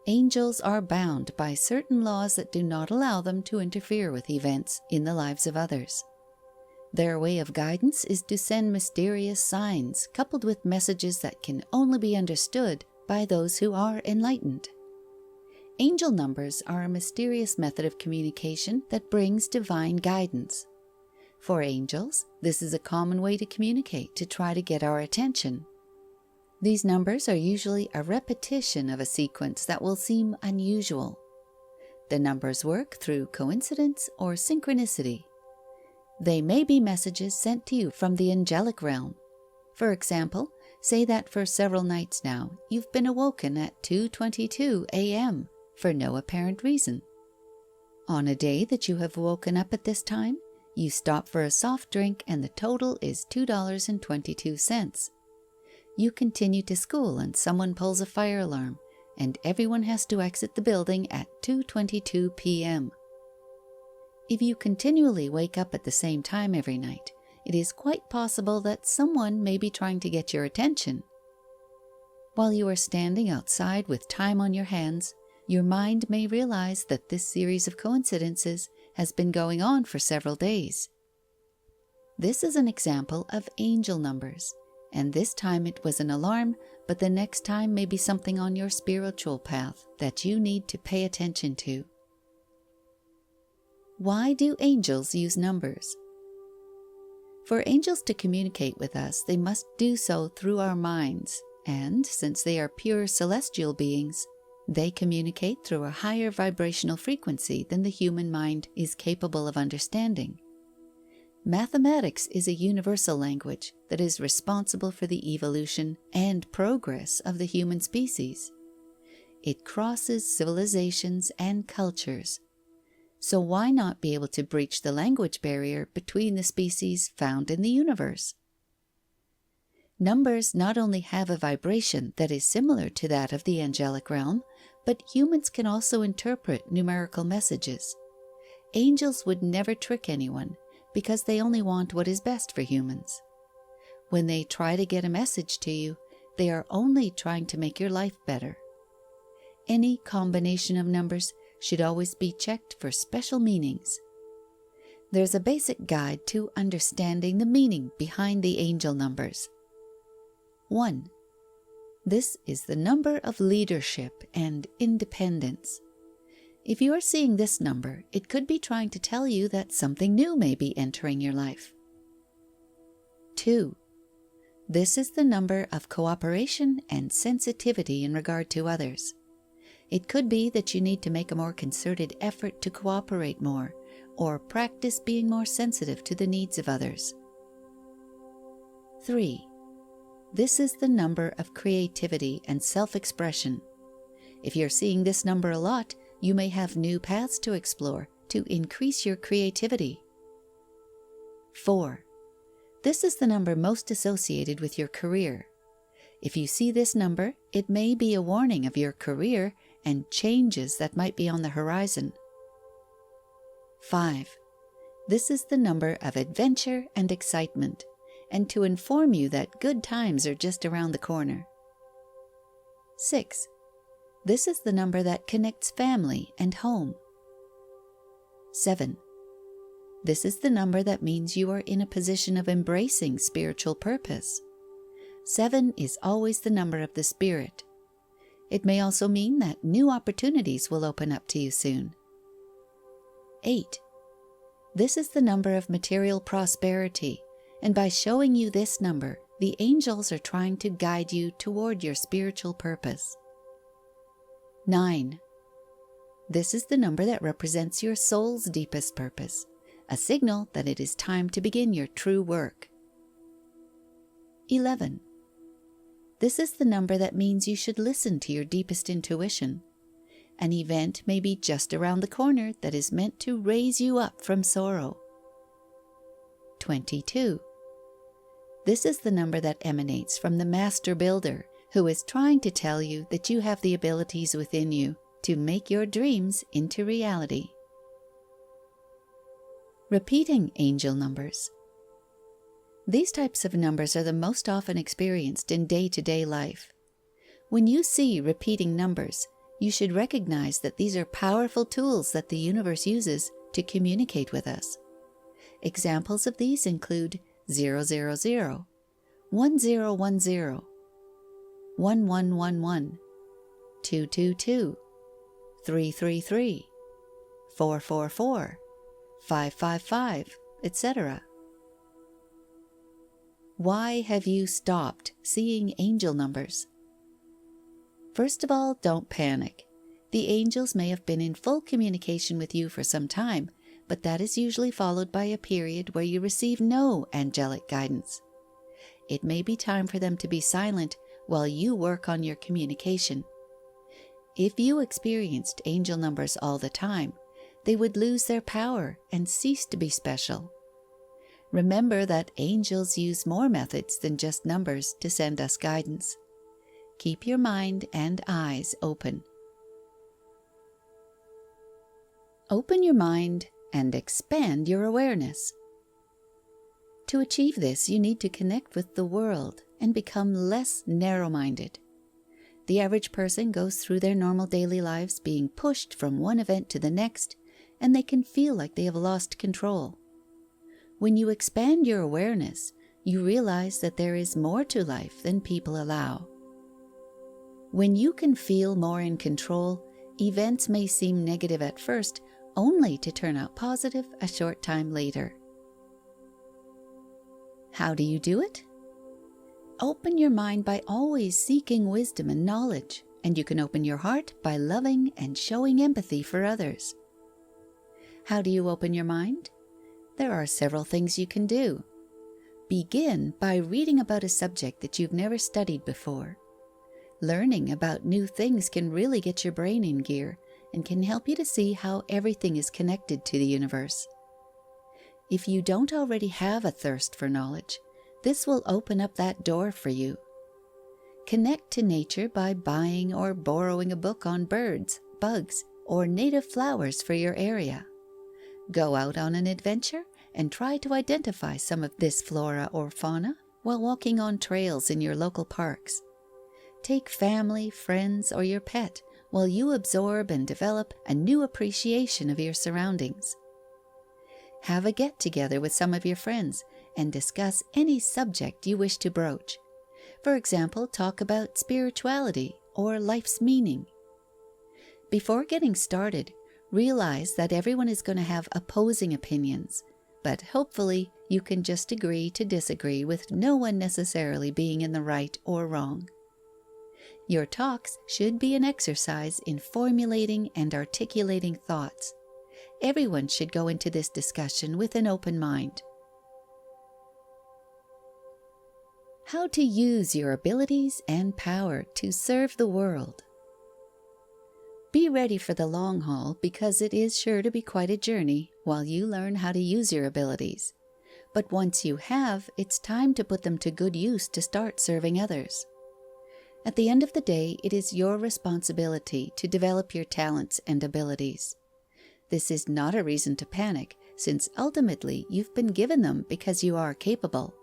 Angels are bound by certain laws that do not allow them to interfere with events in the lives of others. Their way of guidance is to send mysterious signs coupled with messages that can only be understood by those who are enlightened. Angel numbers are a mysterious method of communication that brings divine guidance. For angels, this is a common way to communicate to try to get our attention. These numbers are usually a repetition of a sequence that will seem unusual. The numbers work through coincidence or synchronicity. They may be messages sent to you from the angelic realm. For example, say that for several nights now, you've been awoken at 2:22 a.m. for no apparent reason. On a day that you have woken up at this time, you stop for a soft drink and the total is $2.22. You continue to school and someone pulls a fire alarm and everyone has to exit the building at 2:22 p.m. If you continually wake up at the same time every night, it is quite possible that someone may be trying to get your attention. While you are standing outside with time on your hands, your mind may realize that this series of coincidences has been going on for several days. This is an example of angel numbers, and this time it was an alarm, but the next time may be something on your spiritual path that you need to pay attention to. Why do angels use numbers? For angels to communicate with us, they must do so through our minds, and since they are pure celestial beings, they communicate through a higher vibrational frequency than the human mind is capable of understanding. Mathematics is a universal language that is responsible for the evolution and progress of the human species. It crosses civilizations and cultures. So why not be able to breach the language barrier between the species found in the universe? Numbers not only have a vibration that is similar to that of the angelic realm, but humans can also interpret numerical messages. Angels would never trick anyone because they only want what is best for humans. When they try to get a message to you, they are only trying to make your life better. Any combination of numbers should always be checked for special meanings. There's a basic guide to understanding the meaning behind the angel numbers. 1. This is the number of leadership and independence. If you are seeing this number, it could be trying to tell you that something new may be entering your life. 2. This is the number of cooperation and sensitivity in regard to others. It could be that you need to make a more concerted effort to cooperate more, or practice being more sensitive to the needs of others. 3. This is the number of creativity and self-expression. If you're seeing this number a lot, you may have new paths to explore to increase your creativity. 4. This is the number most associated with your career. If you see this number, it may be a warning of your career and changes that might be on the horizon. 5. This is the number of adventure and excitement, and to inform you that good times are just around the corner. 6. This is the number that connects family and home. 7. This is the number that means you are in a position of embracing spiritual purpose. 7 is always the number of the spirit. It may also mean that new opportunities will open up to you soon. 8. This is the number of material prosperity, and by showing you this number, the angels are trying to guide you toward your spiritual purpose. 9. This is the number that represents your soul's deepest purpose, a signal that it is time to begin your true work. 11. This is the number that means you should listen to your deepest intuition. An event may be just around the corner that is meant to raise you up from sorrow. 22. This is the number that emanates from the Master Builder, who is trying to tell you that you have the abilities within you to make your dreams into reality. Repeating angel numbers. These types of numbers are the most often experienced in day-to-day life. When you see repeating numbers, you should recognize that these are powerful tools that the universe uses to communicate with us. Examples of these include 000, 1010, 1111, 222, 333, 444, 555, etc. Why have you stopped seeing angel numbers? First of all, don't panic. The angels may have been in full communication with you for some time, but that is usually followed by a period where you receive no angelic guidance. It may be time for them to be silent while you work on your communication. If you experienced angel numbers all the time, they would lose their power and cease to be special. Remember that angels use more methods than just numbers to send us guidance. Keep your mind and eyes open. Open your mind and expand your awareness. To achieve this, you need to connect with the world and become less narrow-minded. The average person goes through their normal daily lives being pushed from one event to the next, and they can feel like they have lost control. When you expand your awareness, you realize that there is more to life than people allow. When you can feel more in control, events may seem negative at first, only to turn out positive a short time later. How do you do it? Open your mind by always seeking wisdom and knowledge, and you can open your heart by loving and showing empathy for others. How do you open your mind? There are several things you can do. Begin by reading about a subject that you've never studied before. Learning about new things can really get your brain in gear and can help you to see how everything is connected to the universe. If you don't already have a thirst for knowledge, this will open up that door for you. Connect to nature by buying or borrowing a book on birds, bugs, or native flowers for your area. Go out on an adventure and try to identify some of this flora or fauna while walking on trails in your local parks. Take family, friends, or your pet while you absorb and develop a new appreciation of your surroundings. Have a get-together with some of your friends and discuss any subject you wish to broach. For example, talk about spirituality or life's meaning. Before getting started, realize that everyone is going to have opposing opinions, but hopefully you can just agree to disagree with no one necessarily being in the right or wrong. Your talks should be an exercise in formulating and articulating thoughts. Everyone should go into this discussion with an open mind. How to use your abilities and power to serve the world. Be ready for the long haul because it is sure to be quite a journey while you learn how to use your abilities. But once you have, it's time to put them to good use to start serving others. At the end of the day, it is your responsibility to develop your talents and abilities. This is not a reason to panic, since ultimately you've been given them because you are capable.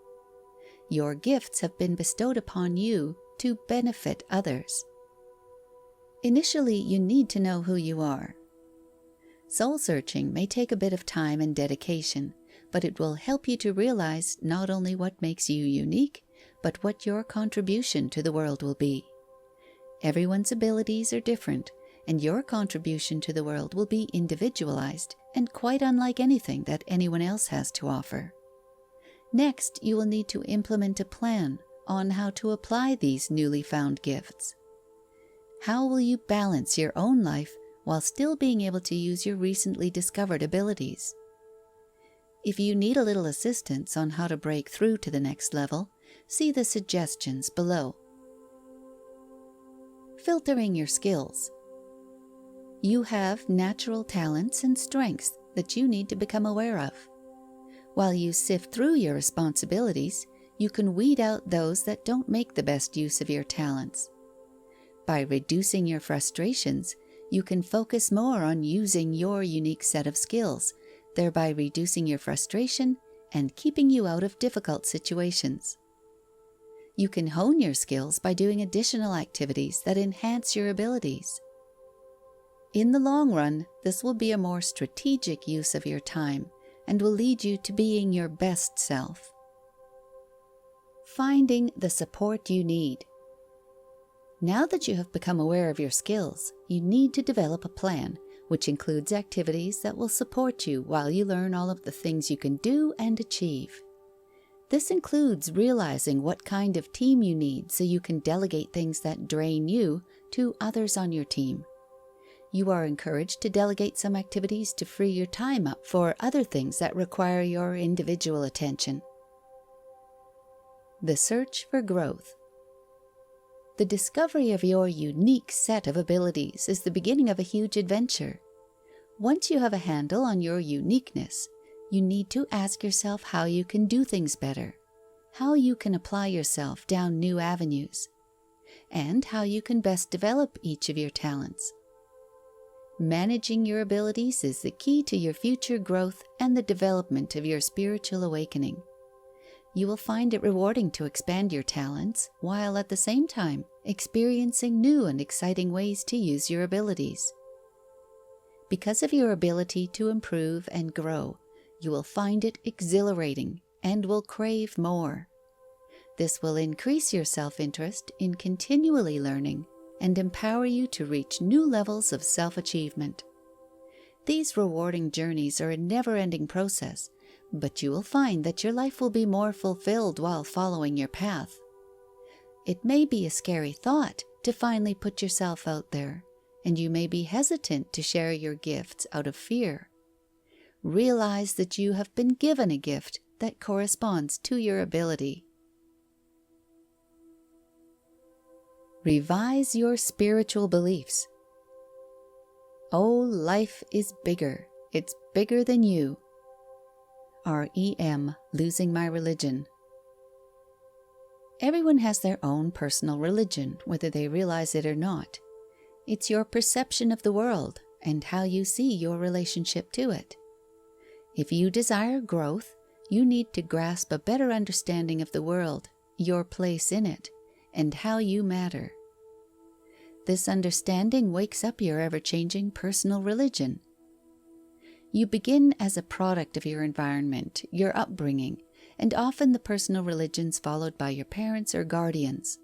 Your gifts have been bestowed upon you to benefit others. Initially, you need to know who you are. Soul searching may take a bit of time and dedication, but it will help you to realize not only what makes you unique, but what your contribution to the world will be. Everyone's abilities are different, and your contribution to the world will be individualized and quite unlike anything that anyone else has to offer. Next, you will need to implement a plan on how to apply these newly found gifts. How will you balance your own life while still being able to use your recently discovered abilities? If you need a little assistance on how to break through to the next level, see the suggestions below. Filtering your skills. You have natural talents and strengths that you need to become aware of. While you sift through your responsibilities, you can weed out those that don't make the best use of your talents. By reducing your frustrations, you can focus more on using your unique set of skills, thereby reducing your frustration and keeping you out of difficult situations. You can hone your skills by doing additional activities that enhance your abilities. In the long run, this will be a more strategic use of your time and will lead you to being your best self. Finding the support you need. Now that you have become aware of your skills, you need to develop a plan, which includes activities that will support you while you learn all of the things you can do and achieve. This includes realizing what kind of team you need so you can delegate things that drain you to others on your team. You are encouraged to delegate some activities to free your time up for other things that require your individual attention. The search for growth. The discovery of your unique set of abilities is the beginning of a huge adventure. Once you have a handle on your uniqueness, you need to ask yourself how you can do things better, how you can apply yourself down new avenues, and how you can best develop each of your talents. Managing your abilities is the key to your future growth and the development of your spiritual awakening. You will find it rewarding to expand your talents, while at the same time experiencing new and exciting ways to use your abilities. Because of your ability to improve and grow, you will find it exhilarating and will crave more. This will increase your self-interest in continually learning and empower you to reach new levels of self-achievement. These rewarding journeys are a never-ending process, but you will find that your life will be more fulfilled while following your path. It may be a scary thought to finally put yourself out there, and you may be hesitant to share your gifts out of fear. Realize that you have been given a gift that corresponds to your ability. Revise your spiritual beliefs. Oh, life is bigger. It's bigger than you. R.E.M. Losing My Religion. Everyone has their own personal religion, whether they realize it or not. It's your perception of the world and how you see your relationship to it. If you desire growth, you need to grasp a better understanding of the world, your place in it, and how you matter. This understanding wakes up your ever-changing personal religion. You begin as a product of your environment, your upbringing, and often the personal religions followed by your parents or guardians.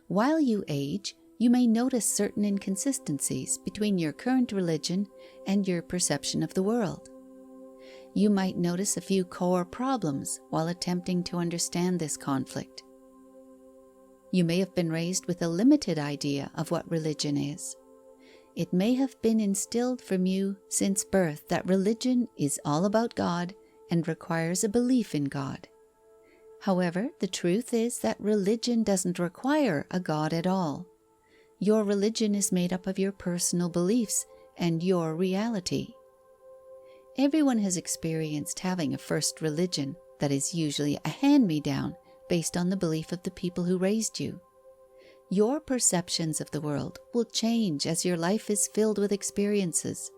While you age, you may notice certain inconsistencies between your current religion and your perception of the world. You might notice a few core problems while attempting to understand this conflict. You may have been raised with a limited idea of what religion is. It may have been instilled from you since birth that religion is all about God and requires a belief in God. However, the truth is that religion doesn't require a God at all. Your religion is made up of your personal beliefs and your reality. Everyone has experienced having a first religion that is usually a hand-me-down based on the belief of the people who raised you. Your perceptions of the world will change as your life is filled with experiences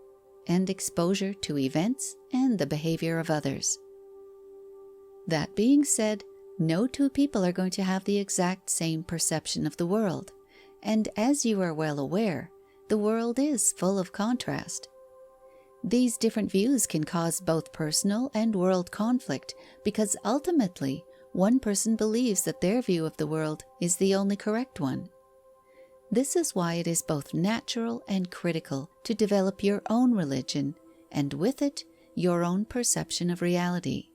and exposure to events and the behavior of others. That being said, no two people are going to have the exact same perception of the world, and as you are well aware, the world is full of contrast. These different views can cause both personal and world conflict because ultimately, one person believes that their view of the world is the only correct one. This is why it is both natural and critical to develop your own religion, and with it, your own perception of reality.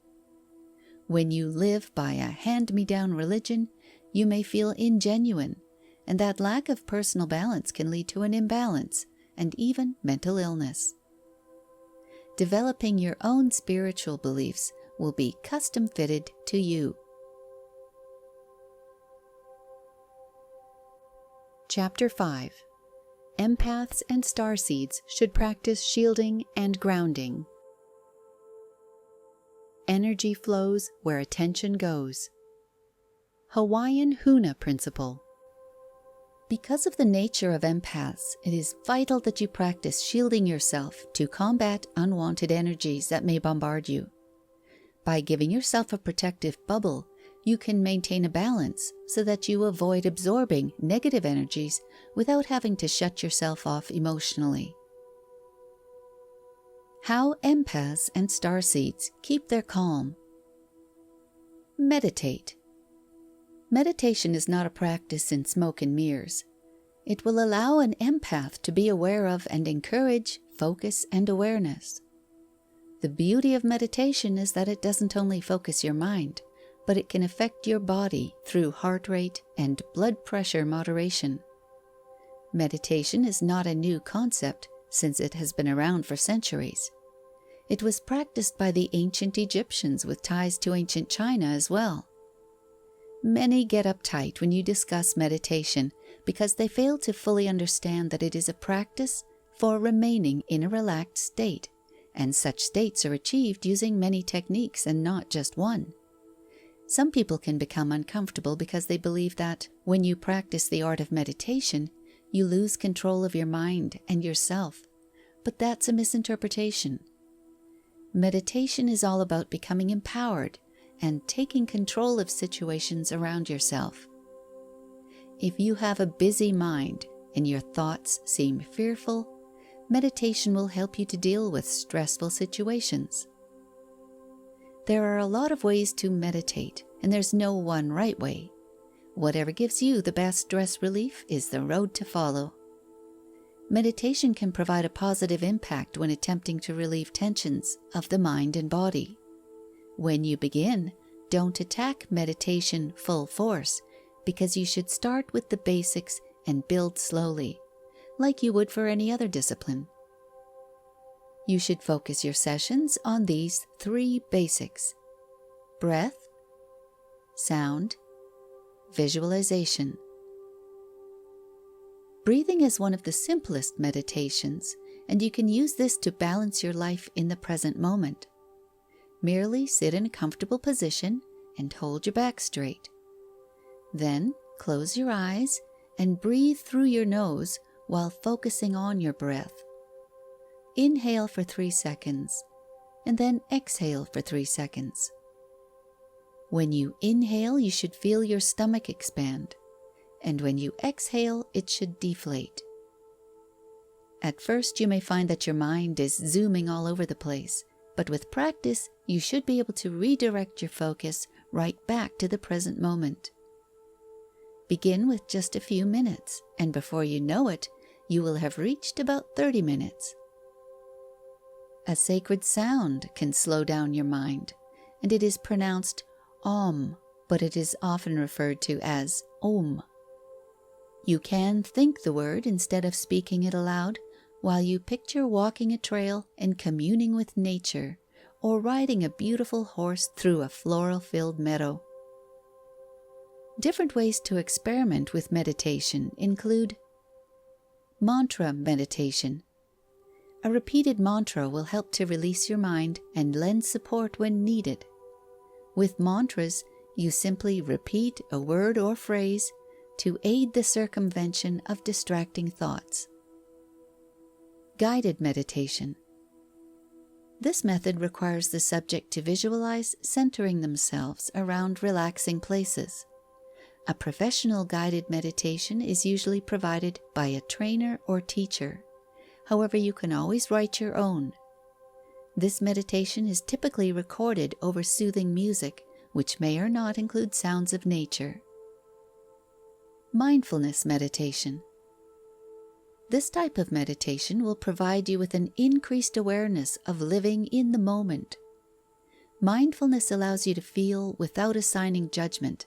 When you live by a hand-me-down religion, you may feel ingenuine, and that lack of personal balance can lead to an imbalance and even mental illness. Developing your own spiritual beliefs will be custom-fitted to you. Chapter 5. Empaths and Starseeds should practice shielding and grounding. Energy flows where attention goes. Hawaiian Huna Principle. Because of the nature of empaths, it is vital that you practice shielding yourself to combat unwanted energies that may bombard you. By giving yourself a protective bubble, you can maintain a balance so that you avoid absorbing negative energies without having to shut yourself off emotionally. How empaths and starseeds keep their calm. Meditate. Meditation is not a practice in smoke and mirrors. It will allow an empath to be aware of and encourage focus and awareness. The beauty of meditation is that it doesn't only focus your mind, but it can affect your body through heart rate and blood pressure moderation. Meditation is not a new concept since it has been around for centuries. It was practiced by the ancient Egyptians with ties to ancient China as well. Many get uptight when you discuss meditation because they fail to fully understand that it is a practice for remaining in a relaxed state, and such states are achieved using many techniques and not just one. Some people can become uncomfortable because they believe that when you practice the art of meditation, you lose control of your mind and yourself, but that's a misinterpretation. Meditation is all about becoming empowered and taking control of situations around yourself. If you have a busy mind and your thoughts seem fearful, meditation will help you to deal with stressful situations. There are a lot of ways to meditate, and there's no one right way. Whatever gives you the best stress relief is the road to follow. Meditation can provide a positive impact when attempting to relieve tensions of the mind and body. When you begin, don't attack meditation full force, because you should start with the basics and build slowly, like you would for any other discipline. You should focus your sessions on these 3 basics: breath, sound, visualization. Breathing is one of the simplest meditations, and you can use this to balance your life in the present moment. Merely sit in a comfortable position and hold your back straight. Then close your eyes and breathe through your nose while focusing on your breath. Inhale for 3 seconds, and then exhale for 3 seconds. When you inhale, you should feel your stomach expand, and when you exhale, it should deflate. At first, you may find that your mind is zooming all over the place, but with practice, you should be able to redirect your focus right back to the present moment. Begin with just a few minutes, and before you know it, you will have reached about 30 minutes. A sacred sound can slow down your mind, and it is pronounced Om, but it is often referred to as Om. You can think the word instead of speaking it aloud, while you picture walking a trail and communing with nature, or riding a beautiful horse through a floral-filled meadow. Different ways to experiment with meditation include mantra meditation. A repeated mantra will help to release your mind and lend support when needed. With mantras, you simply repeat a word or phrase, to aid the circumvention of distracting thoughts. Guided meditation. This method requires the subject to visualize centering themselves around relaxing places. A professional guided meditation is usually provided by a trainer or teacher. However, you can always write your own. This meditation is typically recorded over soothing music, which may or not include sounds of nature. Mindfulness meditation. This type of meditation will provide you with an increased awareness of living in the moment. Mindfulness allows you to feel without assigning judgment.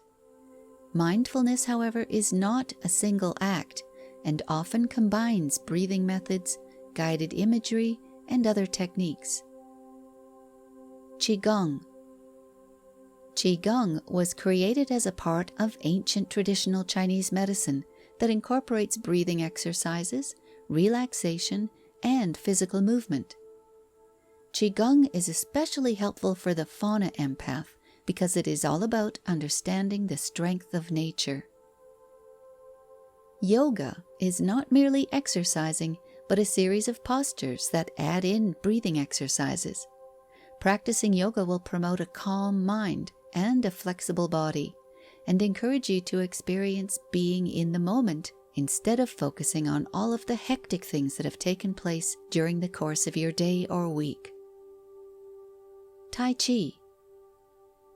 Mindfulness, however, is not a single act and often combines breathing methods, guided imagery, and other techniques. Qigong. Qigong was created as a part of ancient traditional Chinese medicine that incorporates breathing exercises, relaxation, and physical movement. Qigong is especially helpful for the fauna empath because it is all about understanding the strength of nature. Yoga is not merely exercising, but a series of postures that add in breathing exercises. Practicing yoga will promote a calm mind and a flexible body, and encourage you to experience being in the moment instead of focusing on all of the hectic things that have taken place during the course of your day or week. Tai Chi.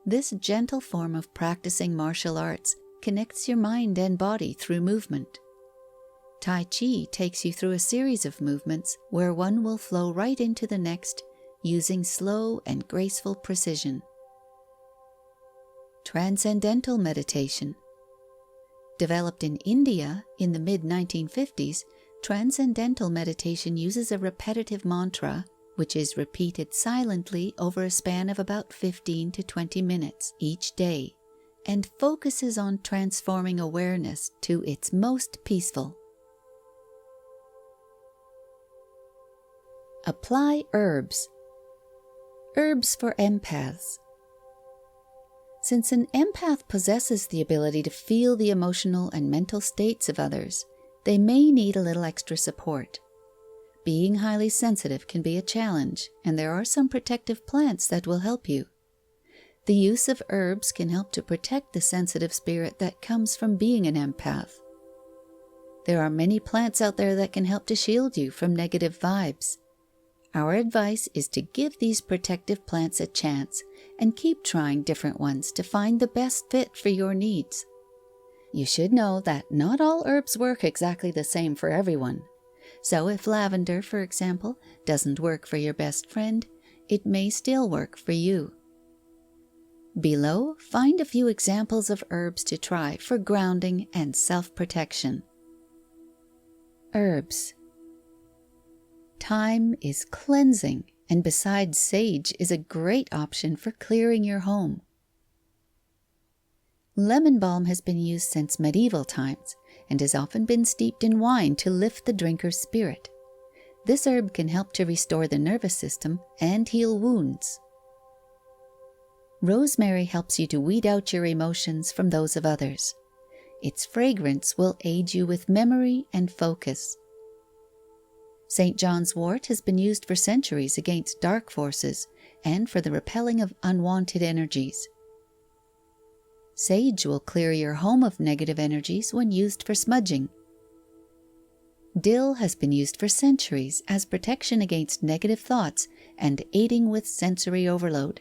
This gentle form of practicing martial arts connects your mind and body through movement. Tai Chi takes you through a series of movements where one will flow right into the next, using slow and graceful precision. Transcendental meditation. Developed in India in the mid-1950s, transcendental meditation uses a repetitive mantra, which is repeated silently over a span of about 15 to 20 minutes each day, and focuses on transforming awareness to its most peaceful. Apply herbs. Herbs for empaths. Since an empath possesses the ability to feel the emotional and mental states of others, they may need a little extra support. Being highly sensitive can be a challenge, and there are some protective plants that will help you. The use of herbs can help to protect the sensitive spirit that comes from being an empath. There are many plants out there that can help to shield you from negative vibes. Our advice is to give these protective plants a chance and keep trying different ones to find the best fit for your needs. You should know that not all herbs work exactly the same for everyone. So if lavender, for example, doesn't work for your best friend, it may still work for you. Below, find a few examples of herbs to try for grounding and self-protection. Herbs. Thyme is cleansing, and besides sage is a great option for clearing your home. Lemon balm has been used since medieval times and has often been steeped in wine to lift the drinker's spirit. This herb can help to restore the nervous system and heal wounds. Rosemary helps you to weed out your emotions from those of others. Its fragrance will aid you with memory and focus. St. John's wort has been used for centuries against dark forces and for the repelling of unwanted energies. Sage will clear your home of negative energies when used for smudging. Dill has been used for centuries as protection against negative thoughts and aiding with sensory overload.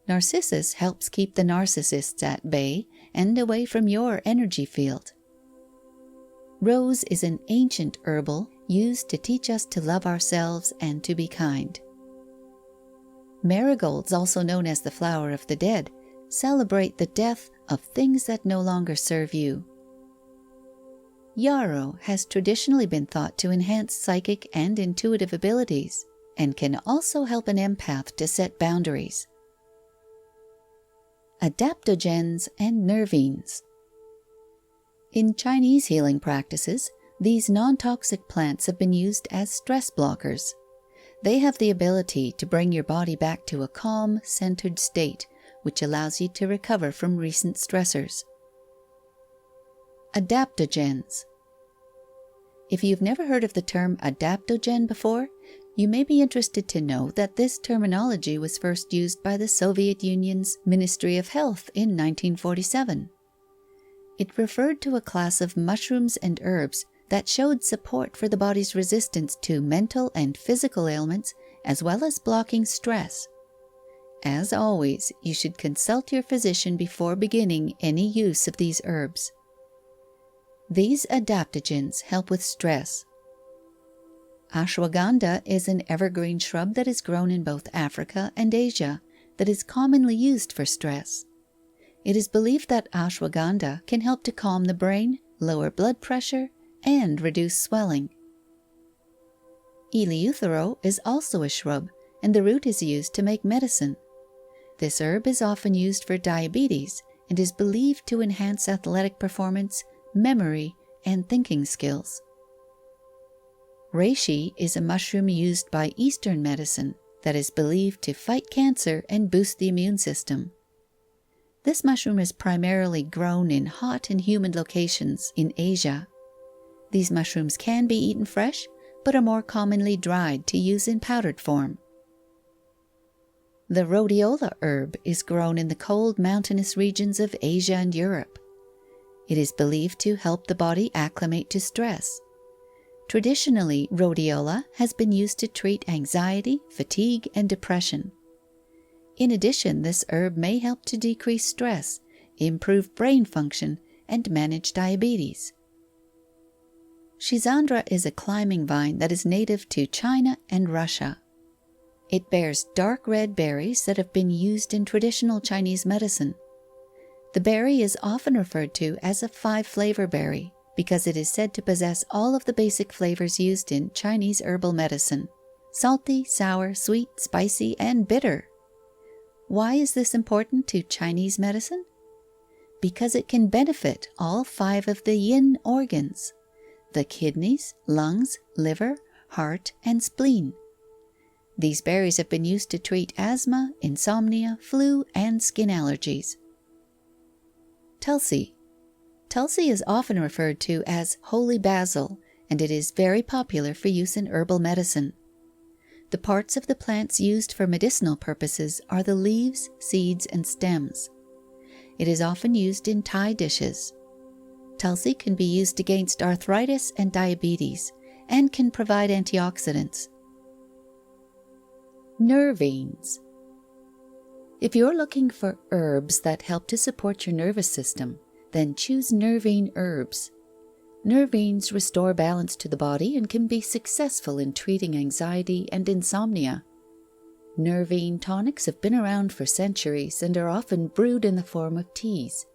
Narcissus helps keep the narcissists at bay and away from your energy field. Rose is an ancient herbal used to teach us to love ourselves and to be kind. Marigolds, also known as the flower of the dead, celebrate the death of things that no longer serve you. Yarrow has traditionally been thought to enhance psychic and intuitive abilities and can also help an empath to set boundaries. Adaptogens and nervines. In Chinese healing practices, these non-toxic plants have been used as stress blockers. They have the ability to bring your body back to a calm, centered state, which allows you to recover from recent stressors. Adaptogens. If you've never heard of the term adaptogen before, you may be interested to know that this terminology was first used by the Soviet Union's Ministry of Health in 1947. It referred to a class of mushrooms and herbs that showed support for the body's resistance to mental and physical ailments, as well as blocking stress. As always, you should consult your physician before beginning any use of these herbs. These adaptogens help with stress. Ashwagandha is an evergreen shrub that is grown in both Africa and Asia that is commonly used for stress. It is believed that ashwagandha can help to calm the brain, lower blood pressure, and reduce swelling. Eleuthero is also a shrub, and the root is used to make medicine. This herb is often used for diabetes and is believed to enhance athletic performance, memory, and thinking skills. Reishi is a mushroom used by Eastern medicine that is believed to fight cancer and boost the immune system. This mushroom is primarily grown in hot and humid locations in Asia. These mushrooms can be eaten fresh, but are more commonly dried to use in powdered form. The rhodiola herb is grown in the cold mountainous regions of Asia and Europe. It is believed to help the body acclimate to stress. Traditionally, rhodiola has been used to treat anxiety, fatigue, and depression. In addition, this herb may help to decrease stress, improve brain function, and manage diabetes. Schisandra is a climbing vine that is native to China and Russia. It bears dark red berries that have been used in traditional Chinese medicine. The berry is often referred to as a 5-flavor berry because it is said to possess all of the basic flavors used in Chinese herbal medicine: salty, sour, sweet, spicy, and bitter. Why is this important to Chinese medicine? Because it can benefit all 5 of the yin organs: the kidneys, lungs, liver, heart, and spleen. These berries have been used to treat asthma, insomnia, flu, and skin allergies. Tulsi. Tulsi is often referred to as holy basil, and it is very popular for use in herbal medicine. The parts of the plants used for medicinal purposes are the leaves, seeds, and stems. It is often used in Thai dishes. Tulsi can be used against arthritis and diabetes, and can provide antioxidants. Nervines. If you're looking for herbs that help to support your nervous system, then choose nervine herbs. Nervines restore balance to the body and can be successful in treating anxiety and insomnia. Nervine tonics have been around for centuries and are often brewed in the form of teas.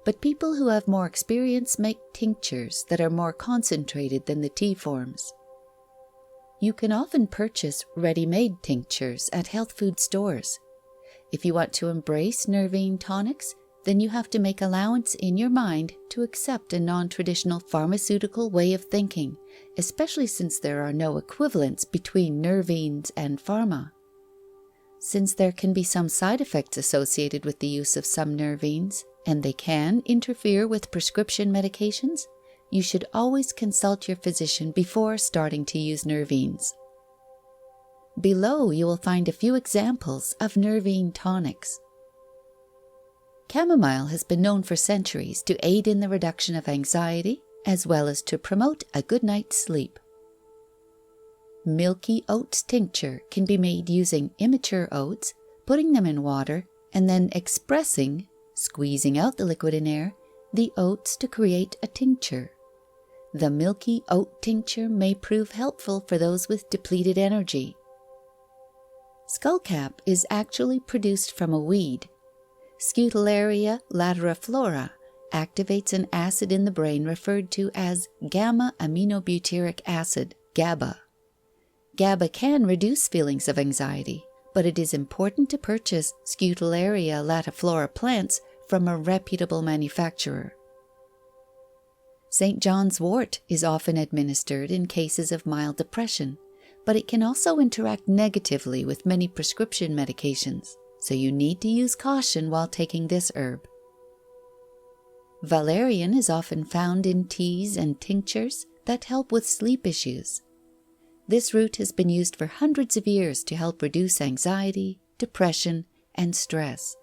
But people who have more experience make tinctures that are more concentrated than the tea forms. You can often purchase ready-made tinctures at health food stores. If you want to embrace nervine tonics, then you have to make allowance in your mind to accept a non-traditional pharmaceutical way of thinking, especially since there are no equivalents between nervines and pharma. Since there can be some side effects associated with the use of some nervines, and they can interfere with prescription medications, you should always consult your physician before starting to use nervines. Below you will find a few examples of nervine tonics. Chamomile has been known for centuries to aid in the reduction of anxiety, as well as to promote a good night's sleep. Milky oats tincture can be made using immature oats, putting them in water, and then squeezing out the liquid in air, the oats to create a tincture. The milky oat tincture may prove helpful for those with depleted energy. Skullcap is actually produced from a weed. Scutellaria lateriflora activates an acid in the brain referred to as gamma-aminobutyric acid, GABA. GABA can reduce feelings of anxiety, but it is important to purchase Scutellaria latiflora plants from a reputable manufacturer. St. John's wort is often administered in cases of mild depression, but it can also interact negatively with many prescription medications, so you need to use caution while taking this herb. Valerian is often found in teas and tinctures that help with sleep issues. This root has been used for hundreds of years to help reduce anxiety, depression, and stress.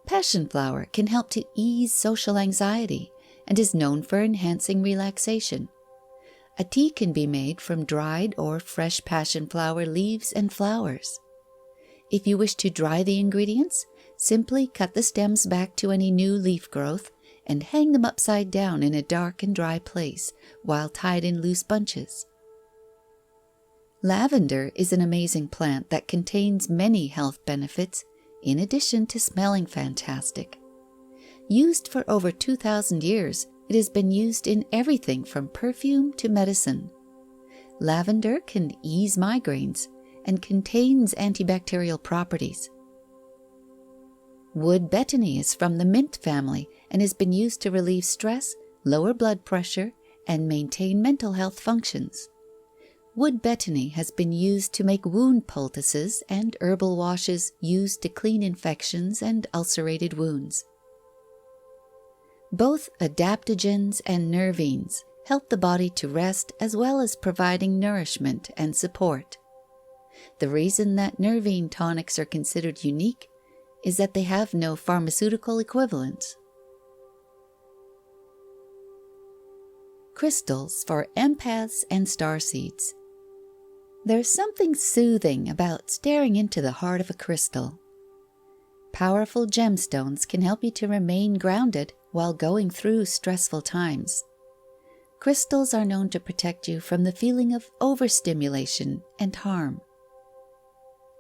Passion flower can help to ease social anxiety and is known for enhancing relaxation. A tea can be made from dried or fresh passion flower leaves and flowers. If you wish to dry the ingredients, simply cut the stems back to any new leaf growth and hang them upside down in a dark and dry place while tied in loose bunches. Lavender is an amazing plant that contains many health benefits in addition to smelling fantastic. Used for over 2,000 years, it has been used in everything from perfume to medicine. Lavender can ease migraines and contains antibacterial properties. Wood betony is from the mint family and has been used to relieve stress, lower blood pressure, and maintain mental health functions. Wood betony has been used to make wound poultices and herbal washes used to clean infections and ulcerated wounds. Both adaptogens and nervines help the body to rest as well as providing nourishment and support. The reason that nervine tonics are considered unique is that they have no pharmaceutical equivalents. Crystals for empaths and starseeds. There's something soothing about staring into the heart of a crystal. Powerful gemstones can help you to remain grounded while going through stressful times. Crystals are known to protect you from the feeling of overstimulation and harm.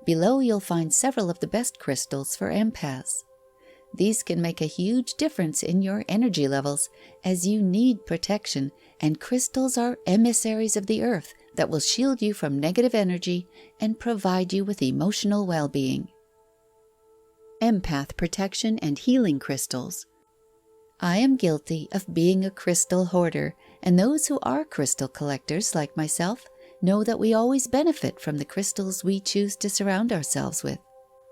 Below you'll find several of the best crystals for empaths. These can make a huge difference in your energy levels as you need protection, and crystals are emissaries of the earth that will shield you from negative energy and provide you with emotional well-being. Empath protection and healing crystals. I am guilty of being a crystal hoarder, and those who are crystal collectors like myself know that we always benefit from the crystals we choose to surround ourselves with.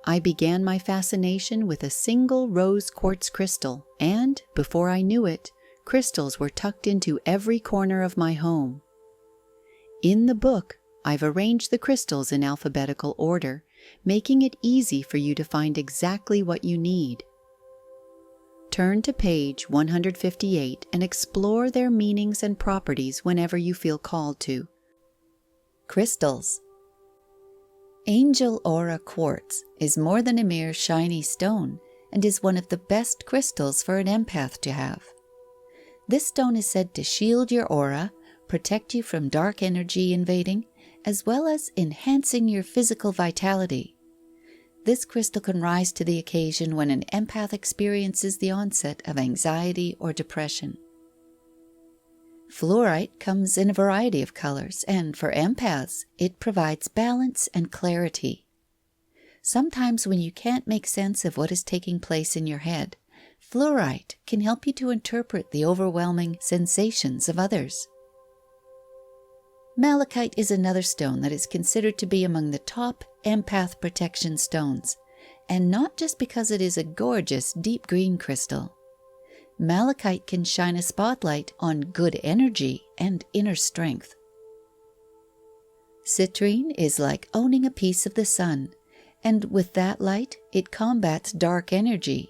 I began my fascination with a single rose quartz crystal, and, before I knew it, crystals were tucked into every corner of my home. In the book, I've arranged the crystals in alphabetical order, making it easy for you to find exactly what you need. Turn to page 158 and explore their meanings and properties whenever you feel called to. Crystals. Angel Aura Quartz is more than a mere shiny stone and is one of the best crystals for an empath to have. This stone is said to shield your aura, protect you from dark energy invading, as well as enhancing your physical vitality. This crystal can rise to the occasion when an empath experiences the onset of anxiety or depression. Fluorite comes in a variety of colors, and for empaths, it provides balance and clarity. Sometimes when you can't make sense of what is taking place in your head, fluorite can help you to interpret the overwhelming sensations of others. Malachite is another stone that is considered to be among the top empath protection stones, and not just because it is a gorgeous deep green crystal. Malachite can shine a spotlight on good energy and inner strength. Citrine is like owning a piece of the sun, and with that light, it combats dark energy.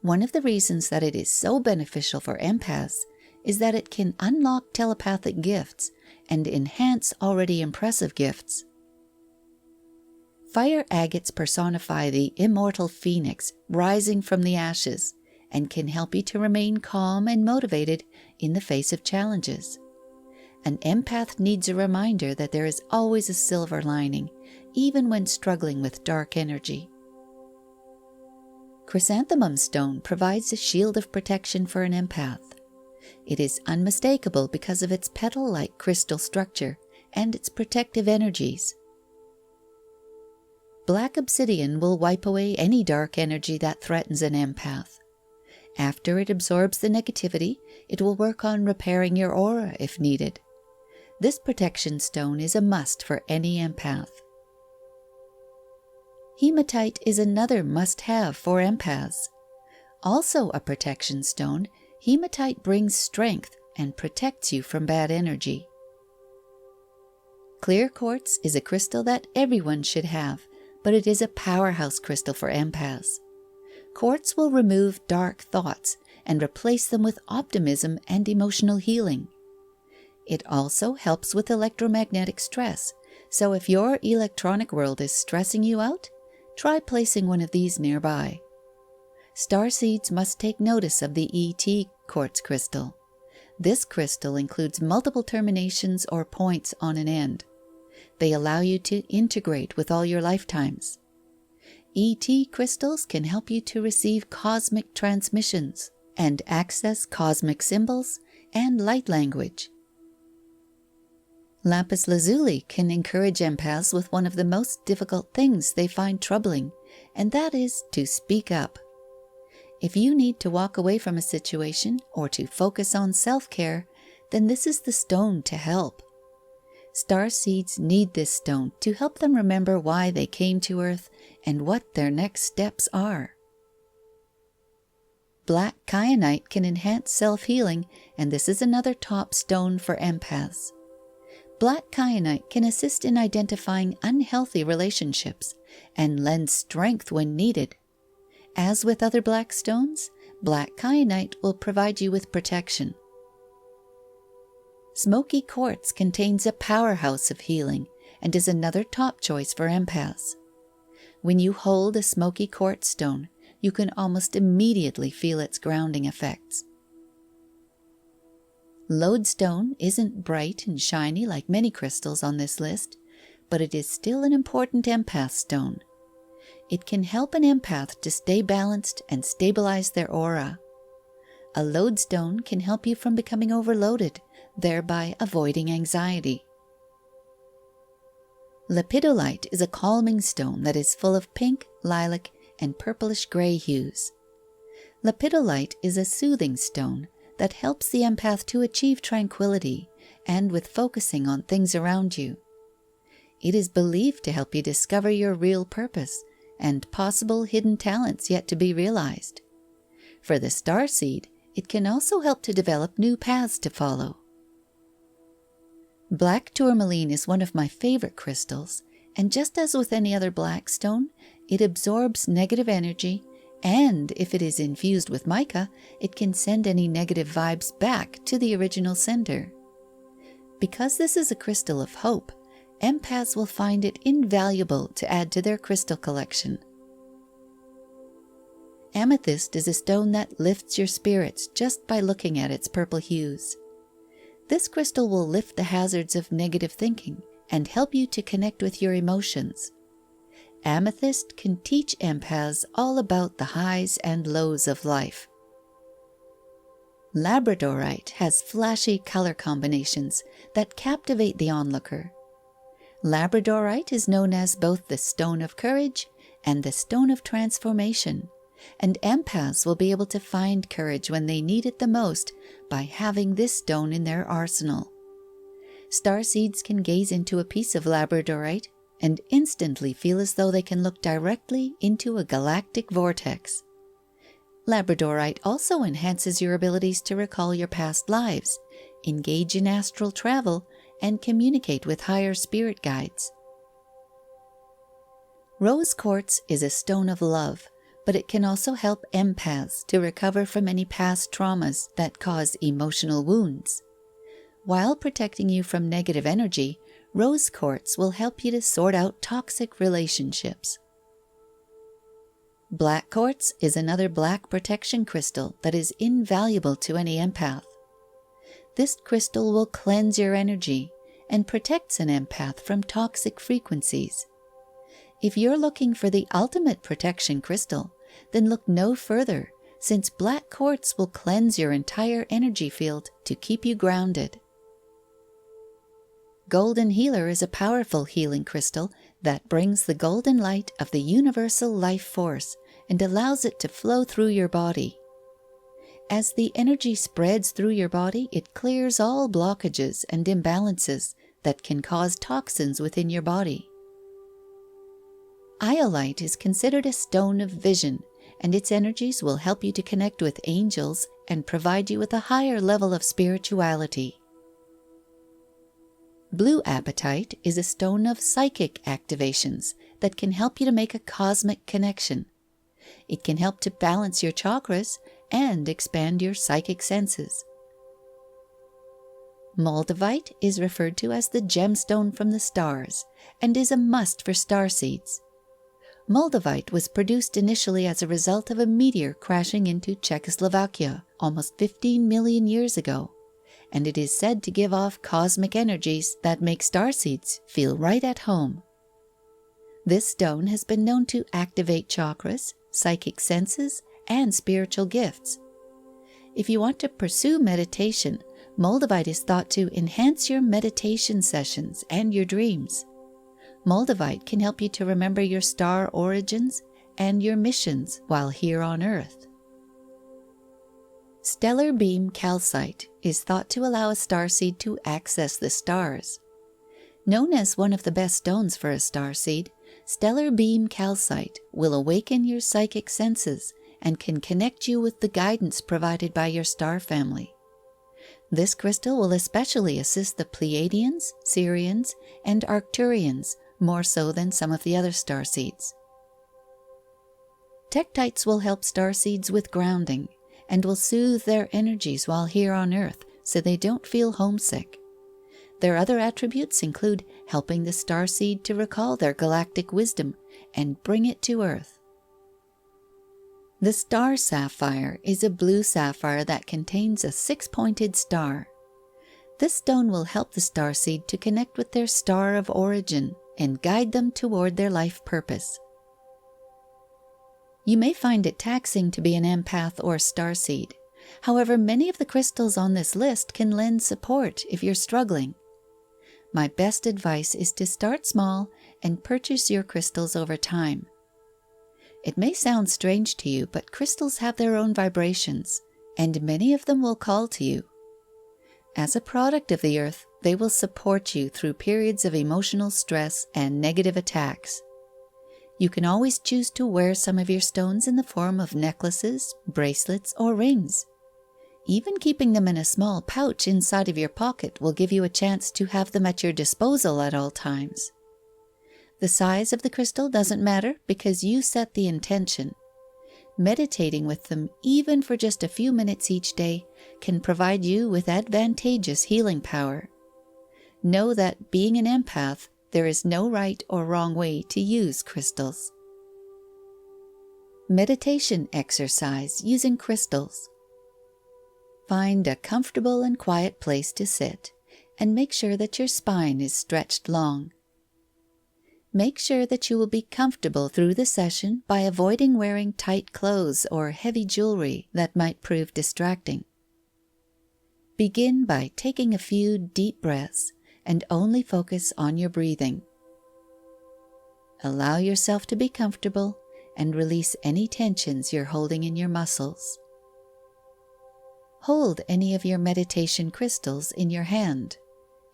One of the reasons that it is so beneficial for empaths is that it can unlock telepathic gifts and enhance already impressive gifts. Fire agates personify the immortal phoenix rising from the ashes and can help you to remain calm and motivated in the face of challenges. An empath needs a reminder that there is always a silver lining, even when struggling with dark energy. Chrysanthemum stone provides a shield of protection for an empath. It is unmistakable because of its petal-like crystal structure and its protective energies. Black obsidian will wipe away any dark energy that threatens an empath. After it absorbs the negativity, it will work on repairing your aura if needed. This protection stone is a must for any empath. Hematite is another must-have for empaths. Also a protection stone, hematite brings strength and protects you from bad energy. Clear quartz is a crystal that everyone should have, but it is a powerhouse crystal for empaths. Quartz will remove dark thoughts and replace them with optimism and emotional healing. It also helps with electromagnetic stress, so if your electronic world is stressing you out, try placing one of these nearby. Starseeds must take notice of the ET quartz crystal. This crystal includes multiple terminations or points on an end. They allow you to integrate with all your lifetimes. ET crystals can help you to receive cosmic transmissions and access cosmic symbols and light language. Lapis lazuli can encourage empaths with one of the most difficult things they find troubling, and that is to speak up. If you need to walk away from a situation or to focus on self-care, then this is the stone to help. Starseeds need this stone to help them remember why they came to Earth and what their next steps are. Black kyanite can enhance self-healing, and this is another top stone for empaths. Black kyanite can assist in identifying unhealthy relationships and lend strength when needed. As with other black stones, black kyanite will provide you with protection. Smoky quartz contains a powerhouse of healing and is another top choice for empaths. When you hold a smoky quartz stone, you can almost immediately feel its grounding effects. Lodestone isn't bright and shiny like many crystals on this list, but it is still an important empath stone. It can help an empath to stay balanced and stabilize their aura. A lodestone can help you from becoming overloaded, thereby avoiding anxiety. Lepidolite is a calming stone that is full of pink, lilac, and purplish gray hues. Lepidolite is a soothing stone that helps the empath to achieve tranquility and with focusing on things around you. It is believed to help you discover your real purpose and possible hidden talents yet to be realized. For the starseed, it can also help to develop new paths to follow. Black tourmaline is one of my favorite crystals, and just as with any other black stone, it absorbs negative energy, and if it is infused with mica, it can send any negative vibes back to the original sender. Because this is a crystal of hope, empaths will find it invaluable to add to their crystal collection. Amethyst is a stone that lifts your spirits just by looking at its purple hues. This crystal will lift the hazards of negative thinking and help you to connect with your emotions. Amethyst can teach empaths all about the highs and lows of life. Labradorite has flashy color combinations that captivate the onlooker. Labradorite is known as both the stone of courage and the stone of transformation, and empaths will be able to find courage when they need it the most by having this stone in their arsenal. Starseeds can gaze into a piece of labradorite and instantly feel as though they can look directly into a galactic vortex. Labradorite also enhances your abilities to recall your past lives, engage in astral travel, and communicate with higher spirit guides. Rose quartz is a stone of love, but it can also help empaths to recover from any past traumas that cause emotional wounds. While protecting you from negative energy, rose quartz will help you to sort out toxic relationships. Black quartz is another black protection crystal that is invaluable to any empath. This crystal will cleanse your energy and protects an empath from toxic frequencies. If you're looking for the ultimate protection crystal, then look no further, since black quartz will cleanse your entire energy field to keep you grounded. Golden Healer is a powerful healing crystal that brings the golden light of the universal life force and allows it to flow through your body. As the energy spreads through your body, it clears all blockages and imbalances that can cause toxins within your body. Iolite is considered a stone of vision and its energies will help you to connect with angels and provide you with a higher level of spirituality. Blue apatite is a stone of psychic activations that can help you to make a cosmic connection. It can help to balance your chakras and expand your psychic senses. Moldavite is referred to as the gemstone from the stars and is a must for starseeds. Moldavite was produced initially as a result of a meteor crashing into Czechoslovakia almost 15 million years ago, and it is said to give off cosmic energies that make starseeds feel right at home. This stone has been known to activate chakras, psychic senses, and spiritual gifts. If you want to pursue meditation, Moldavite is thought to enhance your meditation sessions and your dreams. Moldavite can help you to remember your star origins and your missions while here on Earth. Stellar beam calcite is thought to allow a starseed to access the stars. Known as one of the best stones for a starseed, stellar beam calcite will awaken your psychic senses and can connect you with the guidance provided by your star family. This crystal will especially assist the Pleiadians, Sirians, and Arcturians more so than some of the other starseeds. Tektites will help starseeds with grounding and will soothe their energies while here on Earth so they don't feel homesick. Their other attributes include helping the starseed to recall their galactic wisdom and bring it to Earth. The star sapphire is a blue sapphire that contains a 6-pointed star. This stone will help the starseed to connect with their star of origin and guide them toward their life purpose. You may find it taxing to be an empath or starseed. However, many of the crystals on this list can lend support if you're struggling. My best advice is to start small and purchase your crystals over time. It may sound strange to you, but crystals have their own vibrations, and many of them will call to you. As a product of the earth, they will support you through periods of emotional stress and negative attacks. You can always choose to wear some of your stones in the form of necklaces, bracelets, or rings. Even keeping them in a small pouch inside of your pocket will give you a chance to have them at your disposal at all times. The size of the crystal doesn't matter because you set the intention. Meditating with them, even for just a few minutes each day, can provide you with advantageous healing power. Know that being an empath, there is no right or wrong way to use crystals. Meditation exercise using crystals. Find a comfortable and quiet place to sit, and make sure that your spine is stretched long. Make sure that you will be comfortable through the session by avoiding wearing tight clothes or heavy jewelry that might prove distracting. Begin by taking a few deep breaths and only focus on your breathing. Allow yourself to be comfortable and release any tensions you're holding in your muscles. Hold any of your meditation crystals in your hand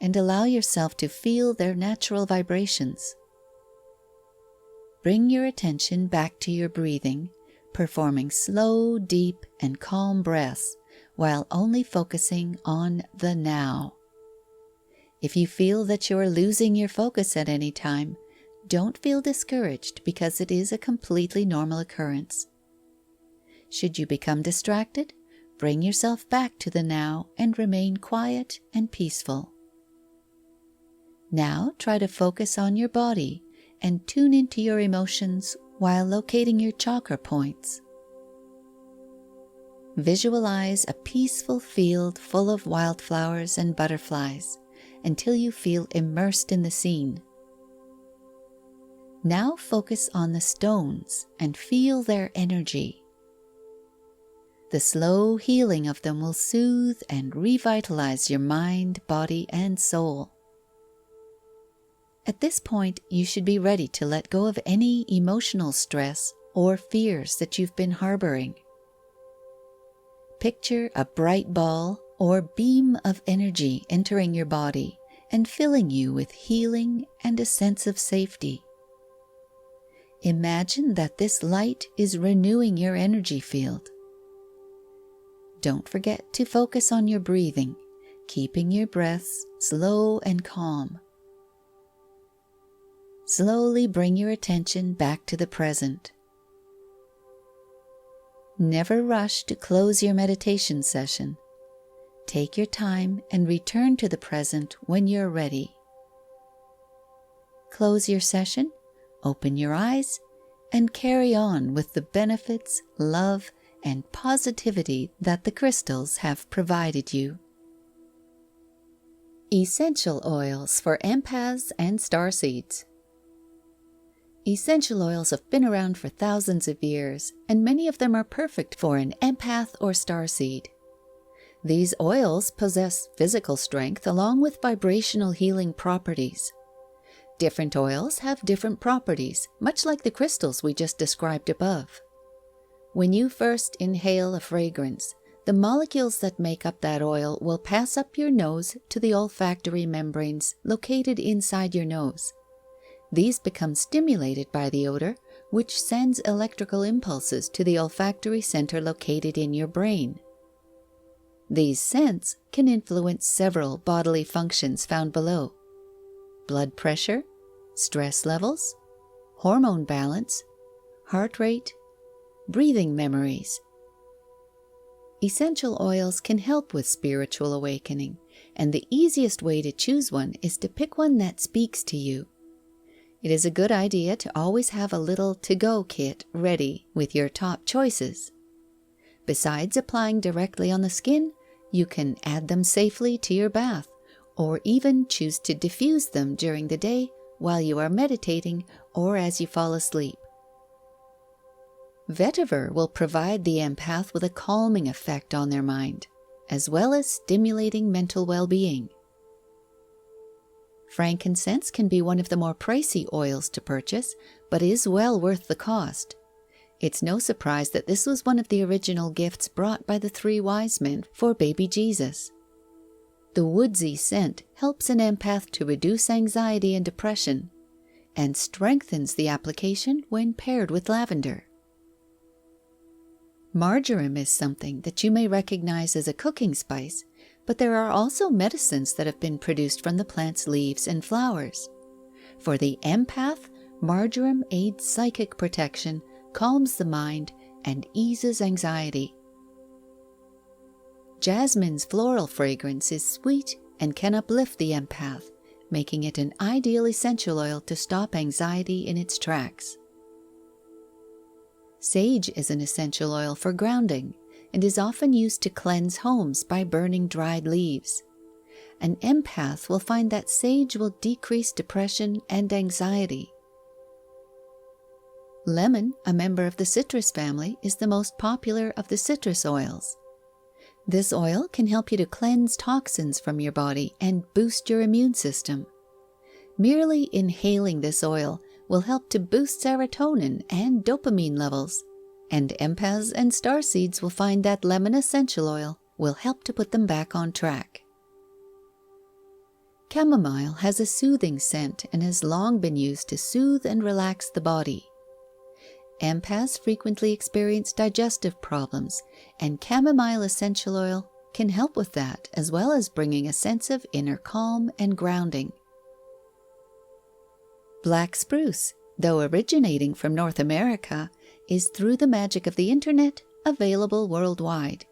and allow yourself to feel their natural vibrations. Bring your attention back to your breathing, performing slow, deep, and calm breaths while only focusing on the now. If you feel that you are losing your focus at any time, don't feel discouraged because it is a completely normal occurrence. Should you become distracted, bring yourself back to the now and remain quiet and peaceful. Now try to focus on your body and tune into your emotions while locating your chakra points. Visualize a peaceful field full of wildflowers and butterflies until you feel immersed in the scene. Now focus on the stones and feel their energy. The slow healing of them will soothe and revitalize your mind, body, and soul. At this point, you should be ready to let go of any emotional stress or fears that you've been harboring. Picture a bright ball or beam of energy entering your body and filling you with healing and a sense of safety. Imagine that this light is renewing your energy field. Don't forget to focus on your breathing, keeping your breaths slow and calm. Slowly bring your attention back to the present. Never rush to close your meditation session. Take your time and return to the present when you're ready. Close your session, open your eyes, and carry on with the benefits, love, and positivity that the crystals have provided you. Essential oils for empaths and starseeds. Essential oils have been around for thousands of years, and many of them are perfect for an empath or starseed. These oils possess physical strength along with vibrational healing properties. Different oils have different properties, much like the crystals we just described above. When you first inhale a fragrance, the molecules that make up that oil will pass up your nose to the olfactory membranes located inside your nose. These become stimulated by the odor, which sends electrical impulses to the olfactory center located in your brain. These scents can influence several bodily functions found below: blood pressure, stress levels, hormone balance, heart rate, breathing memories. Essential oils can help with spiritual awakening, and the easiest way to choose one is to pick one that speaks to you. It is a good idea to always have a little to-go kit ready with your top choices. Besides applying directly on the skin, you can add them safely to your bath, or even choose to diffuse them during the day while you are meditating or as you fall asleep. Vetiver will provide the empath with a calming effect on their mind, as well as stimulating mental well-being. Frankincense can be one of the more pricey oils to purchase, but is well worth the cost. It's no surprise that this was one of the original gifts brought by the 3 wise men for baby Jesus. The woodsy scent helps an empath to reduce anxiety and depression, and strengthens the application when paired with lavender. Marjoram is something that you may recognize as a cooking spice, but there are also medicines that have been produced from the plant's leaves and flowers. For the empath, marjoram aids psychic protection, calms the mind, and eases anxiety. Jasmine's floral fragrance is sweet and can uplift the empath, making it an ideal essential oil to stop anxiety in its tracks. Sage is an essential oil for grounding and is often used to cleanse homes by burning dried leaves. An empath will find that sage will decrease depression and anxiety. Lemon, a member of the citrus family, is the most popular of the citrus oils. This oil can help you to cleanse toxins from your body and boost your immune system. Merely inhaling this oil will help to boost serotonin and dopamine levels, and empaths and starseeds will find that lemon essential oil will help to put them back on track. Chamomile has a soothing scent and has long been used to soothe and relax the body. Empaths frequently experience digestive problems, and chamomile essential oil can help with that, as well as bringing a sense of inner calm and grounding. Black spruce, though originating from North America, is through the magic of the internet available worldwide.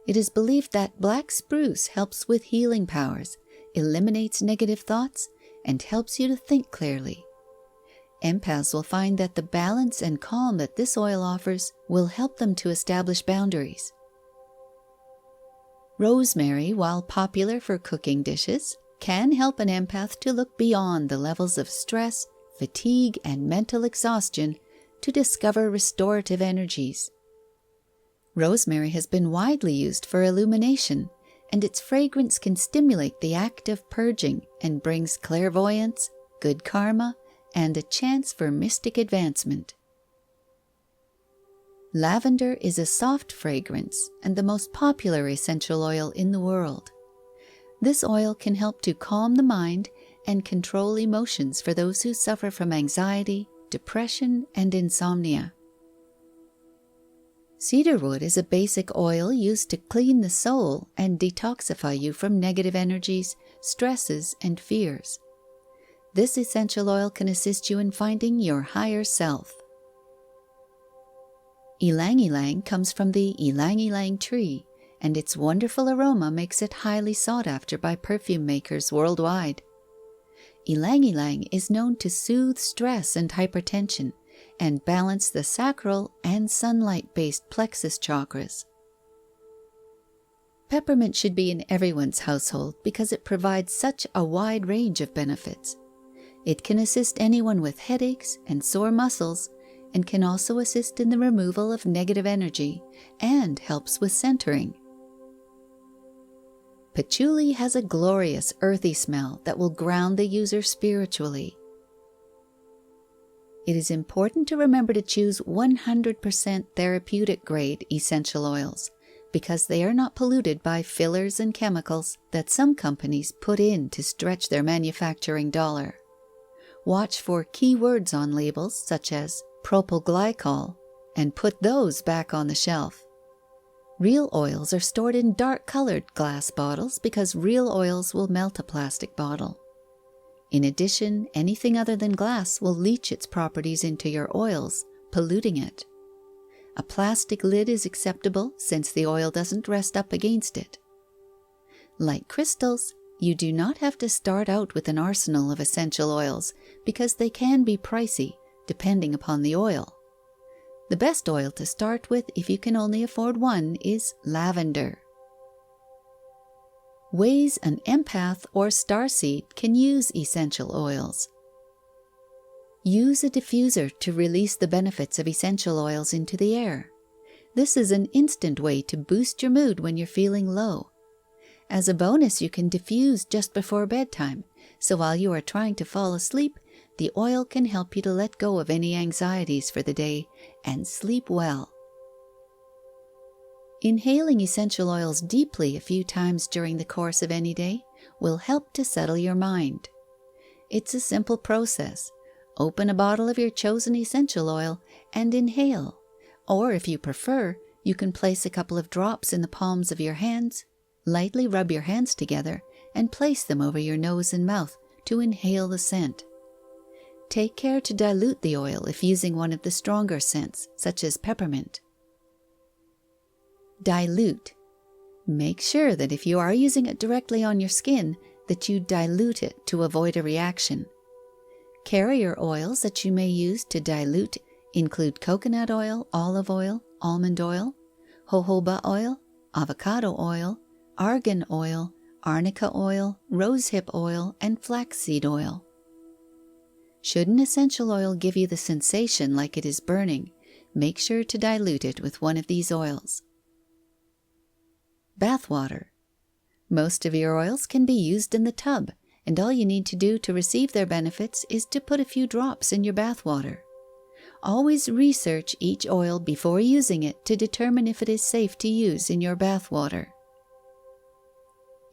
It is believed that black spruce helps with healing powers, eliminates negative thoughts, and helps you to think clearly. Empaths will find that the balance and calm that this oil offers will help them to establish boundaries. Rosemary, while popular for cooking dishes, can help an empath to look beyond the levels of stress, fatigue, and mental exhaustion to discover restorative energies. Rosemary has been widely used for illumination, and its fragrance can stimulate the act of purging and brings clairvoyance, good karma, and a chance for mystic advancement. Lavender is a soft fragrance and the most popular essential oil in the world. This oil can help to calm the mind and control emotions for those who suffer from anxiety, depression, and insomnia. Cedarwood is a basic oil used to clean the soul and detoxify you from negative energies, stresses, and fears. This essential oil can assist you in finding your higher self. Ylang-ylang comes from the ylang-ylang tree, and its wonderful aroma makes it highly sought after by perfume makers worldwide. Ylang-ylang is known to soothe stress and hypertension and balance the sacral and sunlight-based plexus chakras. Peppermint should be in everyone's household because it provides such a wide range of benefits. It can assist anyone with headaches and sore muscles, and can also assist in the removal of negative energy and helps with centering. Patchouli has a glorious earthy smell that will ground the user spiritually. It is important to remember to choose 100% therapeutic grade essential oils because they are not polluted by fillers and chemicals that some companies put in to stretch their manufacturing dollar. Watch for key words on labels such as propylglycol and put those back on the shelf. Real oils are stored in dark-colored glass bottles because real oils will melt a plastic bottle. In addition, anything other than glass will leach its properties into your oils, polluting it. A plastic lid is acceptable since the oil doesn't rest up against it. Like crystals, you do not have to start out with an arsenal of essential oils because they can be pricey depending upon the oil. The best oil to start with, if you can only afford one, is lavender. Ways an empath or starseed can use essential oils. Use a diffuser to release the benefits of essential oils into the air. This is an instant way to boost your mood when you're feeling low. As a bonus, you can diffuse just before bedtime, so while you are trying to fall asleep, the oil can help you to let go of any anxieties for the day and sleep well. Inhaling essential oils deeply a few times during the course of any day will help to settle your mind. It's a simple process. Open a bottle of your chosen essential oil and inhale. Or if you prefer, you can place a couple of drops in the palms of your hands, lightly rub your hands together, and place them over your nose and mouth to inhale the scent. Take care to dilute the oil if using one of the stronger scents, such as peppermint. Dilute. Make sure that if you are using it directly on your skin, that you dilute it to avoid a reaction. Carrier oils that you may use to dilute include coconut oil, olive oil, almond oil, jojoba oil, avocado oil, argan oil, arnica oil, rosehip oil, and flaxseed oil. Should an essential oil give you the sensation like it is burning, make sure to dilute it with one of these oils. Bath water. Most of your oils can be used in the tub, and all you need to do to receive their benefits is to put a few drops in your bath water. Always research each oil before using it to determine if it is safe to use in your bath water.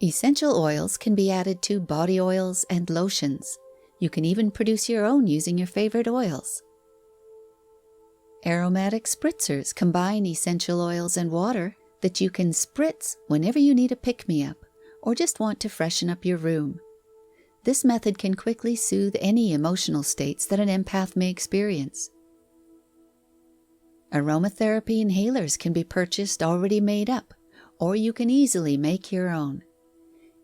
Essential oils can be added to body oils and lotions. You can even produce your own using your favorite oils. Aromatic spritzers combine essential oils and water that you can spritz whenever you need a pick-me-up or just want to freshen up your room. This method can quickly soothe any emotional states that an empath may experience. Aromatherapy inhalers can be purchased already made up, or you can easily make your own.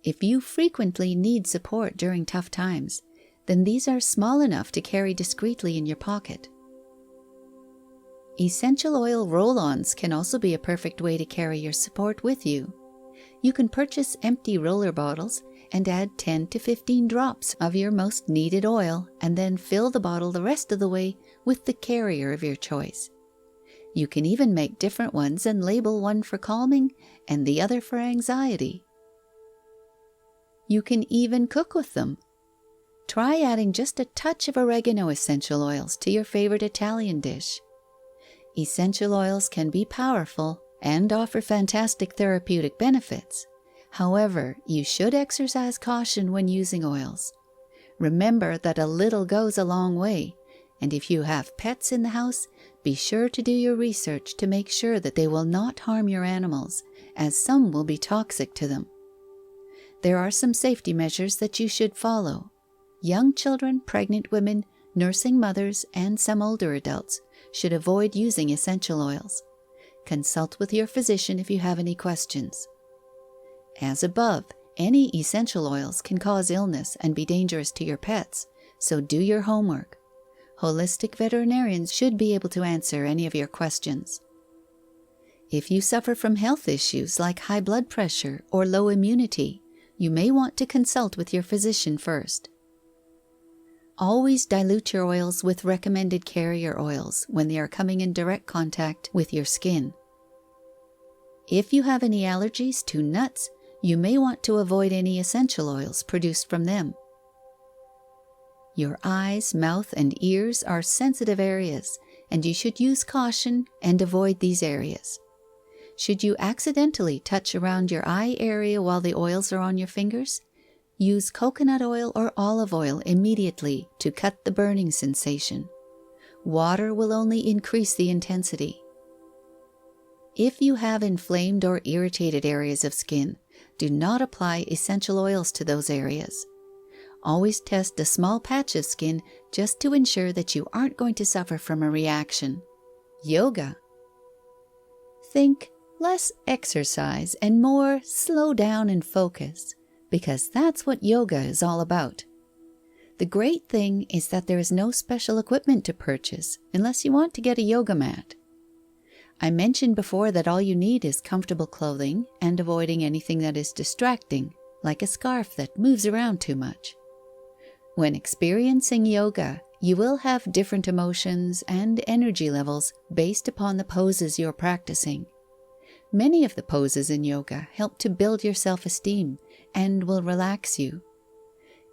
If you frequently need support during tough times, then these are small enough to carry discreetly in your pocket. Essential oil roll-ons can also be a perfect way to carry your support with you. You can purchase empty roller bottles and add 10 to 15 drops of your most needed oil and then fill the bottle the rest of the way with the carrier of your choice. You can even make different ones and label one for calming and the other for anxiety. You can even cook with them. Try adding just a touch of oregano essential oils to your favorite Italian dish. Essential oils can be powerful and offer fantastic therapeutic benefits. However, you should exercise caution when using oils. Remember that a little goes a long way, And if you have pets in the house, be sure to do your research to make sure that they will not harm your animals, as some will be toxic to them. There are some safety measures that you should follow. Young children, pregnant women, nursing mothers, and some older adults should avoid using essential oils. Consult with your physician if you have any questions. As above, any essential oils can cause illness and be dangerous to your pets, so do your homework. Holistic veterinarians should be able to answer any of your questions. If you suffer from health issues like high blood pressure or low immunity, you may want to consult with your physician first. Always dilute your oils with recommended carrier oils when they are coming in direct contact with your skin. If you have any allergies to nuts, you may want to avoid any essential oils produced from them. Your eyes, mouth, and ears are sensitive areas, and you should use caution and avoid these areas. Should you accidentally touch around your eye area while the oils are on your fingers, use coconut oil or olive oil immediately to cut the burning sensation. Water will only increase the intensity. If you have inflamed or irritated areas of skin, do not apply essential oils to those areas. Always test a small patch of skin just to ensure that you aren't going to suffer from a reaction. Yoga. Think less exercise and more slow down and focus, because that's what yoga is all about. The great thing is that there is no special equipment to purchase unless you want to get a yoga mat. I mentioned before that all you need is comfortable clothing and avoiding anything that is distracting, like a scarf that moves around too much. When experiencing yoga, you will have different emotions and energy levels based upon the poses you're practicing. Many of the poses in yoga help to build your self-esteem and will relax you.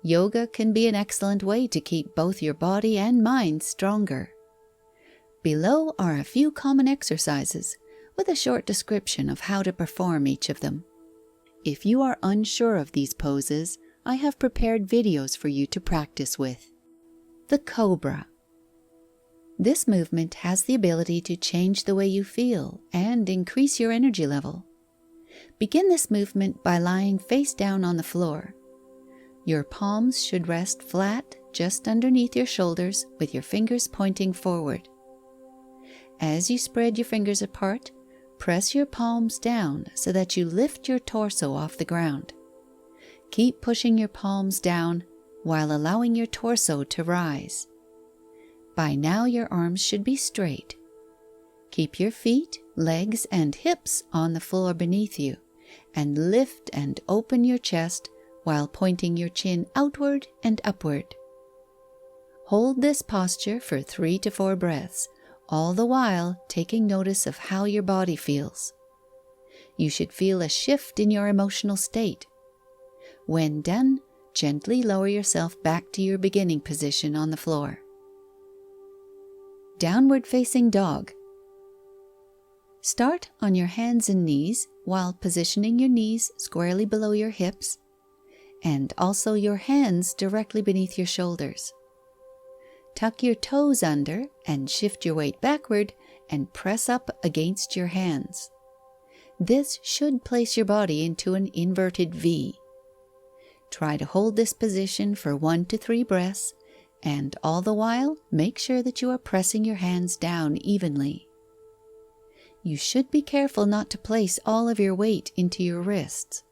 Yoga can be an excellent way to keep both your body and mind stronger. Below are a few common exercises with a short description of how to perform each of them. If you are unsure of these poses, I have prepared videos for you to practice with. The Cobra. This movement has the ability to change the way you feel and increase your energy level. Begin this movement by lying face down on the floor. Your palms should rest flat just underneath your shoulders with your fingers pointing forward. As you spread your fingers apart, press your palms down so that you lift your torso off the ground. Keep pushing your palms down while allowing your torso to rise. By now your arms should be straight. Keep your feet, legs, and hips on the floor beneath you, and lift and open your chest while pointing your chin outward and upward. Hold this posture for 3 to 4 breaths, all the while taking notice of how your body feels. You should feel a shift in your emotional state. When done, gently lower yourself back to your beginning position on the floor. Downward facing dog. Start on your hands and knees while positioning your knees squarely below your hips and also your hands directly beneath your shoulders. Tuck your toes under and shift your weight backward and press up against your hands. This should place your body into an inverted V. Try to hold this position for 1 to 3 breaths, and all the while, make sure that you are pressing your hands down evenly. You should be careful not to place all of your weight into your wrists.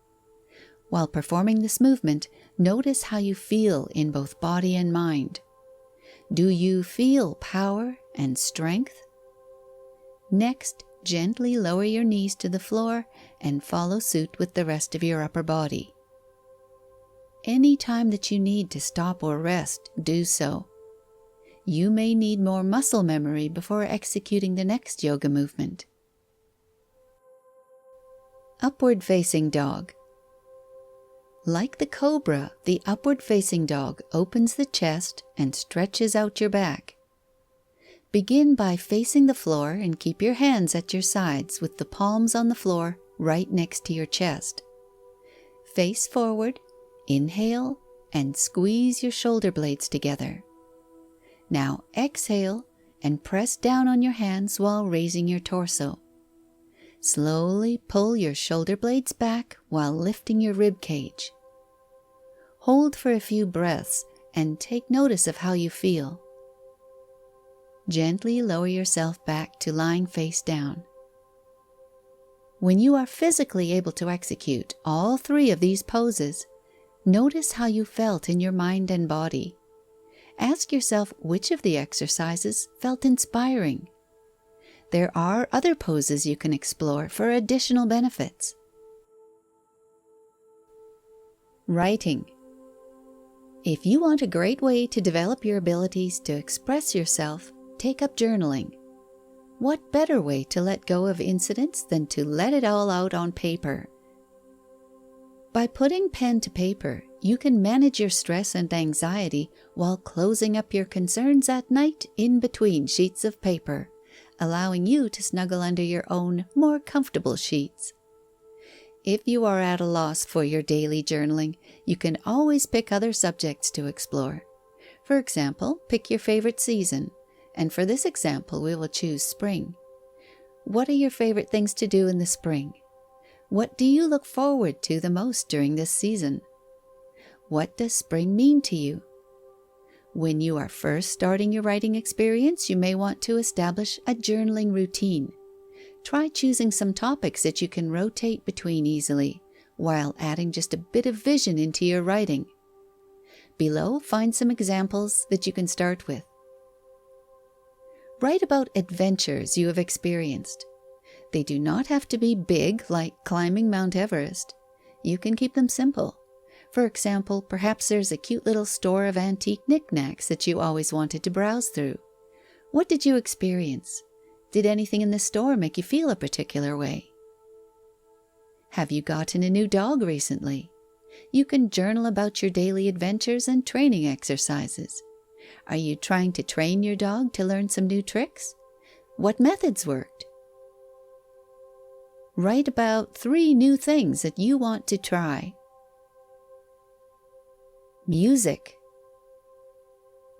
While performing this movement, notice how you feel in both body and mind. Do you feel power and strength? Next, gently lower your knees to the floor and follow suit with the rest of your upper body. Any time that you need to stop or rest, do so. You may need more muscle memory before executing the next yoga movement. Upward facing dog. Like the cobra, the upward facing dog opens the chest and stretches out your back. Begin by facing the floor and keep your hands at your sides with the palms on the floor right next to your chest. Face forward, inhale, and squeeze your shoulder blades together. Now exhale and press down on your hands while raising your torso. Slowly pull your shoulder blades back while lifting your rib cage. Hold for a few breaths and take notice of how you feel. Gently lower yourself back to lying face down. When you are physically able to execute all three of these poses, notice how you felt in your mind and body. Ask yourself which of the exercises felt inspiring. There are other poses you can explore for additional benefits. Writing. If you want a great way to develop your abilities to express yourself, take up journaling. What better way to let go of incidents than to let it all out on paper? By putting pen to paper, you can manage your stress and anxiety while closing up your concerns at night in between sheets of paper, allowing you to snuggle under your own more comfortable sheets. If you are at a loss for your daily journaling, you can always pick other subjects to explore. For example, pick your favorite season, and for this example we will choose spring. What are your favorite things to do in the spring? What do you look forward to the most during this season? What does spring mean to you? When you are first starting your writing experience, you may want to establish a journaling routine. Try choosing some topics that you can rotate between easily, while adding just a bit of vision into your writing. Below, find some examples that you can start with. Write about adventures you have experienced. They do not have to be big, like climbing Mount Everest. You can keep them simple. For example, perhaps there's a cute little store of antique knickknacks that you always wanted to browse through. What did you experience? Did anything in the store make you feel a particular way? Have you gotten a new dog recently? You can journal about your daily adventures and training exercises. Are you trying to train your dog to learn some new tricks? What methods worked? Write about 3 new things that you want to try. Music.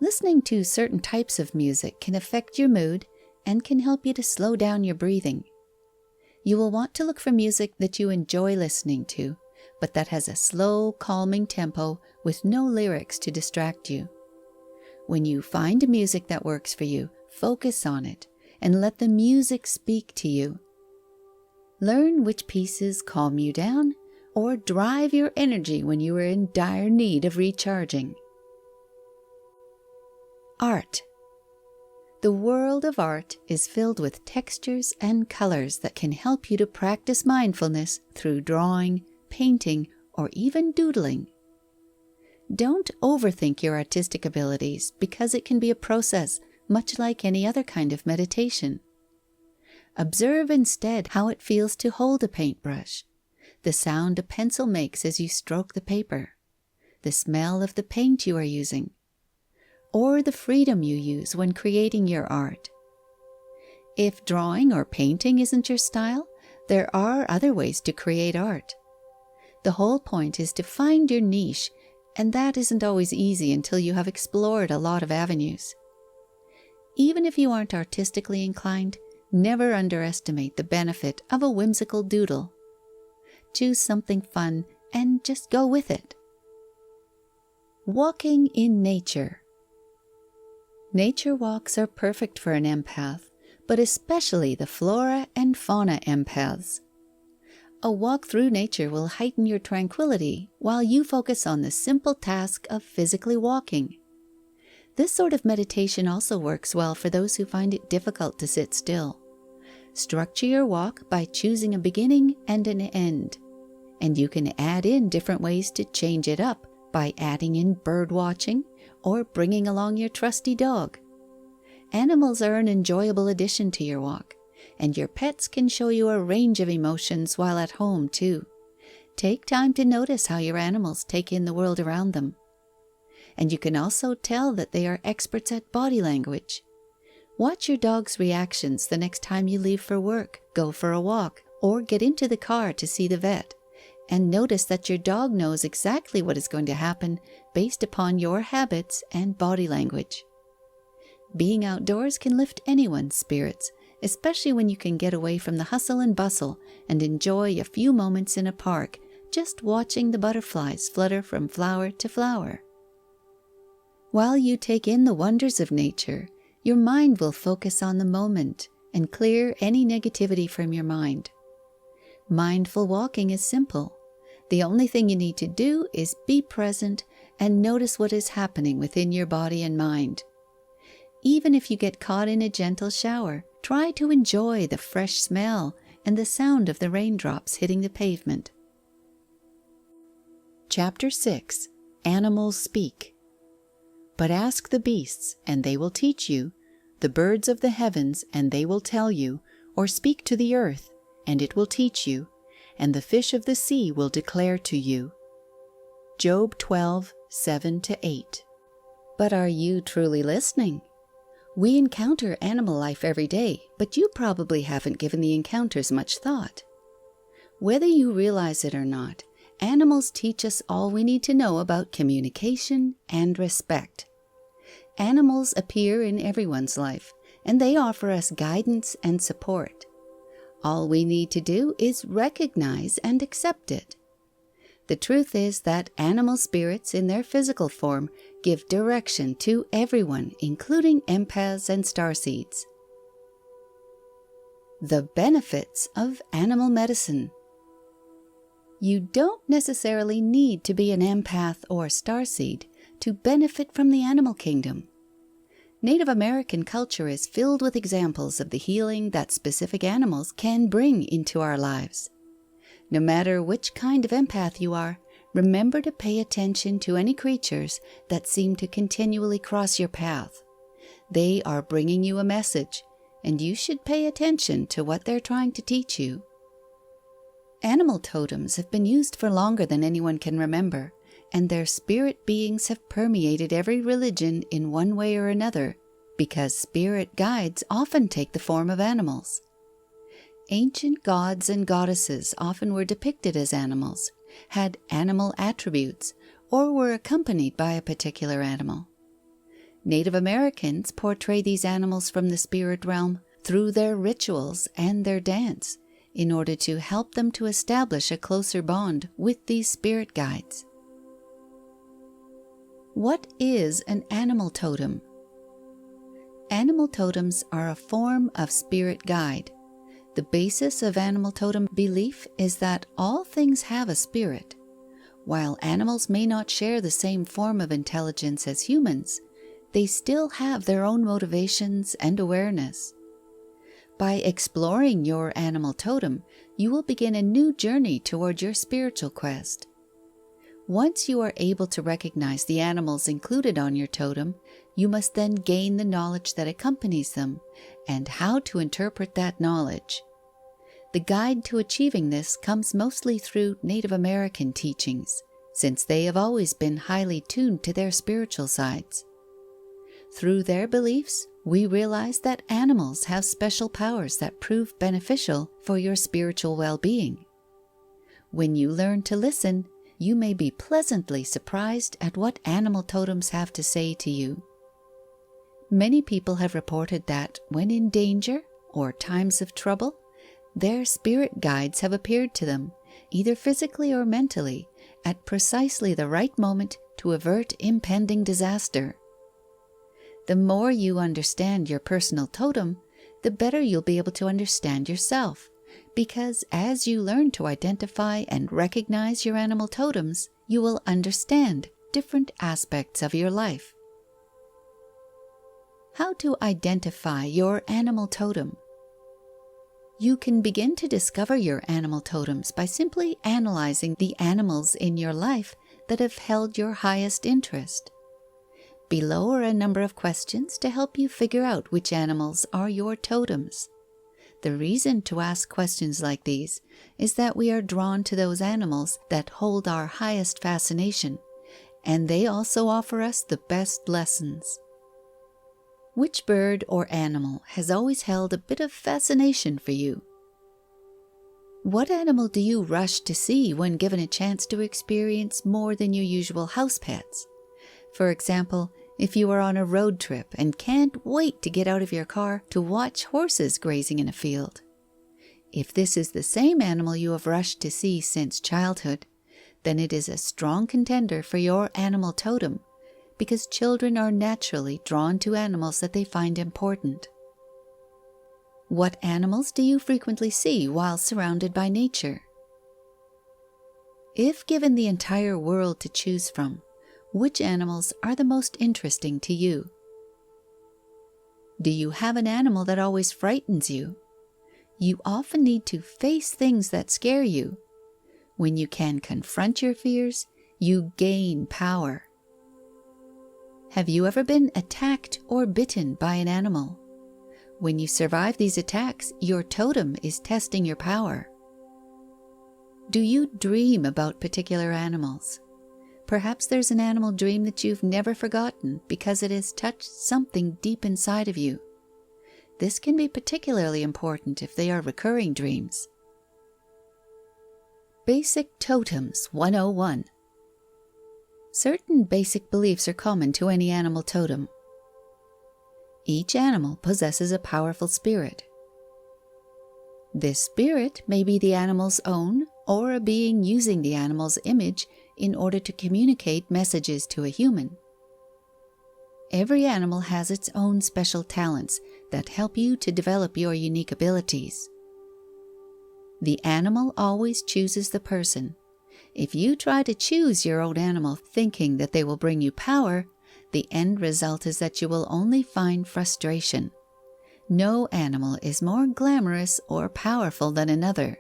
Listening to certain types of music can affect your mood and can help you to slow down your breathing. You will want to look for music that you enjoy listening to, but that has a slow, calming tempo with no lyrics to distract you. When you find music that works for you, focus on it and let the music speak to you. Learn which pieces calm you down or drive your energy when you are in dire need of recharging. Art. The world of art is filled with textures and colors that can help you to practice mindfulness through drawing, painting, or even doodling. Don't overthink your artistic abilities because it can be a process much like any other kind of meditation. Observe instead how it feels to hold a paintbrush, the sound a pencil makes as you stroke the paper, the smell of the paint you are using, or the freedom you use when creating your art. If drawing or painting isn't your style, there are other ways to create art. The whole point is to find your niche, and that isn't always easy until you have explored a lot of avenues. Even if you aren't artistically inclined, never underestimate the benefit of a whimsical doodle. Choose something fun and just go with it. Walking in nature. Nature walks are perfect for an empath, but especially the flora and fauna empaths. A walk through nature will heighten your tranquility while you focus on the simple task of physically walking. This sort of meditation also works well for those who find it difficult to sit still. Structure your walk by choosing a beginning and an end, and you can add in different ways to change it up by adding in bird watching or bringing along your trusty dog. Animals are an enjoyable addition to your walk, and your pets can show you a range of emotions while at home too. Take time to notice how your animals take in the world around them. And you can also tell that they are experts at body language. Watch your dog's reactions the next time you leave for work, go for a walk, or get into the car to see the vet, and notice that your dog knows exactly what is going to happen based upon your habits and body language. Being outdoors can lift anyone's spirits, especially when you can get away from the hustle and bustle and enjoy a few moments in a park, just watching the butterflies flutter from flower to flower. While you take in the wonders of nature, your mind will focus on the moment and clear any negativity from your mind. Mindful walking is simple. The only thing you need to do is be present and notice what is happening within your body and mind. Even if you get caught in a gentle shower, try to enjoy the fresh smell and the sound of the raindrops hitting the pavement. Chapter 6. Animals Speak. But ask the beasts, and they will teach you, the birds of the heavens, and they will tell you, or speak to the earth, and it will teach you, and the fish of the sea will declare to you. Job 12, 7-8. But are you truly listening? We encounter animal life every day, but you probably haven't given the encounters much thought. Whether you realize it or not, animals teach us all we need to know about communication and respect. Animals appear in everyone's life, and they offer us guidance and support. All we need to do is recognize and accept it. The truth is that animal spirits in their physical form give direction to everyone, including empaths and starseeds. The benefits of animal medicine. You don't necessarily need to be an empath or starseed to benefit from the animal kingdom. Native American culture is filled with examples of the healing that specific animals can bring into our lives. No matter which kind of empath you are, remember to pay attention to any creatures that seem to continually cross your path. They are bringing you a message, and you should pay attention to what they're trying to teach you. Animal totems have been used for longer than anyone can remember, and their spirit beings have permeated every religion in one way or another, because spirit guides often take the form of animals. Ancient gods and goddesses often were depicted as animals, had animal attributes, or were accompanied by a particular animal. Native Americans portray these animals from the spirit realm through their rituals and their dance, in order to help them to establish a closer bond with these spirit guides. What is an animal totem? Animal totems are a form of spirit guide. The basis of animal totem belief is that all things have a spirit. While animals may not share the same form of intelligence as humans, they still have their own motivations and awareness. By exploring your animal totem, you will begin a new journey toward your spiritual quest. Once you are able to recognize the animals included on your totem, you must then gain the knowledge that accompanies them and how to interpret that knowledge. The guide to achieving this comes mostly through Native American teachings, since they have always been highly tuned to their spiritual sides. Through their beliefs, we realize that animals have special powers that prove beneficial for your spiritual well-being. When you learn to listen, you may be pleasantly surprised at what animal totems have to say to you. Many people have reported that when in danger or times of trouble, their spirit guides have appeared to them, either physically or mentally, at precisely the right moment to avert impending disaster. The more you understand your personal totem, the better you'll be able to understand yourself, because as you learn to identify and recognize your animal totems, you will understand different aspects of your life. How to identify your animal totem? You can begin to discover your animal totems by simply analyzing the animals in your life that have held your highest interest. Below are a number of questions to help you figure out which animals are your totems. The reason to ask questions like these is that we are drawn to those animals that hold our highest fascination, and they also offer us the best lessons. Which bird or animal has always held a bit of fascination for you? What animal do you rush to see when given a chance to experience more than your usual house pets? For example, If you are on a road trip and can't wait to get out of your car to watch horses grazing in a field. If this is the same animal you have rushed to see since childhood, then it is a strong contender for your animal totem, because children are naturally drawn to animals that they find important. What animals do you frequently see while surrounded by nature? If given the entire world to choose from, which animals are the most interesting to you? Do you have an animal that always frightens you? You often need to face things that scare you. When you can confront your fears, you gain power. Have you ever been attacked or bitten by an animal? When you survive these attacks, your totem is testing your power. Do you dream about particular animals? Perhaps there's an animal dream that you've never forgotten because it has touched something deep inside of you. This can be particularly important if they are recurring dreams. Basic Totems 101. Certain basic beliefs are common to any animal totem. Each animal possesses a powerful spirit. This spirit may be the animal's own or a being using the animal's image in order to communicate messages to a human. Every animal has its own special talents that help you to develop your unique abilities. The animal always chooses the person. If you try to choose your own animal thinking that they will bring you power, the end result is that you will only find frustration. No animal is more glamorous or powerful than another.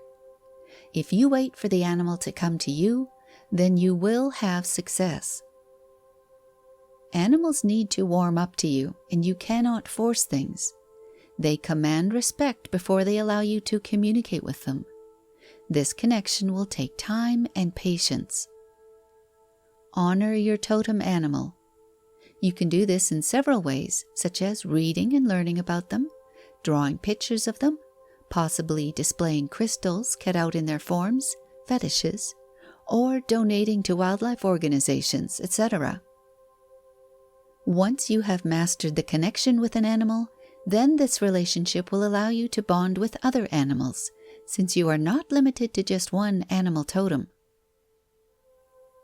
If you wait for the animal to come to you, then you will have success. Animals need to warm up to you, and you cannot force things. They command respect before they allow you to communicate with them. This connection will take time and patience. Honor your totem animal. You can do this in several ways, such as reading and learning about them, drawing pictures of them, possibly displaying crystals cut out in their forms, fetishes, or donating to wildlife organizations, etc. Once you have mastered the connection with an animal, then this relationship will allow you to bond with other animals, since you are not limited to just one animal totem.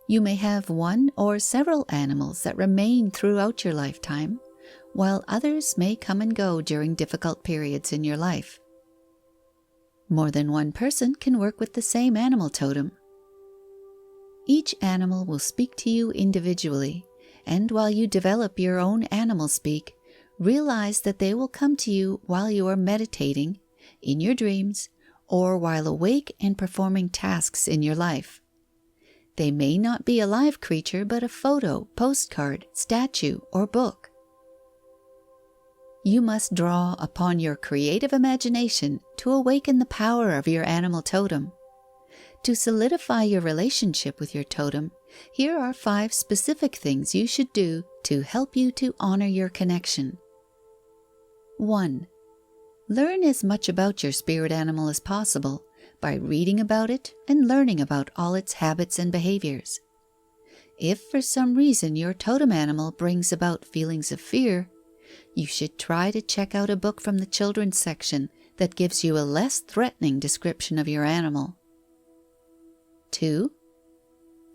You may have one or several animals that remain throughout your lifetime, while others may come and go during difficult periods in your life. More than one person can work with the same animal totem. Each animal will speak to you individually, and while you develop your own animal speak, realize that they will come to you while you are meditating, in your dreams, or while awake and performing tasks in your life. They may not be a live creature, but a photo, postcard, statue, or book. You must draw upon your creative imagination to awaken the power of your animal totem. To solidify your relationship with your totem, here are 5 specific things you should do to help you to honor your connection. 1. Learn as much about your spirit animal as possible by reading about it and learning about all its habits and behaviors. If for some reason your totem animal brings about feelings of fear, you should try to check out a book from the children's section that gives you a less threatening description of your animal. 2.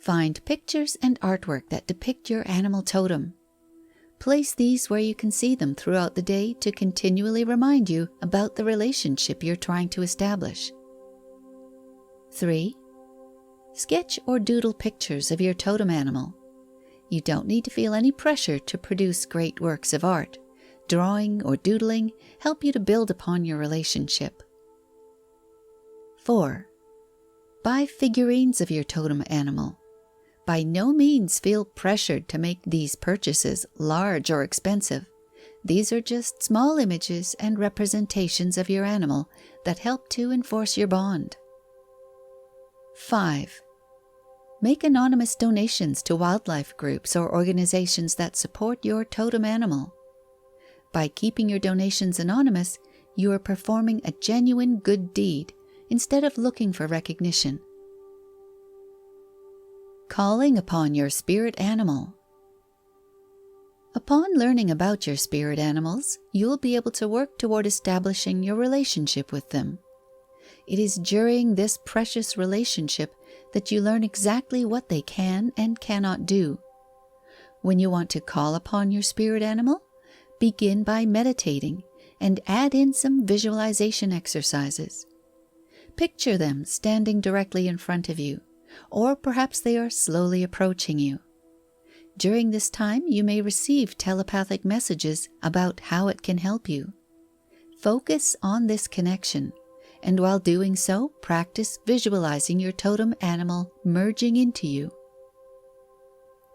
Find pictures and artwork that depict your animal totem. Place these where you can see them throughout the day to continually remind you about the relationship you're trying to establish. 3. Sketch or doodle pictures of your totem animal. You don't need to feel any pressure to produce great works of art. Drawing or doodling help you to build upon your relationship. 4. Buy figurines of your totem animal. By no means feel pressured to make these purchases large or expensive. These are just small images and representations of your animal that help to enforce your bond. 5. Make anonymous donations to wildlife groups or organizations that support your totem animal. By keeping your donations anonymous, you are performing a genuine good deed instead of looking for recognition. Calling upon your spirit animal. Upon learning about your spirit animals, you'll be able to work toward establishing your relationship with them. It is during this precious relationship that you learn exactly what they can and cannot do. When you want to call upon your spirit animal, begin by meditating and add in some visualization exercises. Picture them standing directly in front of you, or perhaps they are slowly approaching you. During this time, you may receive telepathic messages about how it can help you. Focus on this connection, and while doing so, practice visualizing your totem animal merging into you.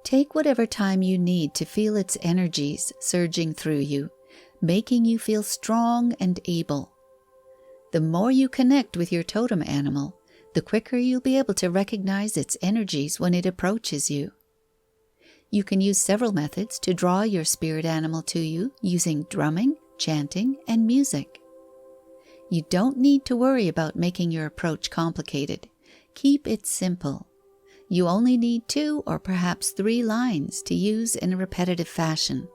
Take whatever time you need to feel its energies surging through you, making you feel strong and able. The more you connect with your totem animal, the quicker you'll be able to recognize its energies when it approaches you. You can use several methods to draw your spirit animal to you using drumming, chanting, and music. You don't need to worry about making your approach complicated. Keep it simple. You only need 2 or perhaps 3 lines to use in a repetitive fashion.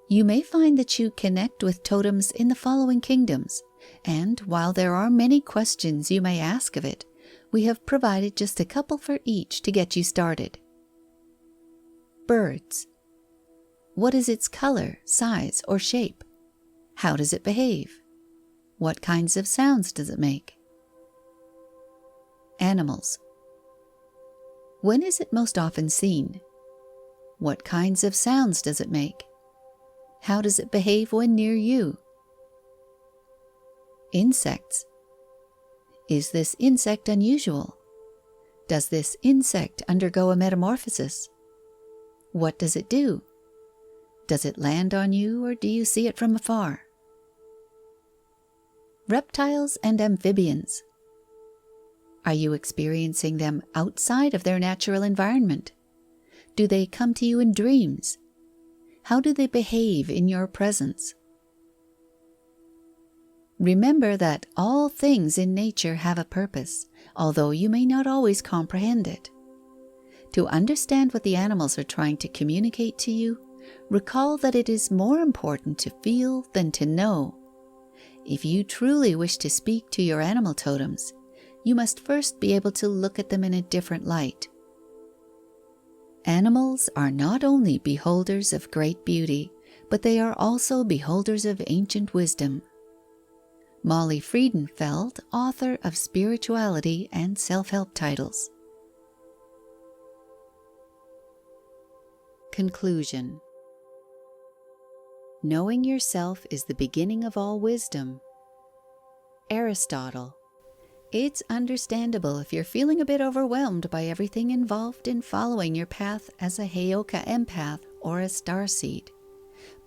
You may find that you connect with totems in the following kingdoms, and while there are many questions you may ask of it, we have provided just a couple for each to get you started. Birds. What is its color, size, or shape? How does it behave? What kinds of sounds does it make? Animals. When is it most often seen? What kinds of sounds does it make? How does it behave when near you? Insects. Is this insect unusual? Does this insect undergo a metamorphosis? What does it do? Does it land on you, or do you see it from afar? Reptiles and amphibians. Are you experiencing them outside of their natural environment? Do they come to you in dreams? How do they behave in your presence? Remember that all things in nature have a purpose, although you may not always comprehend it. To understand what the animals are trying to communicate to you, recall that it is more important to feel than to know. If you truly wish to speak to your animal totems, you must first be able to look at them in a different light. Animals are not only beholders of great beauty, but they are also beholders of ancient wisdom. Molly Friedenfeld, author of Spirituality and Self-Help Titles. Conclusion. Knowing yourself is the beginning of all wisdom. Aristotle. It's understandable if you're feeling a bit overwhelmed by everything involved in following your path as a Heyoka empath or a starseed.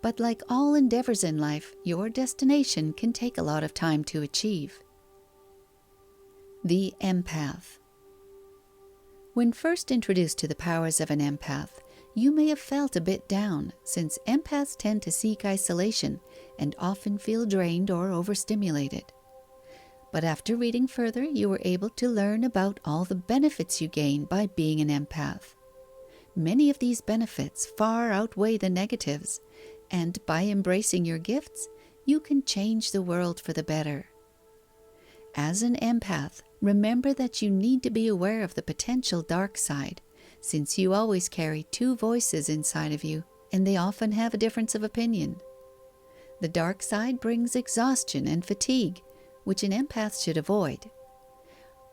But like all endeavors in life, your destination can take a lot of time to achieve. The empath. When first introduced to the powers of an empath, you may have felt a bit down, since empaths tend to seek isolation and often feel drained or overstimulated. But after reading further, you were able to learn about all the benefits you gain by being an empath. Many of these benefits far outweigh the negatives, and by embracing your gifts, you can change the world for the better. As an empath, remember that you need to be aware of the potential dark side, since you always carry 2 voices inside of you, and they often have a difference of opinion. The dark side brings exhaustion and fatigue, which an empath should avoid.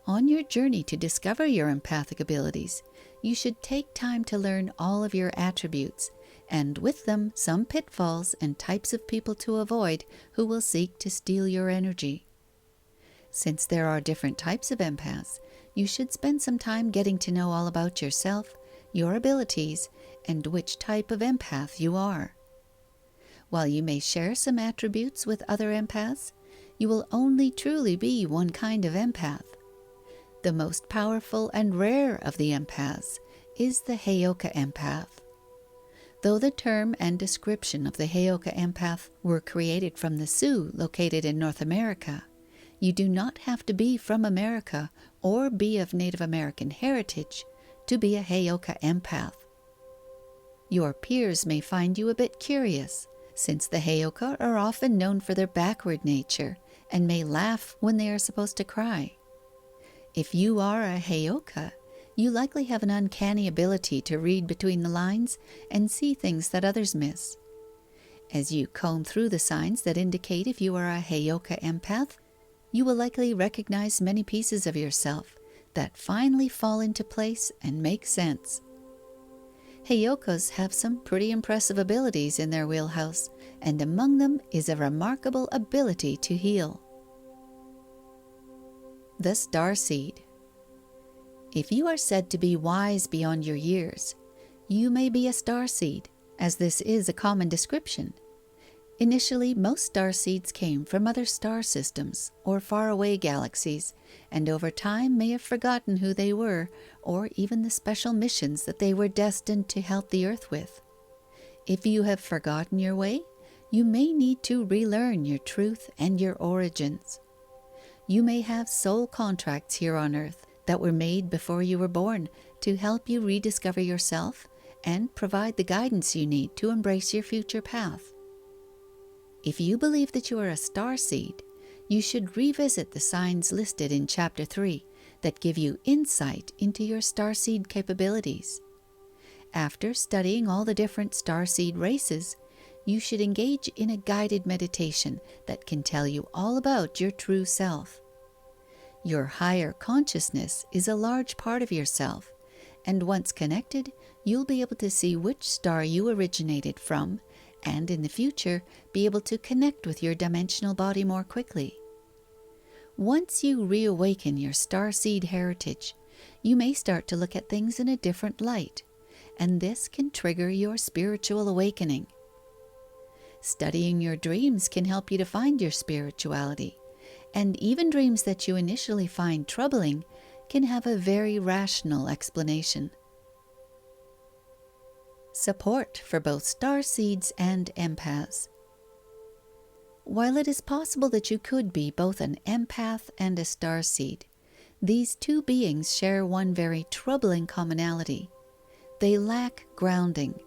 On your journey to discover your empathic abilities, you should take time to learn all of your attributes, and with them some pitfalls and types of people to avoid who will seek to steal your energy. Since there are different types of empaths, you should spend some time getting to know all about yourself, your abilities, and which type of empath you are. While you may share some attributes with other empaths, you will only truly be one kind of empath. The most powerful and rare of the empaths is the Heyoka empath. Though the term and description of the Heyoka empath were created from the Sioux located in North America, you do not have to be from America or be of Native American heritage to be a Heyoka empath. Your peers may find you a bit curious, since the Heyoka are often known for their backward nature and may laugh when they are supposed to cry. If you are a Heyoka, you likely have an uncanny ability to read between the lines and see things that others miss. As you comb through the signs that indicate if you are a Heyoka empath, you will likely recognize many pieces of yourself that finally fall into place and make sense. Heyokas have some pretty impressive abilities in their wheelhouse, and among them is a remarkable ability to heal. The Starseed. If you are said to be wise beyond your years, you may be a starseed, as this is a common description. Initially, most starseeds came from other star systems or faraway galaxies, and over time may have forgotten who they were or even the special missions that they were destined to help the Earth with. If you have forgotten your way, you may need to relearn your truth and your origins. You may have soul contracts here on Earth that were made before you were born to help you rediscover yourself and provide the guidance you need to embrace your future path. If you believe that you are a starseed, you should revisit the signs listed in Chapter 3 that give you insight into your starseed capabilities. After studying all the different starseed races, you should engage in a guided meditation that can tell you all about your true self. Your higher consciousness is a large part of yourself, and once connected, you'll be able to see which star you originated from, and in the future, be able to connect with your dimensional body more quickly. Once you reawaken your starseed heritage, you may start to look at things in a different light, and this can trigger your spiritual awakening. Studying your dreams can help you to find your spirituality, and even dreams that you initially find troubling can have a very rational explanation. Support for both starseeds and empaths. While it is possible that you could be both an empath and a starseed, these two beings share one very troubling commonality. They lack grounding.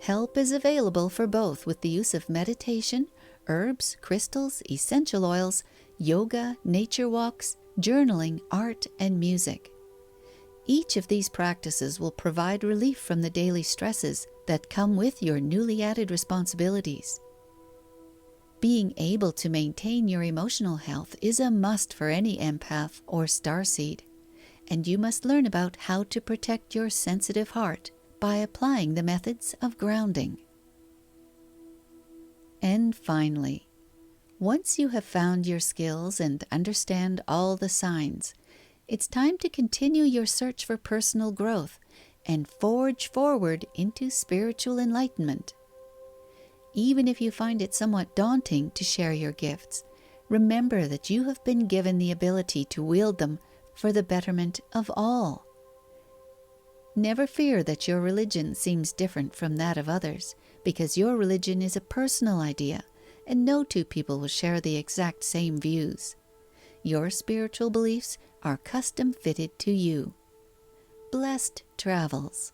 Help is available for both with the use of meditation, herbs, crystals, essential oils, yoga, nature walks, journaling, art, and music. Each of these practices will provide relief from the daily stresses that come with your newly added responsibilities. Being able to maintain your emotional health is a must for any empath or starseed, and you must learn about how to protect your sensitive heart by applying the methods of grounding. And finally, once you have found your skills and understand all the signs, it's time to continue your search for personal growth and forge forward into spiritual enlightenment. Even if you find it somewhat daunting to share your gifts, remember that you have been given the ability to wield them for the betterment of all. Never fear that your religion seems different from that of others, because your religion is a personal idea, and no two people will share the exact same views. Your spiritual beliefs are custom fitted to you. Blessed travels.